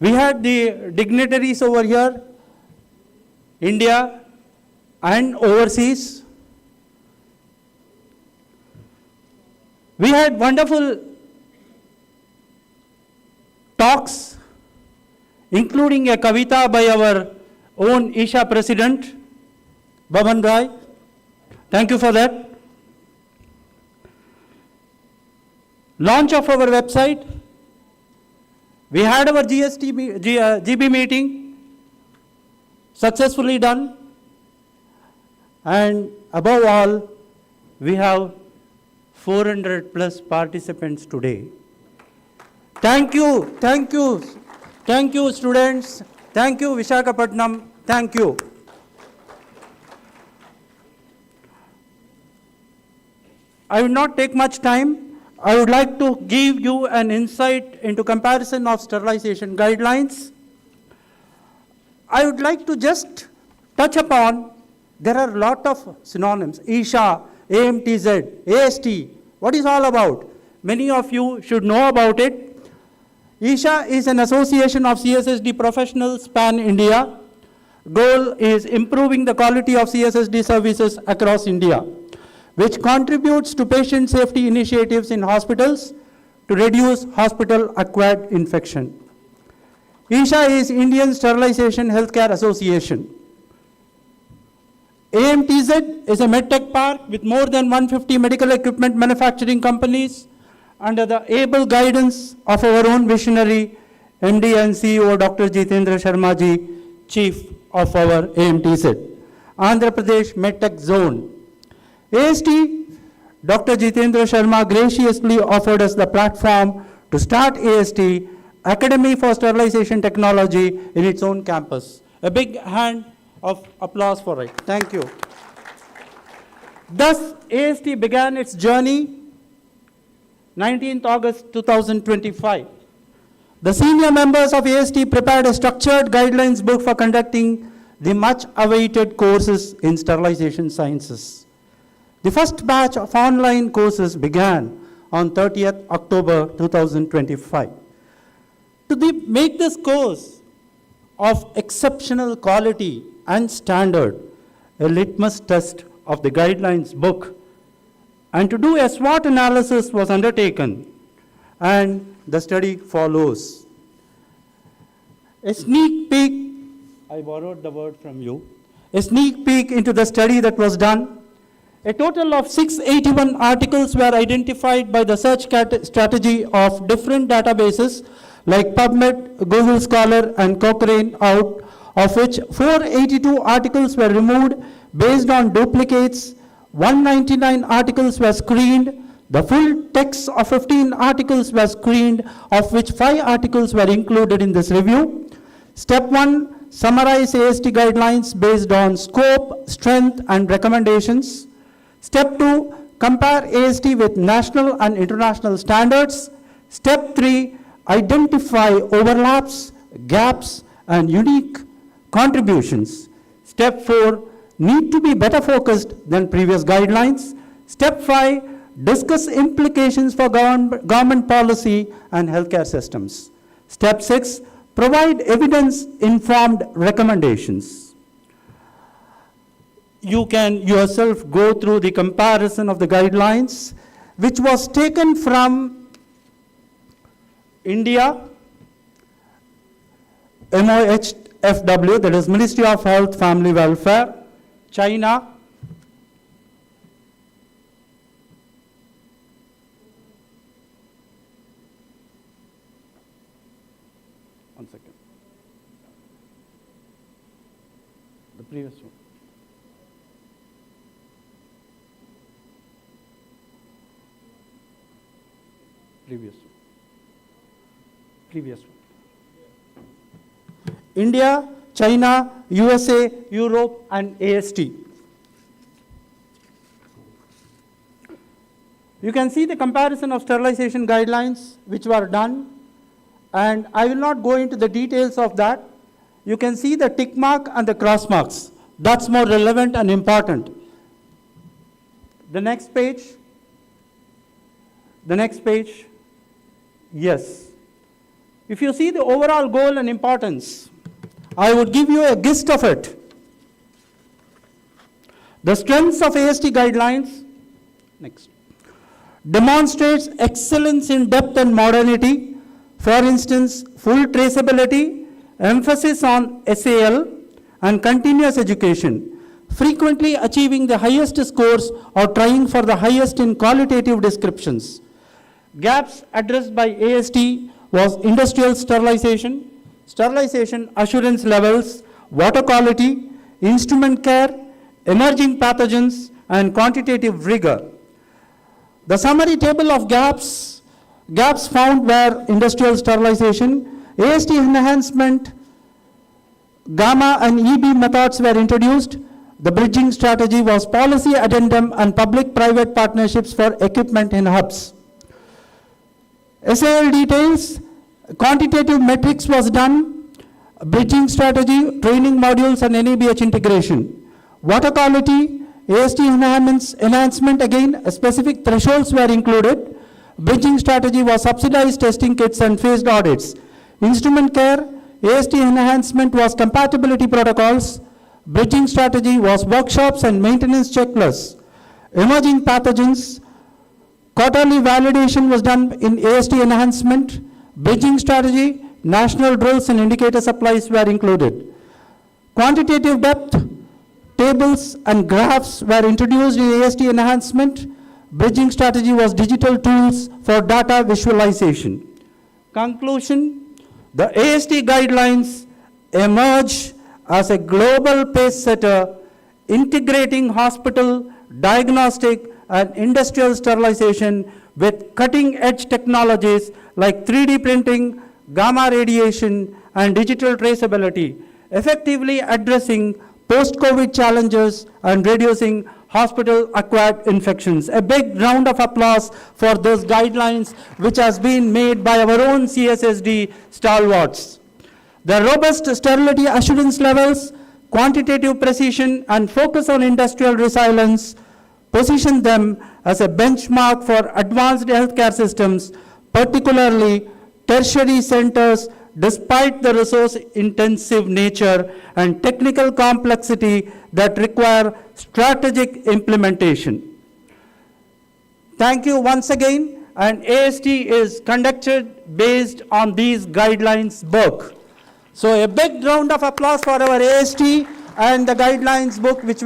We had the dignitaries over here, India and overseas. We had wonderful talks, including a kavita by our own ISHA president, Baban Rai. Thank you for that. Launch of our website. We had our GB meeting, successfully done. And above all, we have 400 plus participants today. Thank you, thank you, thank you students, Thank you, Visakhapatnam. Thank you. I will not take much time. I would like to give you an insight into comparison of sterilization guidelines. I would like to just touch upon, there are a lot of synonyms, ISHA, AMTZ, AST, what is all about? Many of you should know about it. ISHA is an association of CSSD professionals pan India. Goal is improving the quality of CSSD services across India, which contributes to patient safety initiatives in hospitals to reduce hospital-acquired infection. ISHA is Indian Sterilization Healthcare Association. AMTZ is a medtech park with more than 150 medical equipment manufacturing companies under the able guidance of our own visionary MD and CEO Dr. Jitendra Sharma ji, Chief of our AMTZ, Andhra Pradesh MedTech Zone. AST, Dr. Jitendra Sharma graciously offered us the platform to start AST, Academy for Sterilization Technology, in its own campus. A big hand of applause for it. Thank you. Thus, AST began its journey 19th August 2025. The senior members of AST prepared a structured guidelines book for conducting the much awaited courses in sterilization sciences. The first batch of online courses began on 30th October 2025. To make this course of exceptional quality and standard, a litmus test of the guidelines book, and to do a SWOT analysis was undertaken, and the study follows. A sneak peek, I borrowed the word from you, a sneak peek into the study that was done. A total of 681 articles were identified by the search strategy of different databases like PubMed, Google Scholar, and Cochrane out, of which 482 articles were removed based on duplicates, 199 articles were screened, the full text of 15 articles were screened, of which 5 articles were included in this review. Step 1, summarize AST guidelines based on scope, strength, and recommendations. Step 2, compare AST with national and international standards. Step 3, identify overlaps, gaps, and unique contributions. Step 4, need to be better focused than previous guidelines. Step 5, discuss implications for government policy and healthcare systems. Step 6, provide evidence-informed recommendations. You can yourself go through the comparison of the guidelines, which was taken from India, MOHFW, that is Ministry of Health, Family Welfare, China, one second, the previous one. Previous one. India, China, USA, Europe, and AST. You can see the comparison of sterilization guidelines which were done, and I will not go into the details of that. You can see the tick mark and the cross marks. That's more relevant and important. The next page. The next page. Yes. If you see the overall goal and importance, I would give you a gist of it. The strengths of AST guidelines, next, demonstrates excellence in depth and modernity. For instance, full traceability, emphasis on SAL, and continuous education, frequently achieving the highest scores or trying for the highest in qualitative descriptions. Gaps addressed by AST was industrial sterilization, sterilization assurance levels, water quality, instrument care, emerging pathogens, and quantitative rigor. The summary table of gaps found were industrial sterilization, AST enhancement gamma and EB methods were introduced. The bridging strategy was policy addendum and public-private partnerships for equipment in hubs. SAL details, quantitative metrics was done, bridging strategy, training modules and NABH integration. Water quality, AST enhancement again, specific thresholds were included. Bridging strategy was subsidized testing kits and phased audits. Instrument care, AST enhancement was compatibility protocols. Bridging strategy was workshops and maintenance checklists. Emerging pathogens, quarterly validation was done in AST enhancement. Bridging strategy, national drills and indicator supplies were included. Quantitative depth, tables and graphs were introduced in AST enhancement. Bridging strategy was digital tools for data visualization. Conclusion, the AST guidelines emerge as a global pace setter, integrating hospital, diagnostic, and industrial sterilization with cutting-edge technologies like 3D printing, gamma radiation, and digital traceability, effectively addressing post-COVID challenges and reducing hospital-acquired infections. A big round of applause for those guidelines which has been made by our own CSSD stalwarts. The robust sterility assurance levels, quantitative precision, and focus on industrial resilience position them as a benchmark for advanced healthcare systems, particularly tertiary centers, despite the resource-intensive nature and technical complexity that require strategic implementation. Thank you once again, and AST is conducted based on these guidelines book. So a big round of applause for our AST and the guidelines book which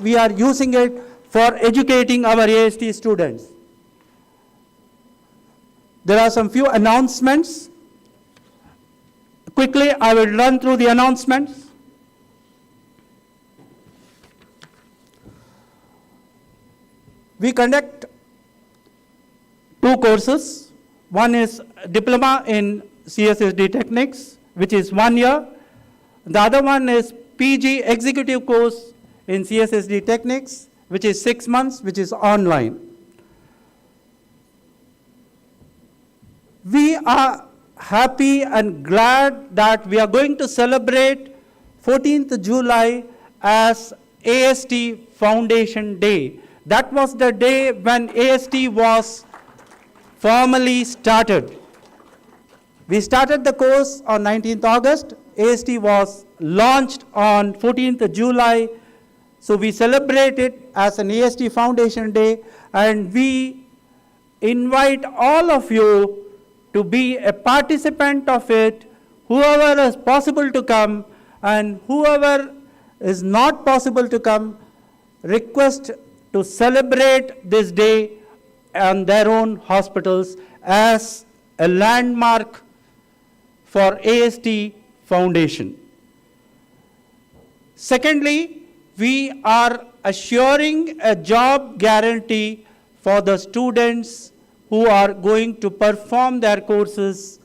we are using it for educating our AST students. There are some few announcements. Quickly, I will run through the announcements. We conduct 2 courses. One is Diploma in CSSD Techniques, which is 1 year. The other one is PG Executive Course in CSSD Techniques, which is 6 months, which is online. We are happy and glad that we are going to celebrate 14th July as AST Foundation Day. That was the day when AST was formally started. We started the course on 19th August. AST was launched on 14th July. So we celebrate it as an AST Foundation Day, and we invite all of you to be a participant of it, whoever is possible to come, and whoever is not possible to come, request to celebrate this day on their own hospitals as a landmark for AST Foundation. Secondly, we are assuring a job guarantee for the students who are going to perform their courses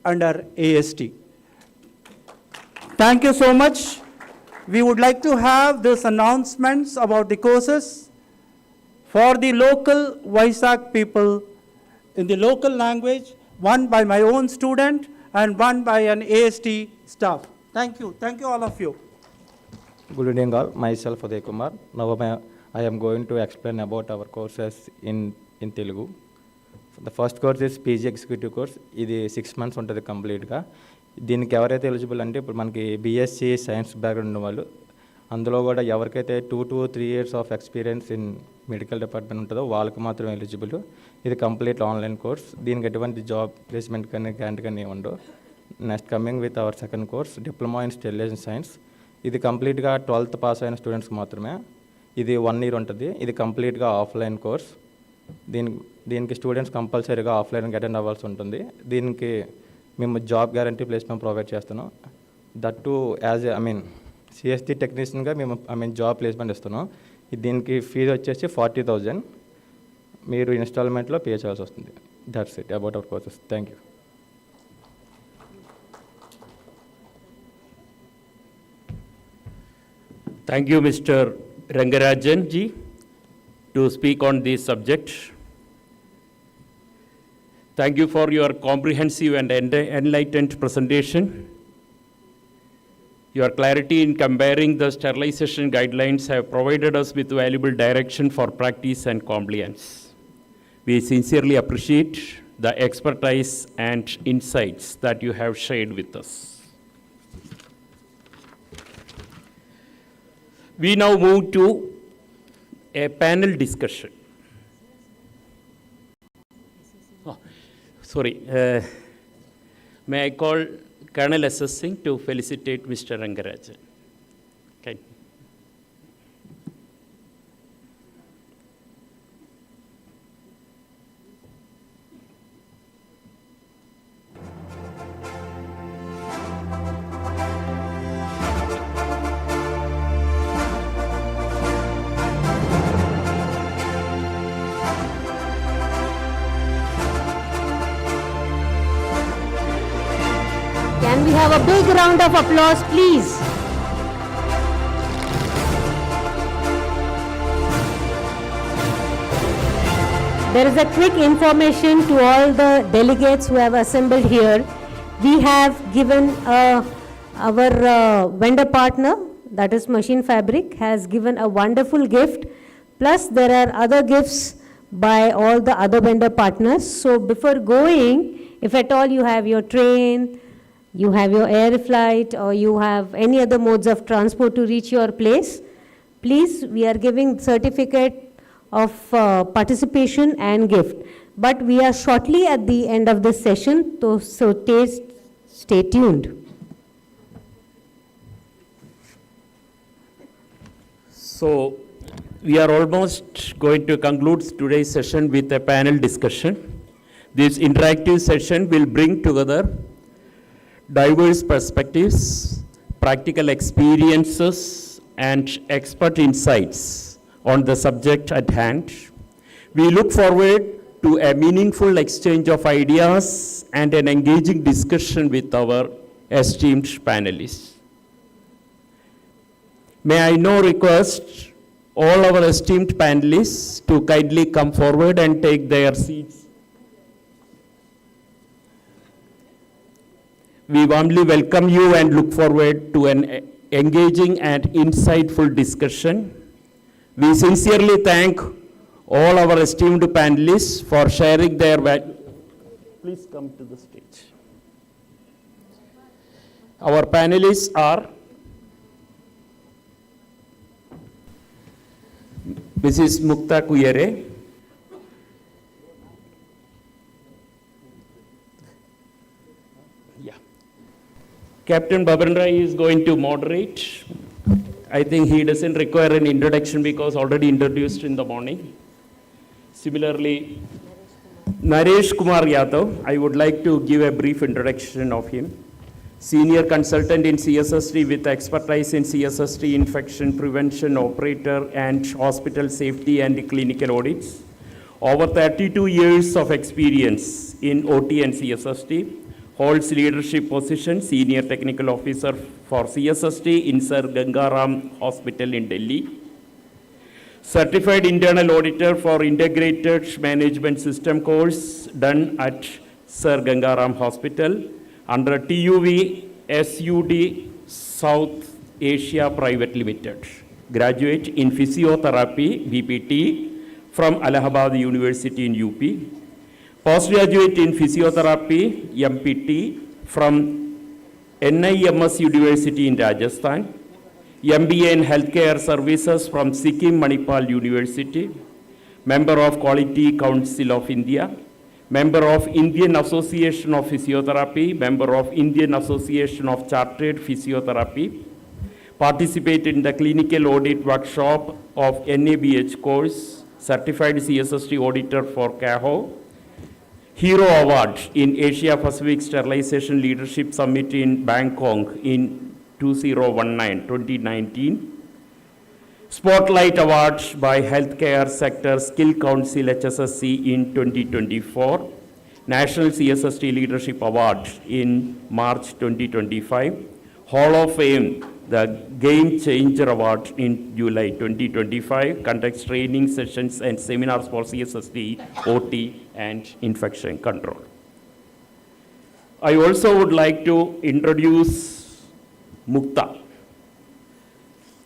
under AST. Thank you so much. We would like to have these announcements about the courses for the local Vizag people in the local language, one by my own student and one by an AST staff. Thank you. Thank you all of you. Good evening all. Myself Uday Kumar. Now I am going to explain about our courses in Telugu. The first course is PG Executive course. ఇది 6 months ఉంటుంది కంప్లీట్గా. దీనికి ఎవరైతే eligible అంటే ఇప్పుడు మనకి BSc science background ఉన్న వాళ్ళు, అందులో కూడా ఎవరికైతే 2 to 3 years of experience in medical department ఉంటుందో వాళ్ళకి మాత్రం ఎలిజిబుల్. ఇది కంప్లీట్ ఆన్లైన్ కోర్స్. దీనికి ఎటువంటి జాబ్ ప్లేస్మెంట్ కానీ గ్రాంట్ కానీ ఉండవు. Next coming with our second course diploma in sterilization science. ఇది కంప్లీట్గా 12th పాస్ అయిన స్టూడెంట్స్కి మాత్రమే. ఇది 1 year ఉంటుంది. ఇది కంప్లీట్గా ఆఫ్లైన్ కోర్స్. దీనికి స్టూడెంట్స్ కంపల్సరీగా ఆఫ్లైన్కి అటెండ్ అవ్వాల్సి ఉంటుంది. దీనికి మేము జాబ్ గ్యారంటీ ప్లేస్మెంట్ ప్రొవైడ్ చేస్తున్నాం. దట్ టు యాజ్ సిఎస్టీ టెక్నీషియన్గా మేము జాబ్ ప్లేస్మెంట్ ఇస్తున్నాం. దీనికి ఫీజు వచ్చేసి 40,000 మీరు ఇన్స్టాల్మెంట్లో పే చేయాల్సి వస్తుంది. That's it about our courses. Thank you. Thank you, Mr. Rangarajan ji, to speak on this subject. Thank you for your comprehensive and enlightened presentation. Your clarity in comparing the sterilization guidelines have provided us with valuable direction for practice and compliance. We sincerely appreciate the expertise and insights that you have shared with us. We now move to a panel discussion. May I call Colonel S.S. Singh to felicitate Mr. Rangarajan. Okay. Can we have a big round of applause, please? There is a quick information to all the delegates who have assembled here. We have given our vendor partner, that is Machine Fabric, has given a wonderful gift. Plus there are other gifts by all the other vendor partners. So before going, if at all you have your train, you have your air flight, or you have any other modes of transport to reach your place, please, we are giving certificate of participation and gift. But we are shortly at the end of this session, so stay tuned. So we are almost going to conclude today's session with a panel discussion. This interactive session will bring together diverse perspectives, practical experiences, and expert insights on the subject at hand. We look forward to a meaningful exchange of ideas and an engaging discussion with our esteemed panelists. May I now request all our esteemed panelists to kindly come forward and take their seats. We warmly welcome you and look forward to an engaging and insightful discussion. We sincerely thank all our esteemed panelists for sharing their valuable. Please come to the stage. Our panelists are Mrs. Mukta Kuyere, Captain Baban Rai is going to moderate. I think he doesn't require an introduction because already introduced in the morning. Similarly, Naresh Kumar Yadav, I would like to give a brief introduction of him. Senior consultant in CSSD with expertise in CSSD infection prevention, operator and hospital safety and clinical audits. Over 32 years of experience in OT and CSSD. Holds leadership position, senior technical officer for CSSD in Sir Gangaram Hospital in Delhi. Certified internal auditor for integrated management system course done at Sir Gangaram Hospital under TUV SUD South Asia Private Limited. Graduate in physiotherapy, BPT from Allahabad University in UP. Postgraduate in physiotherapy, MPT, from NIMS University in Rajasthan. MBA in Healthcare Services from Sikkim Manipal University. Member of Quality Council of India. Member of Indian Association of Physiotherapy. Member of Indian Association of Chartered Physiotherapy. Participate in the clinical audit workshop of NABH course. Certified CSSD auditor for CAHO. Hero Award in Asia Pacific Sterilization Leadership Summit in Bangkok in 2019. Spotlight Award by Healthcare Sector Skill Council HSSC in 2024. National CSSD Leadership Award in March 2025. Hall of Fame the Game Changer Award in July 2025, conducts training sessions and seminars for CSSD, OT, and infection control. I also would like to introduce Mukta.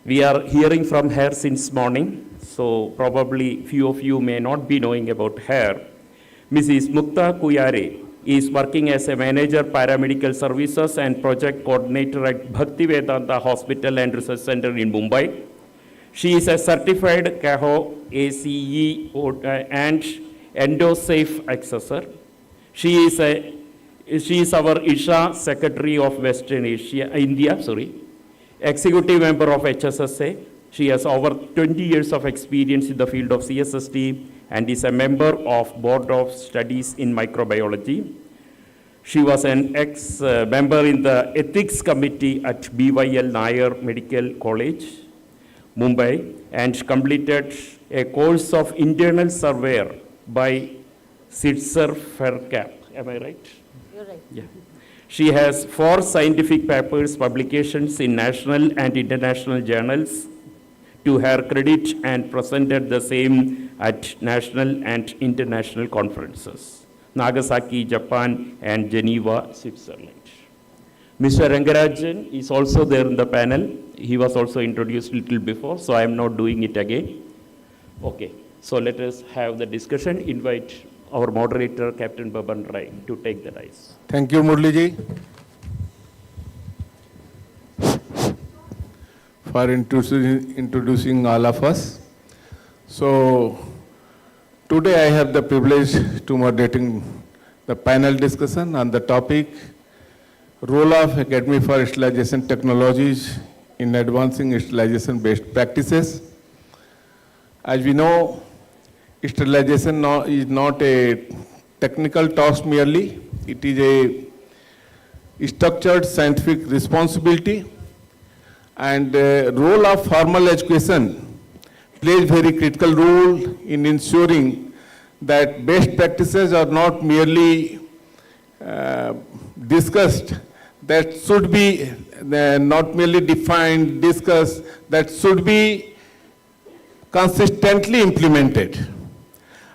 We are hearing from her since morning, so probably few of you may not be knowing about her. Mrs. Mukta Kuyare is working as a manager paramedical services and project coordinator at Bhaktivedanta Hospital and Research Center in Mumbai. She is a certified CAHO, ACE and EndoSafe accessor. She is our ISHA Secretary of Western India, executive member of HSSA. She has over 20 years of experience in the field of CSSD and is a member of Board of Studies in Microbiology. She was an ex-member in the Ethics Committee at BYL Nair Medical College, Mumbai, and completed a course of internal surveyor by Sitzer Faircap. Am I right? You're right. Yeah. She has 4 scientific papers, publications in national and international journals to her credit, and presented the same at national and international conferences, Nagasaki, Japan, and Geneva, Switzerland. Mr. Rangarajan is also there in the panel. He was also introduced a little before, so I am not doing it again. Okay, so let us have the discussion. Invite our moderator, Captain Baban Rai, to take the dais. Thank you, Murliji, for introducing all of us. So today I have the privilege to moderating the panel discussion on the topic Role of Academy for Sterilization Technologies in Advancing Sterilization Best Practices. As we know, sterilization is not a technical task merely. It is a structured scientific responsibility, and the role of formal education plays very critical role in ensuring that best practices are not merely discussed, that should be not merely defined, discussed, that should be consistently implemented.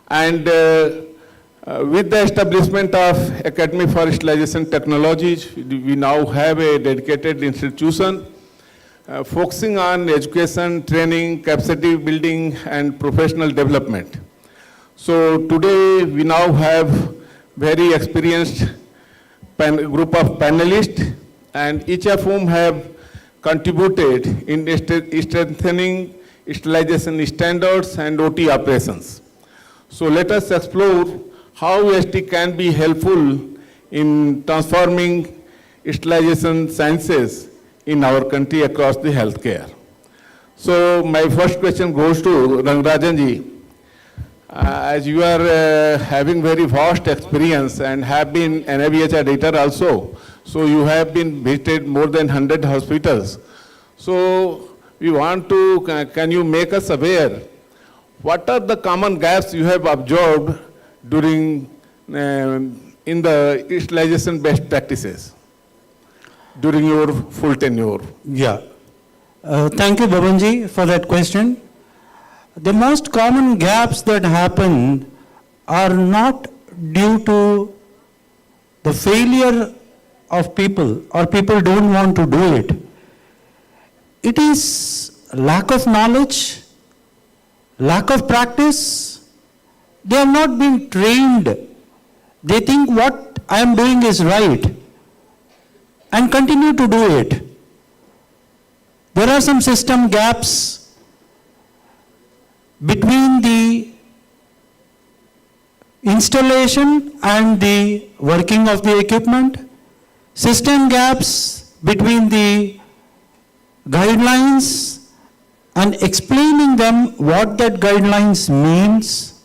And with the establishment of Academy for Sterilization Technologies, we now have a dedicated institution focusing on education, training, capacity building, and professional development. So today we now have very experienced group of panelists, and each of whom have contributed in strengthening sterilization standards and OT operations. So let us explore how ST can be helpful in transforming sterilization sciences in our country across the healthcare. So my first question goes to Rangarajan ji. As you are having very vast experience and have been an AVH editor also, so you have been visited more than 100 hospitals. So we want to, can you make us aware, what are the common gaps you have observed during, in the sterilization best practices during your full tenure? Yeah. Thank you, Babanji, for that question. The most common gaps that happen are not due to the failure of people or people don't want to do it. It is lack of knowledge, lack of practice. They have not been trained. They think what I am doing is right and continue to do it. There are some system gaps between the installation and the working of the equipment, system gaps between the guidelines and explaining them what that guidelines means.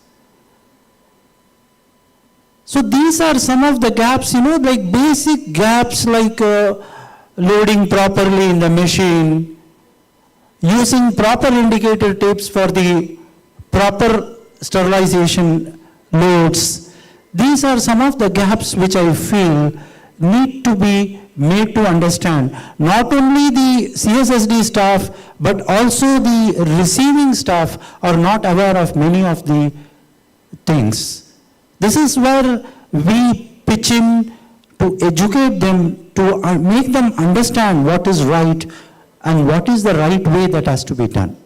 So these are some of the gaps, like basic gaps like loading properly in the machine, using proper indicator tapes for the proper sterilization loads. These are some of the gaps which I feel need to be made to understand. Not only the CSSD staff, but also the receiving staff are not aware of many of the things. This is where we pitch in to educate them, to make them understand what is right and what is the right way that has to be done.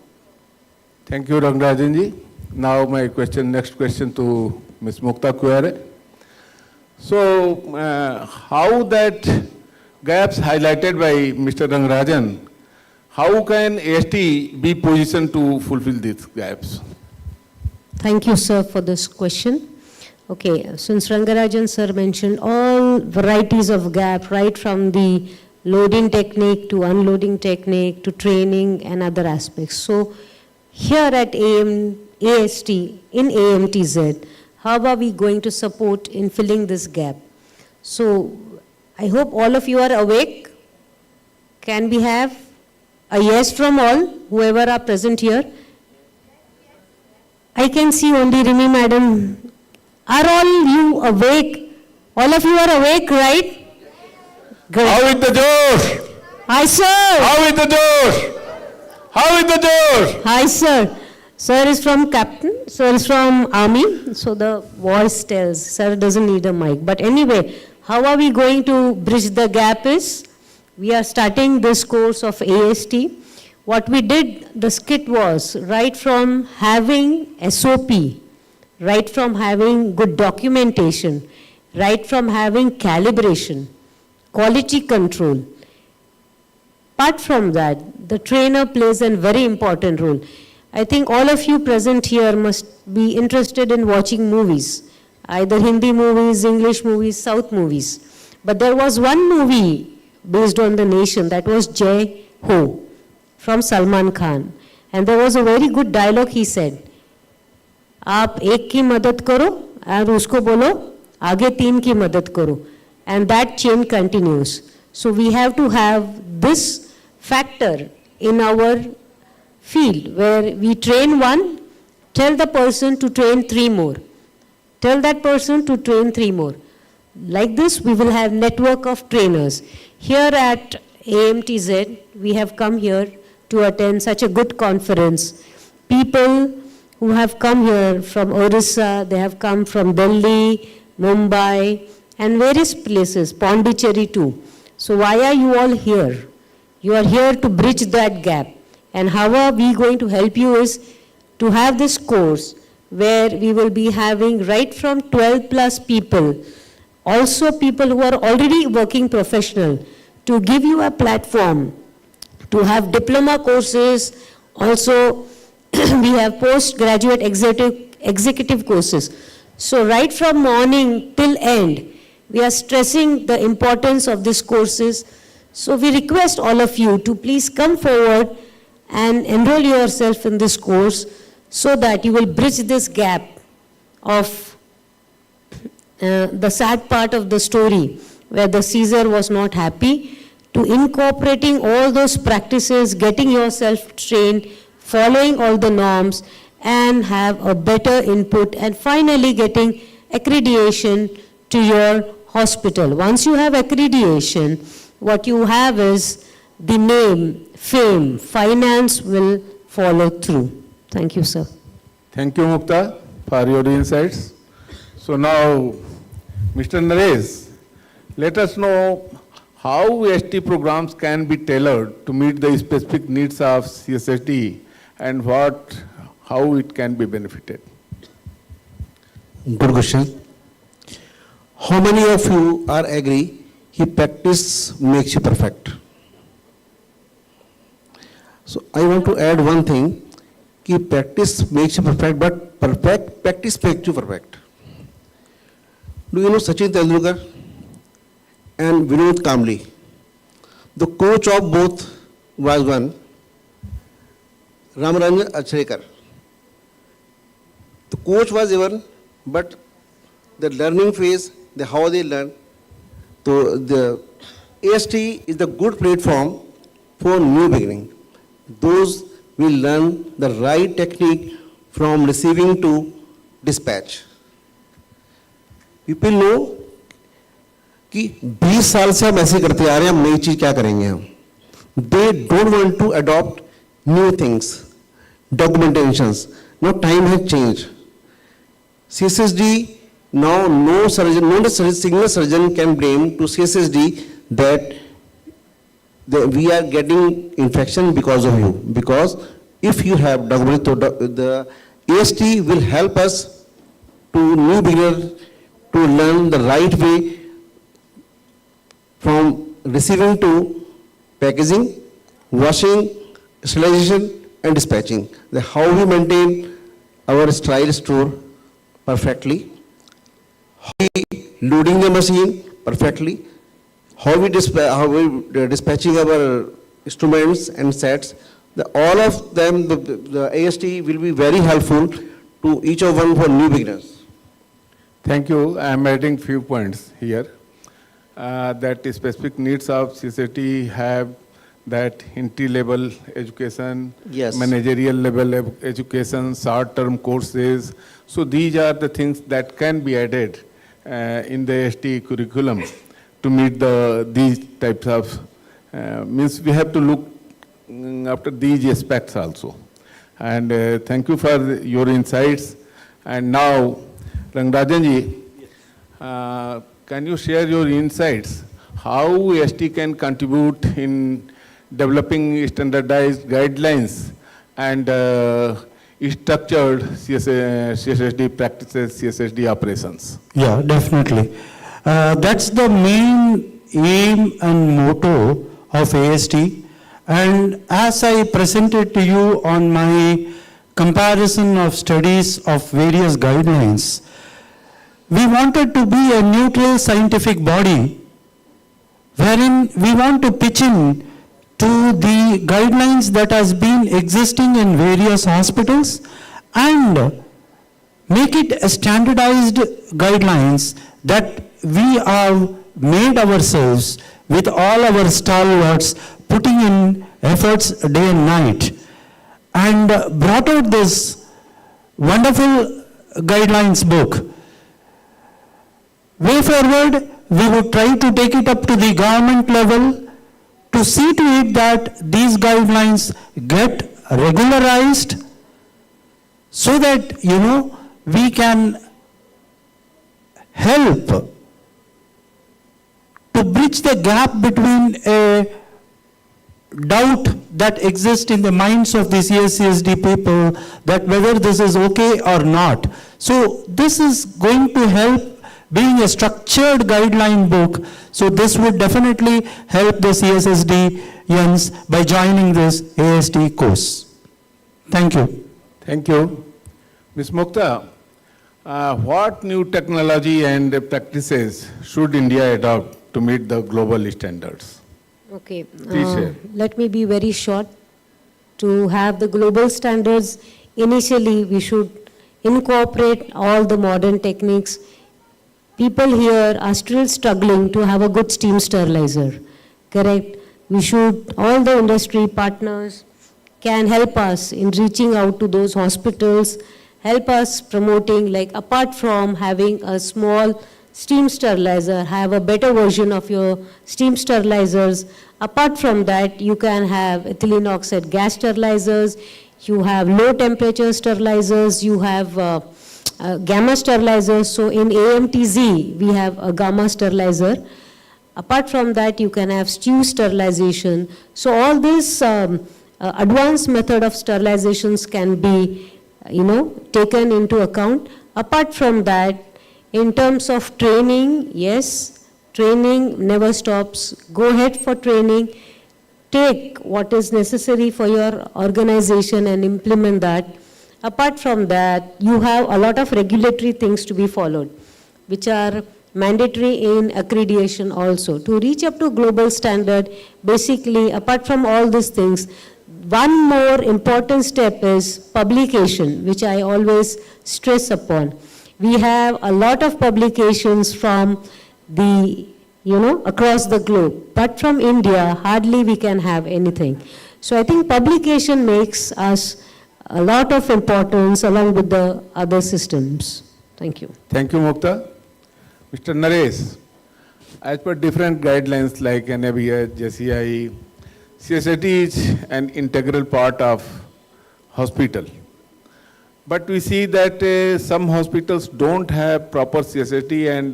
Thank you, Rangarajanji. Now my next question to Ms. Mukta Kuere. So, how that gaps highlighted by Mr. Rangarajan, how can AST be positioned to fulfill these gaps? Thank you, sir, for this question. Okay, since Rangarajan sir mentioned all varieties of gap, right from the loading technique to unloading technique to training and other aspects. So here at AST, in AMTZ, how are we going to support in filling this gap? So I hope all of you are awake. Can we have a yes from all, whoever are present here? I can see only Rimi madam. Are all you awake? All of you are awake, right? Good. How is the door? Hi, sir. How is the door? How is the door? Hi, sir. Sir is from Captain. Sir is from Army. So the voice tells. Sir doesn't need a mic. But anyway, how are we going to bridge the gap is, we are starting this course of AST. What we did, the skit was, right from having SOP, right from having good documentation, right from having calibration, quality control. Apart from that, the trainer plays a very important role. I think all of you present here must be interested in watching movies, either Hindi movies, English movies, South movies. But there was one movie based on the nation, that was Jai Ho, from Salman Khan. And there was a very good dialogue he said, आप एक की मदद करो और उसको बोलो आगे तीन की मदद करो, and that chain continues. So we have to have this factor in our field where we train one, tell the person to train 3 more, tell that person to train 3 more. Like this, we will have network of trainers. Here at AMTZ, we have come here to attend such a good conference. People who have come here from Orissa, they have come from Delhi, Mumbai, and various places, Pondicherry too. So why are you all here? You are here to bridge that gap. And how are we going to help you is to have this course where we will be having right from 12 plus people, also people who are already working professional, to give you a platform to have diploma courses. Also, we have postgraduate executive courses. So right from morning till end, we are stressing the importance of these courses. So we request all of you to please come forward and enroll yourself in this course so that you will bridge this gap of the sad part of the story where the Caesar was not happy, to incorporating all those practices, getting yourself trained, following all the norms, and have a better input, and finally getting accreditation to your hospital. Once you have accreditation, what you have is the name, fame, finance will follow through. Thank you, sir. Thank you, Mukta, for your insights. So now, Mr. Naresh, let us know how AST programs can be tailored to meet the specific needs of CSSD and how it can be benefited. Good question. How many of you are agree that practice makes you perfect? So I want to add one thing, that practice makes you perfect, but practice makes you perfect. Do you know Sachin Tendulkar and Vinod Kamli? The coach of both was one, Ramaranjan Achrekar. The coach was even, but the learning phase, how they learn, so the AST is the good platform for new beginning. Those will learn the right technique from receiving to dispatch. People know कि 20 साल से हम ऐसे करते आ रहे हैं, हम नई चीज क्या करेंगे हम. They don't want to adopt new things, documentations. Now time has changed. CSSD, now no surgeon, no single surgeon can blame to CSSD that we are getting infection because of you. Because if you have documented, the AST will help us to new beginner to learn the right way from receiving to packaging, washing, sterilization, and dispatching. How we maintain our sterile store perfectly, how we loading the machine perfectly, how we dispatching our instruments and sets. All of them, the AST will be very helpful to each of one for new beginners. Thank you. I am adding few points here. That specific needs of CSSD have that entry-level education, Yes. managerial level education, short-term courses. So these are the things that can be added in the AST curriculum to meet these types of, means we have to look after these aspects also. And thank you for your insights. And now, Rangarajanji, can you share your insights? How AST can contribute in developing standardized guidelines and structured CSSD practices, CSSD operations? Yeah, definitely. That's the main aim and motto of AST. And as I presented to you on my comparison of studies of various guidelines, we wanted to be a neutral scientific body wherein we want to pitch in to the guidelines that has been existing in various hospitals and make it a standardized guidelines that we have made ourselves with all our stalwarts putting in efforts day and night and brought out this wonderful guidelines book. Way forward, we would try to take it up to the government level to see to it that these guidelines get regularized so that, we can help to bridge the gap between a doubt that exists in the minds of the CSSD people that whether this is okay or not. So this is going to help being a structured guideline book. So this would definitely help the CSSDians by joining this AST course. Thank you. Thank you. Ms. Mukta, what new technology and practices should India adopt to meet the global standards? Okay, Please share. let me be very short. To have the global standards, initially we should incorporate all the modern techniques. People here are still struggling to have a good steam sterilizer, correct? We should, all the industry partners can help us in reaching out to those hospitals, help us promoting, like apart from having a small steam sterilizer, have a better version of your steam sterilizers. Apart from that, you can have ethylene oxide gas sterilizers, you have low temperature sterilizers, you have gamma sterilizers. So in AMTZ, we have a gamma sterilizer. Apart from that, you can have stew sterilization. So all this advanced method of sterilizations can be, taken into account. Apart from that, in terms of training, yes, training never stops. Go ahead for training. Take what is necessary for your organization and implement that. Apart from that, you have a lot of regulatory things to be followed, which are mandatory in accreditation also. To reach up to global standard, basically, apart from all these things, one more important step is publication, which I always stress upon. We have a lot of publications from the, across the globe, but from India, hardly we can have anything. So I think publication makes us a lot of importance along with the other systems. Thank you. Thank you, Mukta. Mr. Naresh, as per different guidelines like NABH, JCI, CSSD is an integral part of hospital. But we see that some hospitals don't have proper CSSD and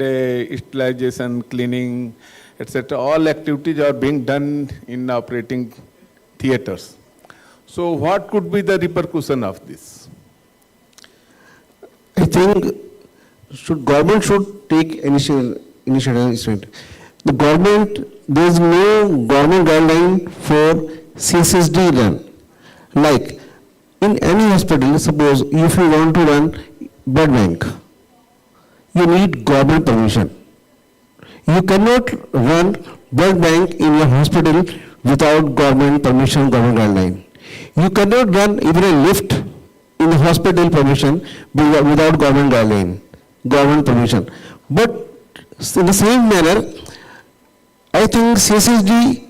sterilization, cleaning, etc. All activities are being done in operating theaters. So what could be the repercussion of this? I think government should take initiative. The government, there is no government guideline for CSSD run. Like in any hospital, suppose if you want to run blood bank, you need government permission. You cannot run blood bank in your hospital without government permission, government guideline. You cannot run even a lift in the hospital permission without government guideline, government permission. But in the same manner, I think CSSD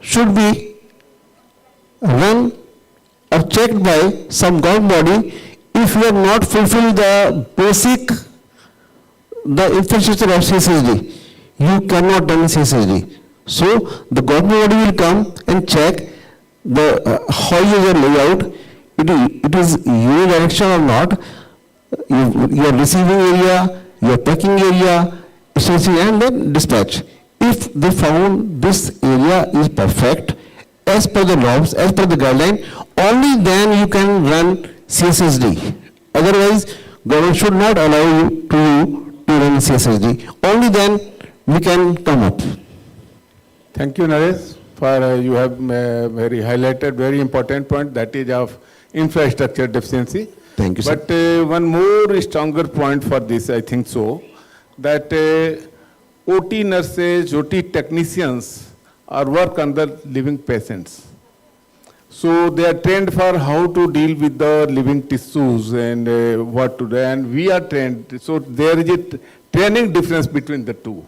should be run or checked by some government body if you have not fulfilled the basic, the infrastructure of CSSD. You cannot run CSSD. So the government body will come and check the how your layout, it is unidirectional or not, your receiving area, your packing area, and then dispatch. If they found this area is perfect, as per the norms, as per the guideline, only then you can run CSSD. Otherwise, government should not allow you to run CSSD. Only then we can come up. Thank you, Naresh, for you have very highlighted very important point, that is of infrastructure deficiency. Thank you, sir. But one more stronger point for this, I think so, that OT nurses, OT technicians are work on the living patients. So they are trained for how to deal with the living tissues and what to do, and we are trained. So there is a training difference between the two.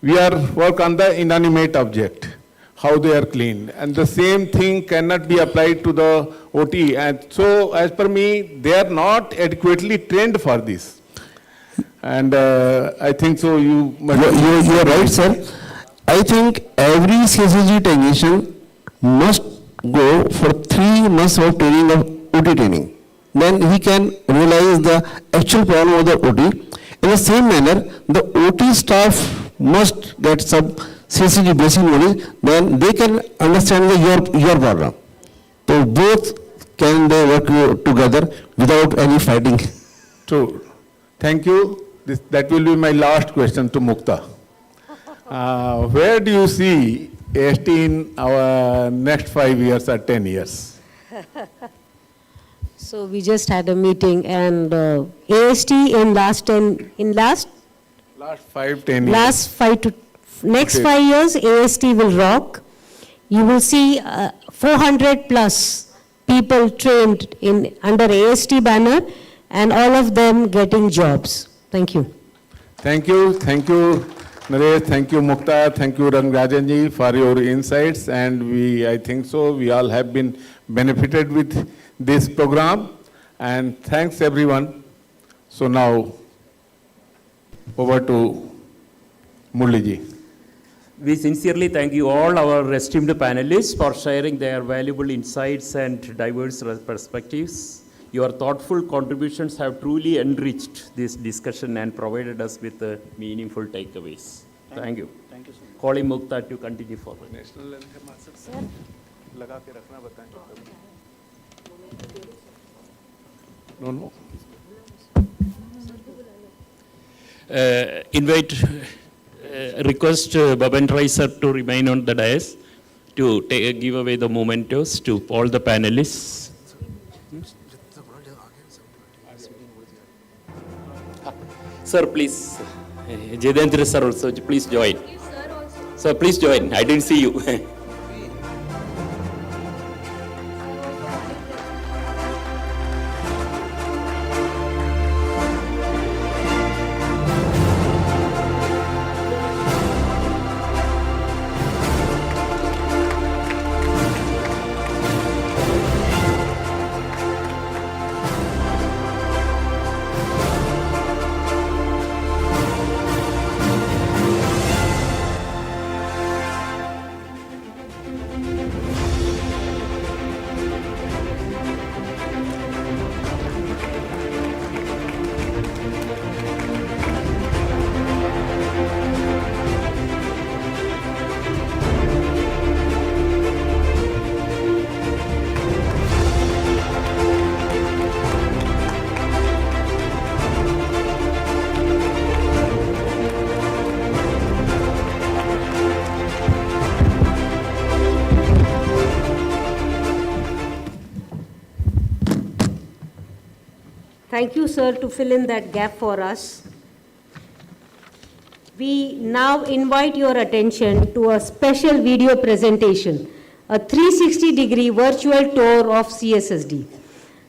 We are work on the inanimate object, how they are cleaned, and the same thing cannot be applied to the OT. And so, as per me, they are not adequately trained for this. And I think so. You are right, sir. I think every CSSD technician must go for 3 months of training of OT training. Then he can realize the actual problem of the OT. In the same manner, the OT staff must get some CSSD basic knowledge, then they can understand your problem. So both can they work together without any fighting. True. Thank you. That will be my last question to Mukta. Where do you see AST in our next 5 years or 10 years? So we just had a meeting, and AST in last 5, 10 years. Next 5 years, AST will rock. You will see 400 plus people trained under AST banner, and all of them getting jobs. Thank you. Thank you, Naresh. Thank you, Mukta. Thank you, Rangarajanji, for your insights. And I think so, we all have been benefited with this program. And thanks, everyone. So now, over to Murliji. We sincerely thank you all our esteemed panelists for sharing their valuable insights and diverse perspectives. Your thoughtful contributions have truly enriched this discussion and provided us with meaningful takeaways. Thank you. Thank you so much. Calling Mukta to continue forward. Request Baban Rai sir to remain on the dais to give away the mementos to all the panelists. Sir, please. Jadendra sir also, please join. Sir, please join. I didn't see you. Thank you, sir, to fill in that gap for us. We now invite your attention to a special video presentation, a 360-degree virtual tour of CSSD.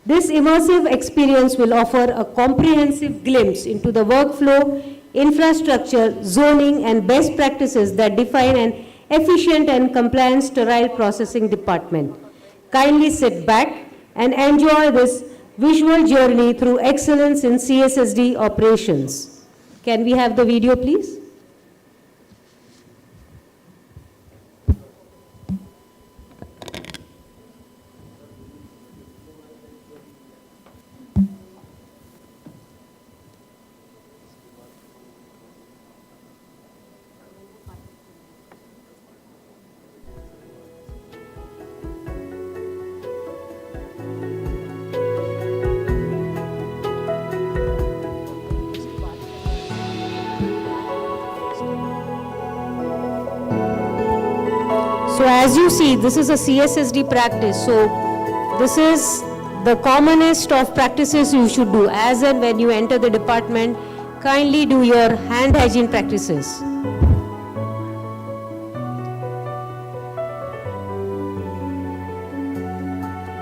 This immersive experience will offer a comprehensive glimpse into the workflow, infrastructure, zoning, and best practices that define an efficient and compliant sterile processing department. Kindly sit back and enjoy this visual journey through excellence in CSSD operations. Can we have the video, please? So as you see, this is a CSSD practice. So this is the commonest of practices you should do. As and when you enter the department, kindly do your hand hygiene practices.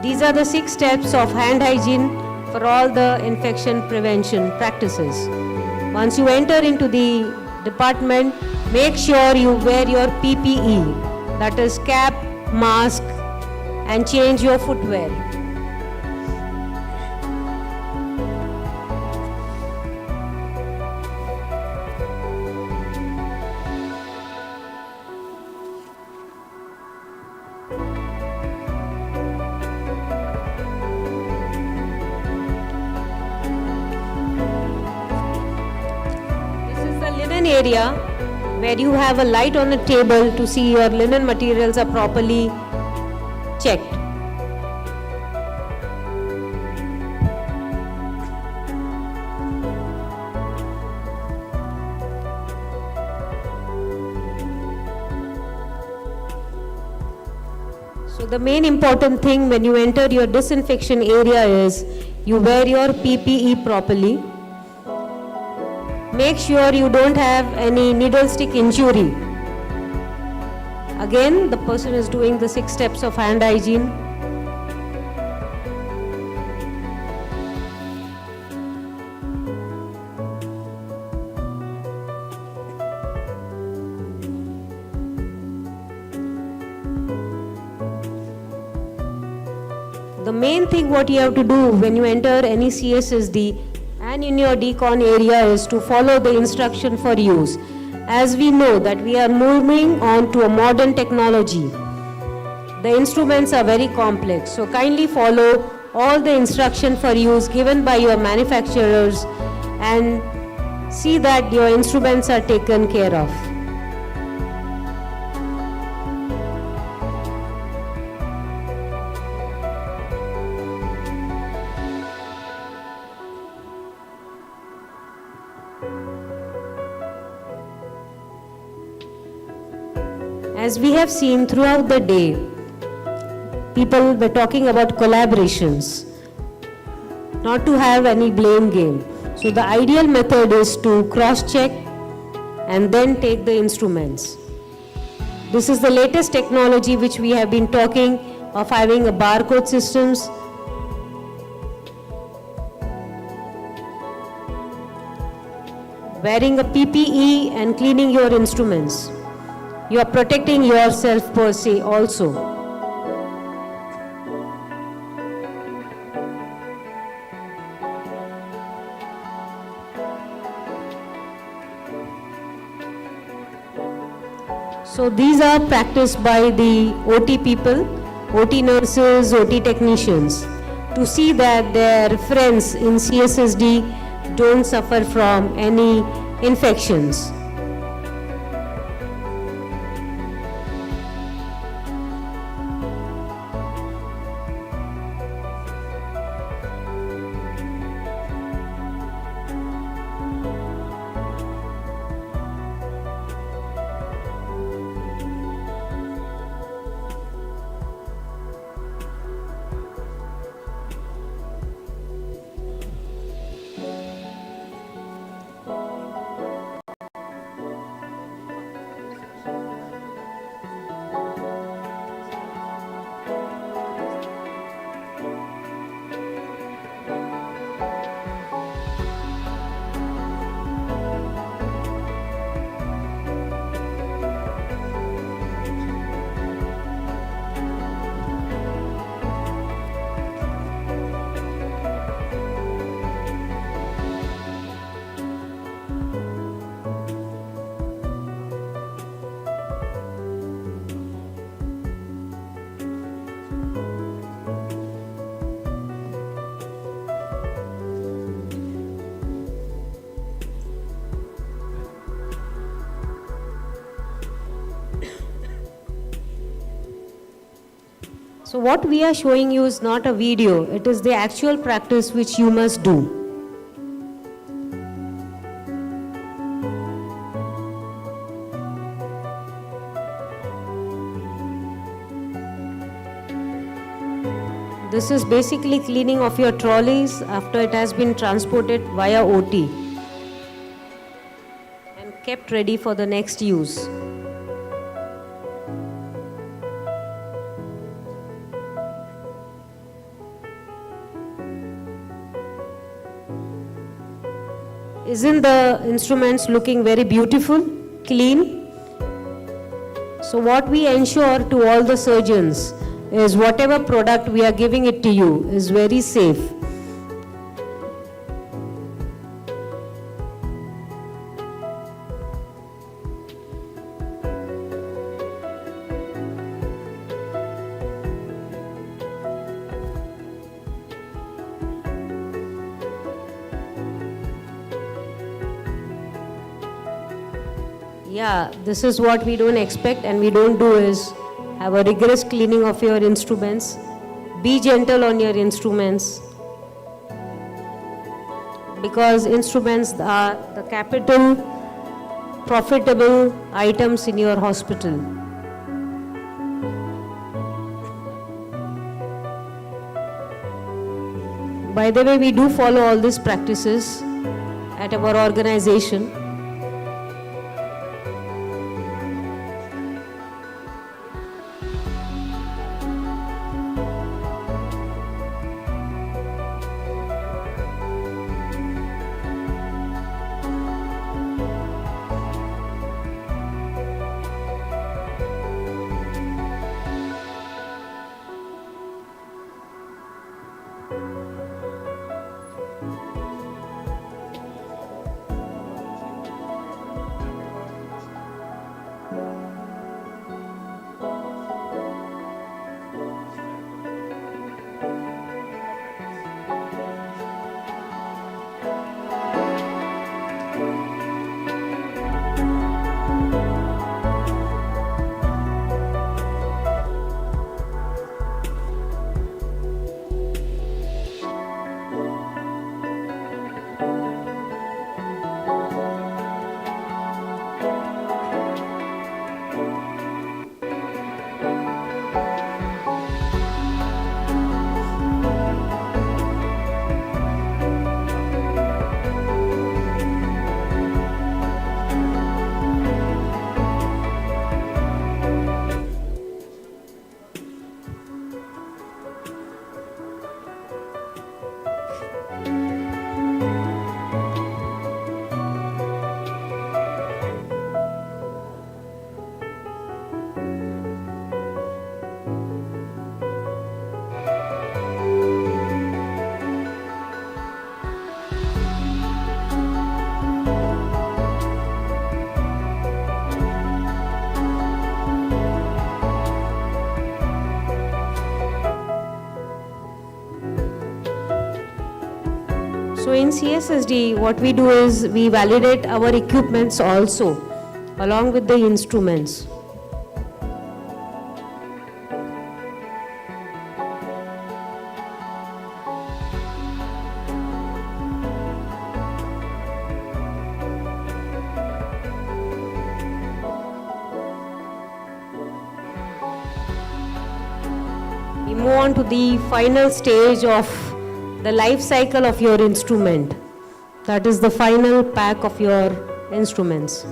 These are the 6 steps of hand hygiene for all the infection prevention practices. Once you enter into the department, make sure you wear your PPE. That is cap, mask, and change your footwear. This is the linen area, where you have a light on a table to see your linen materials are properly checked. So the main important thing when you enter your disinfection area is you wear your PPE properly. Make sure you don't have any needle stick injury. Again, the person is doing the 6 steps of hand hygiene. The main thing what you have to do when you enter any CSSD and in your decon area is to follow the instruction for use. As we know that we are moving on to a modern technology, the instruments are very complex. So kindly follow all the instruction for use given by your manufacturers and see that your instruments are taken care of. As we have seen throughout the day, people were talking about collaborations, not to have any blame game. So the ideal method is to cross-check and then take the instruments. This is the latest technology which we have been talking of, having a barcode systems. Wearing a PPE and cleaning your instruments. You are protecting yourself per se also. So these are practiced by the OT people, OT nurses, OT technicians, to see that their friends in CSSD don't suffer from any infections. So what we are showing you is not a video, it is the actual practice which you must do. This is basically cleaning of your trolleys after it has been transported via OT and kept ready for the next use. Isn't the instruments looking very beautiful, clean? So what we ensure to all the surgeons is whatever product we are giving it to you is very safe. Yeah, this is what we don't expect and we don't do is have a rigorous cleaning of your instruments. Be gentle on your instruments. Because instruments are the capital, profitable items in your hospital. By the way, we do follow all these practices at our organization. So in CSSD, what we do is we validate our equipments also, along with the instruments. We move on to the final stage of the life cycle of your instrument. That is the final pack of your instruments.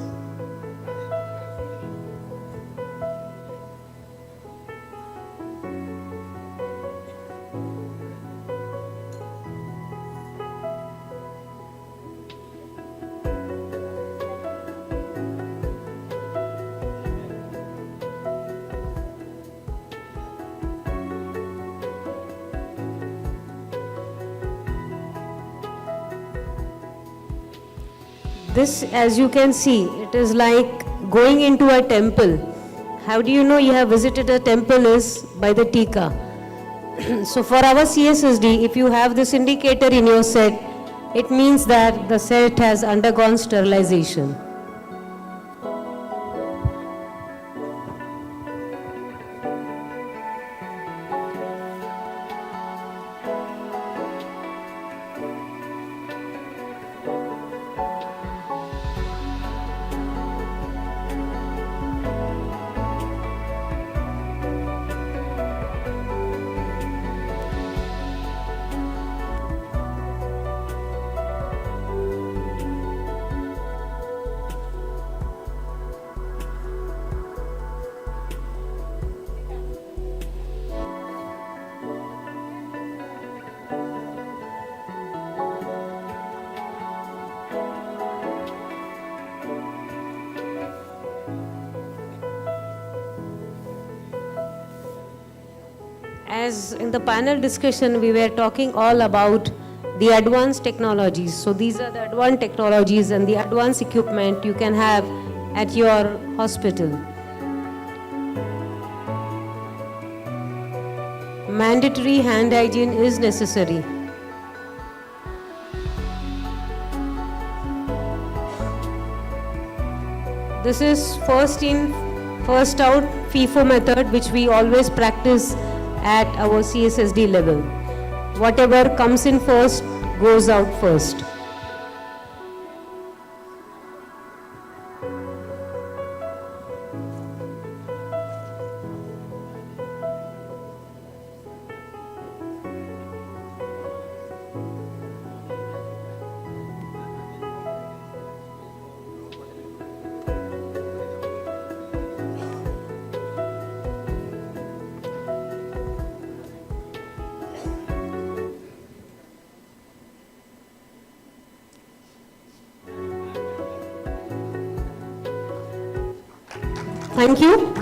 This, as you can see, it is like going into a temple. How do you know you have visited a temple is by the tika. So for our CSSD, if you have this indicator in your set, it means that the set has undergone sterilization. As in the panel discussion, we were talking all about the advanced technologies. So these are the advanced technologies and the advanced equipment you can have at your hospital. Mandatory hand hygiene is necessary. This is first in, first out FIFO method, which we always practice at our CSSD level. Whatever comes in first goes out first. Thank you.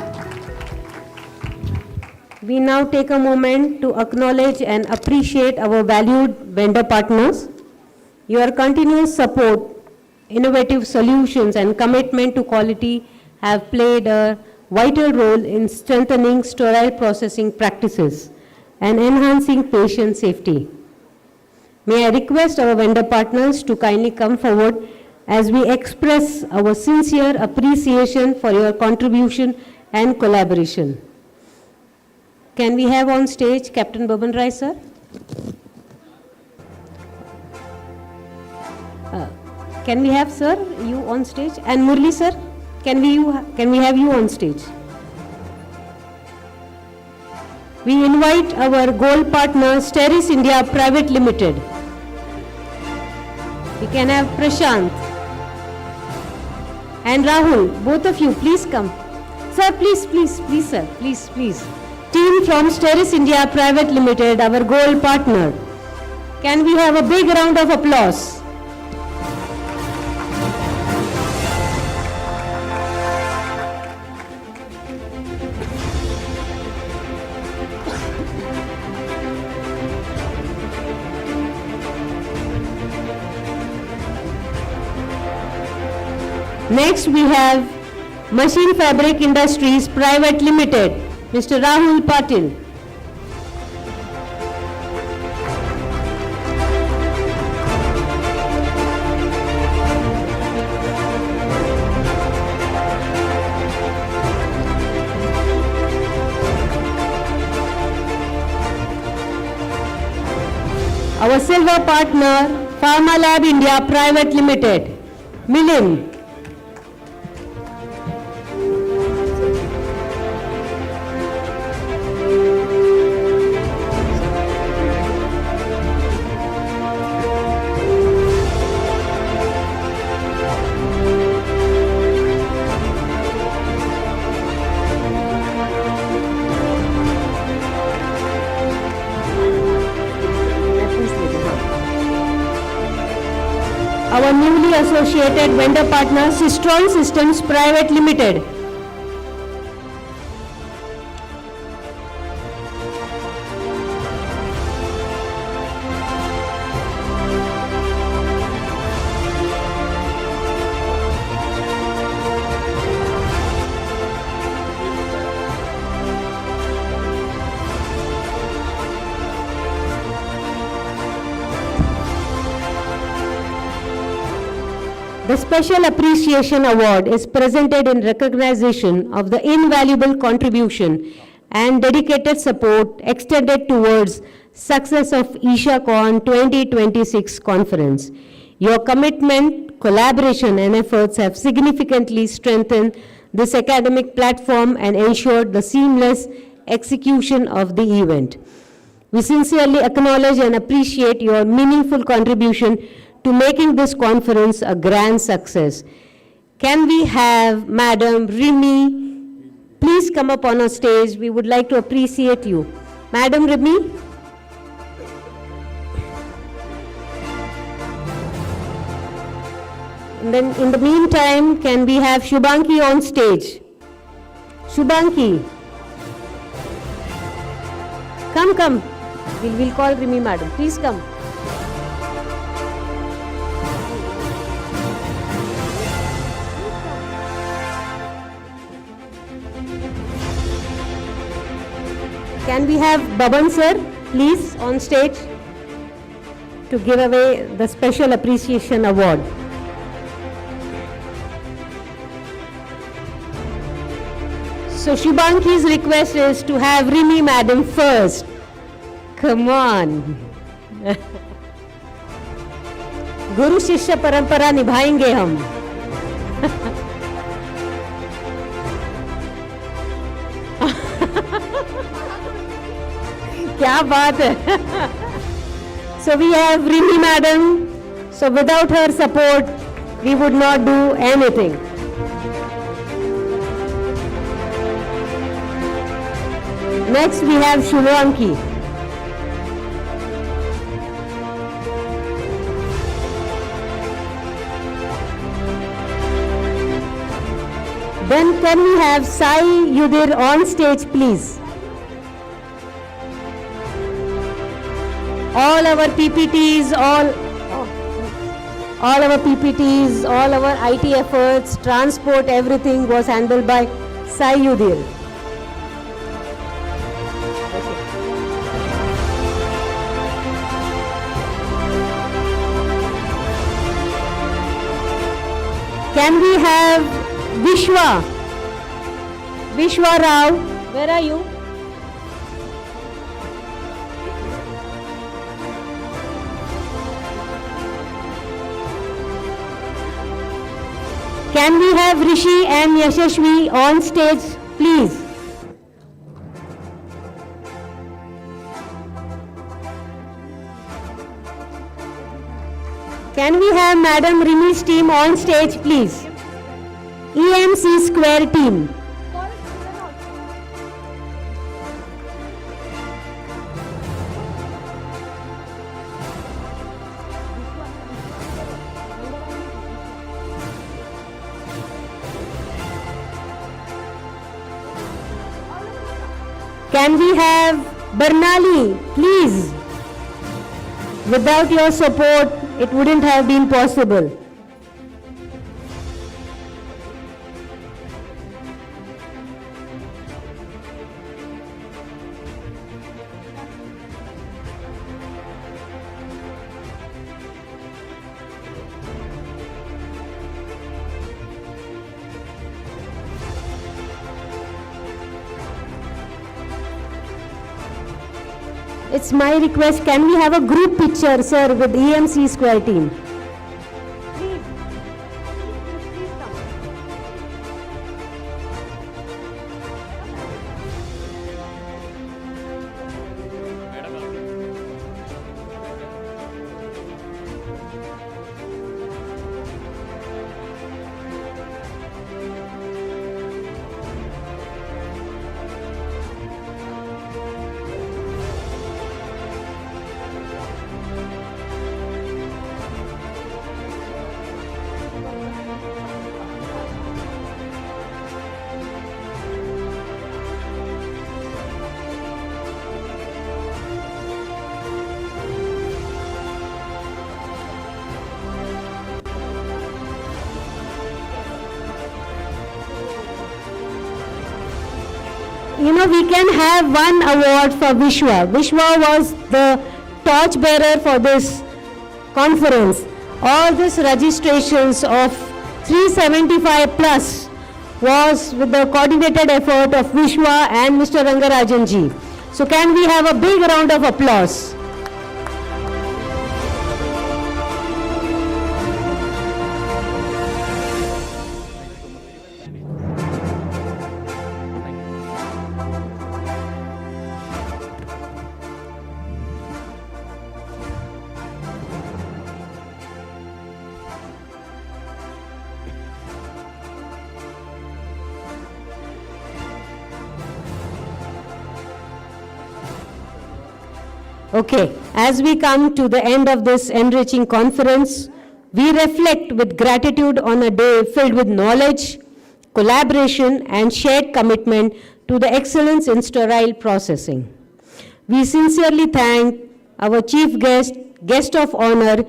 We now take a moment to acknowledge and appreciate our valued vendor partners. Your continuous support, innovative solutions, and commitment to quality have played a vital role in strengthening sterile processing practices and enhancing patient safety. May I request our vendor partners to kindly come forward as we express our sincere appreciation for your contribution and collaboration. Can we have on stage Captain Baban Rai, sir? Can we have, sir, you on stage? And Murli, sir, can we have you on stage? We invite our gold partner, Sterile India Private Limited. We can have Prashant and Rahul, both of you, please come. Sir, please, sir, please. Team from Sterile India Private Limited, our gold partner. Can we have a big round of applause? Next, we have Machine Fabric Industries Private Limited, Mr. Rahul Patil. Our silver partner, Pharma Lab India Private Limited, Milind. Our newly associated vendor partner, Sistron Systems Private Limited. The Special Appreciation Award is presented in recognition of the invaluable contribution and dedicated support extended towards success of ISHACON 2026 conference. Your commitment, collaboration, and efforts have significantly strengthened this academic platform and ensured the seamless execution of the event. We sincerely acknowledge and appreciate your meaningful contribution to making this conference a grand success. Can we have Madam Rimi please come up on our stage? We would like to appreciate you. Madam Rimi. And then in the meantime, can we have Shubhanki on stage? Shubhanki. Come. We'll call Rimi madam. Please come. Can we have Baban sir, please, on stage to give away the Special Appreciation Award? So Shubhanki's request is to have Rimi madam first. Come on. गुरु शिष्य परंपरा निभाएंगे हम. क्या बात है. So we have Rimi madam. So without her support, we would not do anything. Next we have Shubhanki. Then can we have Sai Yudir on stage, please? All our PPTs, all our PPTs, all our IT efforts, transport, everything was handled by Sai Yudir. Can we have Vishwa Rao, where are you? Can we have Rishi and Yashashvi on stage, please? Can we have Madam Rimi's team on stage, please? EMC Square team. Can we have Barnali, please? Without your support, it wouldn't have been possible. It's my request, can we have a group picture, sir, with EMC Square team? You know, we can have one award for Vishwa. Vishwa was the torchbearer for this conference. All these registrations of 375 plus was with the coordinated effort of Vishwa and Mr. Rangarajan ji. So can we have a big round of applause? Okay, as we come to the end of this enriching conference, we reflect with gratitude on a day filled with knowledge, collaboration, and shared commitment to the excellence in sterile processing. We sincerely thank our chief guest of honor,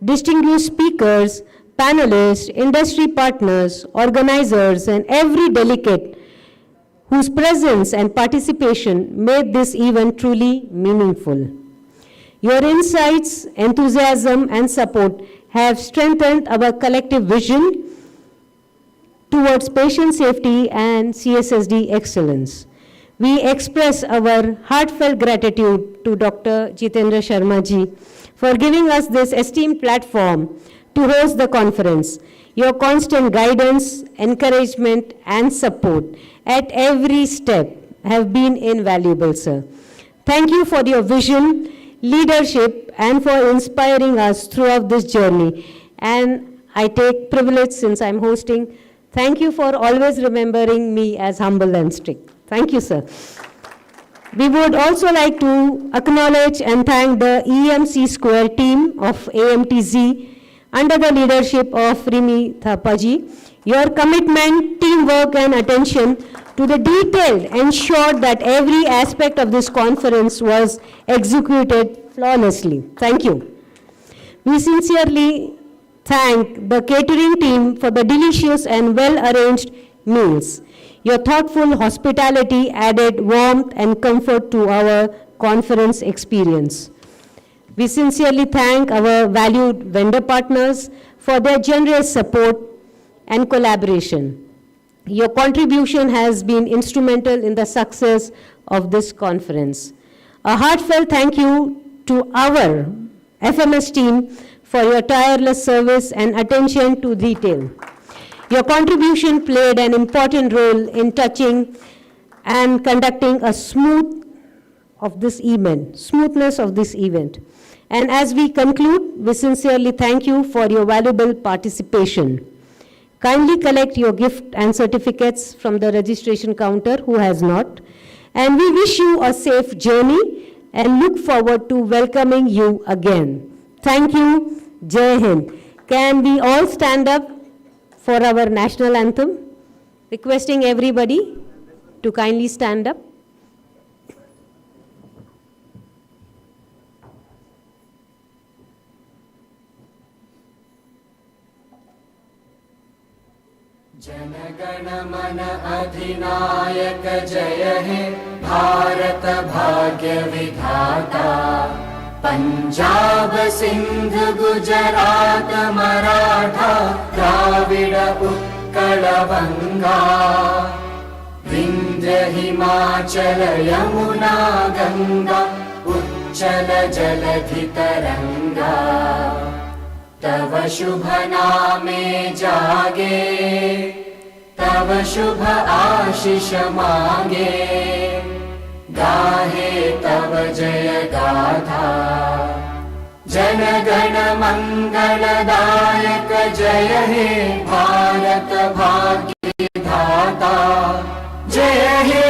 distinguished speakers, panelists, industry partners, organizers, and every delegate whose presence and participation made this event truly meaningful. Your insights, enthusiasm, and support have strengthened our collective vision towards patient safety and CSSD excellence. We express our heartfelt gratitude to Dr. Jitendra Sharma ji for giving us this esteemed platform to host the conference. Your constant guidance, encouragement, and support at every step have been invaluable, sir. Thank you for your vision, leadership, and for inspiring us throughout this journey. And I take privilege since I'm hosting. Thank you for always remembering me as humble and strict. Thank you, sir. We would also like to acknowledge and thank the EMC Square team of AMTZ under the leadership of Rimi Thapaji. Your commitment, teamwork, and attention to the detail ensured that every aspect of this conference was executed flawlessly. Thank you. We sincerely thank the catering team for the delicious and well-arranged meals. Your thoughtful hospitality added warmth and comfort to our conference experience. We sincerely thank our valued vendor partners for their generous support and collaboration. Your contribution has been instrumental in the success of this conference. A heartfelt thank you to our FMS team for your tireless service and attention to detail. Your contribution played an important role in touching and conducting a smoothness of this event. And as we conclude, we sincerely thank you for your valuable participation. Kindly collect your gift and certificates from the registration counter who has not. And we wish you a safe journey and look forward to welcoming you again. Thank you. Jai Hind. Can we all stand up for our national anthem? Requesting everybody to kindly stand up. जनगण मन अधिनायक जय हे भारत भाग्य विधाता पंजाब सिंध गुजरात मराठा द्राविड उत्कल बंगा विंध्य हिमाचल यमुना गंगा उच्चल जलधि तरंगा तव शुभ नामे जागे तव शुभ आशीष मांगे गाहे तव जय गाथा जन गण मंगलदायक जय हे भारत भाग्य विधाता जय हे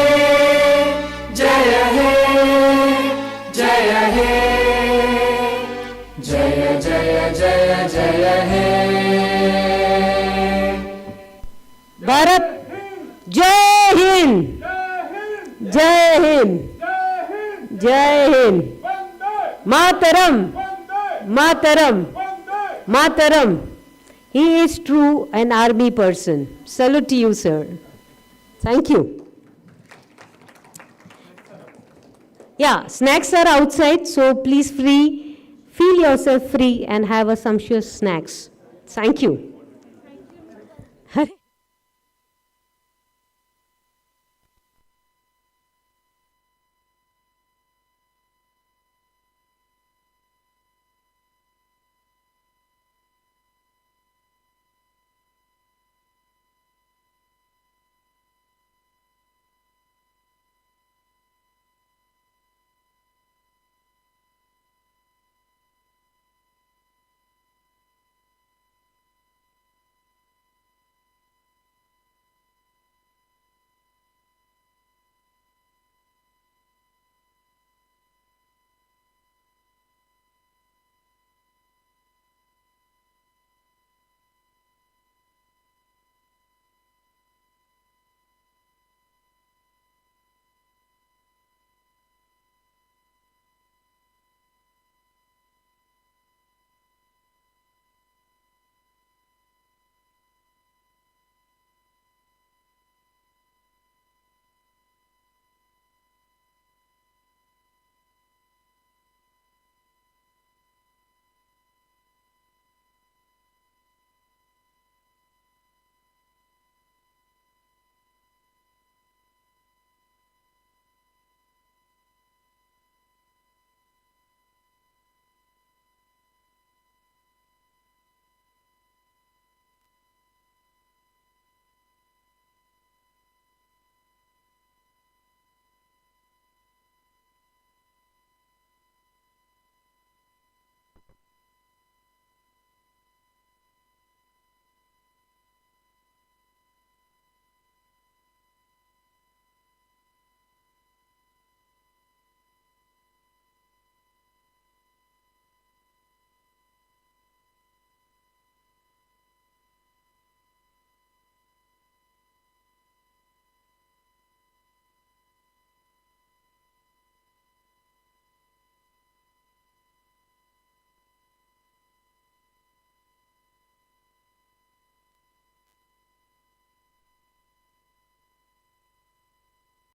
जय हे जय हे जय जय जय जय हे भारत जय हिंद जय हिंद जय हिंद मातरम मातरम मातरम. He is true an army person. Salute to you, sir. Thank you. Yeah, snacks are outside, so please feel yourself free and have a sumptuous snacks. Thank you.